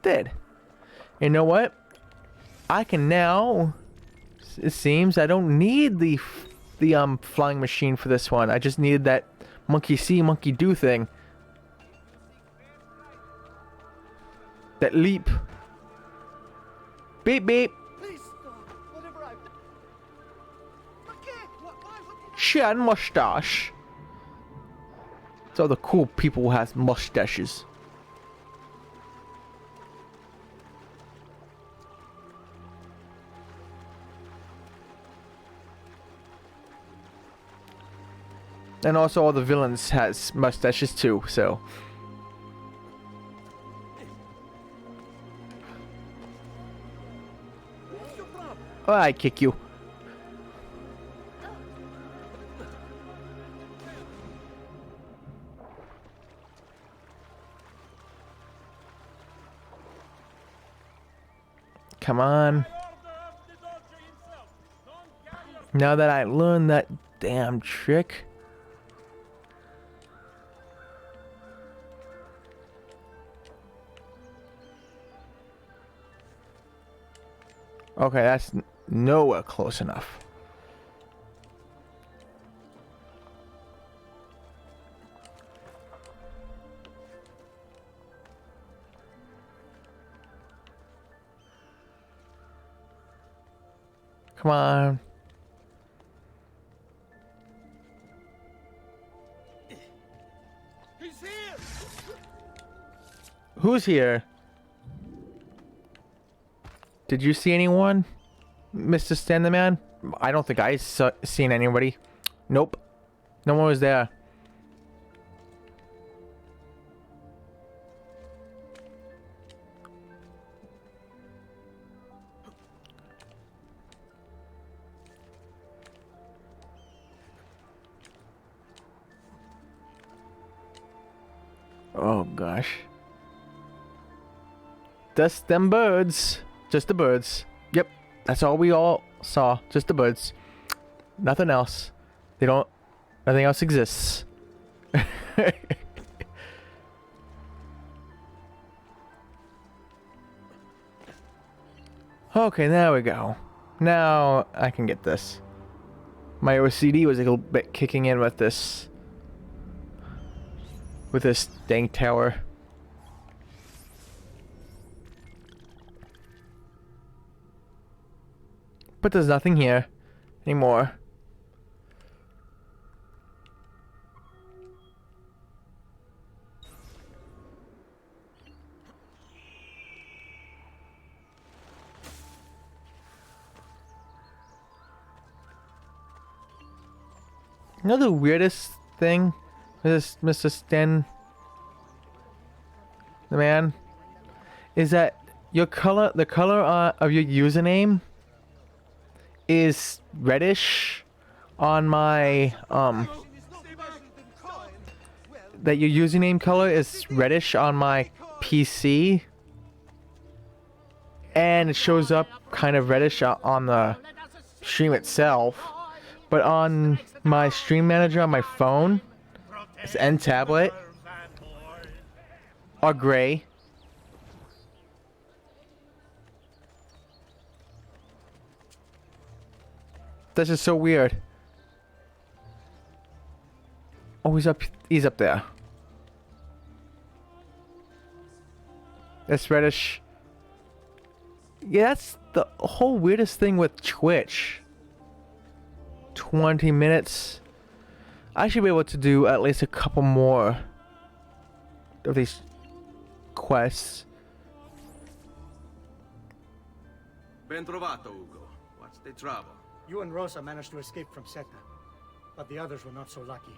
did. You know what? I can now. It seems I don't need the flying machine for this one. I just needed that monkey see, monkey do thing. That leap. Beep beep. Please stop. Whatever I've done. Chin mustache. It's all the cool people who has mustaches. And also all the villains has mustaches too, so. Oh, I kick you. Come on. Now that I learned that damn trick. Okay, that's nowhere close enough. Come on. He's here. Who's here? Did you see anyone, Mr. Standerman? I don't think I seen anybody. Nope. No one was there. Oh gosh. Just them birds. Just the birds. Yep. That's all we all saw. Just the birds. Nothing else. They don't... Nothing else exists. Okay, there we go. Now I can get this. My OCD was a little bit kicking in with this. With this dang tower. But there's nothing here anymore. You know the weirdest thing, Mr. Stan, the man, is that your color, the color of your username, is reddish on my That your username color is reddish on my PC, and it shows up kind of reddish on the stream itself, but on my stream manager on my phone and tablet are gray. That's just so weird. Oh, he's up there. That's reddish. Yeah, that's the whole weirdest thing with Twitch. 20 minutes. I should be able to do at least a couple more of these quests. Ben trovato, Ugo. What's the trouble? You and Rosa managed to escape from Seta, but the others were not so lucky.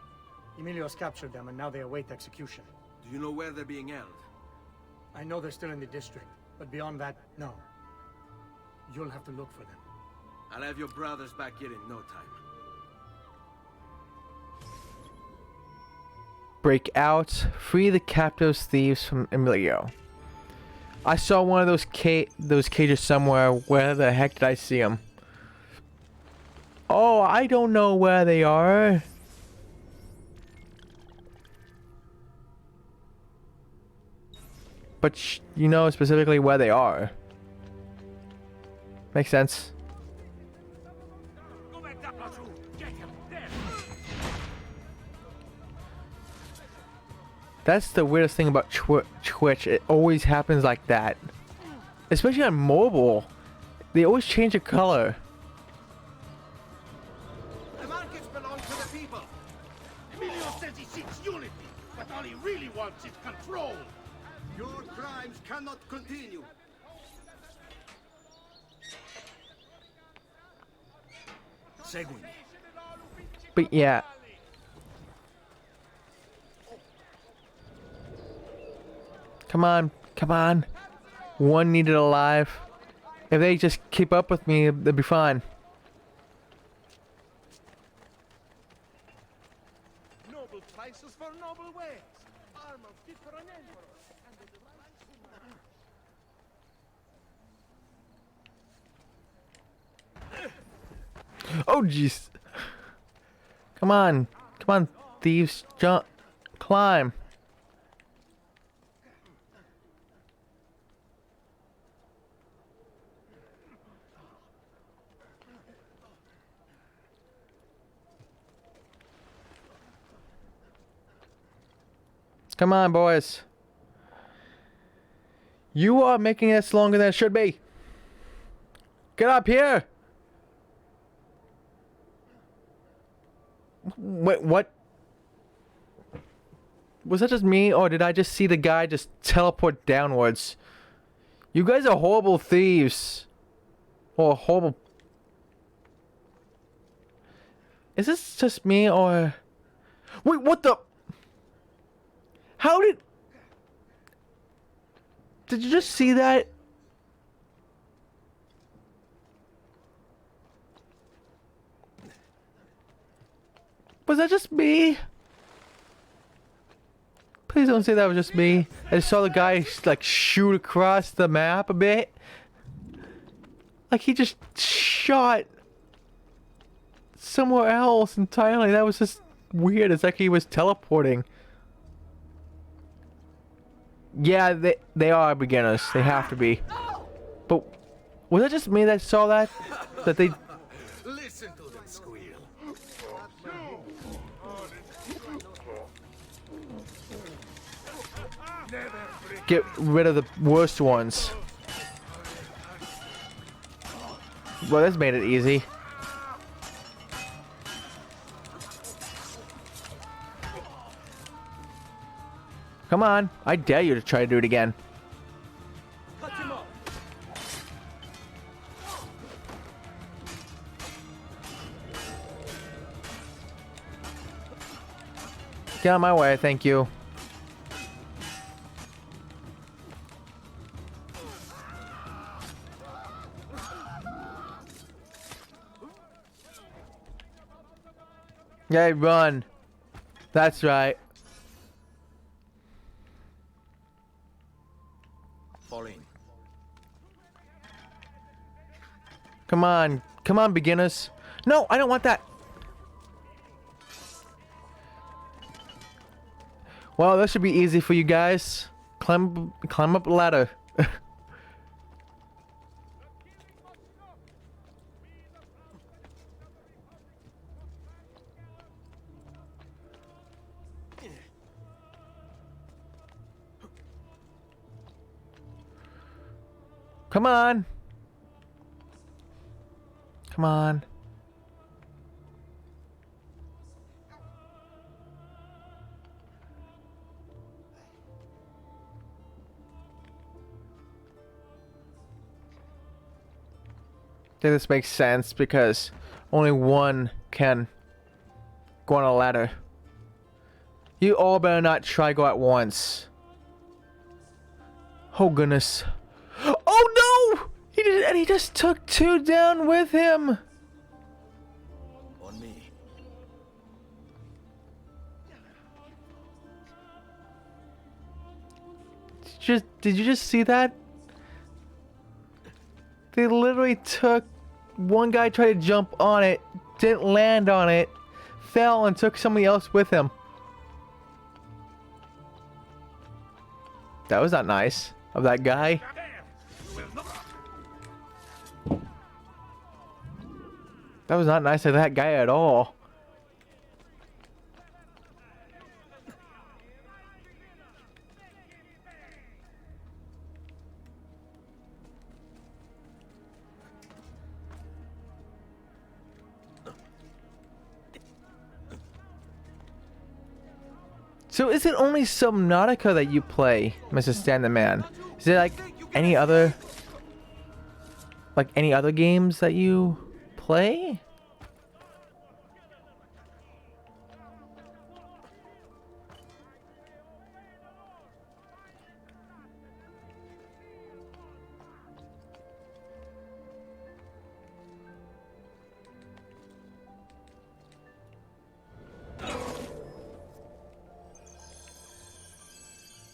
Emilio's captured them and now they await execution. Do you know where they're being held? I know they're still in the district, but beyond that, no. You'll have to look for them. I'll have your brothers back here in no time. Break out. Free the captives thieves from Emilio. I saw one of those cages somewhere. Where the heck did I see them? Oh, I don't know where they are. But you know specifically where they are. Makes sense. That's the weirdest thing about Twitch. It always happens like that. Especially on mobile. They always change the color. The markets belong to the people. Emilio says he seeks unity, but all he really wants is control. Your crimes cannot continue. Seguimi. But yeah. Come on, come on. One needed alive. If they just keep up with me, they'll be fine. Noble prices for noble ways. Armor fit for an emperor. Oh jeez. Come on. Come on, thieves. Jump. Climb. Come on, boys. You are making this longer than it should be. Get up here. Wait, what? Was that just me, or did I just see the guy just teleport downwards? You guys are horrible thieves. Or horrible... Is this just me, or... Wait, what the... How did... Did you just see that? Was that just me? Please don't say that was just me. I just saw the guy like shoot across the map a bit. Like he just shot somewhere else entirely. That was just weird. It's like he was teleporting. Yeah, they are beginners. They have to be. But was it just me that saw that? That they... Listen to them squeal. Get rid of the worst ones. Well, this made it easy. Come on, I dare you to try to do it again. Cut him off. Get out of my way, thank you. Yeah, run. That's right. Fall in. Come on. Come on, beginners. No, I don't want that. Well, this should be easy for you guys. Climb up the ladder. Come on. Come on. I think this makes sense because only one can go on a ladder. You all better not try go at once. Oh goodness. Oh no! He did, and he just took two down with him. On me. Did you just see that? They literally took one guy, tried to jump on it, didn't land on it, fell and took somebody else with him. That was not nice of that guy. That was not nice of that guy at all. So is it only Subnautica that you play, Mr. Stan the Man? Is there like any other games that you play?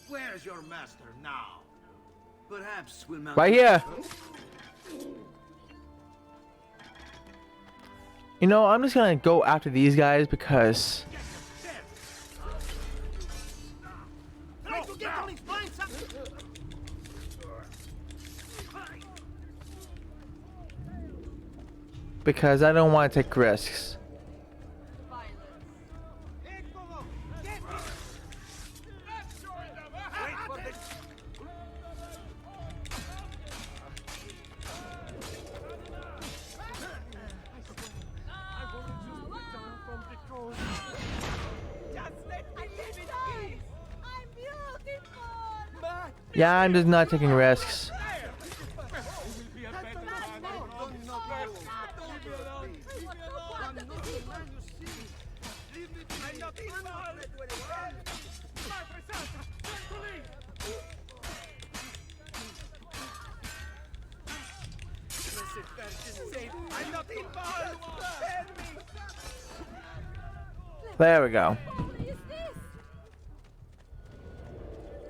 Where's your master now? Perhaps we'll mount Right here. You know, I'm just gonna go after these guys because I don't want to take risks. Yeah, I'm just not taking risks. There we go.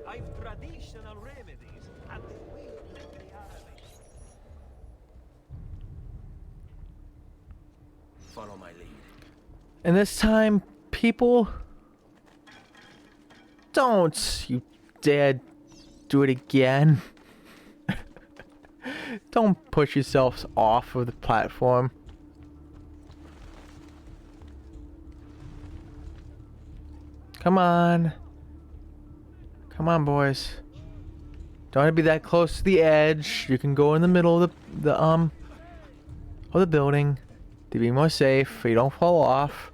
I've traditional remedies, and they will let me out of it. follow my lead. And this time, people, don't you dare do it again. Don't push yourselves off of the platform. Come on. Come on, boys. Don't want to be that close to the edge. You can go in the middle of the building to be more safe so you don't fall off.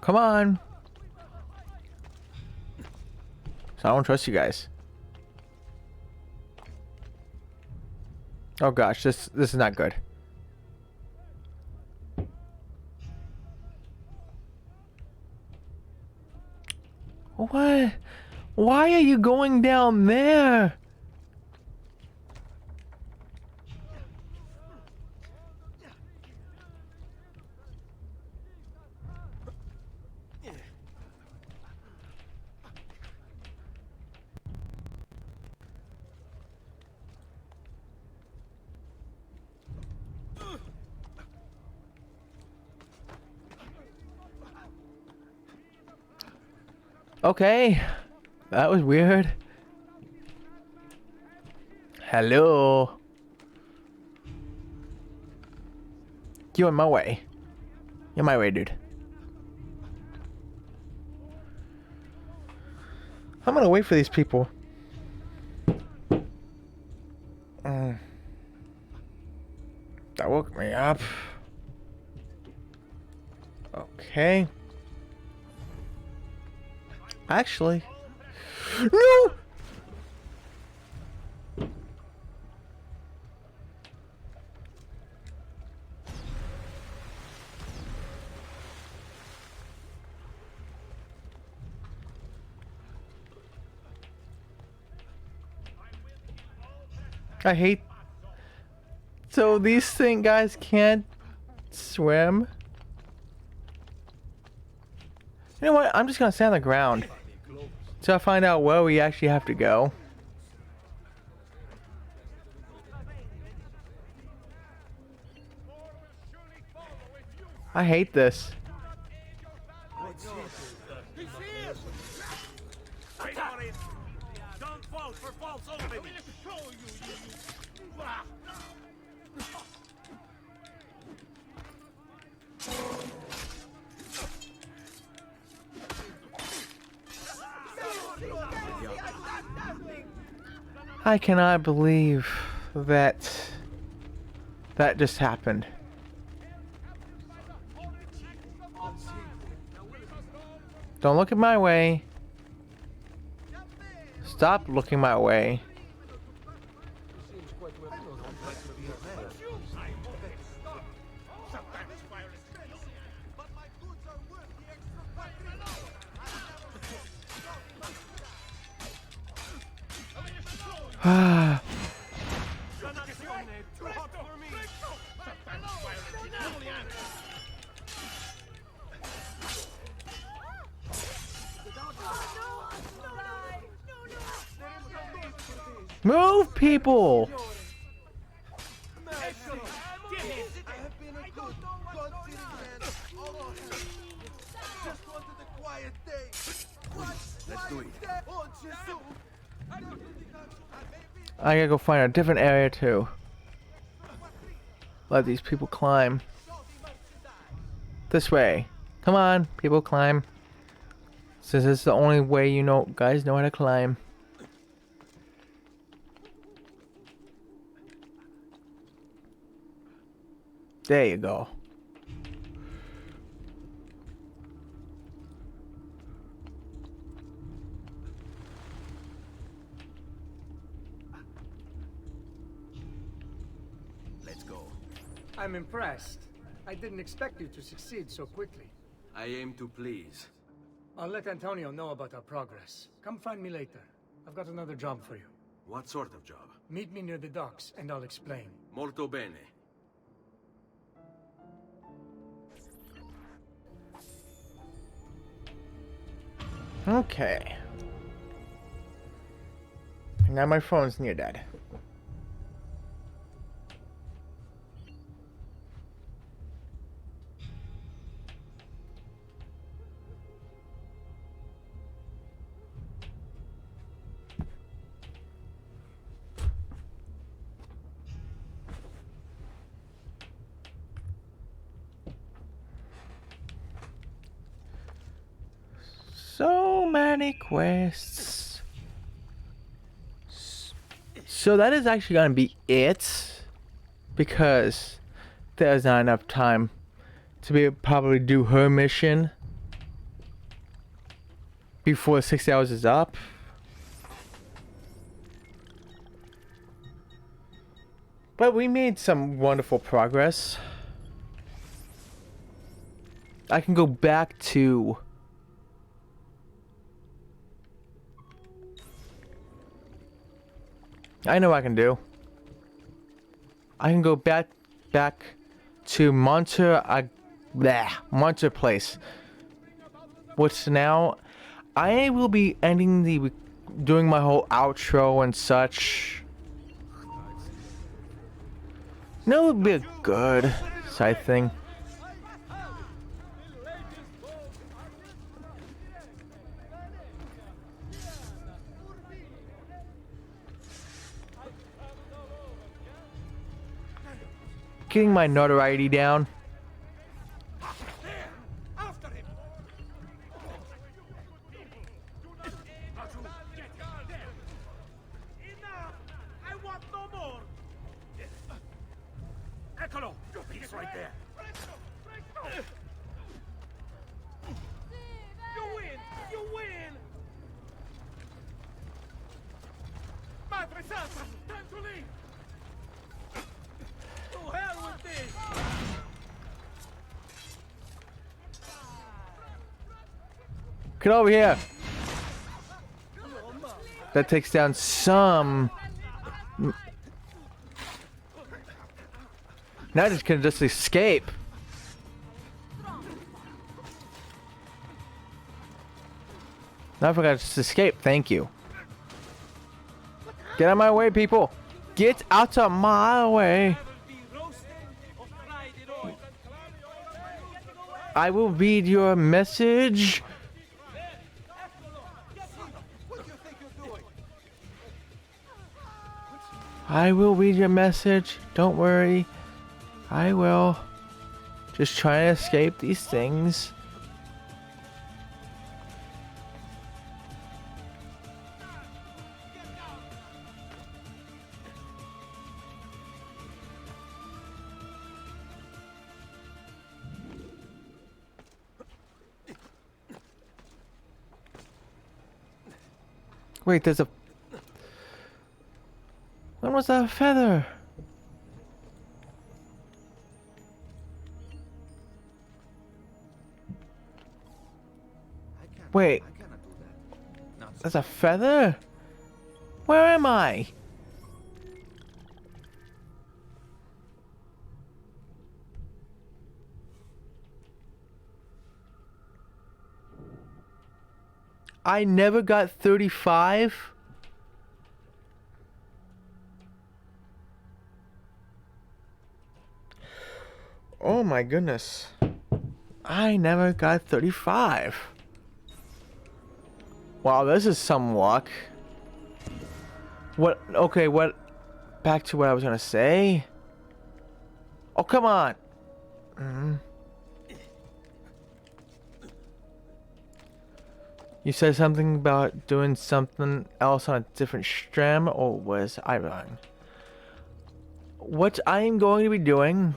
Come on. So I don't trust you guys. Oh gosh, this is not good. What? Why are you going down there? Okay, that was weird. Hello. You're in my way. You're my way, dude. I'm gonna wait for these people. That woke me up. Okay. Actually, no! I hate. So these guys can't swim? You know what? I'm just gonna stand on the ground. So I find out where we actually have to go. I hate this. Don't fall for false opening. I cannot believe that just happened. Don't look at my way. Stop looking my way. Move, people! Let's do it. I gotta go find a different area too. Let these people climb. This way. Come on, people, climb. Since it's the only way you guys know how to climb. There you go. Let's go. I'm impressed. I didn't expect you to succeed so quickly. I aim to please. I'll let Antonio know about our progress. Come find me later. I've got another job for you. What sort of job? Meet me near the docks, and I'll explain. Molto bene. Okay. Now my phone's near dead. So many quests. So that is actually gonna be it, because there's not enough time to be able to probably do her mission before 6 hours is up. But we made some wonderful progress. I can go back to... I know what I can do. I can go back to Monter Place. Which now I will be doing my whole outro and such. No, it would be a good side thing. Getting my notoriety down. Eccolo! He's right there. You win! You win! Madre Santa! Time to leave! To hell with this! Get over here! That takes down some... Now I just can just escape. Now I forgot to just escape. Thank you. Get out of my way, people. Get out of my way. I will read your message. I will read your message. Don't worry. I will. Just trying to escape these things. Wait, there's a... When was that feather? Wait, that's a feather? Where am I? I never got 35? Oh my goodness. I never got 35. Wow, this is some luck. What? Okay, what? Back to what I was gonna say. Oh, come on. You said something about doing something else on a different stream, or was I wrong? What I am going to be doing...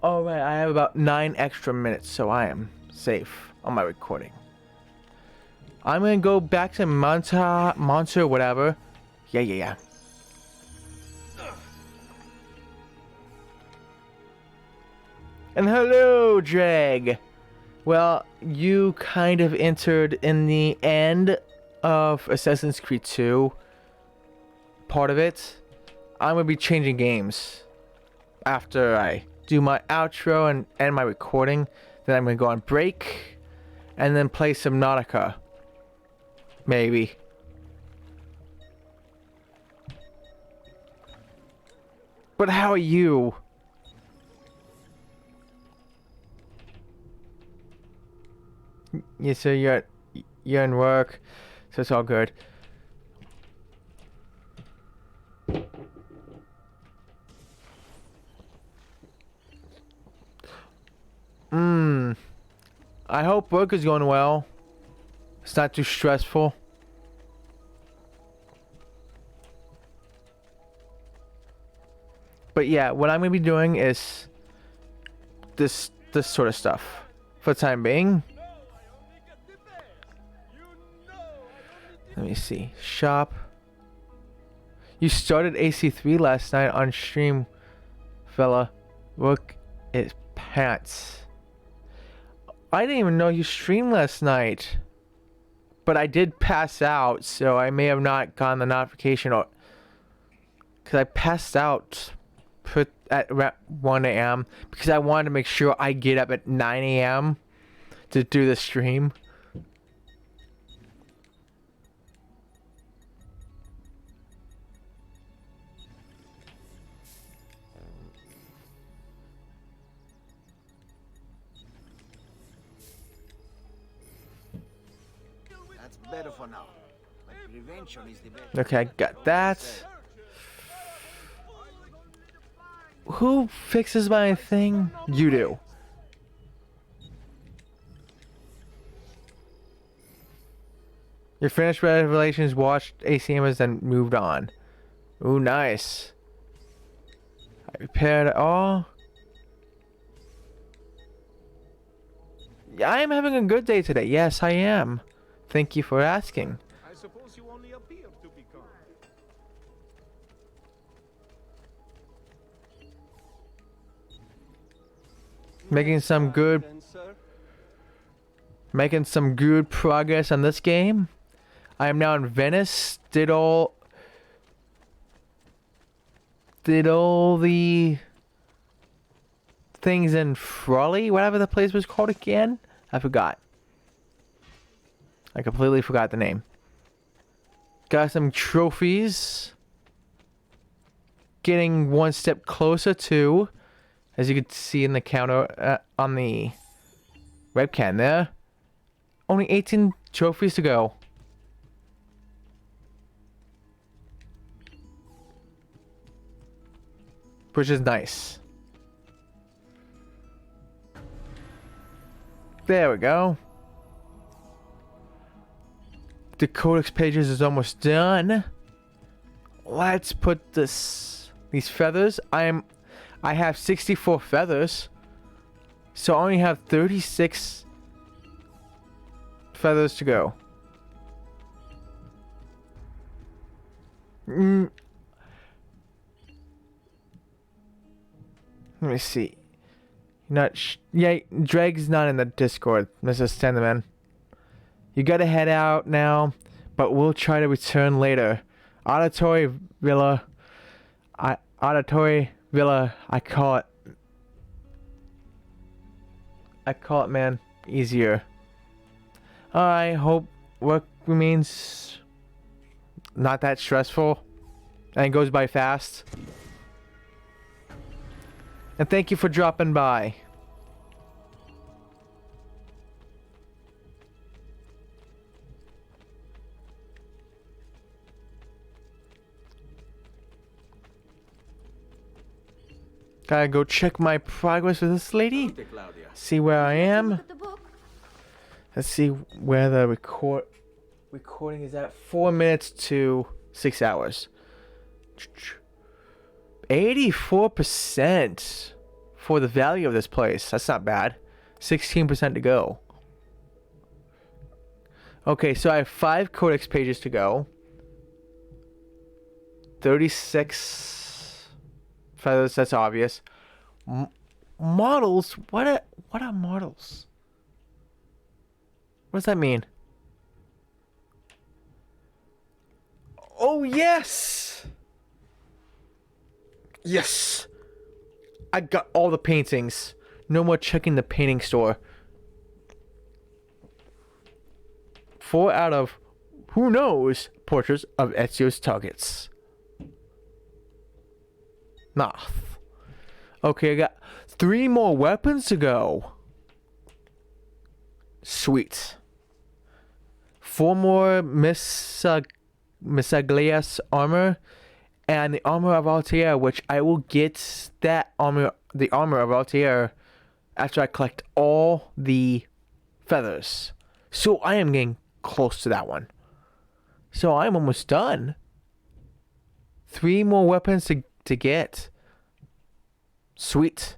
Alright, I have about 9 extra minutes, so I am safe on my recording. I'm gonna go back to Monster, whatever. Yeah. And hello, Dreg. Well, you kind of entered in the end of Assassin's Creed 2. Part of it. I'm gonna be changing games after I do my outro and end my recording. Then I'm gonna go on break and then play some Nautica. Maybe. But how are you? Yeah, so you're in work, so it's all good. I hope work is going well. It's not too stressful. But yeah, what I'm gonna be doing is this sort of stuff for the time being. Let me see. Shop. You started AC3 last night on stream, fella. Look at pants. I didn't even know you streamed last night. But I did pass out, so I may have not gotten the notification. Or because I passed out at 1 a.m. because I wanted to make sure I get up at 9 a.m. to do the stream. That's better for now. But prevention is the best. Okay, I got that. Who fixes my thing? You do. You finished Revelations, watched ACMs, then moved on. Ooh, nice. I repaired it all. Yeah, I am having a good day today. Yes, I am. Thank you for asking. I suppose you only appear to be calm. Making some good progress on this game. I am now in Venice. Did all the things in Frawley, whatever the place was called again. I forgot. I completely forgot the name. Got some trophies. Getting one step closer to, as you can see in the counter on the webcam there. Only 18 trophies to go. Which is nice. There we go. The codex pages is almost done. Let's put these feathers. I have 64 feathers. So I only have 36 feathers to go. Let me see. Yeah, Dreg's not in the Discord. Let's just send them in. You gotta head out now, but we'll try to return later. Auditory Villa. Auditory Villa. I call it, man, easier. I hope work remains not that stressful and goes by fast. And thank you for dropping by. Gotta go check my progress with this lady. See where I am. Let's see where the recording is at. 4 minutes to 6 hours. 84% for the value of this place. That's not bad. 16% to go. Okay, so I have 5 codex pages to go. 36 feathers, that's obvious. Models? What are models? What does that mean? Oh, yes! Yes! I got all the paintings. No more checking the painting store. 4 out of, who knows, portraits of Ezio's targets. Noth. Okay, I got 3 more weapons to go. Sweet. 4 more Misaglia's armor. And the armor of Altair, which I will get that armor, the armor of Altair, after I collect all the feathers. So I am getting close to that one. So I'm almost done. 3 more weapons to get. Sweet.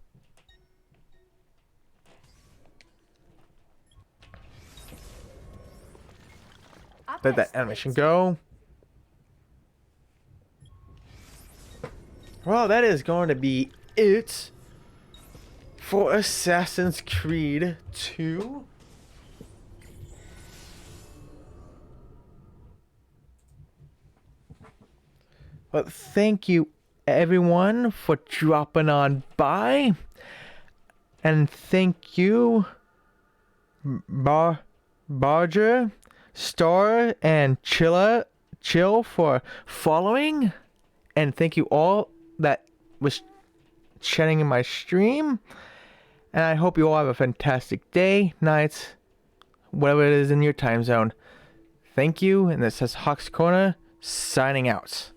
Let that animation go. Well, that is going to be it for Assassin's Creed 2. But thank you everyone for dropping on by. And thank you Barger, Star, and Chill for following. And thank you all that was chatting in my stream. And I hope you all have a fantastic day, night, whatever it is in your time zone. Thank you, and this is Hawk's Corner, signing out.